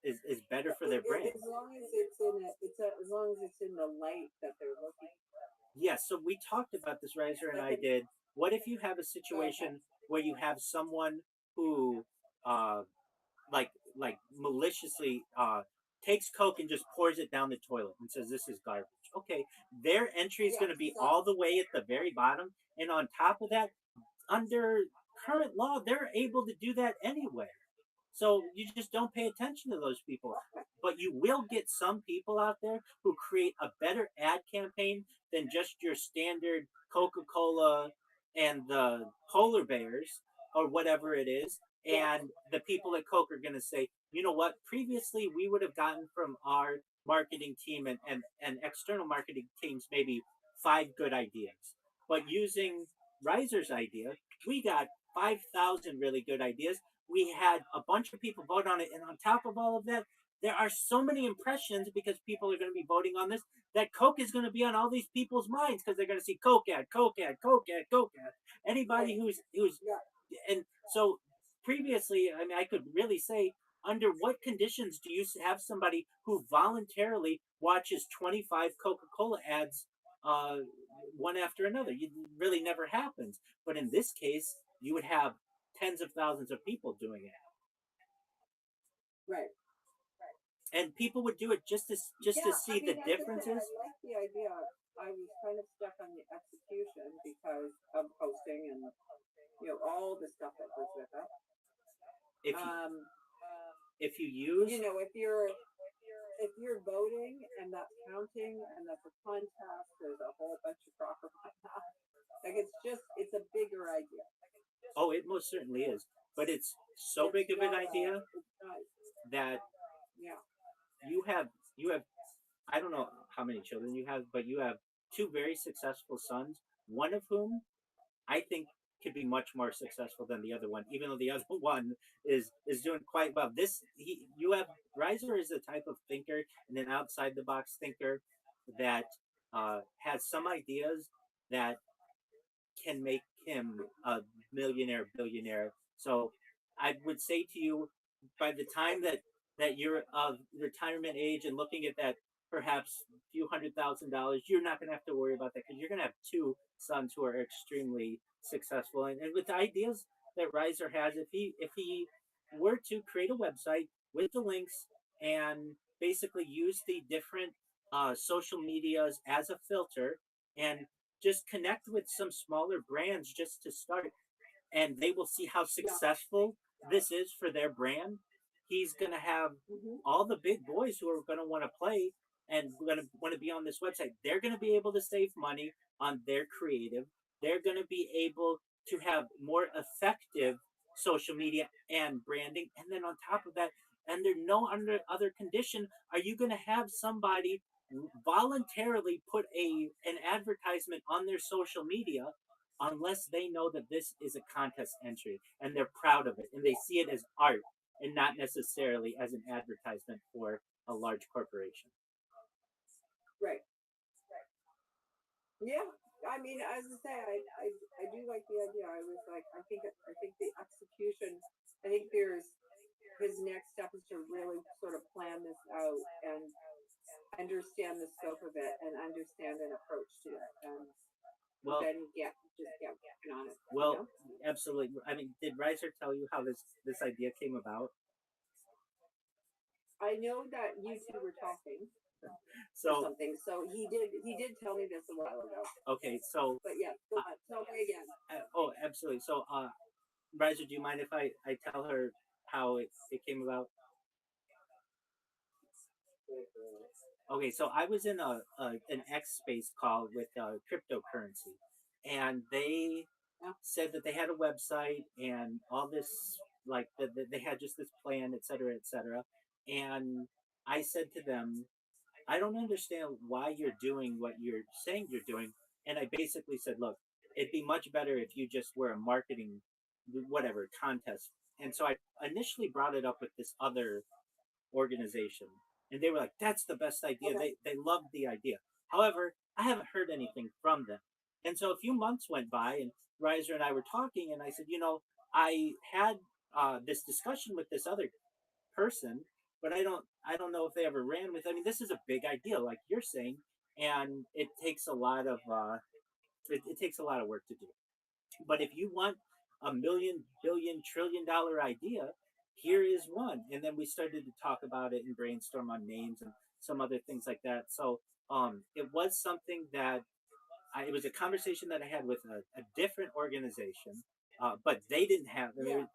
is better for their brand. As long as as long as it's in the light that they're looking for. Yes, so we talked about this, Riser and I did. What if you have a situation where you have someone who like maliciously takes Coke and just pours it down the toilet and says this is garbage. Okay, their entry is going to be all the way at the very bottom, and on top of that, under current law, they're able to do that anyway. So you just don't pay attention to those people. But you will get some people out there who create a better ad campaign than just your standard Coca-Cola and the polar bears or whatever it is. And the people at Coke are going to say, you know what? Previously, we would have gotten from our marketing team and external marketing teams maybe 5 good ideas. But using Riser's idea, we got 5,000 really good ideas. We had a bunch of people vote on it, and on top of all of that, there are so many impressions because people are going to be voting on this that Coke is going to be on all these people's minds because they're going to see Coke ad, Coke ad, Coke ad, Coke ad. Anybody who's and so previously, I mean, I could really say, under what conditions do you have somebody who voluntarily watches 25 Coca-Cola ads one after another? It really never happens. But in this case, you would have tens of thousands of people doing it. Right. And people would do it just to see the differences. I like the idea. I was kind of stuck on the execution because of posting and all the stuff that goes with it. If you use, if you're voting and that's counting and that's a contest, there's a whole bunch of talk about that. Like it's a bigger idea. Oh, it most certainly is, but it's so big of an idea that you have I don't know how many children you have, but you have 2 very successful sons, one of whom I think could be much more successful than the other one, even though the other one is doing quite well. Riser is a type of thinker and an outside the box thinker that has some ideas that can make him a millionaire, billionaire. So I would say to you, by the time that you're of retirement age and looking at that perhaps few $100,000, you're not going to have to worry about that because you're going to have 2 sons who are extremely successful. And with the ideas that Riser has, if he were to create a website with the links and basically use the different social medias as a filter and just connect with some smaller brands just to start, and they will see how successful this is for their brand. He's going to have all the big boys who are going to want to play and going to want to be on this website. They're going to be able to save money on their creative. They're going to be able to have more effective social media and branding. And then on top of that, under no other condition are you going to have somebody voluntarily put an advertisement on their social media unless they know that this is a contest entry and they're proud of it and they see it as art and not necessarily as an advertisement for a large corporation. Right. Yeah. I mean, as I say, I do like the idea. I was like, I think the execution. I think his next step is to really sort of plan this out and understand the scope of it and understand an approach to it, and then get working on it. Well, absolutely. I mean, did Riser tell you how this idea came about? I know that you 2 were talking. So something. So he did tell me this a while ago. Okay, so but yeah, tell me again. Absolutely. So Riser, do you mind if I tell her how it came about? Okay, so I was in an X space call with cryptocurrency, and they said that they had a website and all this, like they had just this plan, et cetera, and I said to them, I don't understand why you're doing what you're saying you're doing. And I basically said, look, it'd be much better if you just were a marketing, whatever, contest. And so I initially brought it up with this other organization. And they were like, that's the best idea. Okay. They loved the idea. However, I haven't heard anything from them. And so a few months went by, and Riser and I were talking, and I said, I had this discussion with this other person, but I don't know if they ever ran with. I mean, this is a big idea, like you're saying, and it takes a lot of it takes a lot of work to do. But if you want a million, billion, $1 trillion idea. Here is one. And then we started to talk about it and brainstorm on names and some other things like that. So it was something that it was a conversation that I had with a different organization, but they didn't have. I mean,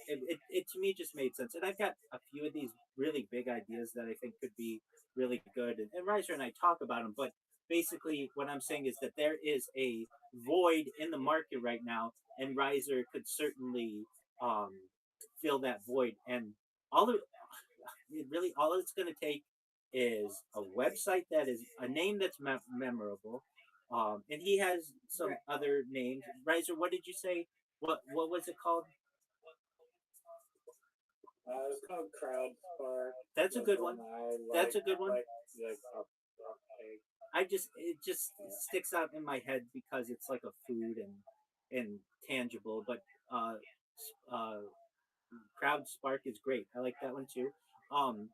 it to me just made sense. And I've got a few of these really big ideas that I think could be really good. And Riser and I talk about them, but basically, what I'm saying is that there is a void in the market right now, and Riser could certainly um, fill that void. And all of really all it's going to take is a website that is a name that's memorable. And he has some other names. Riser, what did you say? What was it called? It's called Crowd Spark. That's a good one. That's a good one. It just sticks out in my head because it's like a food and tangible. But uh, Crowd Spark is great. I like that one too. Um,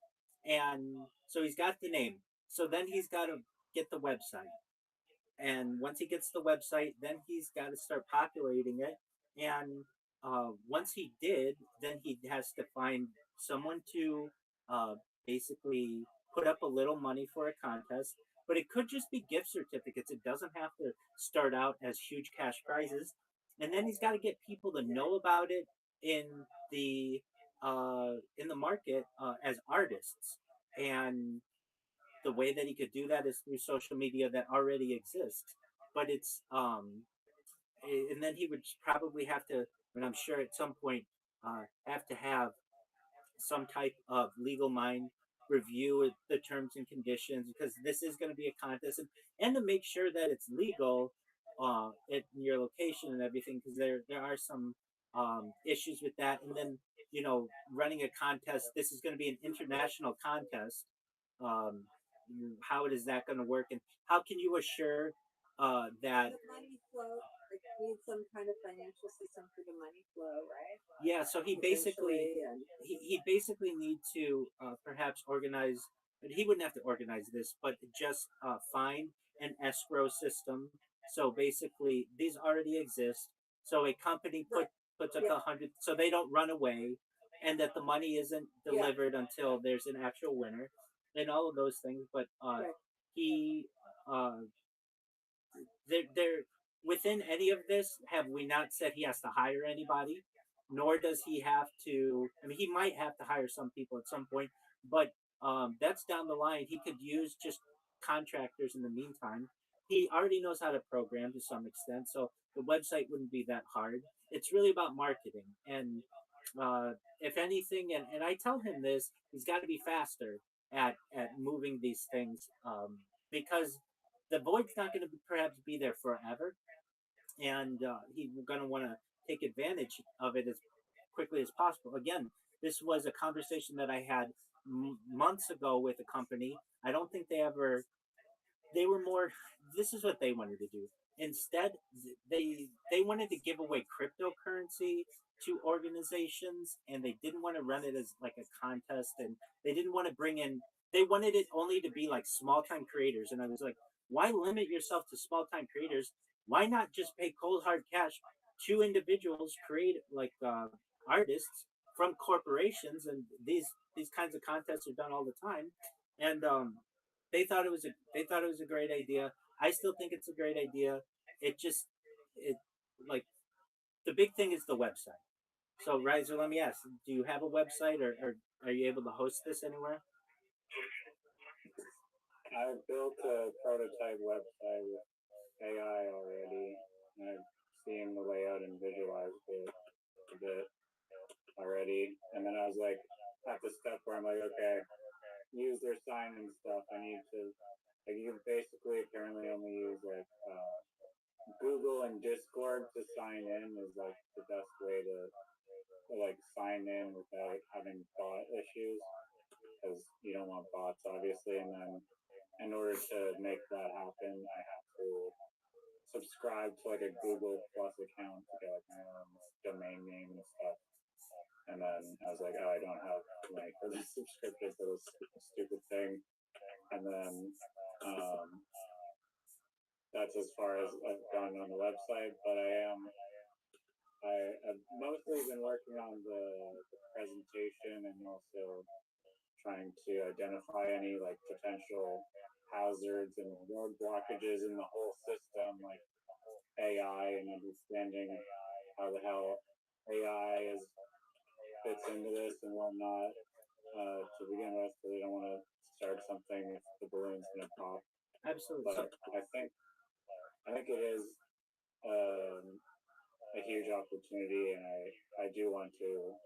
and so he's got the name. So then he's got to get the website. And once he gets the website, then he's got to start populating it. And once he did, then he has to find someone to uh, basically put up a little money for a contest. But it could just be gift certificates. It doesn't have to start out as huge cash prizes. And then he's got to get people to know about it in the in the market as artists. And the way that he could do that is through social media that already exists. But it's and then he would probably have to, and I'm sure at some point, have to have some type of legal mind review the terms and conditions because this is going to be a contest and to make sure that it's legal at your location and everything because there are some issues with that. And then running a contest, this is going to be an international contest. um, how is that going to work and how can you assure that The money flow, like you need some kind of financial system for the money flow, right? yeah, so he basically Eventually, and he basically need to perhaps organize. But he wouldn't have to organize this, but just find an escrow system. So basically, these already exist. So a company puts up Yeah. 100, so they don't run away, and that the money isn't delivered until there's an actual winner, and all of those things. But he uh, there within any of this have we not said he has to hire anybody, nor does he have to. I mean, he might have to hire some people at some point, but that's down the line. He could use just contractors in the meantime. He already knows how to program to some extent, so the website wouldn't be that hard. It's really about marketing, and if anything, and I tell him this, he's got to be faster at moving these things because the void's not going to perhaps be there forever, and he's going to want to take advantage of it as quickly as possible. Again, this was a conversation that I had months ago with a company. I don't think they were more. This is what they wanted to do. Instead, they wanted to give away cryptocurrency to organizations, and they didn't want to run it as like a contest, and they didn't want to bring in. They wanted it only to be like small time creators, and I was like, why limit yourself to small time creators? Why not just pay cold hard cash to individuals, create like artists from corporations, and these kinds of contests are done all the time, and they thought it was a great idea. I still think it's a great idea. It just it like the big thing is the website. So Riser, let me ask: do you have a website, or are you able to host this anywhere? I built a prototype website with AI already. I've seen the layout and visualized it a bit already. And then I was like, at the step where I'm like, okay, use their sign and stuff. I need to, like, you can basically apparently only use like Google and Discord to sign in is like the best way to like sign in without having bot issues because you don't want bots obviously. And then in order to make that happen, I have to subscribe to like a Google Plus account to get like my own domain name and stuff. And then I was like, oh, I don't have money for the subscription for this stupid thing. And then that's as far as I've gone on the website. But I've mostly been working on the presentation and also trying to identify any like potential hazards and road blockages in the whole system, like AI and understanding how the hell AI is fits into this and whatnot. To begin with, so they don't want to start something if the balloon's gonna pop. Absolutely. But I think it is a huge opportunity, and I do want to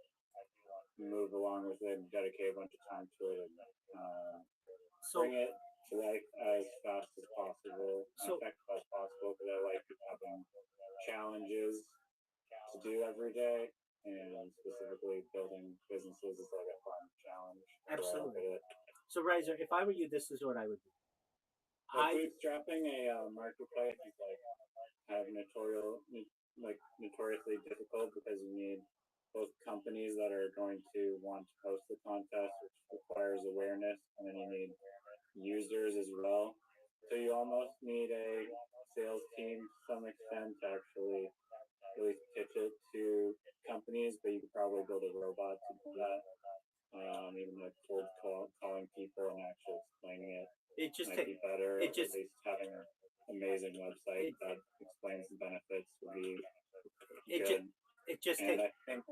move along with it and dedicate a bunch of time to it and bring it to life as fast as possible, as effective as possible, because I like having challenges to do every day, and specifically building businesses is like a fun challenge. Absolutely. So, Riser, if I were you, this is what I would do. Bootstrapping a marketplace is like notoriously difficult because you need both companies that are going to want to host the contest, which requires awareness, and then you need users as well. So you almost need a sales team to some extent to actually really pitch it to companies, but you could probably build a robot to do that. Even like calling people and actually explaining it. It just might be better. At least having an amazing website that explains the benefits would be good. I think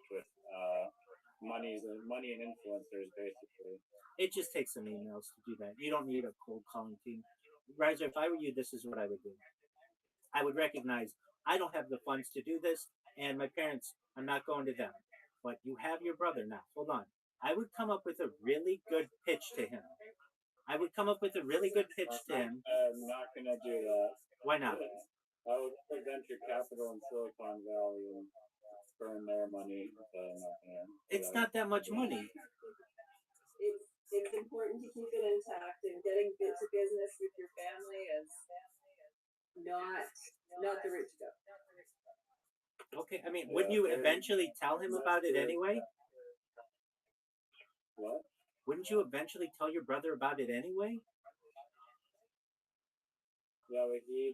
with money and influencers basically. It just takes some emails to do that. You don't need a cold calling team. Riser, if I were you, this is what I would do. I would recognize I don't have the funds to do this, and my parents, I'm not going to them. But you have your brother now. Hold on. I would come up with a really good pitch to him. I'm not going to do that. Why not? I would put venture capital in Silicon Valley and burn their money. It's not that much money. It's important to keep it intact, and getting to business with your family is not the route to go. Okay, I mean, wouldn't you eventually tell him about it anyway? What? Wouldn't you eventually tell your brother about it anyway? Yeah, but he's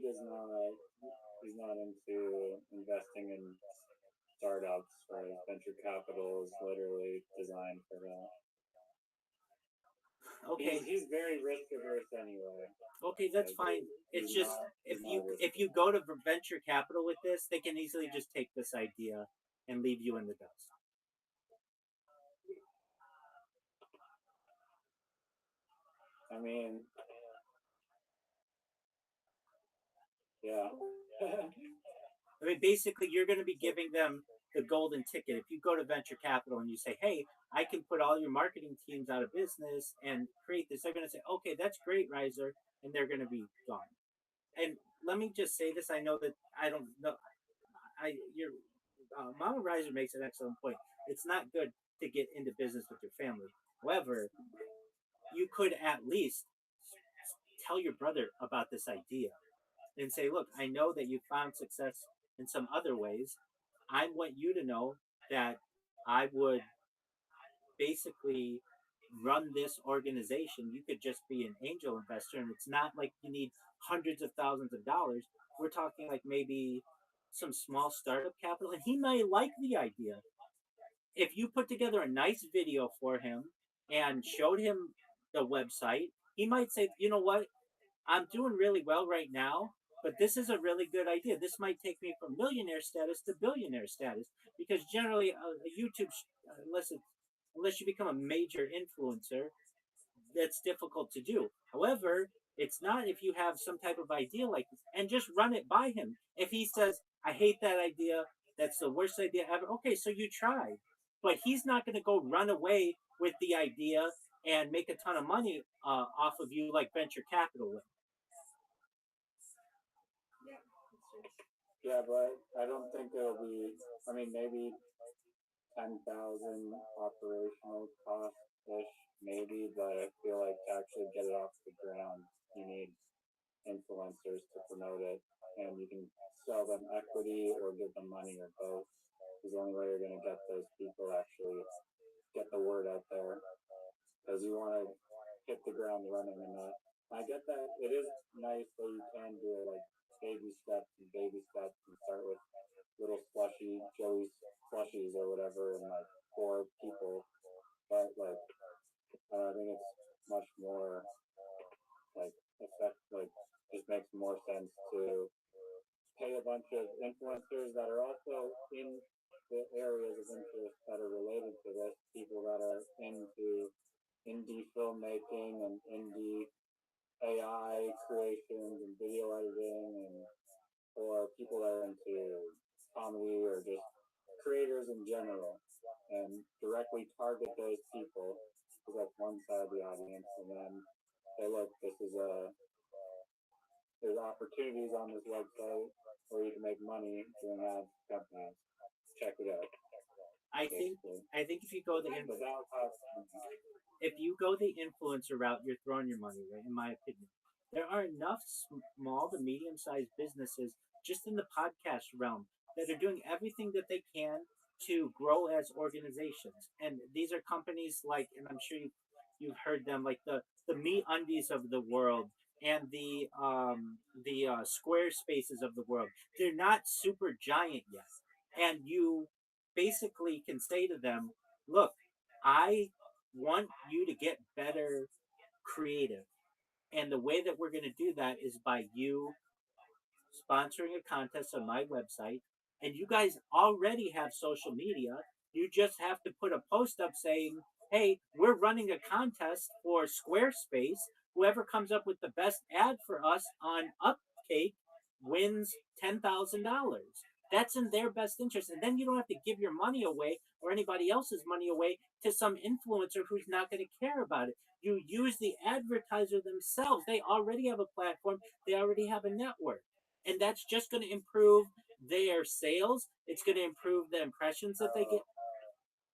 not into investing in startups, right? Venture capital is literally designed for that. Okay. He's very risk averse anyway. Okay, that's fine. It's just if you go to venture capital with this, they can easily just take this idea and leave you in the dust. I mean, yeah. I mean, basically, you're going to be giving them the golden ticket. If you go to venture capital and you say, hey, I can put all your marketing teams out of business and create this, they're going to say, okay, that's great, Riser, and they're going to be gone. And let me just say this. I know that I don't know. Mama Riser makes an excellent point. It's not good to get into business with your family. However, you could at least tell your brother about this idea and say, look, I know that you found success in some other ways. I want you to know that I would basically run this organization. You could just be an angel investor, and it's not like you need hundreds of thousands of dollars. We're talking like maybe some small startup capital, and he might like the idea. If you put together a nice video for him and showed him the website, he might say, you know what, I'm doing really well right now, but this is a really good idea. This might take me from millionaire status to billionaire status, because generally a YouTube, unless you become a major influencer, that's difficult to do. However, it's not if you have some type of idea like this, and just run it by him. If he says, I hate that idea, that's the worst idea ever, okay, so you tried. But he's not going to go run away with the idea and make a ton of money off of you like venture capital would. Yeah, but I don't think it'll be, I mean, maybe 10,000 operational cost-ish, maybe, but I feel like to actually get it off the ground, you need influencers to promote it, and you can sell them equity or give them money or both. Because the only way you're going to get those people actually get the word out there, because you want to hit the ground running and not. I get that it is nice that you can do it like baby steps and start with little Joey's slushies or whatever, and like 4 people. But like, I think it's much more like just makes more sense to pay a bunch of influencers that are also in the areas of interest that are related to this, people that are into indie filmmaking and indie AI creations and video editing, and or people that are into comedy or just creators in general, and directly target those people because that's one side of the audience, and then hey, look, there's opportunities on this website where you can make money doing ads for companies. Check it out. I think if you go the influencer route, you're throwing your money away, in my opinion. There are enough small to medium-sized businesses just in the podcast realm that are doing everything that they can to grow as organizations. And these are companies like, and I'm sure you've heard them, like the Me Undies of the world and the Square Spaces of the world. They're not super giant yet, and you basically can say to them, "Look, I want you to get better creative, and the way that we're going to do that is by you sponsoring a contest on my website, and you guys already have social media. You just have to put a post up saying, hey, we're running a contest for Squarespace. Whoever comes up with the best ad for us on Upcake wins $10,000. That's in their best interest. And then you don't have to give your money away or anybody else's money away to some influencer who's not going to care about it. You use the advertiser themselves. They already have a platform. They already have a network. And that's just going to improve their sales. It's going to improve the impressions that they get.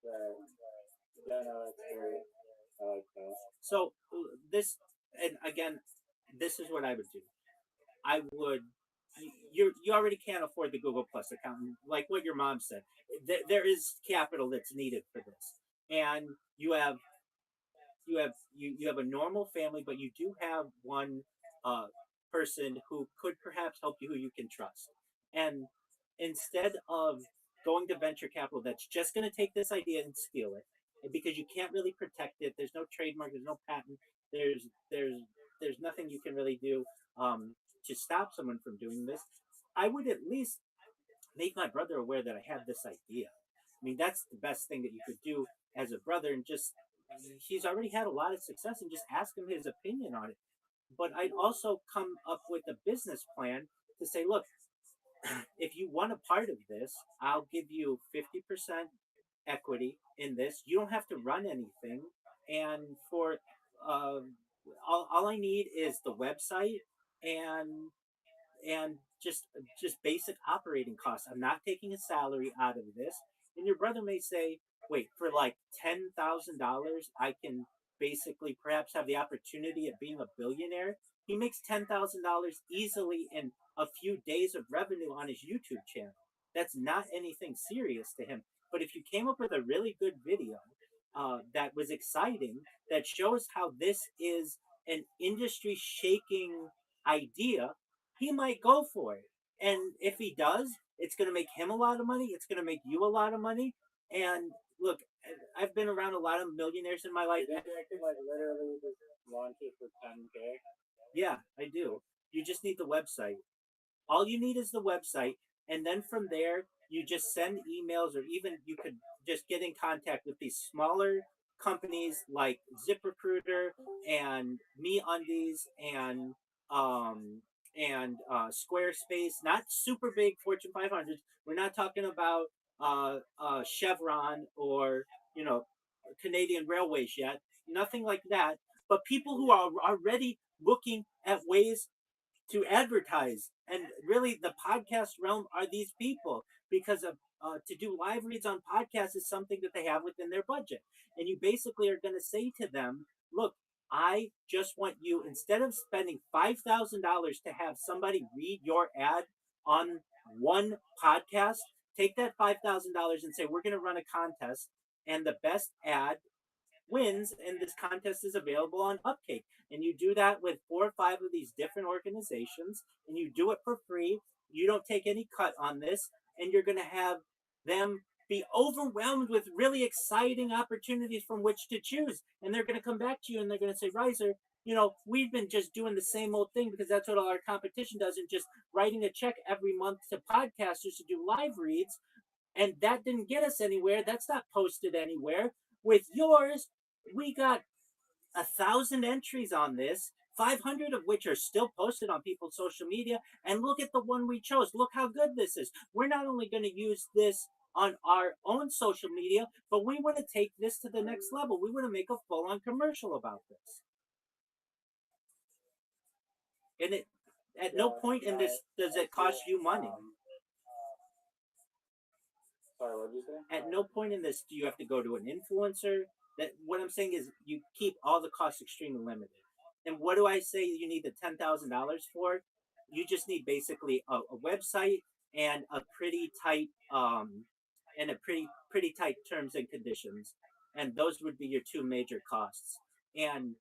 Right. Yeah, no, that's great. I like that. So this, and again, this is what I would do. I would. You already can't afford the Google Plus account, like what your mom said. There is capital that's needed for this, and you have a normal family, but you do have one person who could perhaps help you, who you can trust. And instead of going to venture capital that's just going to take this idea and steal it, because you can't really protect it, there's no trademark, there's no patent, there's nothing you can really do to stop someone from doing this. I would at least make my brother aware that I have this idea. I mean, that's the best thing that you could do as a brother, and just he's already had a lot of success, and just ask him his opinion on it. But I'd also come up with a business plan to say, look, if you want a part of this, I'll give you 50% equity in this. You don't have to run anything, and for all I need is the website and just basic operating costs. I'm not taking a salary out of this. And your brother may say, wait, for like $10,000, I can basically perhaps have the opportunity of being a billionaire. He makes $10,000 easily in a few days of revenue on his YouTube channel. That's not anything serious to him. But if you came up with a really good video that was exciting, that shows how this is an industry shaking idea, he might go for it. And if he does, it's going to make him a lot of money. It's going to make you a lot of money. And look, I've been around a lot of millionaires in my life. I can like literally just launch it for $10K. Yeah, I do. You just need the website. All you need is the website, and then from there, you just send emails, or even you could just get in contact with these smaller companies like ZipRecruiter and MeUndies and Squarespace. Not super big Fortune 500s. We're not talking about Chevron or Canadian Railways yet. Nothing like that. But people who are already looking at ways to advertise, and really the podcast realm are these people, because of to do live reads on podcasts is something that they have within their budget, and you basically are going to say to them, look, I just want you, instead of spending $5,000 to have somebody read your ad on one podcast, take that $5,000 and say, we're going to run a contest, and the best ad wins, and this contest is available on Upcake. And you do that with 4 or 5 of these different organizations, and you do it for free. You don't take any cut on this, and you're going to have them be overwhelmed with really exciting opportunities from which to choose. And they're going to come back to you and they're going to say, Riser, we've been just doing the same old thing because that's what all our competition does, and just writing a check every month to podcasters to do live reads. And that didn't get us anywhere. That's not posted anywhere. With yours, we got 1,000 entries on this, 500 of which are still posted on people's social media. And look at the one we chose. Look how good this is. We're not only going to use this on our own social media, but we want to take this to the next level. We want to make a full-on commercial about this. And at no point in this does it cost you money. Sorry, what did you say? At no point in this do you have to go to an influencer. That what I'm saying is you keep all the costs extremely limited. And what do I say you need the $10,000 for? You just need basically a website and a pretty tight pretty tight terms and conditions, and those would be your 2 major costs. And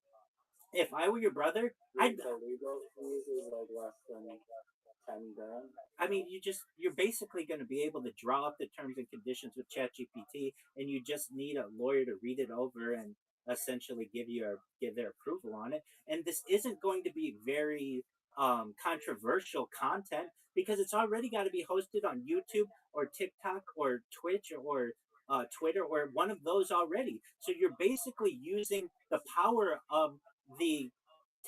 if I were your brother, The legal fees is like less than 10 grand. I mean, you're basically going to be able to draw up the terms and conditions with ChatGPT, and you just need a lawyer to read it over and essentially give their approval on it. And this isn't going to be very controversial content because it's already got to be hosted on YouTube or TikTok or Twitch or Twitter or one of those already. So you're basically using the power of the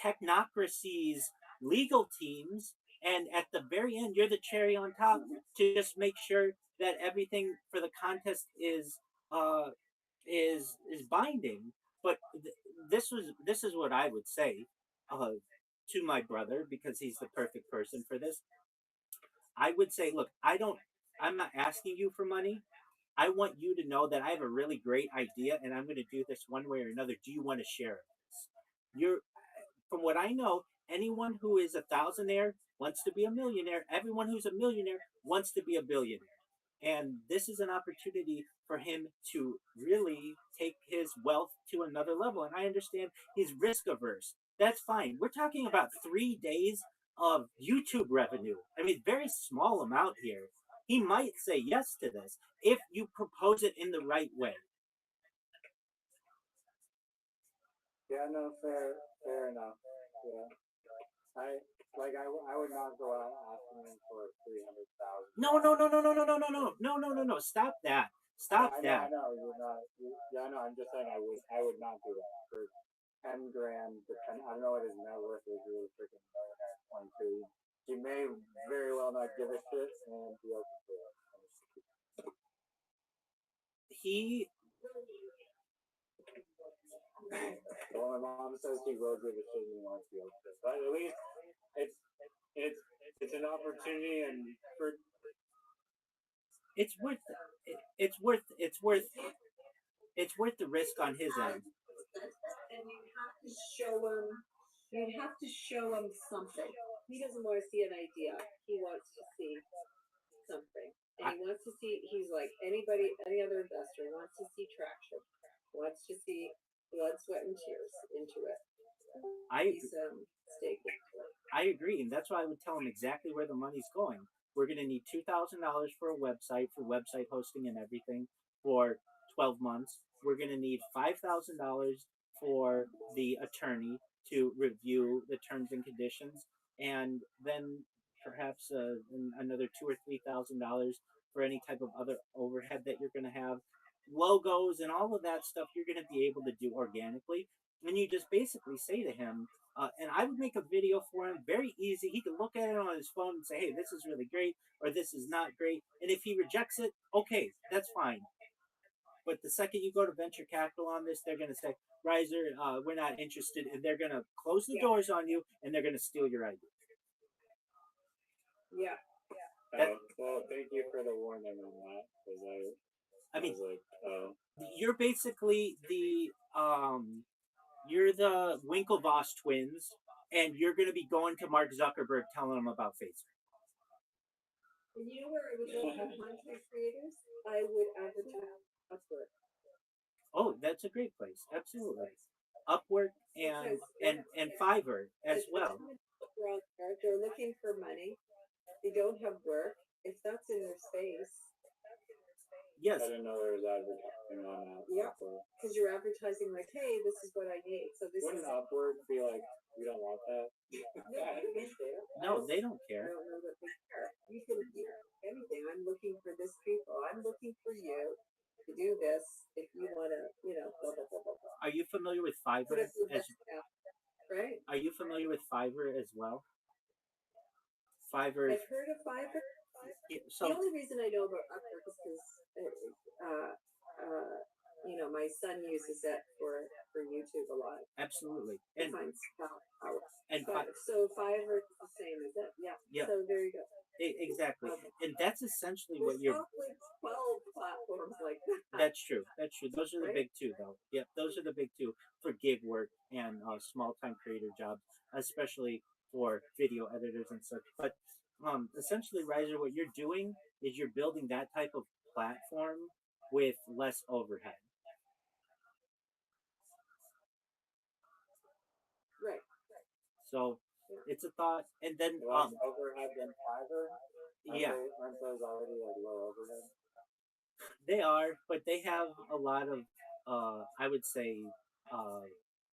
technocracy's legal teams, and at the very end you're the cherry on top to just make sure that everything for the contest is binding. But this is what I would say to my brother, because he's the perfect person for this. I would say, look, I'm not asking you for money. I want you to know that I have a really great idea and I'm going to do this one way or another. Do you want to share it? You're From what I know, anyone who is a thousandaire wants to be a millionaire. Everyone who's a millionaire wants to be a billionaire. And this is an opportunity for him to really take his wealth to another level. And I understand he's risk averse. That's fine. We're talking about 3 days of YouTube revenue. I mean, very small amount here. He might say yes to this if you propose it in the right way. Yeah, no, fair enough. Yeah, I would not go out asking him for 300,000. No. Stop that. Stop that. I know you're not. I know. I'm just saying I would not do that for 10 grand. I don't know what his net worth is. Really freaking low at 22. He may very well not give a shit and be open to it. Well, my mom says he will give a shit and he wants to be open to it. But at least it's an opportunity, and it's worth the risk on his end. And you'd have to show him something. He doesn't want to see an idea. He wants to see something. And he's like any other investor, wants to see traction, wants to see blood, sweat, and tears into it. I agree, and that's why I would tell him exactly where the money's going. We're going to need $2,000 for a website, for website hosting and everything, for 12 months. We're going to need $5,000 for the attorney to review the terms and conditions, and then perhaps another $2,000 or $3,000 for any type of other overhead that you're going to have. Logos and all of that stuff you're going to be able to do organically. And you just basically say to him, and I would make a video for him, very easy. He can look at it on his phone and say, hey, this is really great, or this is not great. And if he rejects it, okay, that's fine. But the second you go to venture capital on this, they're going to say, Riser, we're not interested. And they're going to close the doors on you, and they're going to steal your idea. Yeah. Well, thank you for the warning on that. Because I mean, you're basically you're the Winklevoss twins, and you're going to be going to Mark Zuckerberg telling him about Facebook. And you know where I would go for content creators? I would advertise Upwork. Oh, that's a great place. Absolutely. Upwork and Because and Fiverr as the well. time people are out there, they're looking for money. They don't have work. If that's in their space, Yes. I didn't know there was advertising on that. Yep. Upwork. because you're advertising like, hey, this is what I need. So this Wouldn't is Upwork be like, we don't want that? No, they don't I care. don't know that they care. You can anything. I'm looking for this people. I'm looking for you to do this if you want to, blah blah blah blah blah. Are you familiar with Put Fiverr up your as best app, right? Are you familiar with Fiverr as well? Fiverr. I've heard of Fiverr. The So only reason I know about Upwork is because, my son uses it for YouTube a lot. absolutely, He finds how. and So Fiverr is the same, is it? Yeah. yeah, So there you go. exactly, and that's essentially There's what you're. probably 12 platforms like that. That's true. That's true. Those are the Right? big two, though. Yep, those are the big two for gig work and small time creator jobs, especially for video editors and such. But essentially, Riser, what you're doing is you're building that type of platform with less overhead. Right. So it's a thought, and then Less overhead than Fiverr? yeah, Aren't those already like low overhead? they are, but they have a lot of I would say uh,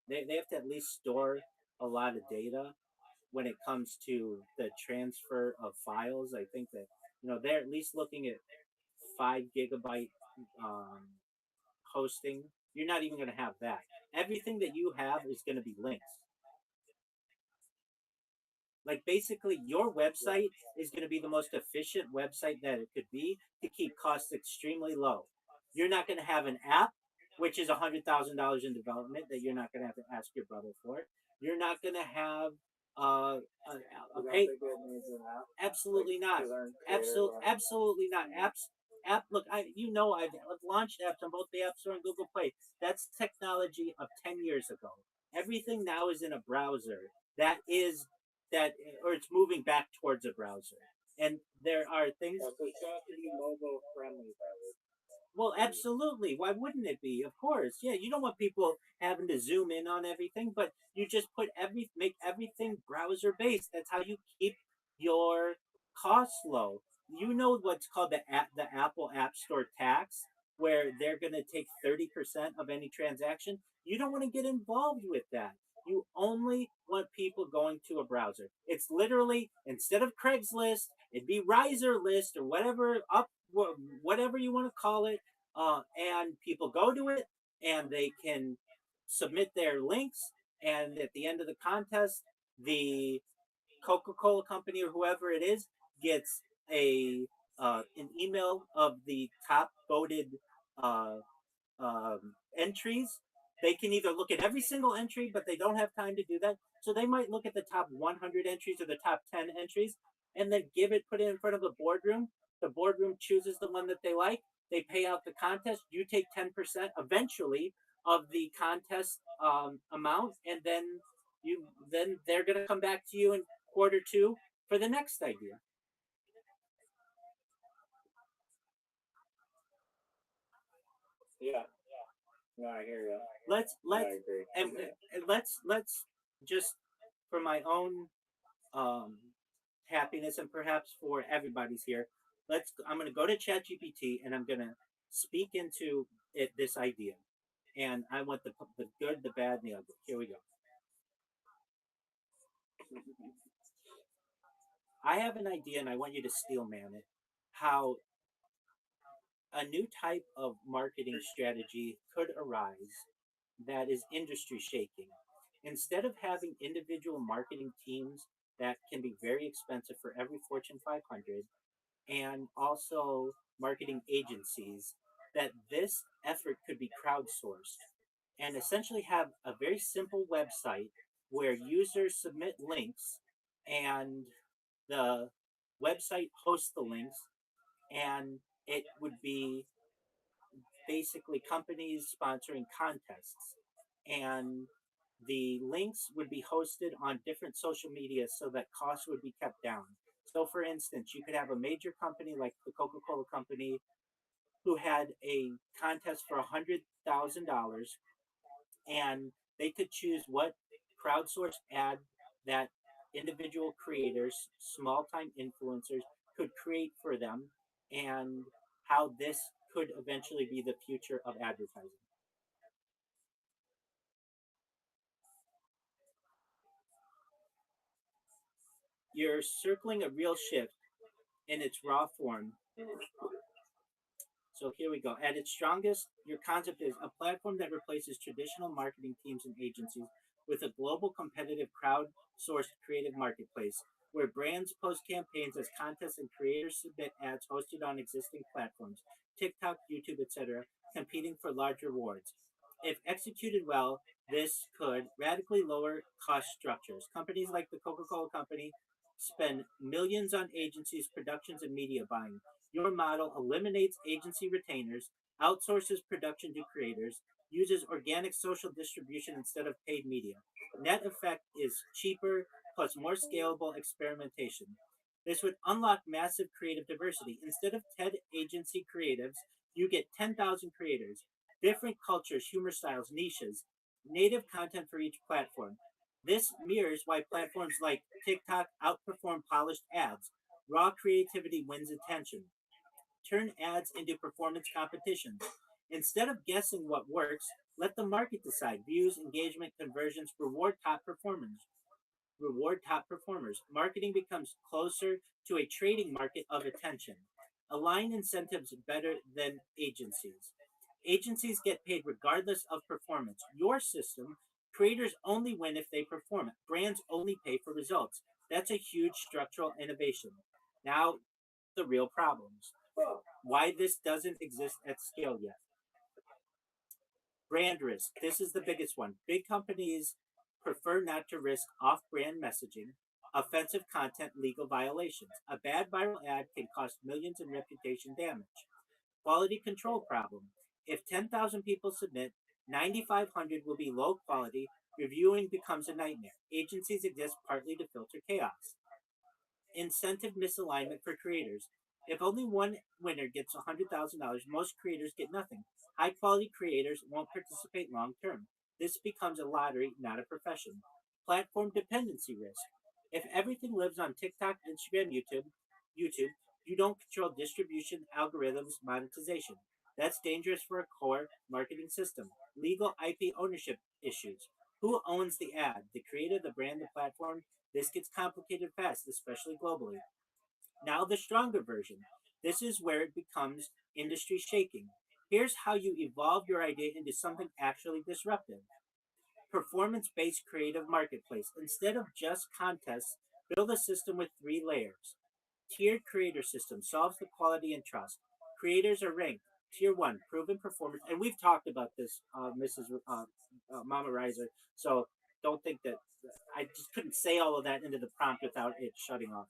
they have to at least store a lot of data when it comes to the transfer of files. I think that they're at least looking at 5 gigabyte um, hosting. You're not even going to have that. Everything that you have is going to be links. Like basically, your website is going to be the most efficient website that it could be to keep costs extremely low. You're not going to have an app, which is $100,000 in development that you're not going to have to ask your brother for. You're not going to have a pay. Absolutely not. Absolutely not. Look, I've launched apps on both the App Store and Google Play. That's technology of 10 years ago. Everything now is in a browser. That or it's moving back towards a browser. And there are things. So it has to be mobile friendly, though. Well, absolutely. Why wouldn't it be? Of course. Yeah, you don't want people having to zoom in on everything, but you just make everything browser based. That's how you keep your costs low. You know what's called the Apple App Store tax, where they're going to take 30% of any transaction. You don't want to get involved with that. You only want people going to a browser. It's literally, instead of Craigslist, it'd be Riser List or whatever you want to call it, and people go to it and they can submit their links, and at the end of the contest, the Coca-Cola company or whoever it is gets an email of the top voted uh, entries. They can either look at every single entry, but they don't have time to do that. So they might look at the top 100 entries or the top 10 entries and then put it in front of the boardroom. The boardroom chooses the one that they like. They pay out the contest. You take 10% eventually of the contest amount, and then they're going to come back to you in quarter 2 for the next idea. Yeah. No, I hear you. Let's I agree. and let's just for my own happiness and perhaps for everybody's here. I'm going to go to ChatGPT and I'm going to speak into this idea, and I want the good, the bad, and the ugly. Here we go. I have an idea, and I want you to steel man it. How a new type of marketing strategy could arise that is industry shaking. Instead of having individual marketing teams that can be very expensive for every Fortune 500, and also marketing agencies, that this effort could be crowdsourced and essentially have a very simple website where users submit links and the website hosts the links, and it would be basically companies sponsoring contests, and the links would be hosted on different social media so that costs would be kept down. So for instance, you could have a major company like the Coca-Cola company who had a contest for $100,000, and they could choose what crowdsourced ad that individual creators, small time influencers, could create for them, and how this could eventually be the future of advertising. You're circling a real shift in its raw form. So here we go. At its strongest, your concept is a platform that replaces traditional marketing teams and agencies with a global competitive crowd-sourced creative marketplace where brands post campaigns as contests and creators submit ads hosted on existing platforms, TikTok, YouTube, etc., competing for large rewards. If executed well, this could radically lower cost structures. Companies like the Coca-Cola Company spend millions on agencies, productions, and media buying. Your model eliminates agency retainers, outsources production to creators, uses organic social distribution instead of paid media. Net effect is cheaper plus more scalable experimentation. This would unlock massive creative diversity. Instead of TED agency creatives, you get 10,000 creators, different cultures, humor styles, niches, native content for each platform. This mirrors why platforms like TikTok outperform polished ads. Raw creativity wins attention. Turn ads into performance competitions. Instead of guessing what works, let the market decide. Views, engagement, conversions, reward top performers. Marketing becomes closer to a trading market of attention. Align incentives better than agencies. Agencies get paid regardless of performance. Your system, creators only win if they perform. Brands only pay for results. That's a huge structural innovation. Now, the real problems. Why this doesn't exist at scale yet. Brand risk. This is the biggest one. Big companies prefer not to risk off brand messaging, offensive content, legal violations. A bad viral ad can cost millions in reputation damage. Quality control problem. If 10,000 people submit, 9,500 will be low quality. Reviewing becomes a nightmare. Agencies exist partly to filter chaos. Incentive misalignment for creators. If only one winner gets $100,000, most creators get nothing. High quality creators won't participate long term. This becomes a lottery, not a profession. Platform dependency risk. If everything lives on TikTok, Instagram, YouTube, you don't control distribution, algorithms, monetization. That's dangerous for a core marketing system. Legal IP ownership issues. Who owns the ad? The creator, the brand, the platform? This gets complicated fast, especially globally. Now, the stronger version. This is where it becomes industry shaking. Here's how you evolve your idea into something actually disruptive. Performance based creative marketplace. Instead of just contests, build a system with three layers. Tiered creator system solves the quality and trust. Creators are ranked. Tier 1, proven performance. And we've talked about this, Mrs. Mama Riser. So don't think that I just couldn't say all of that into the prompt without it shutting off.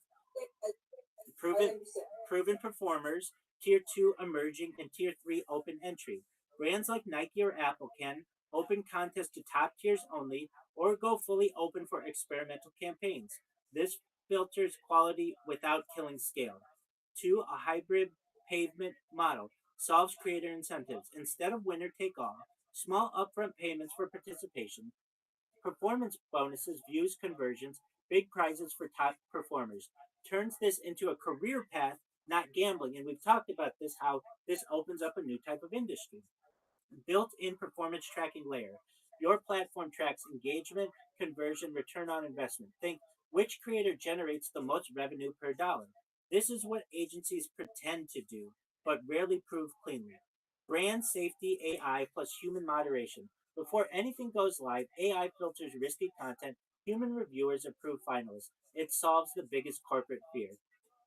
Proven, proven performers, tier 2 emerging, and tier 3 open entry. Brands like Nike or Apple can open contests to top tiers only or go fully open for experimental campaigns. This filters quality without killing scale. 2, a hybrid pavement model solves creator incentives. Instead of winner take all, small upfront payments for participation, performance bonuses, views, conversions, big prizes for top performers. Turns this into a career path, not gambling. And we've talked about this, how this opens up a new type of industry. Built in performance tracking layer. Your platform tracks engagement, conversion, return on investment. Think which creator generates the most revenue per dollar. This is what agencies pretend to do, but rarely prove cleanly. Brand safety AI plus human moderation. Before anything goes live, AI filters risky content, human reviewers approve finalists. It solves the biggest corporate fear.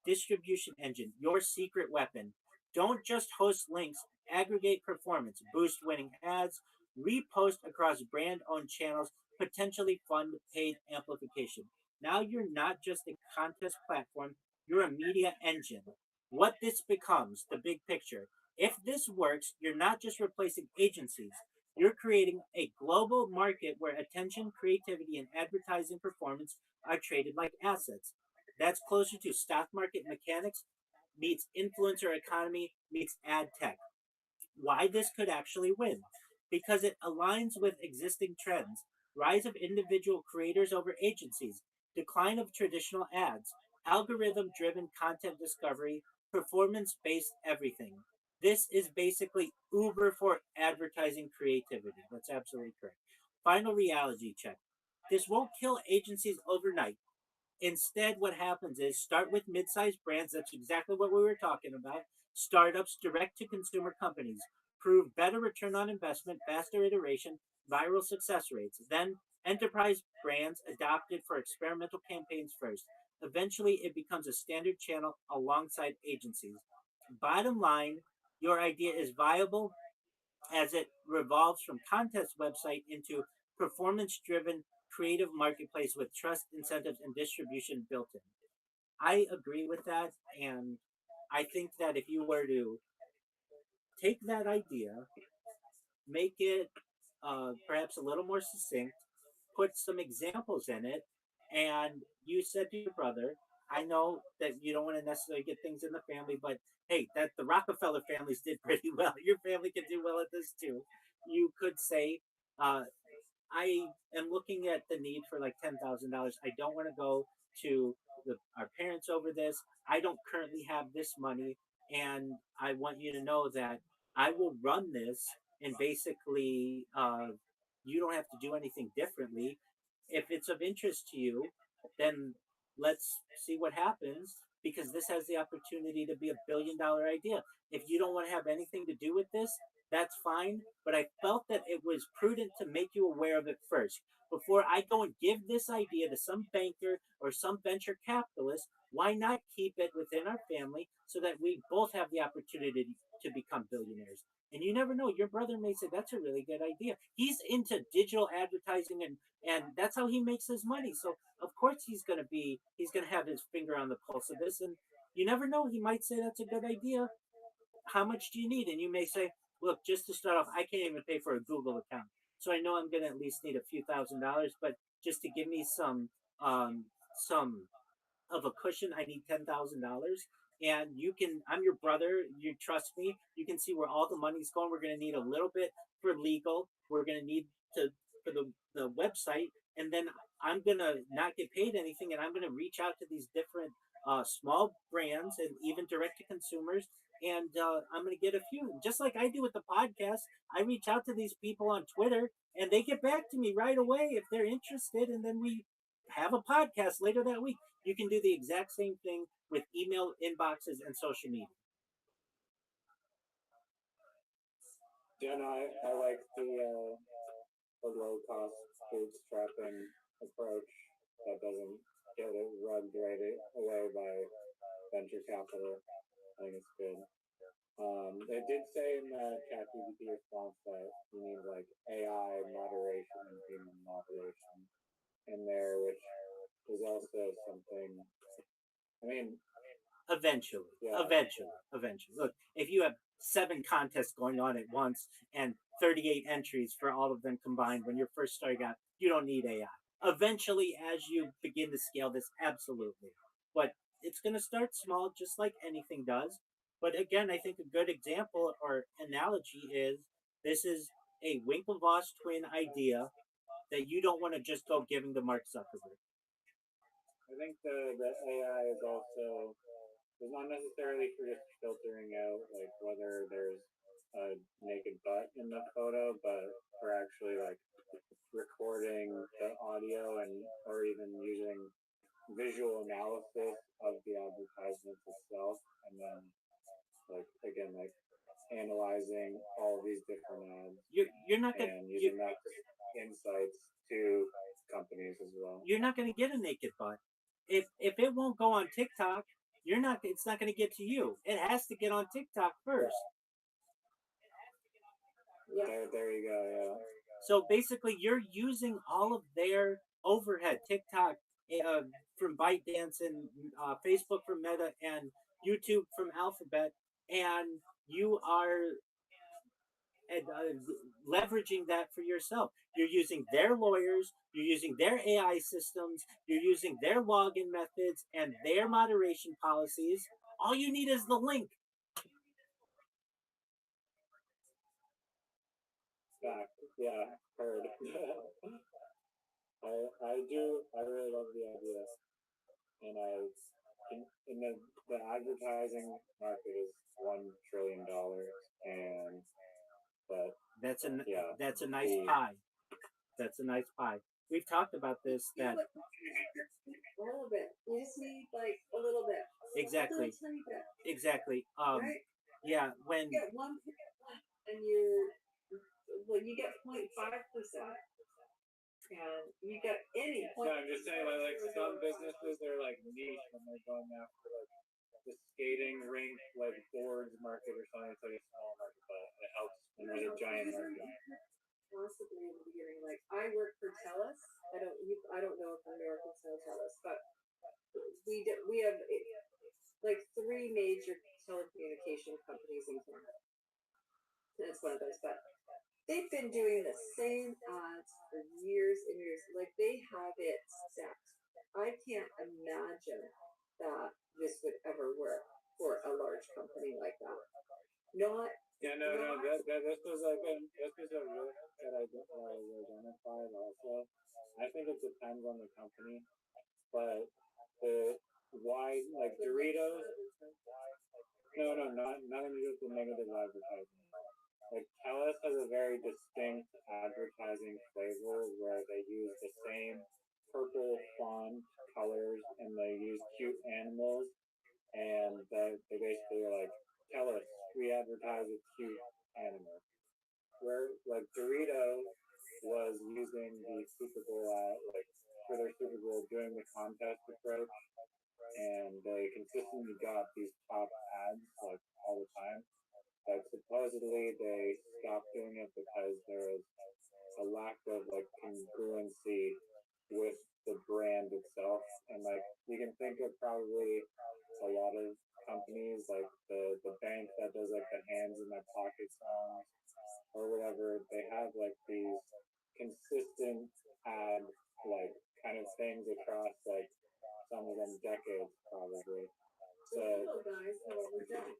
Distribution engine, your secret weapon. Don't just host links, aggregate performance, boost winning ads, repost across brand owned channels, potentially fund paid amplification. Now you're not just a contest platform, you're a media engine. What this becomes, the big picture. If this works, you're not just replacing agencies, you're creating a global market where attention, creativity, and advertising performance are traded like assets. That's closer to stock market mechanics meets influencer economy meets ad tech. why this could actually win. Because it aligns with existing trends: rise of individual creators over agencies, decline of traditional ads, algorithm driven content discovery, performance based everything. This is basically Uber for advertising creativity. That's absolutely correct. Final reality check. This won't kill agencies overnight. Instead, what happens is start with mid sized brands. That's exactly what we were talking about. Startups, direct to consumer companies. Prove better return on investment, faster iteration, viral success rates. Then, enterprise brands adopted for experimental campaigns first. Eventually, it becomes a standard channel alongside agencies. Bottom line, your idea is viable as it revolves from contest website into performance driven creative marketplace with trust, incentives, and distribution built in. I agree with that, and I think that if you were to take that idea, make it perhaps a little more succinct, put some examples in it, and you said to your brother, I know that you don't want to necessarily get things in the family, but hey, that the Rockefeller families did pretty well. Your family can do well at this too. You could say, uh, I am looking at the need for like $10,000. I don't want to go to our parents over this. I don't currently have this money, and I want you to know that I will run this, and basically, you don't have to do anything differently. If it's of interest to you, then let's see what happens because this has the opportunity to be $1 billion idea. If you don't want to have anything to do with this, that's fine. But I felt that it was prudent to make you aware of it first. Before I go and give this idea to some banker or some venture capitalist, why not keep it within our family so that we both have the opportunity to become billionaires? And you never know, your brother may say that's a really good idea. He's into digital advertising and that's how he makes his money. So of course he's gonna have his finger on the pulse of this and you never know, he might say that's a good idea. How much do you need? And you may say, look, just to start off, I can't even pay for a Google account. So I know I'm going to at least need a few $1,000s, but just to give me some of a cushion, I need $10,000. And I'm your brother. You trust me. You can see where all the money's going. We're going to need a little bit for legal. We're going to need to for the website, and then I'm going to not get paid anything, and I'm going to reach out to these different small brands and even direct to consumers. And I'm going to get a few, just like I do with the podcast. I reach out to these people on Twitter, and they get back to me right away if they're interested, and then we have a podcast later that week. You can do the exact same thing with email inboxes and social media. Yeah, no, I like the low cost bootstrapping approach that doesn't get it rubbed right away by venture capital. I think it's good. It did say in the ChatGPT response that you need like AI moderation and human moderation in there, which is also something. I mean, Eventually, yeah. eventually. Look, if you have 7 contests going on at once and 38 entries for all of them combined when you're first starting out, you don't need AI. Eventually, as you begin to scale this, absolutely. But it's going to start small, just like anything does. But again, I think a good example or analogy is this is a Winklevoss twin idea that you don't want to just go giving to Mark Zuckerberg. I think the AI is also it's not necessarily for just filtering out like whether there's a naked butt in the photo, but for actually like recording the audio and or even using visual analysis of the advertisements itself, and then like again like analyzing all of these different ads. You're not gonna and using that insights to companies as well. You're not gonna get a naked butt. If it won't go on TikTok, it's not going to get to you. It has to get on TikTok first. There you go. Yeah. So basically, you're using all of their overhead. TikTok from ByteDance and Facebook from Meta and YouTube from Alphabet, and you are leveraging that for yourself. You're using their lawyers, you're using their AI systems, you're using their login methods and their moderation policies. All you need is the link. Yeah, heard. I really love the idea, and the advertising market is $1 trillion, and but That's yeah, that's a nice pie. That's a nice pie. We've talked about this. That all of it. You just need like a little bit. exactly, A little tiny bit. exactly. Right? Yeah, when You get 1%, and you get 0.5%, and you get any no, I'm just saying, like some businesses are like niche when they're going after like the skating rink, like boards market or something. It's like a small market, but it helps when there's a giant market. Possibly in the beginning, like I work for TELUS. I don't know if Americans know TELUS, but we have like 3 major telecommunication companies in Canada. That's one of those, but they've been doing the same ads for years and years. Like they have it set. I can't imagine that this would ever work for a large company like that. Not Yeah, no. This was a risk that I identified also. I think it depends on the company, but the why like Doritos. No, not nothing to do with the negative advertising. Like Telus has a very distinct advertising flavor where they use the same purple font colors and they use cute animals, and they basically are like, Telus, we advertise a cute animal. Where like Dorito was using the Super Bowl like for their Super Bowl doing the contest approach, and they consistently got these top ads like all the time. But supposedly they stopped doing it because there was a lack of like congruency with the brand itself, and like you can think of probably a lot of companies like the bank that does like the hands in their pocket songs or whatever. They have like these consistent ad like kind of things across like some of them decades probably. So guys, however, done.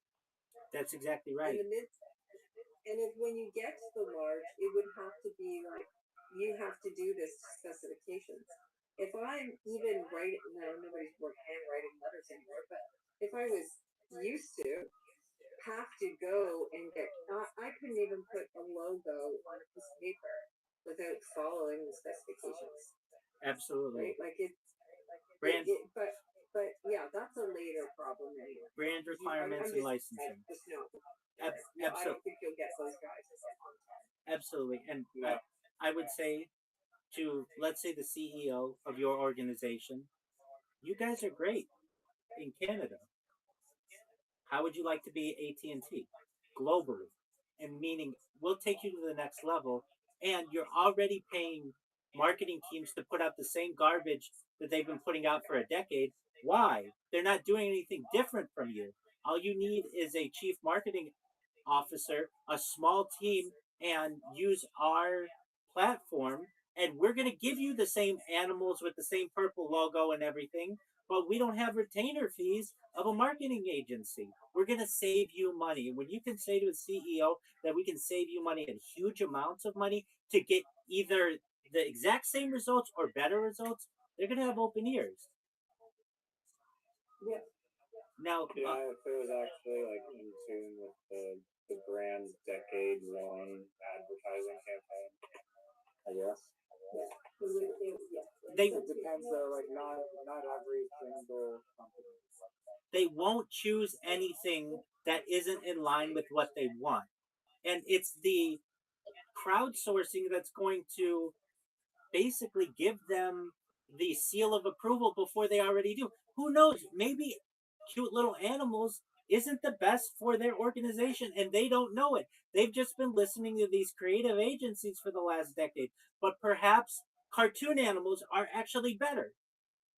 that's exactly right. And if when you get to the large, it would have to be like you have to do this specifications. If I'm even writing, no, nobody's handwriting letters anymore, but if I was used to have to go and get, I couldn't even put a logo on a piece of paper without following the specifications. Absolutely. Right? Like brand, but yeah, that's a later problem anyway. Brand requirements and licensing. Just no. Absolutely. I don't think you'll get those guys on time. Absolutely. And yeah. I would say to, let's say, the CEO of your organization, you guys are great in Canada. How would you like to be AT&T globally? And meaning, we'll take you to the next level, and you're already paying marketing teams to put out the same garbage that they've been putting out for a decade. Why? They're not doing anything different from you. All you need is a chief marketing officer, a small team, and use our platform. And we're going to give you the same animals with the same purple logo and everything, but we don't have retainer fees of a marketing agency. We're going to save you money. And when you can say to a CEO that we can save you money and huge amounts of money to get either the exact same results or better results, they're going to have open ears. Yeah. Now, if it was actually like in tune with the brand's decade-long advertising campaign, I guess. They it depends though, like not every single company. They won't choose anything that isn't in line with what they want. And it's the crowdsourcing that's going to basically give them the seal of approval before they already do. Who knows? Maybe cute little animals isn't the best for their organization and they don't know it. They've just been listening to these creative agencies for the last decade. But perhaps cartoon animals are actually better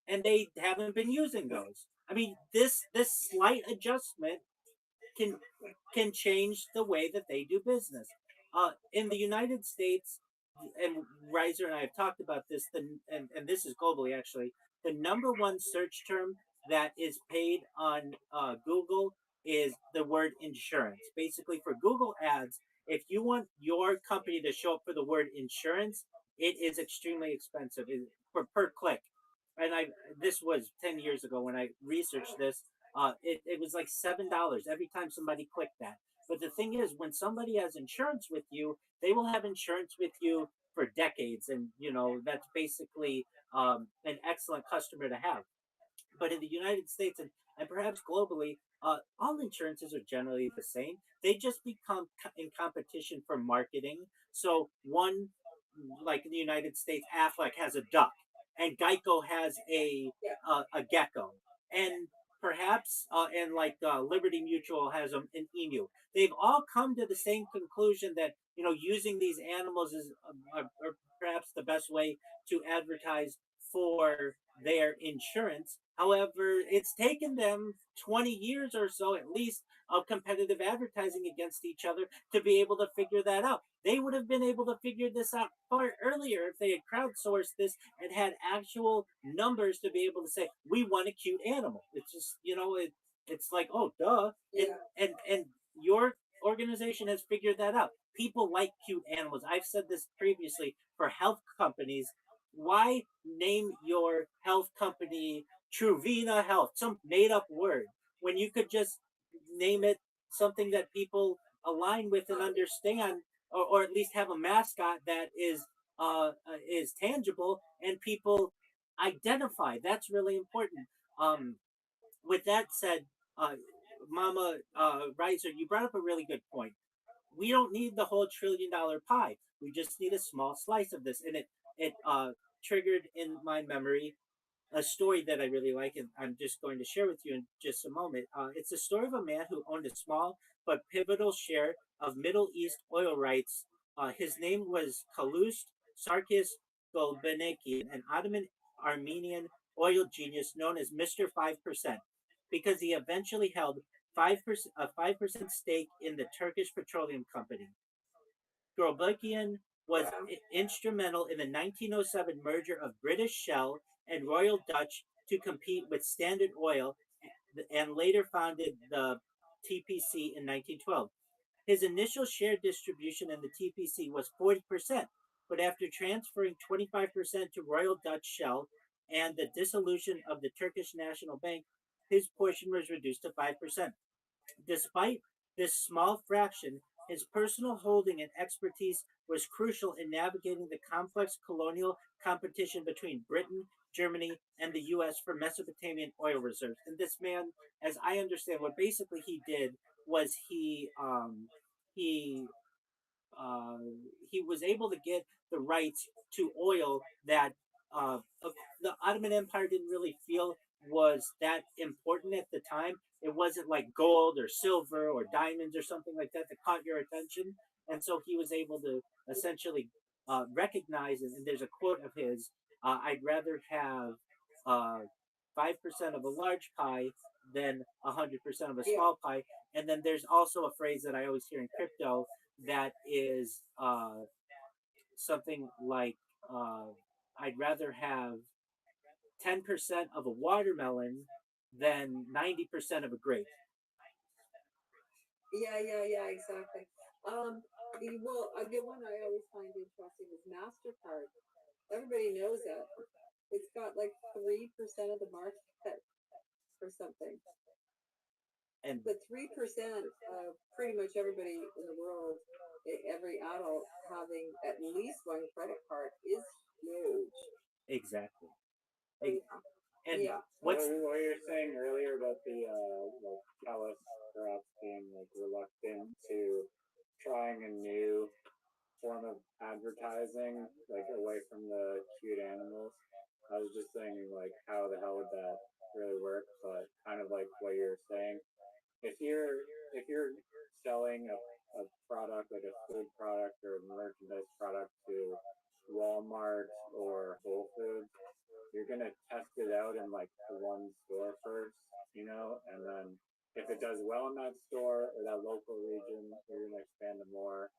and they haven't been using those. I mean, this slight adjustment can change the way that they do business. In the United States, and Reiser and I have talked about this, and this is globally actually, the number one search term that is paid on Google is the word insurance. Basically, for Google ads, If you want your company to show up for the word insurance, it is extremely expensive per click. And this was 10 years ago when I researched this. It was like $7 every time somebody clicked that. But the thing is, when somebody has insurance with you, they will have insurance with you for decades, and that's basically an excellent customer to have. But in the United States and perhaps globally, all insurances are generally the same. They just become in competition for marketing. So one, like in the United States, Affleck has a duck, and Geico has a gecko, and perhaps and like Liberty Mutual has an emu. They've all come to the same conclusion that using these animals is perhaps the best way to advertise for their insurance. However, it's taken them 20 years or so at least of competitive advertising against each other to be able to figure that out. They would have been able to figure this out far earlier if they had crowdsourced this and had actual numbers to be able to say, we want a cute animal. It's just, it's like, oh, duh. Yeah. And your organization has figured that out. People like cute animals. I've said this previously for health companies. Why name your health company Truvina Health, some made up word, when you could just name it something that people align with and understand, or at least have a mascot that is tangible and people identify. That's really important. With that said, Mama Reiser, you brought up a really good point. We don't need the whole $1 trillion pie. We just need a small slice of this, and it triggered in my memory a story that I really like, and I'm just going to share with you in just a moment. It's a story of a man who owned a small but pivotal share of Middle East oil rights. His name was Kalust Sarkis Gulbenkian, an Ottoman Armenian oil genius known as Mr. 5%, because he eventually held 5% stake in the Turkish Petroleum Company. Gulbenkian was instrumental in the 1907 merger of British Shell and Royal Dutch to compete with Standard Oil, and later founded the TPC in 1912. His initial share distribution in the TPC was 40%, but after transferring 25% to Royal Dutch Shell and the dissolution of the Turkish National Bank, his portion was reduced to 5%. Despite this small fraction, his personal holding and expertise was crucial in navigating the complex colonial competition between Britain, Germany, and the U.S. for Mesopotamian oil reserves. And this man, as I understand, what basically he did was he uh, he was able to get the rights to oil that uh, the Ottoman Empire didn't really feel was that important at the time. It wasn't like gold or silver or diamonds or something like that that caught your attention. And so he was able to essentially recognize, and there's a quote of his, I'd rather have 5% of a large pie than 100% of a small pie. And then there's also a phrase that I always hear in crypto that is something like I'd rather have 10% of a watermelon than 90% of a grape. Yeah, exactly. Well, a good one I always find interesting is MasterCard. Everybody knows that. It's got like 3% of the market or something. And But 3% of pretty much everybody in the world, every adult having at least one credit card is huge. exactly. And Yeah. What, what's what you were saying earlier about the like Callis perhaps being like reluctant to trying a new form of advertising, like away from the cute animals. I was just thinking like how the hell would that really work? But kind of like what you're saying, if you're selling a product like a food product or a merchandise product to Walmart or Whole Foods, you're gonna test it out in like one store first, and then if it does well in that store or that local region, you're gonna expand to more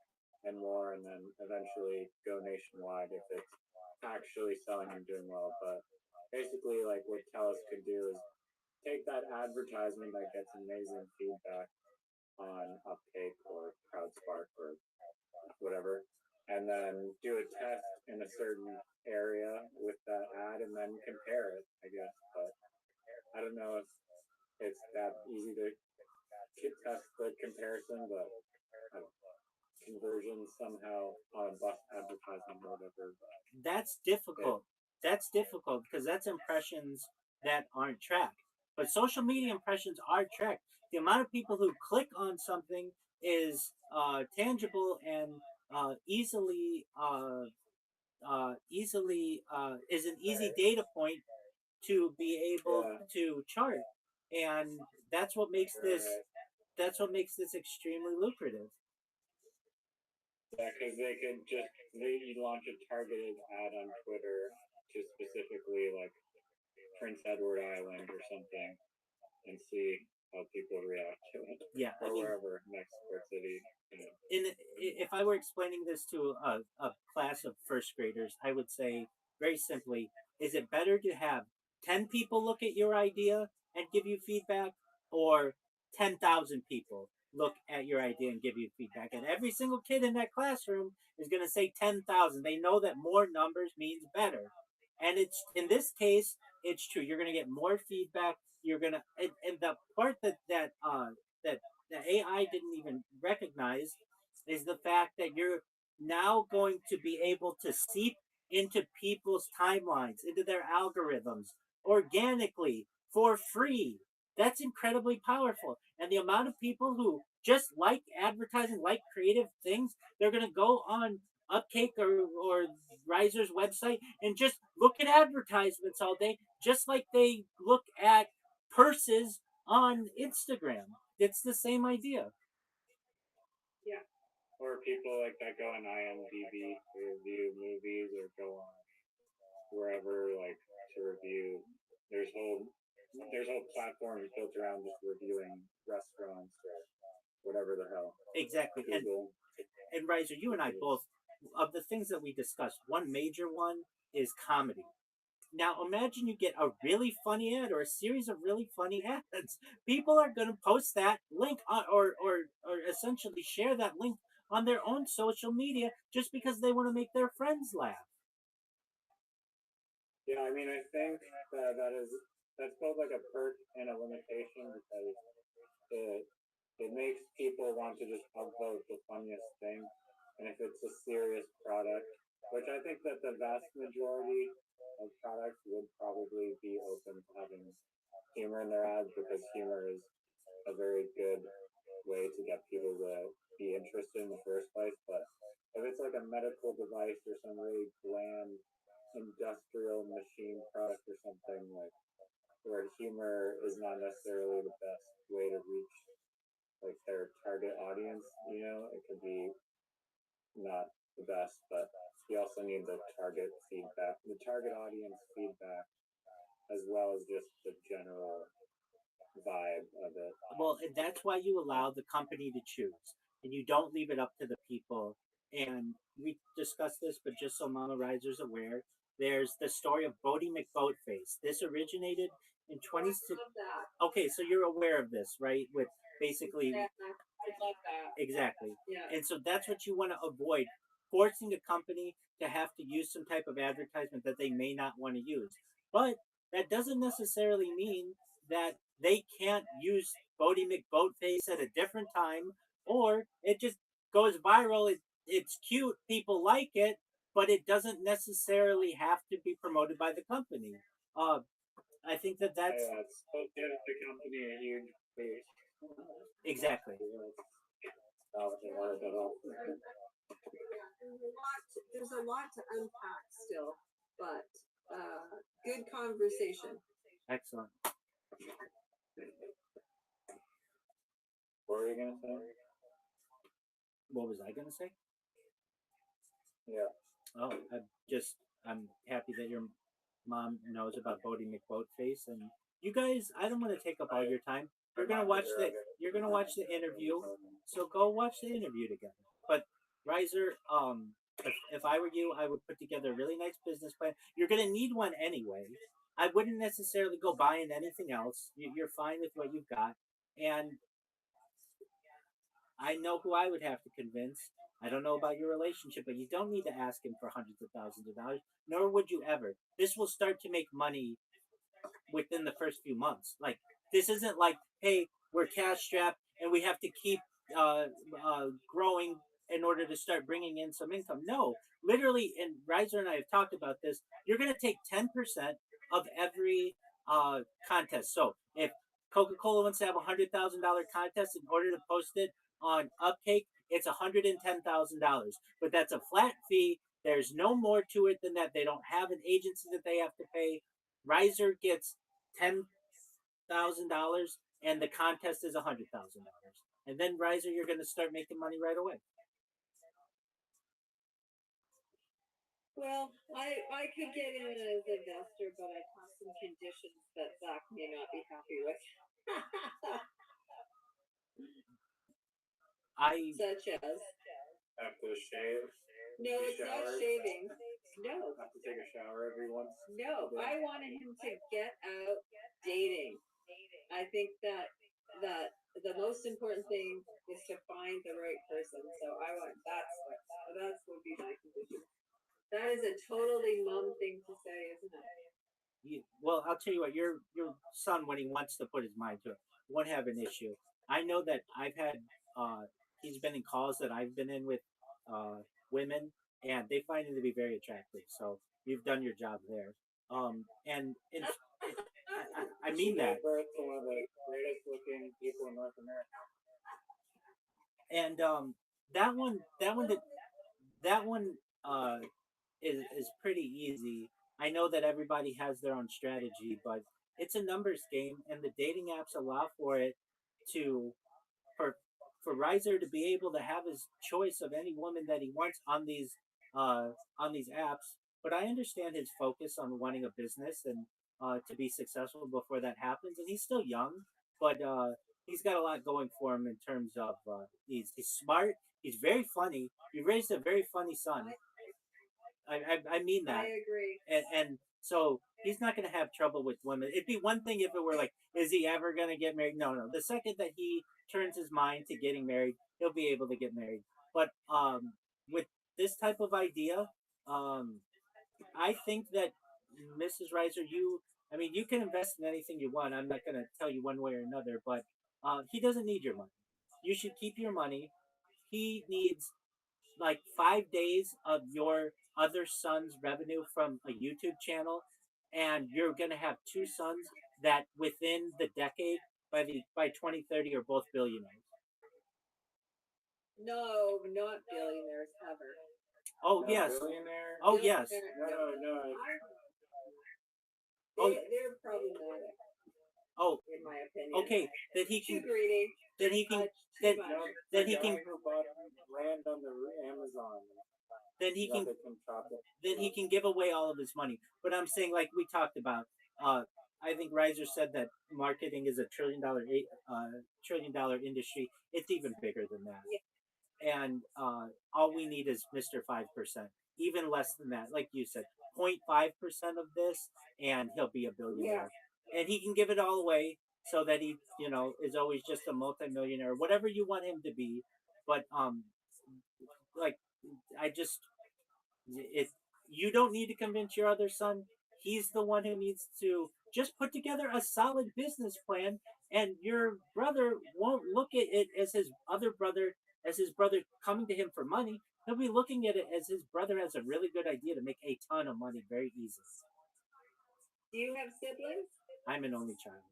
and more, and then eventually go nationwide if it's actually selling and doing well. But basically, like what Telus could do is take that advertisement that gets amazing feedback on Upcake or CrowdSpark or whatever, and then do a test in a certain area with that ad and then compare it, I guess. But I don't know if it's that easy to test the comparison, but conversion somehow on a bus advertisement or whatever. That's difficult. That's difficult because that's impressions that aren't tracked. But social media impressions are tracked. The amount of people who click on something is tangible and easily is an easy data point to be able to chart, and that's what makes this extremely lucrative. Yeah, because they could just launch a targeted ad on Twitter to specifically like Prince Edward Island or something, and see how people react to it. Yeah, or wherever Mexico City. If I were explaining this to a class of first graders, I would say very simply: is it better to have 10 people look at your idea and give you feedback, or 10,000 people look at your idea and give you feedback? And every single kid in that classroom is going to say 10,000. They know that more numbers means better, and it's in this case, it's true. You're going to get more feedback. You're gonna and the part that the AI didn't even recognize is the fact that you're now going to be able to seep into people's timelines, into their algorithms organically for free. That's incredibly powerful. And the amount of people who just like advertising, like creative things, they're going to go on Upcake or Riser's website and just look at advertisements all day, just like they look at purses on Instagram. It's the same idea. Yeah. Or people like that go on IMDb to review movies, or go on wherever like to review. There's whole platforms built around just reviewing restaurants or whatever the hell. Exactly. Google. And Riser, you and I both, of the things that we discussed, one major one is comedy. Now imagine you get a really funny ad or a series of really funny ads. People are going to post that link on, or essentially share that link on their own social media just because they want to make their friends laugh. Yeah, I mean, I think that's both like a perk and a limitation, because it makes people want to just upvote the funniest thing, and if it's a serious product, which I think that the vast majority of products would probably be open to having humor in their ads, because humor is a very good way to get people to be interested in the first place. But if it's like a medical device or some really bland industrial machine product or something, like where humor is not necessarily the best way to reach like their target audience, it could be not the best, but you also need the target audience feedback, as well as just the general vibe of it. Well, and that's why you allow the company to choose, and you don't leave it up to the people. And we discussed this, but just so Mama Riser's aware, there's the story of Bodie McBoatface. This originated in 26. Okay, so you're aware of this, right? With basically. Yeah, I love that. Exactly. Yeah. And so that's what you want to avoid, forcing a company to have to use some type of advertisement that they may not want to use. But that doesn't necessarily mean that they can't use Bodie McBoatface at a different time, or it just goes viral. It's cute, people like it, but it doesn't necessarily have to be promoted by the company. Uh, I think that's it's supposed to give the company a huge boost. Exactly. There's a lot to unpack still, but good conversation. Excellent. What were you gonna say? What was I gonna say? Yeah. Oh, I'm happy that your mom knows about Bodie McBoatface, and you guys. I don't want to take up all your time. You're gonna watch the interview, so go watch the interview together. But Riser, if I were you, I would put together a really nice business plan. You're gonna need one anyway. I wouldn't necessarily go buying anything else. You're fine with what you've got, and I know who I would have to convince. I don't know about your relationship, but you don't need to ask him for hundreds of thousands of dollars, nor would you ever. This will start to make money within the first few months. Like, this isn't like, hey, we're cash strapped and we have to keep growing in order to start bringing in some income. No, literally, and Riser and I have talked about this. You're going to take 10% of every contest. So if Coca Cola wants to have $100,000 contest, in order to post it on Upcake, it's $110,000. But that's a flat fee. There's no more to it than that. They don't have an agency that they have to pay. Riser gets $10,000, and the contest is $100,000. And then Riser, you're going to start making money right away. Well, I could get in as an investor, but I have some conditions that Zach may not be happy with. Such as have to shave. No, it's not shaving. No. Have to take a shower every once. No, I wanted him to get out dating. I think that the most important thing is to find the right person. So I want that's would be my condition. That is a totally mom thing to say, isn't it? Well, I'll tell you what. Your son, when he wants to put his mind to it, won't have an issue. I know that I've had. He's been in calls that I've been in with women, and they find him to be very attractive. So you've done your job there. I mean that. Birth to one of the greatest looking people in North America. And that one is pretty easy. I know that everybody has their own strategy, but it's a numbers game, and the dating apps allow for it to for Riser to be able to have his choice of any woman that he wants on these apps. But I understand his focus on wanting a business and to be successful before that happens. And he's still young, but he's got a lot going for him in terms of he's smart. He's very funny. He raised a very funny son. I mean that. I agree. And so he's not going to have trouble with women. It'd be one thing if it were like, is he ever going to get married? No, no. The second that he turns his mind to getting married, he'll be able to get married. But with this type of idea, I think that Mrs. Reiser, I mean, you can invest in anything you want. I'm not going to tell you one way or another, but he doesn't need your money. You should keep your money. He needs like 5 days of your other son's revenue from a YouTube channel, and you're gonna have two sons that within the decade by 2030 are both billionaires. No, not billionaires ever. Oh No, yes. billionaire? Oh yes. No. They're problematic. Oh, in my opinion. okay. That he can. Too greedy. Then he can. Then, No, then the he guy can. who bought land on the Amazon. Then he can. Then he Then can give away all of his money. But I'm saying, like we talked about, I think Reiser said that marketing is a trillion dollar industry. It's even bigger than that. Yeah. And all we need is Mr. 5%, even less than that. Like you said, 0.5% of this, and he'll be a billionaire. Yeah. And he can give it all away so that he, is always just a multimillionaire, whatever you want him to be. But like I just, if you don't need to convince your other son, he's the one who needs to just put together a solid business plan, and your brother won't look at it as his brother coming to him for money. He'll be looking at it as his brother has a really good idea to make a ton of money very easily. Do you have siblings? I'm an only child.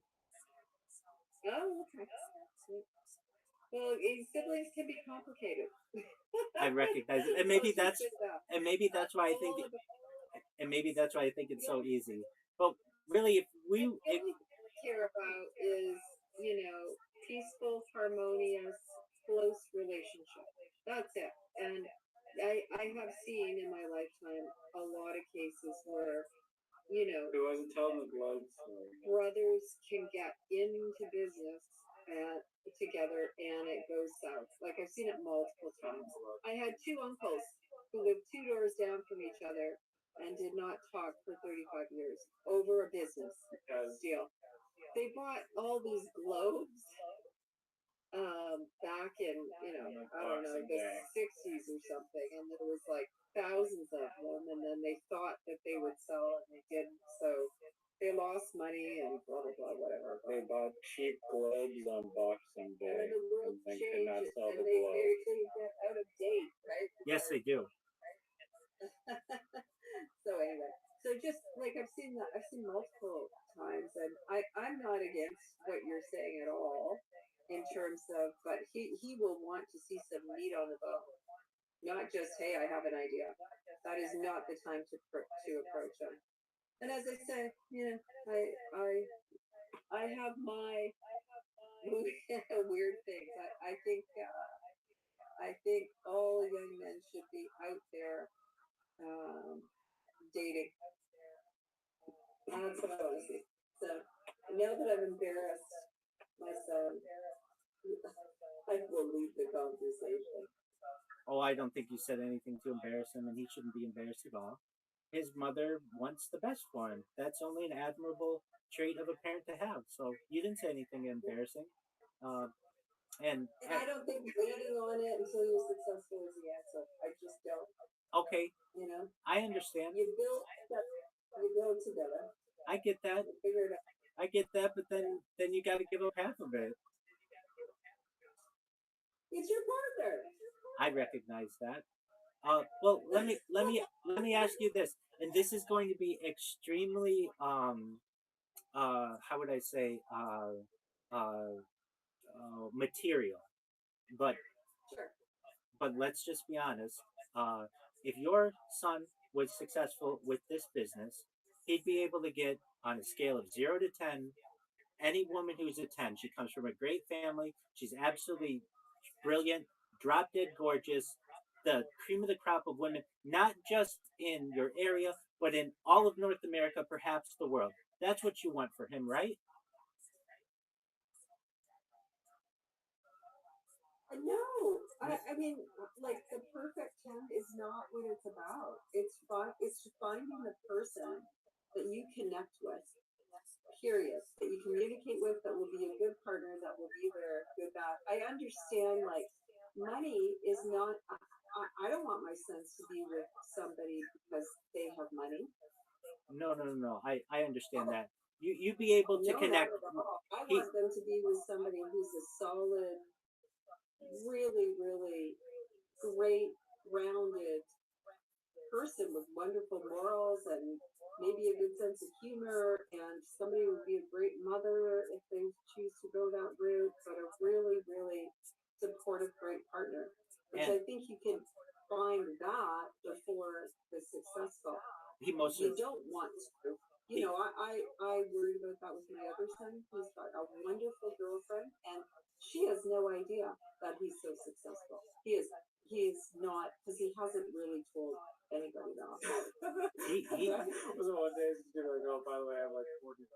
Oh, okay. Well, siblings can be complicated. I recognize it, and maybe that's why I think it's so easy. But really, if all we care about is peaceful, harmonious, close relationship. That's it. And I have seen in my lifetime a lot of cases where who wasn't telling the blood story? Brothers can get into business together and it goes south. Like I've seen it multiple times. I had two uncles who lived 2 doors down from each other and did not talk for 35 years over a business deal. They bought all these globes back in, Like I don't know, Boxing the Day. 60s or something, and there was like thousands of them, and then they thought that they would sell, and they didn't. So they lost money and blah blah blah, whatever. They bought cheap globes on Boxing And Day then the world and then could changed, not sell and the they globe. get out of date, right? Yes, they do. So anyway, so just like I've seen multiple times, and I'm not against what you're saying at all in terms of, but he will want to see some meat on the bone, not just hey, I have an idea. That is not the time to approach him. And as I say, I have my weird things. I think all young men should be out there dating. That's what I want to see. So now that I've embarrassed my son, I will leave the conversation. Oh, I don't think you said anything to embarrass him, and he shouldn't be embarrassed at all. His mother wants the best for him. That's only an admirable trait of a parent to have. So you didn't say anything embarrassing. And I don't think waiting on it until you're successful is the answer. I just don't. Okay, I understand. You build together. I get that. You figure it out. I get that, but then you got to give up half of it. It's your partner. I recognize that. Well, let me ask you this, and this is going to be extremely how would I say material, but Sure. but let's just be honest. If your son was successful with this business, he'd be able to get on a scale of 0 to 10. Any woman who's a 10, she comes from a great family. She's absolutely brilliant, drop dead gorgeous, the cream of the crop of women, not just in your area, but in all of North America, perhaps the world. That's what you want for him, right? No, I mean, like the perfect 10 is not what it's about. It's finding the person that you connect with. Period. That you communicate with, that will be a good partner, that will be there, good bad. I understand, like, money is not. I don't want my sons to be with somebody because they have money. No. I understand that. You be able to No, connect. not at all. I He, want them to be with somebody who's a solid, really, really great, rounded person with wonderful morals and maybe a good sense of humor, and somebody who would be a great mother if they choose to go that route, but a really, really supportive, great partner. Which and I think you can find that before the successful. he most You don't want to. I worried about that with my other son. He's got a wonderful girlfriend, and she has no idea that he's so successful. He is not, because he hasn't really told anybody that. he So one day she's gonna go, by the way, I have like $40,000.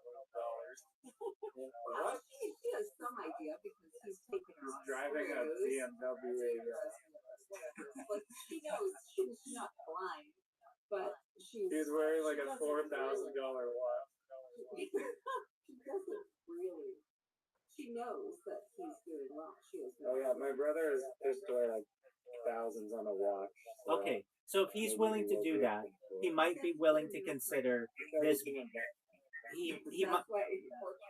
Well, he has some idea because he's taken her He's on driving a cruise. BMW. Like she knows she's not blind, but He's wearing like a she $4,000 doesn't watch. she doesn't really. She knows that he's doing well. She has no Oh yeah, idea. my brother is just doing like thousands on a watch. So okay. So if he's maybe willing he to will do be that, able he to. might be willing to consider this. He might. That's why,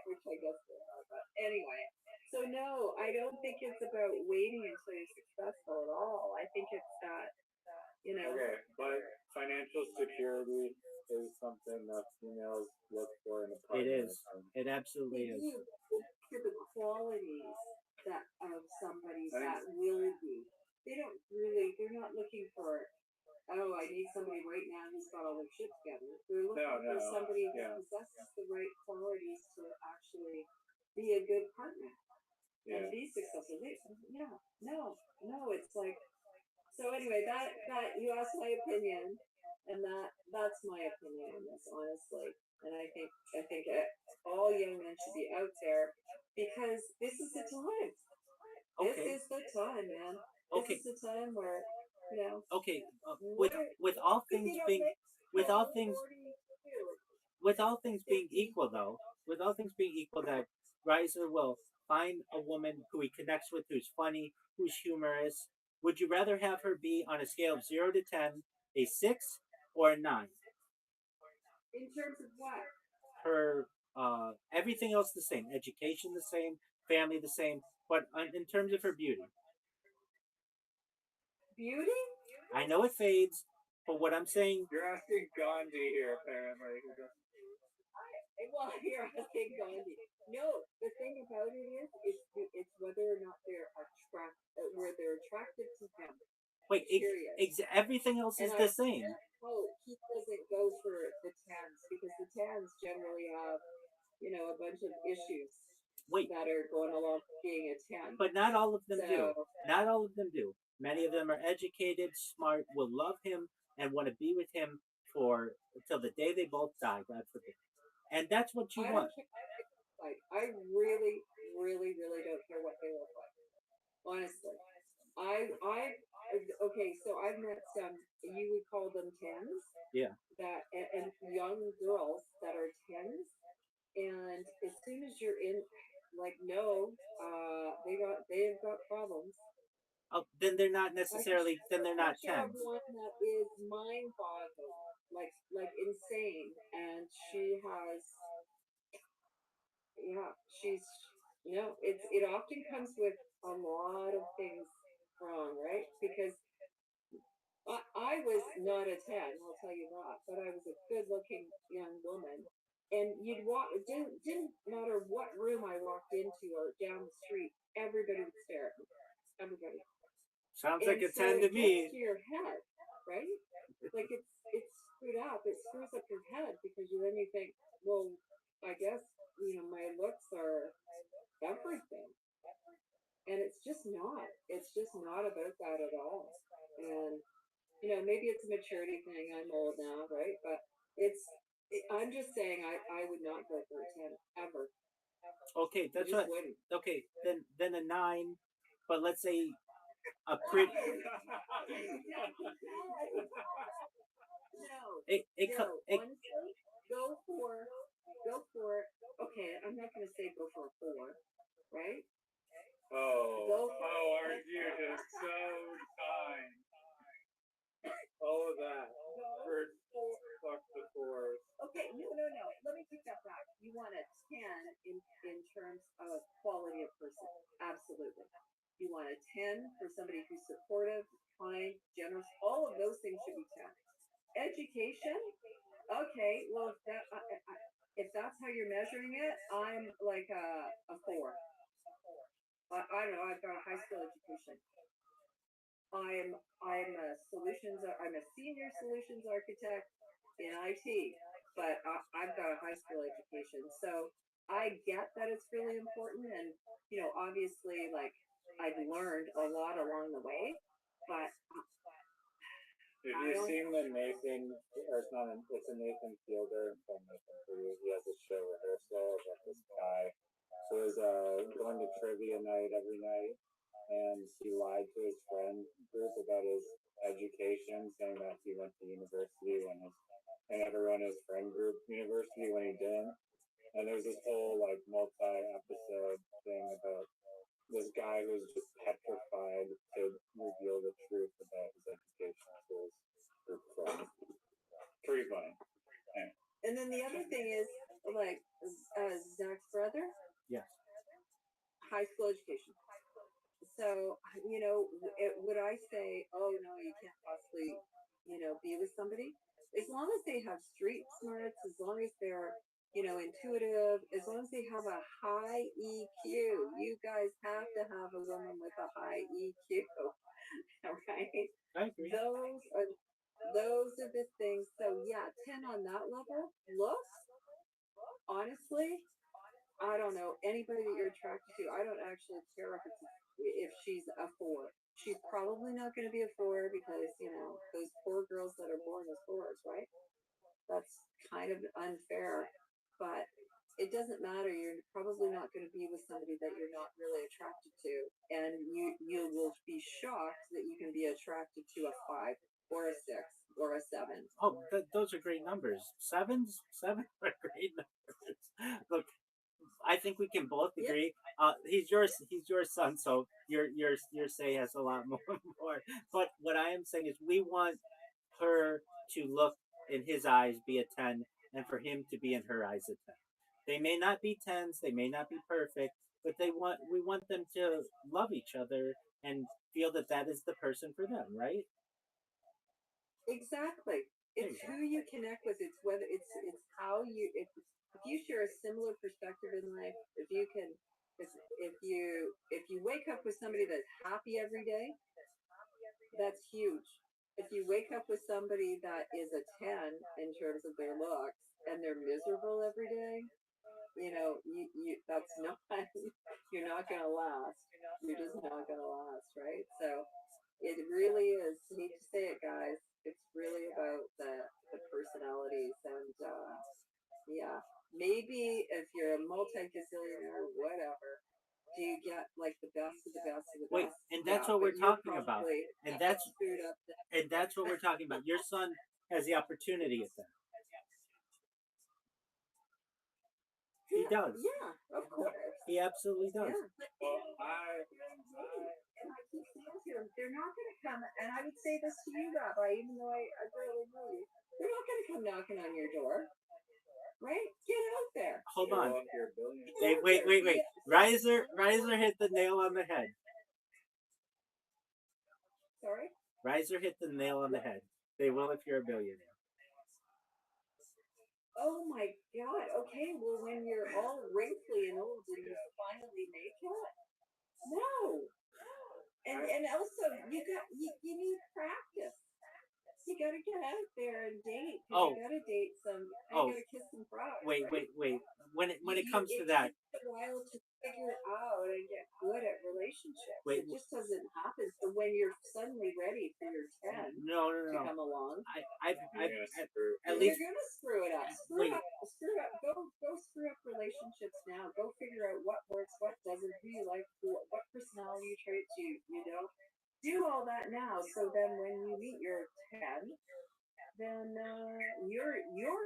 which I guess they are. But anyway, so no, I don't think it's about waiting until you're successful at all. I think it's that, Okay, but financial security is something that females look for in a partner. It is. It they absolutely is. do. To the qualities that of somebody I think- that will be. They're not looking for, oh, I need somebody right now who's got all their shit together. They're looking for No, somebody who yeah. possesses the right qualities to actually be a good partner Yeah. and be successful. No, it's like, so anyway, that you asked my opinion, and that's my opinion on this, honestly. And I think all young men should be out there because this is the time. Okay. This is the time, man. Okay. This is the time where, Okay. With all things being with all things equal, though, with all things being equal, that Riser will find a woman who he connects with, who's funny, who's humorous. Would you rather have her be on a scale of 0 to 10, a 6 or a 9? In terms of what? Her everything else the same, education the same, family the same, but in terms of her beauty. Beauty? I know it fades, but what I'm saying, You're asking Gandhi here, apparently. Well, here I think Gandhi. No, the thing about it is, it's whether or not where they're attracted to him. wait, Period. everything else is And the same. he doesn't go for the tans because the tans generally have, a bunch of issues Wait, that are going along with being a tan. but not all of them do. So, Not all of them do. Many of them are educated, smart, will love him, and want to be with him for until the day they both die, God forbid. And that's what you I want. don't care what they look like. I really, really, really don't care what they look like. Honestly. Okay, so I've met some, you would call them tens. Yeah. And young girls that are tens. And as soon as you're in, like, no, they've got problems. Oh, then they're not necessarily. Then they're not Picture of 10s. one that is mind-boggling, like insane, and she has, yeah, she's no. It often comes with a lot of things wrong, right? Because I was not a 10, I'll tell you that, but I was a good-looking young woman. And you'd walk, it didn't matter what room I walked into or down the street, everybody would stare at me. Everybody. Sounds And like a so 10 to it gets me. to your head, right? Like it's screwed up. It screws up your head because then you think, well, I guess my looks are everything, and it's just not. It's just not about that at all. And maybe it's a maturity thing. I'm old now, right? But I'm just saying, I would not go for a 10 ever. Okay, I that's just what. wouldn't. Okay, then a 9, but let's say a pretty. No, It honestly, go for. Okay, I'm not gonna say go for a 4, right? Aren't you just so kind? All of that. First, fuck the 4s. Okay, no. Let me take that back. You want a 10 in terms of quality of person. Absolutely. You want a 10 for somebody who's supportive, kind, generous. All of those things should be 10. Education. Okay, well if that's how you're measuring it, I'm like a 4. I don't know. I've got a high school education. I'm a senior solutions architect in IT, but I've got a high school education, so I get that it's really important, and obviously, like I've learned a lot along the way, but Have you seen the Nathan, or it's a Nathan Fielder from Nathan Cruz. He has a show rehearsal about this guy who was going to trivia night every night, and he lied to his friend group about his education, saying that he went to university and everyone in his friend group university when he didn't. And there's this whole like multi-episode thing about this guy who's just petrified to reveal the truth about his education to his group friends. Pretty funny. Anyway. And then the other thing is, like, Zach's brother, Yes. high school education. So, would I say, oh no, you can't possibly, be with somebody? As long as they have street smarts, as long as they're, intuitive, as long as they have a high EQ. You guys have to have a woman with a high EQ, right? I agree. Those are the things. So yeah, 10 on that level. Looks, honestly, I don't know anybody that you're attracted to. I don't actually care if she's a 4. She's probably not going to be a 4 because those poor girls that are born as 4s, right? That's kind of unfair, but it doesn't matter. You're probably not going to be with somebody that you're not really attracted to, and you will be shocked that you can be attracted to a 5 or a 6 or a 7. Oh, those are great numbers. Sevens are great numbers. Look, I think we can both agree. He's your son, so your say has a lot more. But what I am saying is, we want her to look in his eyes be a 10, and for him to be in her eyes a 10. They may not be tens, they may not be perfect, but we want them to love each other and feel that that is the person for them, right? Exactly. It's who you connect with. It's whether it's how you if you share a similar perspective in life. If you can, if you wake up with somebody that's happy every day, that's huge. If you wake up with somebody that is a 10 in terms of their looks and they're miserable every day, you that's not you're not gonna last. You're just not gonna last, right? So it really is. Hate to say it, guys. It's really about the personalities, and yeah, maybe if you're a multi-gazillionaire, whatever, do you get like the best of the best of the Wait, best? and that's Yeah, what but we're you're talking about, probably and that's screwed up. and that's what we're talking about. Your son has the opportunity at that. He Yeah, does. yeah, of course. He absolutely does. Yeah, but and I keep saying to them, they're not going to come. And I would say this to you, Rabbi, even though I barely know you, they're not going to come knocking on your door, right? Get out there. Hold on. Get out Wait. there. Riser hit the nail on the head. Sorry? Riser hit the nail on the head. They will if you're a billionaire. Oh my God. Okay, well, when you're all wrinkly and old and you finally make it, no. And also, you need practice. You gotta get out there and date. Oh. You gotta date some. You gotta kiss some frogs. Wait. Right? When it comes to that, it takes a while to figure out and get good at relationships. Wait, it just doesn't happen. So when you're suddenly ready for your 10 no. to come along, At you're least gonna screw it up. wait. Screw up. Go screw up relationships now. Go figure out what works, what doesn't, who you like, what personality traits you don't. Do all that now, so then when you meet your 10, then you're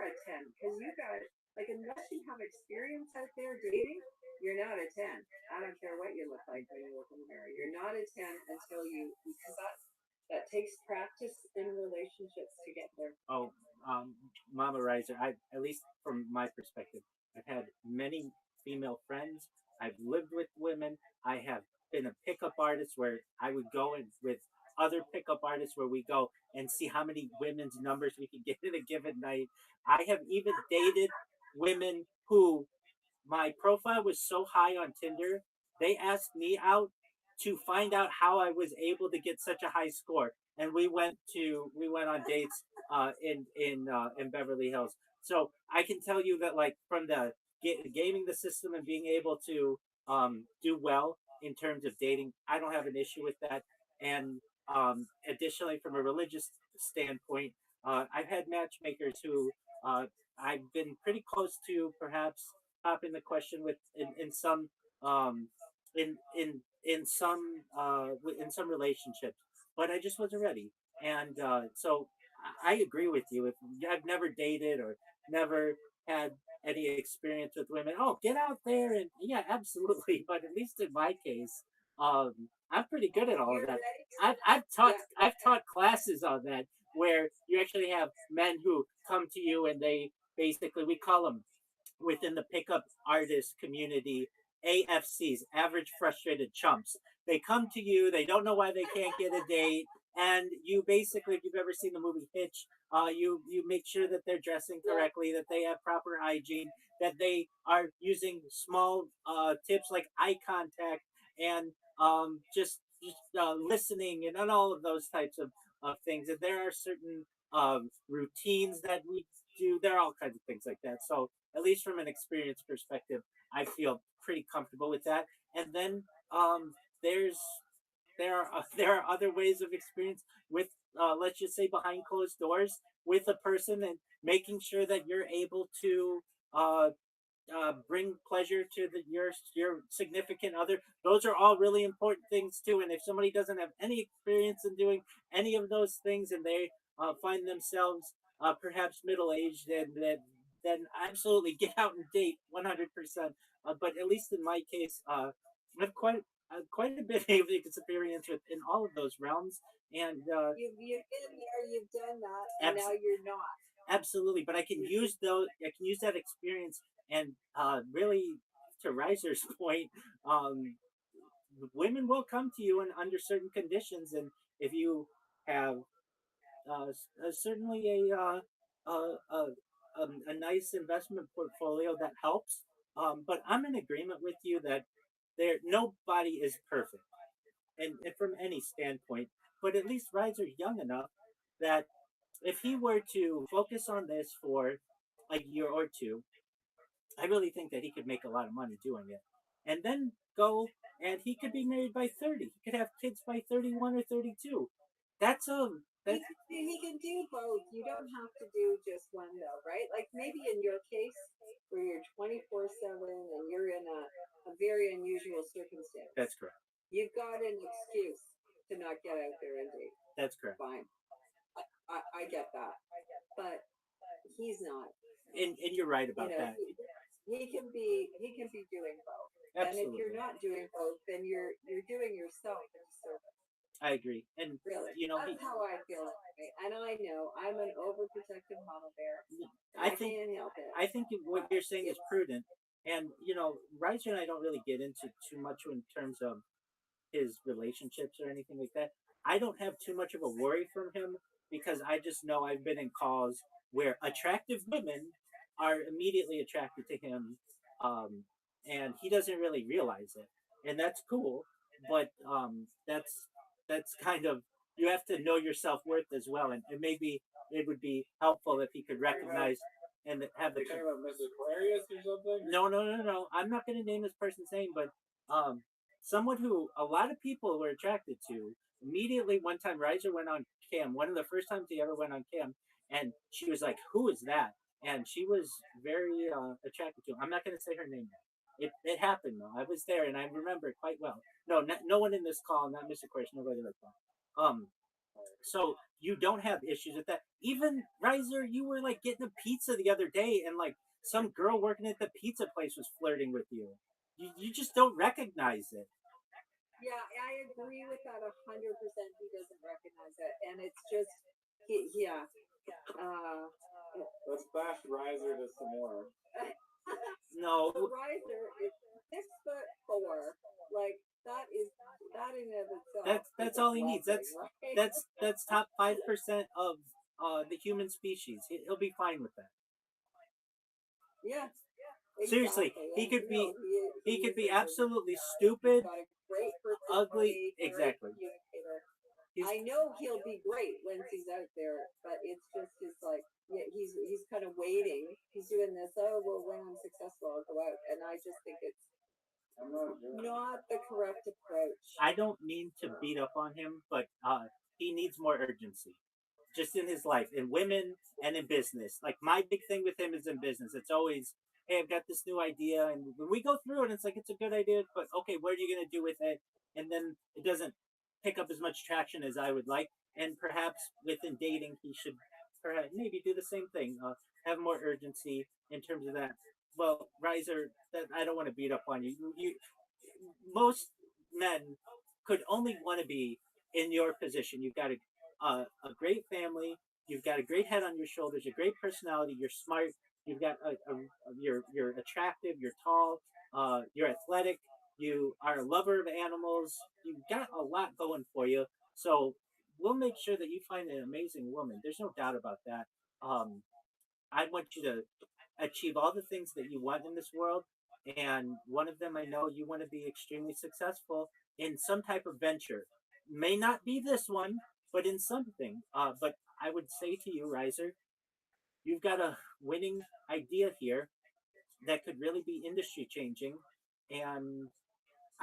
a 10 because you got like unless you have experience out there dating, you're not a 10. I don't care what you look like when you look in the mirror. You're not a 10 until you because that takes practice in relationships to get there. Oh, Mama Riser. At least from my perspective, I've had many female friends. I've lived with women. I have been a pickup artist where I would go in with other pickup artists where we go and see how many women's numbers we could get in a given night. I have even dated women who my profile was so high on Tinder, they asked me out to find out how I was able to get such a high score, and we went on dates in Beverly Hills. So I can tell you that like from the gaming the system and being able to do well in terms of dating, I don't have an issue with that. And additionally, from a religious standpoint, I've had matchmakers who I've been pretty close to perhaps popping the question with in some um in some relationships, but I just wasn't ready. And so I agree with you. If I've never dated or never had any experience with women, oh, get out there and yeah, absolutely. But at least in my case, I'm pretty good at all of that. I've taught classes on that where you actually have men who come to you and they basically we call them within the pickup artist community AFCs, average frustrated chumps. They come to you, they don't know why they can't get a date, and you basically, if you've ever seen the movie Hitch, you make sure that they're dressing correctly, that they have proper hygiene, that they are using small tips like eye contact and listening and all of those types of things. And there are certain routines that we do. There are all kinds of things like that. So at least from an experience perspective, I feel pretty comfortable with that. And then there's there are other ways of experience with let's just say behind closed doors with a person and making sure that you're able to uh, bring pleasure to your significant other. Those are all really important things too. And if somebody doesn't have any experience in doing any of those things, and they find themselves perhaps middle aged and that then absolutely get out and date 100%. But at least in my case, I have quite a bit of experience with in all of those realms, and You've been there, you've done that, and abs- now you're not. absolutely. But I can use those. I can use that experience and really, to Riser's point, um, women will come to you under certain conditions, and if you have certainly a nice investment portfolio that helps. But I'm in agreement with you that nobody is perfect, and from any standpoint. But at least Riser's young enough that if he were to focus on this for a year or two, I really think that he could make a lot of money doing it. And then go and he could be married by 30. He could have kids by 31 or 32. That's a He that's he can do both. You don't have to do just one though, right? Like maybe in your case where you're 24/7 and you're in a very unusual circumstance. that's correct. You've got an excuse to not get out there and date. That's correct. Fine. I get that. But he's not. And you're right You about know, that. he can be doing both. And if Absolutely. you're not doing both, then you're doing yourself a disservice. I agree. And Really, you know, that's how I feel. Anyway. And I know I'm an overprotective mama bear. I think can't help it. I think what you're saying is prudent. And you know, Riser and I don't really get into too much in terms of his relationships or anything like that. I don't have too much of a worry from him because I just know I've been in calls where attractive women are immediately attracted to him, um, and he doesn't really realize it, and that's cool. But that's kind of, you have to know your self worth as well, and maybe it would be helpful if he could recognize and have the. Are you talking about Miss Aquarius or something? No. I'm not going to name this person's name, but um, someone who a lot of people were attracted to. Immediately, one time, Riser went on cam. One of the first times he ever went on cam, and she was like, "Who is that?" And she was very attracted to him. I'm not going to say her name. It happened though. I was there, and I remember it quite well. No one in this call, not Mr. Question, nobody like that. So you don't have issues with that. Even Riser, you were like getting a pizza the other day, and like some girl working at the pizza place was flirting with you. You just don't recognize it. Yeah, I agree with that 100%. He doesn't recognize it, and it's just, yeah. Let's bash Riser to some more. No, The riser is 6'4". Like that in and of itself. that's all he needs. Right? That's top 5% of the human species. He'll be fine with that. Yeah. Seriously, Exactly. he could be he could be is absolutely stupid, got a great ugly. personality, great Exactly. communicator. He's, I know he'll be great once he's out there, but it's just his like, yeah, he's kind of waiting. He's doing this. Oh well, when I'm successful, I'll go out, and I just think it's not the correct approach. I don't mean to beat up on him, but he needs more urgency, just in his life, in women and in business. Like my big thing with him is in business. It's always, hey, I've got this new idea, and when we go through it, it's like it's a good idea, but okay, what are you gonna do with it? And then it doesn't pick up as much traction as I would like. And perhaps within dating, he should perhaps maybe do the same thing. Have more urgency in terms of that. Well, Riser, that I don't want to beat up on you. Most men could only want to be in your position. You've got a great family. You've got a great head on your shoulders. A great personality. You're smart. You've got you're attractive. You're tall. You're athletic. You are a lover of animals. You've got a lot going for you. So we'll make sure that you find an amazing woman. There's no doubt about that. Um, I want you to achieve all the things that you want in this world. And one of them, I know you want to be extremely successful in some type of venture. May not be this one, but in something. But I would say to you, Riser, you've got a winning idea here that could really be industry changing. And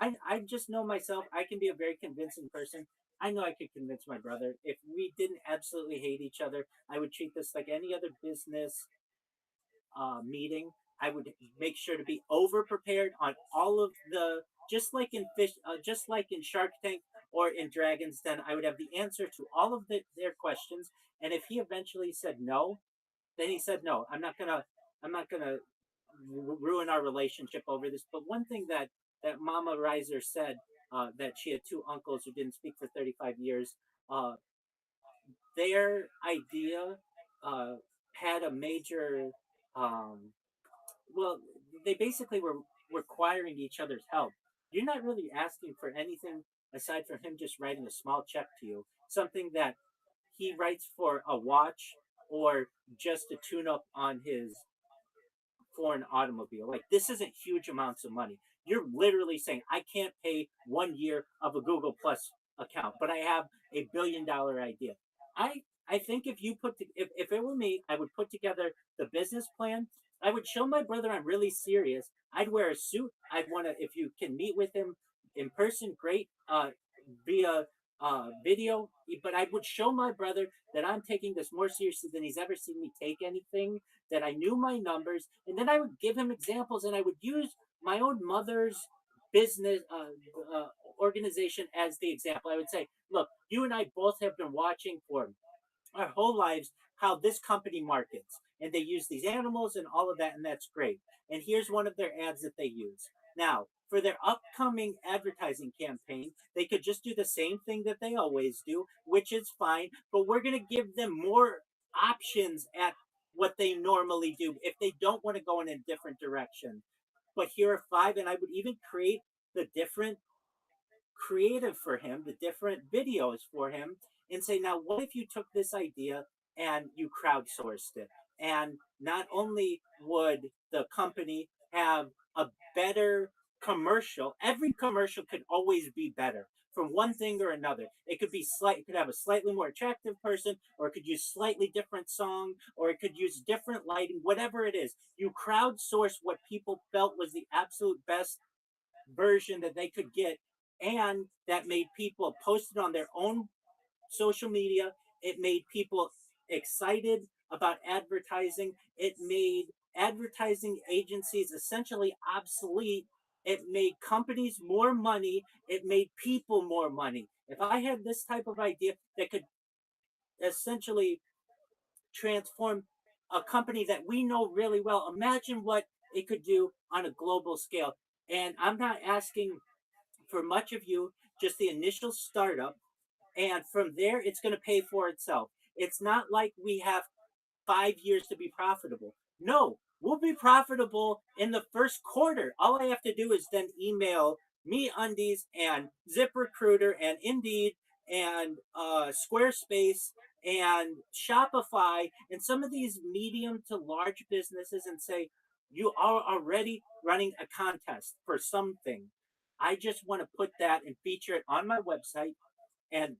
I just know myself, I can be a very convincing person. I know I could convince my brother. If we didn't absolutely hate each other, I would treat this like any other business meeting. I would make sure to be over prepared on all of the, just like in Shark Tank or in Dragons Den. I would have the answer to all of their questions. And if he eventually said no, then he said no. I'm not gonna I'm not gonna ruin our relationship over this. But one thing that Mama Reiser said, that she had two uncles who didn't speak for 35 years. Uh, their idea uh, had a major, um, well, they basically were requiring each other's help. You're not really asking for anything aside from him just writing a small check to you, something that he writes for a watch or just a tune up on his for an automobile. Like, this isn't huge amounts of money. You're literally saying I can't pay 1 year of a Google Plus account, but I have $1 billion idea. I think if you if it were me, I would put together the business plan. I would show my brother I'm really serious. I'd wear a suit. I'd want to, if you can meet with him in person, great. Via video, but I would show my brother that I'm taking this more seriously than he's ever seen me take anything, that I knew my numbers, and then I would give him examples, and I would use my own mother's business organization as the example. I would say, look, you and I both have been watching for our whole lives how this company markets, and they use these animals and all of that, and that's great. And here's one of their ads that they use. Now, for their upcoming advertising campaign, they could just do the same thing that they always do, which is fine, but we're going to give them more options at what they normally do if they don't want to go in a different direction. But here are five, and I would even create the different creative for him, the different videos for him, and say, now, what if you took this idea and you crowdsourced it? And not only would the company have a better commercial, every commercial could always be better from one thing or another. It could be it could have a slightly more attractive person, or it could use slightly different song, or it could use different lighting, whatever it is. You crowdsource what people felt was the absolute best version that they could get, and that made people post it on their own social media. It made people excited about advertising. It made advertising agencies essentially obsolete. It made companies more money. It made people more money. If I had this type of idea that could essentially transform a company that we know really well, imagine what it could do on a global scale. And I'm not asking for much of you, just the initial startup, and from there it's going to pay for itself. It's not like we have 5 years to be profitable. No, we'll be profitable in the first quarter. All I have to do is then email Me Undies and ZipRecruiter and Indeed and Squarespace and Shopify and some of these medium to large businesses and say, you are already running a contest for something. I just want to put that and feature it on my website, and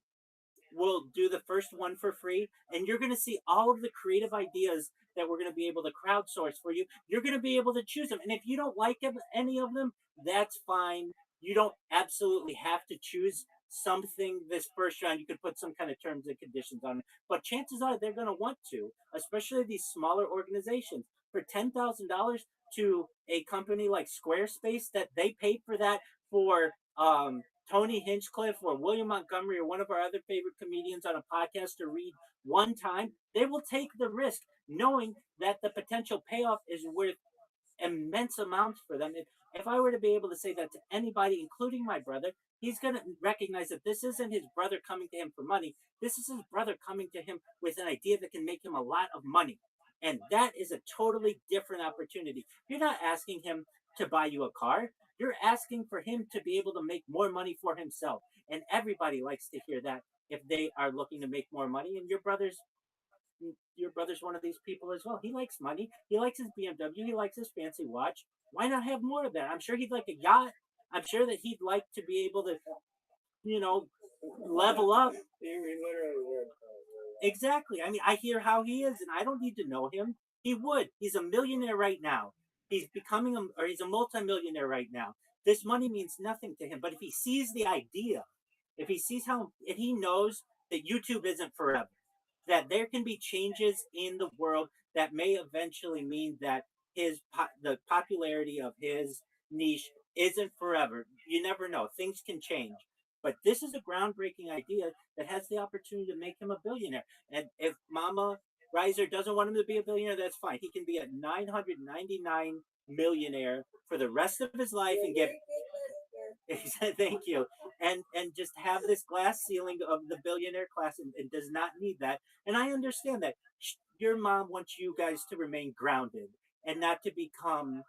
we'll do the first one for free. And you're going to see all of the creative ideas that we're going to be able to crowdsource for you. You're going to be able to choose them. And if you don't like any of them, that's fine. You don't absolutely have to choose something this first round. You could put some kind of terms and conditions on it. But chances are they're going to want to, especially these smaller organizations. For $10,000 to a company like Squarespace, that they paid for that for Tony Hinchcliffe or William Montgomery or one of our other favorite comedians on a podcast to read one time, they will take the risk knowing that the potential payoff is worth immense amounts for them. If I were to be able to say that to anybody, including my brother, he's going to recognize that this isn't his brother coming to him for money. This is his brother coming to him with an idea that can make him a lot of money. And that is a totally different opportunity. You're not asking him to buy you a car. You're asking for him to be able to make more money for himself. And everybody likes to hear that if they are looking to make more money. And your brother's one of these people as well. He likes money. He likes his BMW. He likes his fancy watch. Why not have more of that? I'm sure he'd like a yacht. I'm sure that he'd like to be able to, level up. Exactly. I mean, I hear how he is, and I don't need to know him. He would. He's a millionaire right now. He's he's a multimillionaire right now. This money means nothing to him. But if he sees the idea, if he knows that YouTube isn't forever, that there can be changes in the world that may eventually mean that the popularity of his niche isn't forever. You never know. Things can change. But this is a groundbreaking idea that has the opportunity to make him a billionaire. And if Mama Riser doesn't want him to be a billionaire. That's fine. He can be a 999 millionaire for the rest of his life and get. Thank you, and just have this glass ceiling of the billionaire class, and does not need that. And I understand that your mom wants you guys to remain grounded and not to become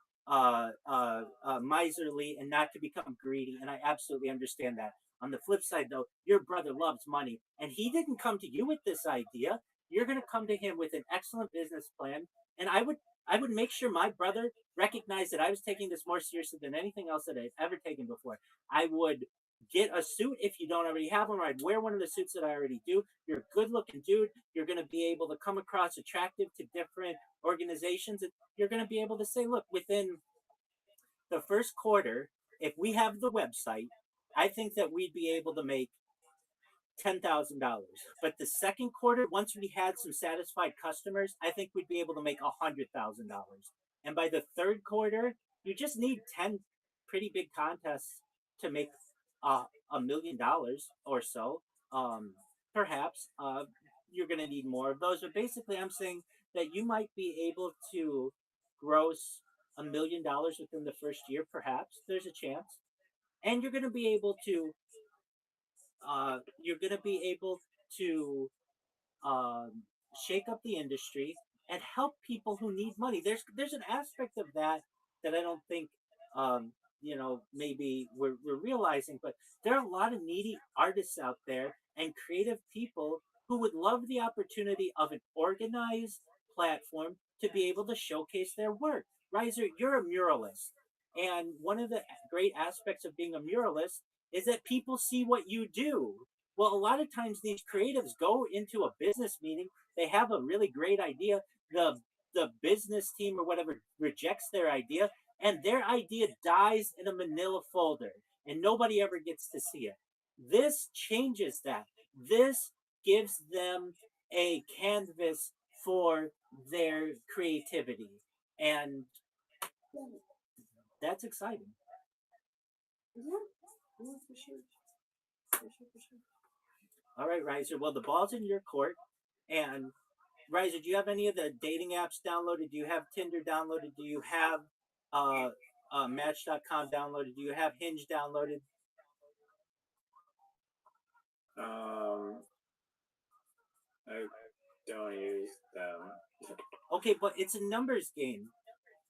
miserly and not to become greedy. And I absolutely understand that. On the flip side, though, your brother loves money, and he didn't come to you with this idea. You're going to come to him with an excellent business plan, and I would make sure my brother recognized that I was taking this more seriously than anything else that I've ever taken before. I would get a suit if you don't already have one, or I'd wear one of the suits that I already do. You're a good looking dude. You're going to be able to come across attractive to different organizations. And you're going to be able to say, look, within the first quarter, if we have the website, I think that we'd be able to make $10,000. But the second quarter, once we had some satisfied customers, I think we'd be able to make $100,000. And by the third quarter, you just need 10 pretty big contests to make $1 million or so. Perhaps you're going to need more of those. But basically, I'm saying that you might be able to gross $1 million within the first year. Perhaps there's a chance, and you're going to be able to um, shake up the industry and help people who need money. There's an aspect of that I don't think maybe we're realizing, but there are a lot of needy artists out there and creative people who would love the opportunity of an organized platform to be able to showcase their work. Riser, you're a muralist, and one of the great aspects of being a muralist is that people see what you do. Well, a lot of times these creatives go into a business meeting, they have a really great idea, the business team or whatever rejects their idea, and their idea dies in a manila folder and nobody ever gets to see it. This changes that. This gives them a canvas for their creativity, and that's exciting. Yeah, yeah, for sure. For sure, for sure. All right, Riser. Well, the ball's in your court. And Riser, do you have any of the dating apps downloaded? Do you have Tinder downloaded? Do you have Match.com downloaded? Do you have Hinge downloaded? I don't use them. Okay, but it's a numbers game.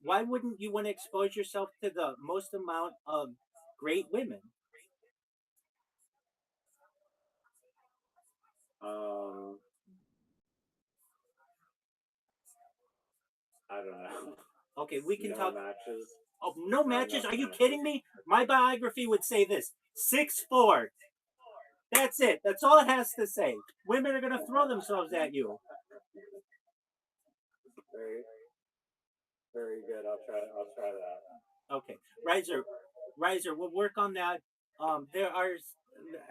Why wouldn't you want to expose yourself to the most amount of great women? I don't know. Okay, we can No talk. matches. Oh, no matches? Are you matches. kidding me? My biography would say this: 6'4". That's it. That's all it has to say. Women are gonna throw themselves at you. Very, very good. I'll try that. Okay, Riser, we'll work on that. I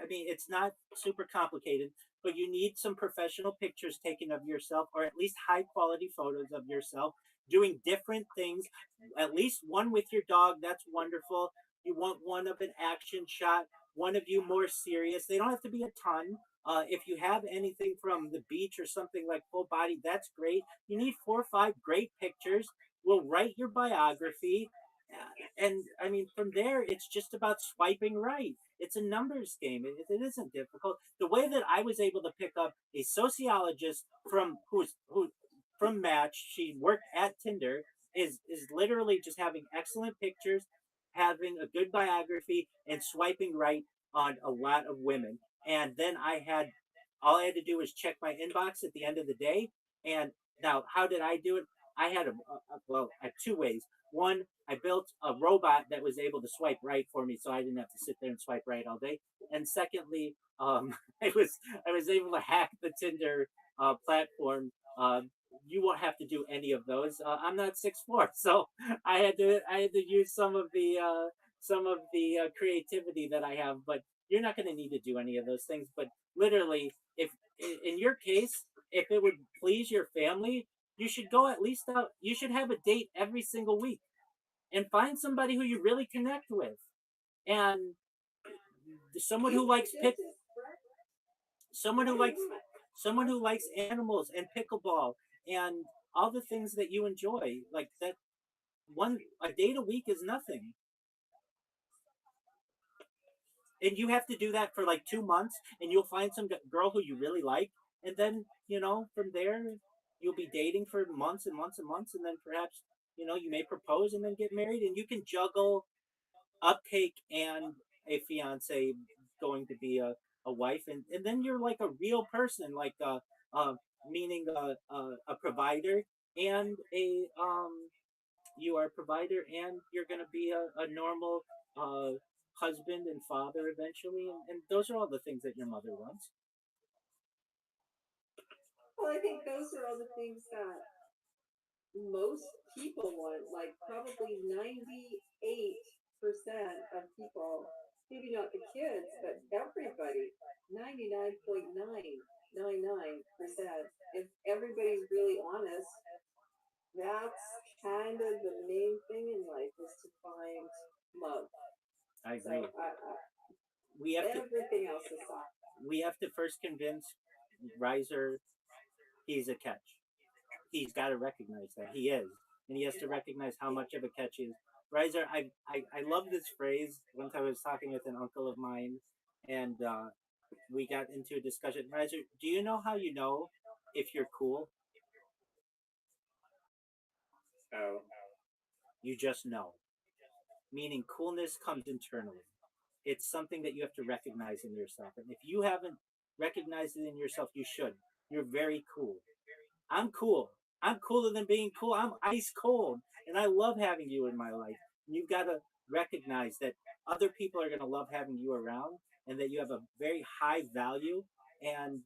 mean, it's not super complicated, but you need some professional pictures taken of yourself, or at least high quality photos of yourself doing different things. At least one with your dog. That's wonderful. You want one of an action shot, one of you more serious. They don't have to be a ton. If you have anything from the beach or something like full body, that's great. You need 4 or 5 great pictures. We'll write your biography. And I mean, from there, it's just about swiping right. It's a numbers game. It isn't difficult. The way that I was able to pick up a sociologist from Match, she worked at Tinder, is literally just having excellent pictures, having a good biography, and swiping right on a lot of women. And then all I had to do was check my inbox at the end of the day. And now, how did I do it? I had 2 ways. One, I built a robot that was able to swipe right for me, so I didn't have to sit there and swipe right all day. And secondly, I was able to hack the Tinder platform. You won't have to do any of those. I'm not 6'4", so I had to use some of the creativity that I have. But you're not going to need to do any of those things. But literally, if in your case, if it would please your family, you should go at least out. You should have a date every single week, and find somebody who you really connect with, and someone who likes pick, someone who likes animals and pickleball and all the things that you enjoy. Like that, a date a week is nothing, and you have to do that for like 2 months, and you'll find some girl who you really like, and then from there you'll be dating for months and months and months, and then perhaps you may propose and then get married, and you can juggle upcake and a fiance going to be a wife, and then you're like a real person, like uh meaning a provider and a you are a provider, and you're going to be a normal uh husband and father eventually, and those are all the things that your mother wants. Well, I think those are all the things that most people want. Like probably 98% of people, maybe not the kids, but everybody, 99.999%. If everybody's really honest, that's kind of the main thing in life is to find love. I So agree. We have to everything else aside. we have to first convince Riser he's a catch. He's got to recognize that he is, and he has to recognize how much of a catch he is. Riser, I love this phrase. One time I was talking with an uncle of mine, and we got into a discussion. Riser, do you know how you know if you're cool? Oh, You just know. Meaning coolness comes internally. It's something that you have to recognize in yourself. And if you haven't recognized it in yourself, you should. You're very cool. I'm cool. I'm cooler than being cool. I'm ice cold. And I love having you in my life. And you've got to recognize that other people are going to love having you around, and that you have a very high value. And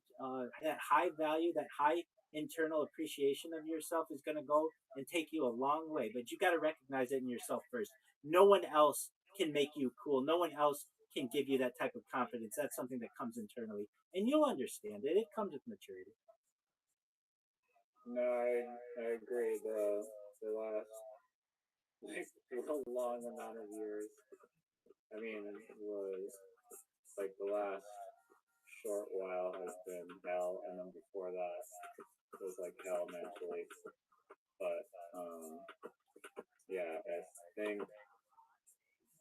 that high value, that high internal appreciation of yourself is going to go and take you a long way. But you got to recognize it in yourself first. No one else can make you cool. No one else can give you that type of confidence. That's something that comes internally. And you'll understand it. It comes with maturity. no, I agree. The last like a long amount of years. I mean, it was like the last short while has been hell, and then before that was like hell mentally. But yeah, I think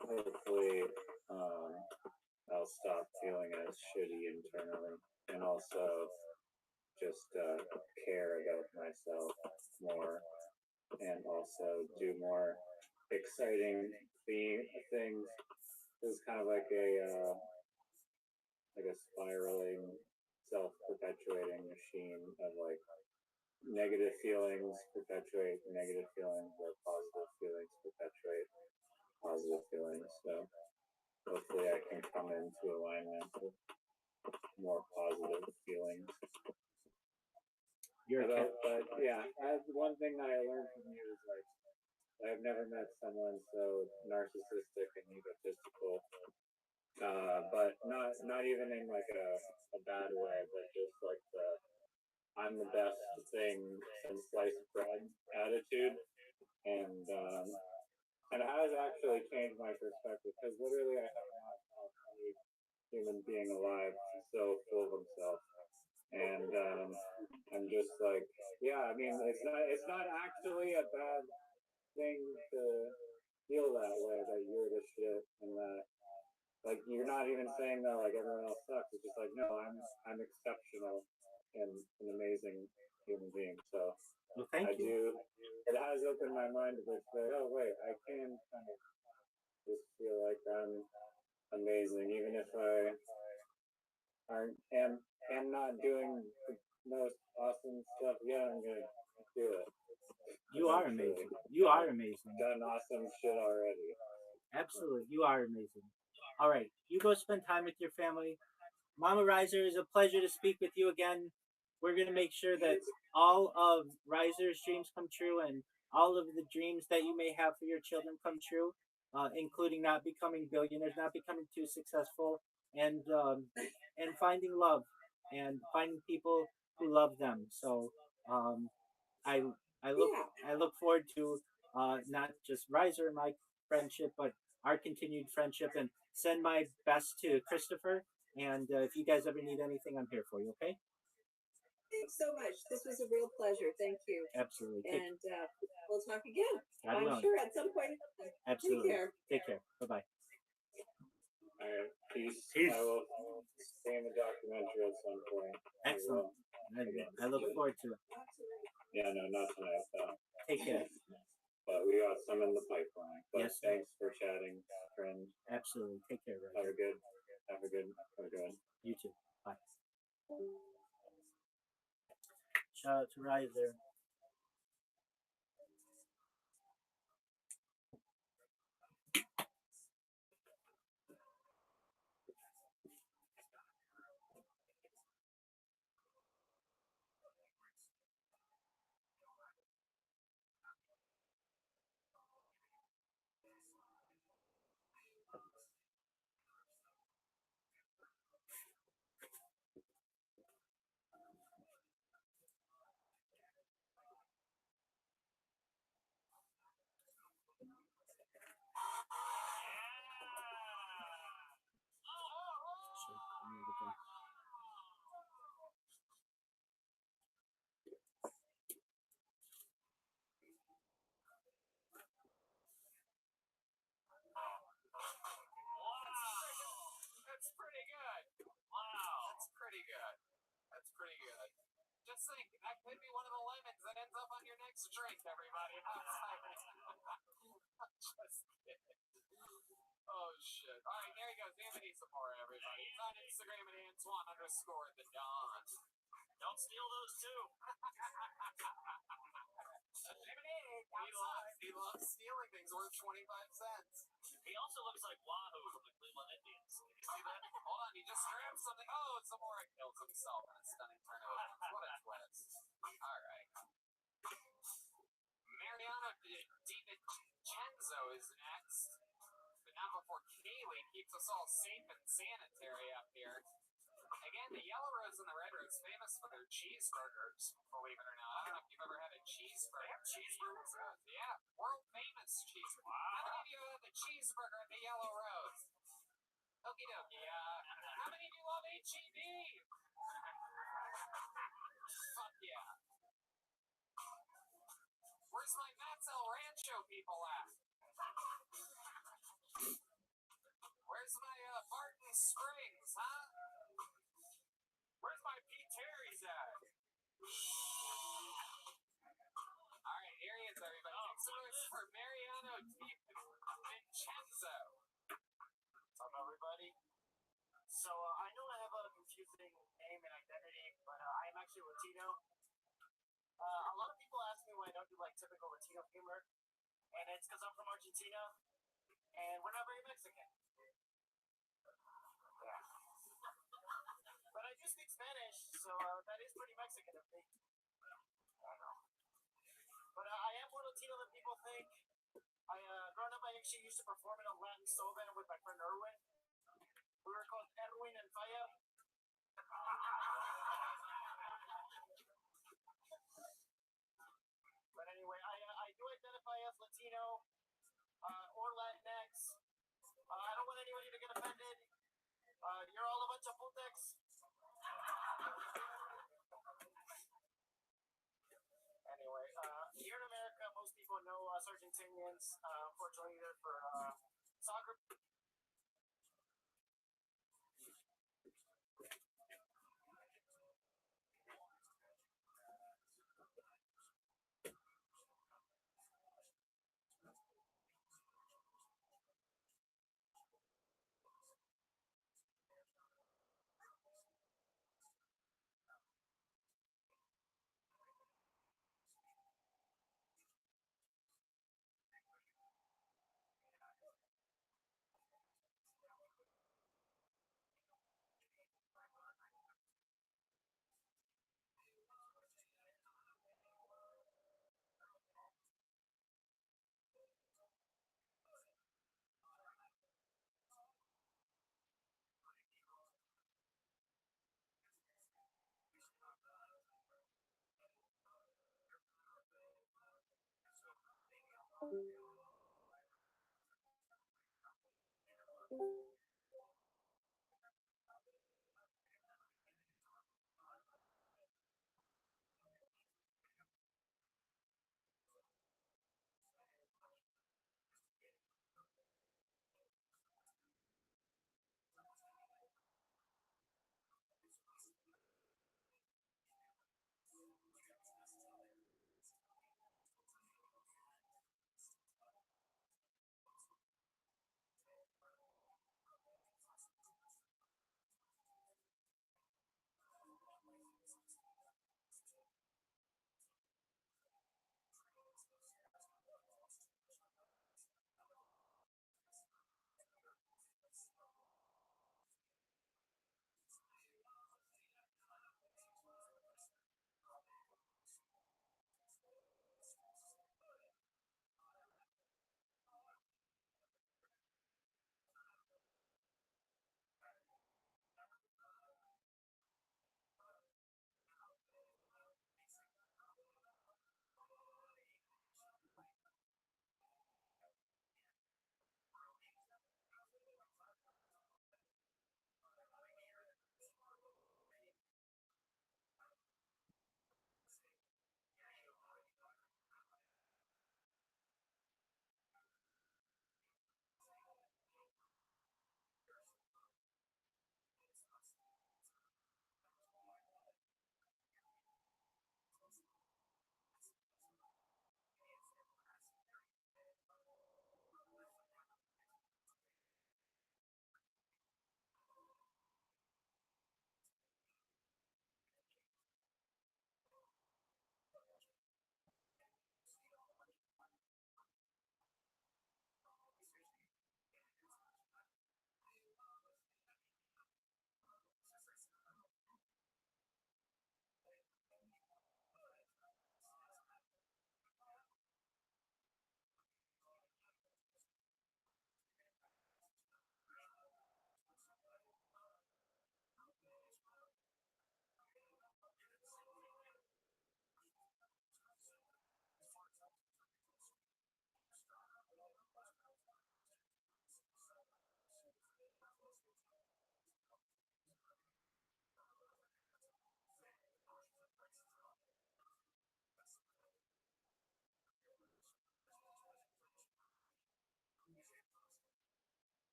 hopefully I'll stop feeling as shitty internally, and also just care about myself more, and also do more exciting things. It's kind of like a spiraling, self-perpetuating machine of like negative feelings perpetuate negative feelings, or positive feelings perpetuate positive feelings. So hopefully I can come into alignment with more positive feelings. But yeah, one thing that I learned from you is like I've never met someone so narcissistic and egotistical. But not even in like a bad way, but just like the I'm the best thing since sliced bread attitude, and it has actually changed my perspective, because literally I have not found any human being alive so full of himself, and I'm just like, yeah, I mean, it's not actually a bad thing to feel that way, that you're the shit, and that like you're not even saying that like everyone else sucks. It's just like, no, I'm exceptional and an amazing human being. So Well, thank I you. do. It has opened my mind to this. Like, oh wait, I can kind of just feel like I'm amazing, even if I am not doing the most awesome stuff. Yeah, I'm gonna do it. You are amazing. You are amazing. Done awesome shit already. Absolutely. You are amazing. All right. You go spend time with your family. Mama Riser, is a pleasure to speak with you again. We're going to make sure that all of Riser's dreams come true, and all of the dreams that you may have for your children come true, including not becoming billionaires, not becoming too successful, and finding love and finding people who love them. So um, I I look forward to not just Riser and my friendship, but our continued friendship. And send my best to Christopher. And if you guys ever need anything, I'm here for you. Okay. Thanks so much. This was a real pleasure. Thank you. Absolutely. And we'll talk again. God I'm willing. sure at some point. Absolutely. Take care. Take care. Bye-bye. All right, peace. Peace. I will see you in the documentary at some point. Excellent. I look forward to it. Yeah, no, not tonight though. Take care. But we got some in the pipeline. But Yes, sir. thanks for chatting, friend. Absolutely. Take care, Have Roger. a good one. You too. Bye. Shout out to Riser. That's pretty good. Wow. That's pretty good. That's pretty good. Just think, that could be one of the lemons that ends up on your next drink, everybody. Just kidding. Oh, shit. All right, there he goes. Anthony some more, everybody. He's on Instagram at Antoine_the Don. Don't steal those too. He loves stealing things worth 25 cents. He also looks like Wahoo from the Cleveland Indians. Did you see that? Hold on, he just grabbed something. Oh, Zamora kills himself in a stunning turn of events. What a twist. All right. Mariano DiVincenzo is next. But not before Kaylee keeps us all safe and sanitary up here. Again, the Yellow Rose and the Red Rose, famous for their cheeseburgers, believe it or not. I don't know if you've ever had a cheeseburger. They have cheeseburgers? Yeah, world famous cheeseburger. How many of you had the cheeseburger at the Yellow Rose? Okie dokie. How many of you love HEB? Fuck yeah. Where's my Matt's El Rancho people at? Where's my Barton Springs, huh? Where's my Pete Terry's at? Alright, here he is, everybody. So it's for Mariano DiVincenzo. What's up, everybody? So I know I have a confusing name and identity, but I am actually Latino. A lot of people ask me why I don't do like typical Latino humor, and it's because I'm from Argentina, and we're not very Mexican. Yeah. But I do speak Spanish, so that is pretty Mexican of me. I know. But I am more Latino than people think. Growing up, I actually used to perform in a Latin soul band with my friend Erwin. We were called Erwin and Faya. But anyway, I do identify as Latino or Latinx. I don't want anybody to get offended. You're all a bunch of putex. Anyway, here in America, most people know us Argentinians. Unfortunately, they're for soccer.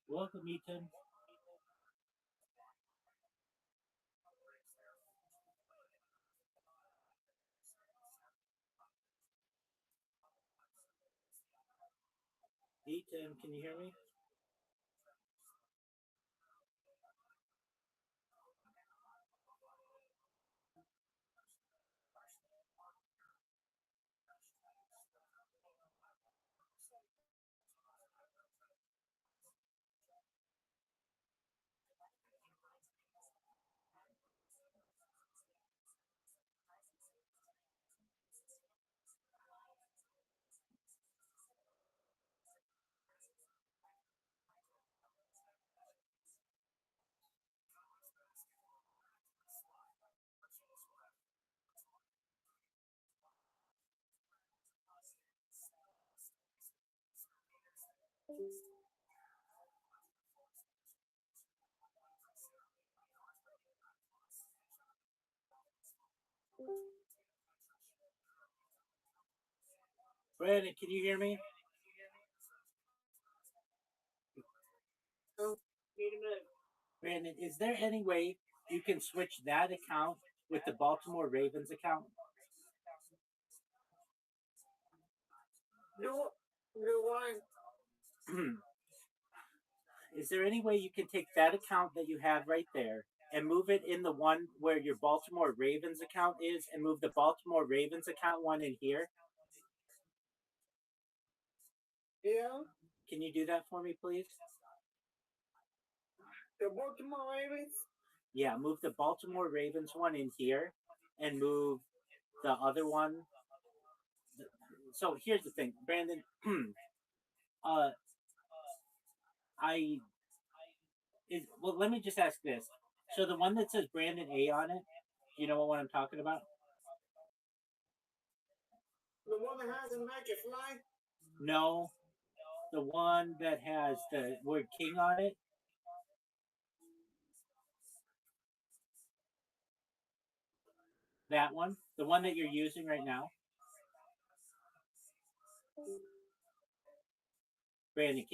Welcome, Ethan. Ethan, can you hear me? Brandon, can you hear me? Need a minute. Brandon, is there any way you can switch that account with the Baltimore Ravens account? Do why? Is there any way you can take that account that you have right there and move it in the one where your Baltimore Ravens account is and move the Baltimore Ravens account one in here? Yeah. Can you do that for me, please? The Baltimore Ravens? Yeah, move the Baltimore Ravens one in here and move the other one. So here's the thing, Brandon. Well, let me just ask this. So the one that says Brandon A on it, do you know what I'm talking about? The one that has a Make It Fly? No. The one that has the word King on it? That one? The one that you're using right now? Brandon,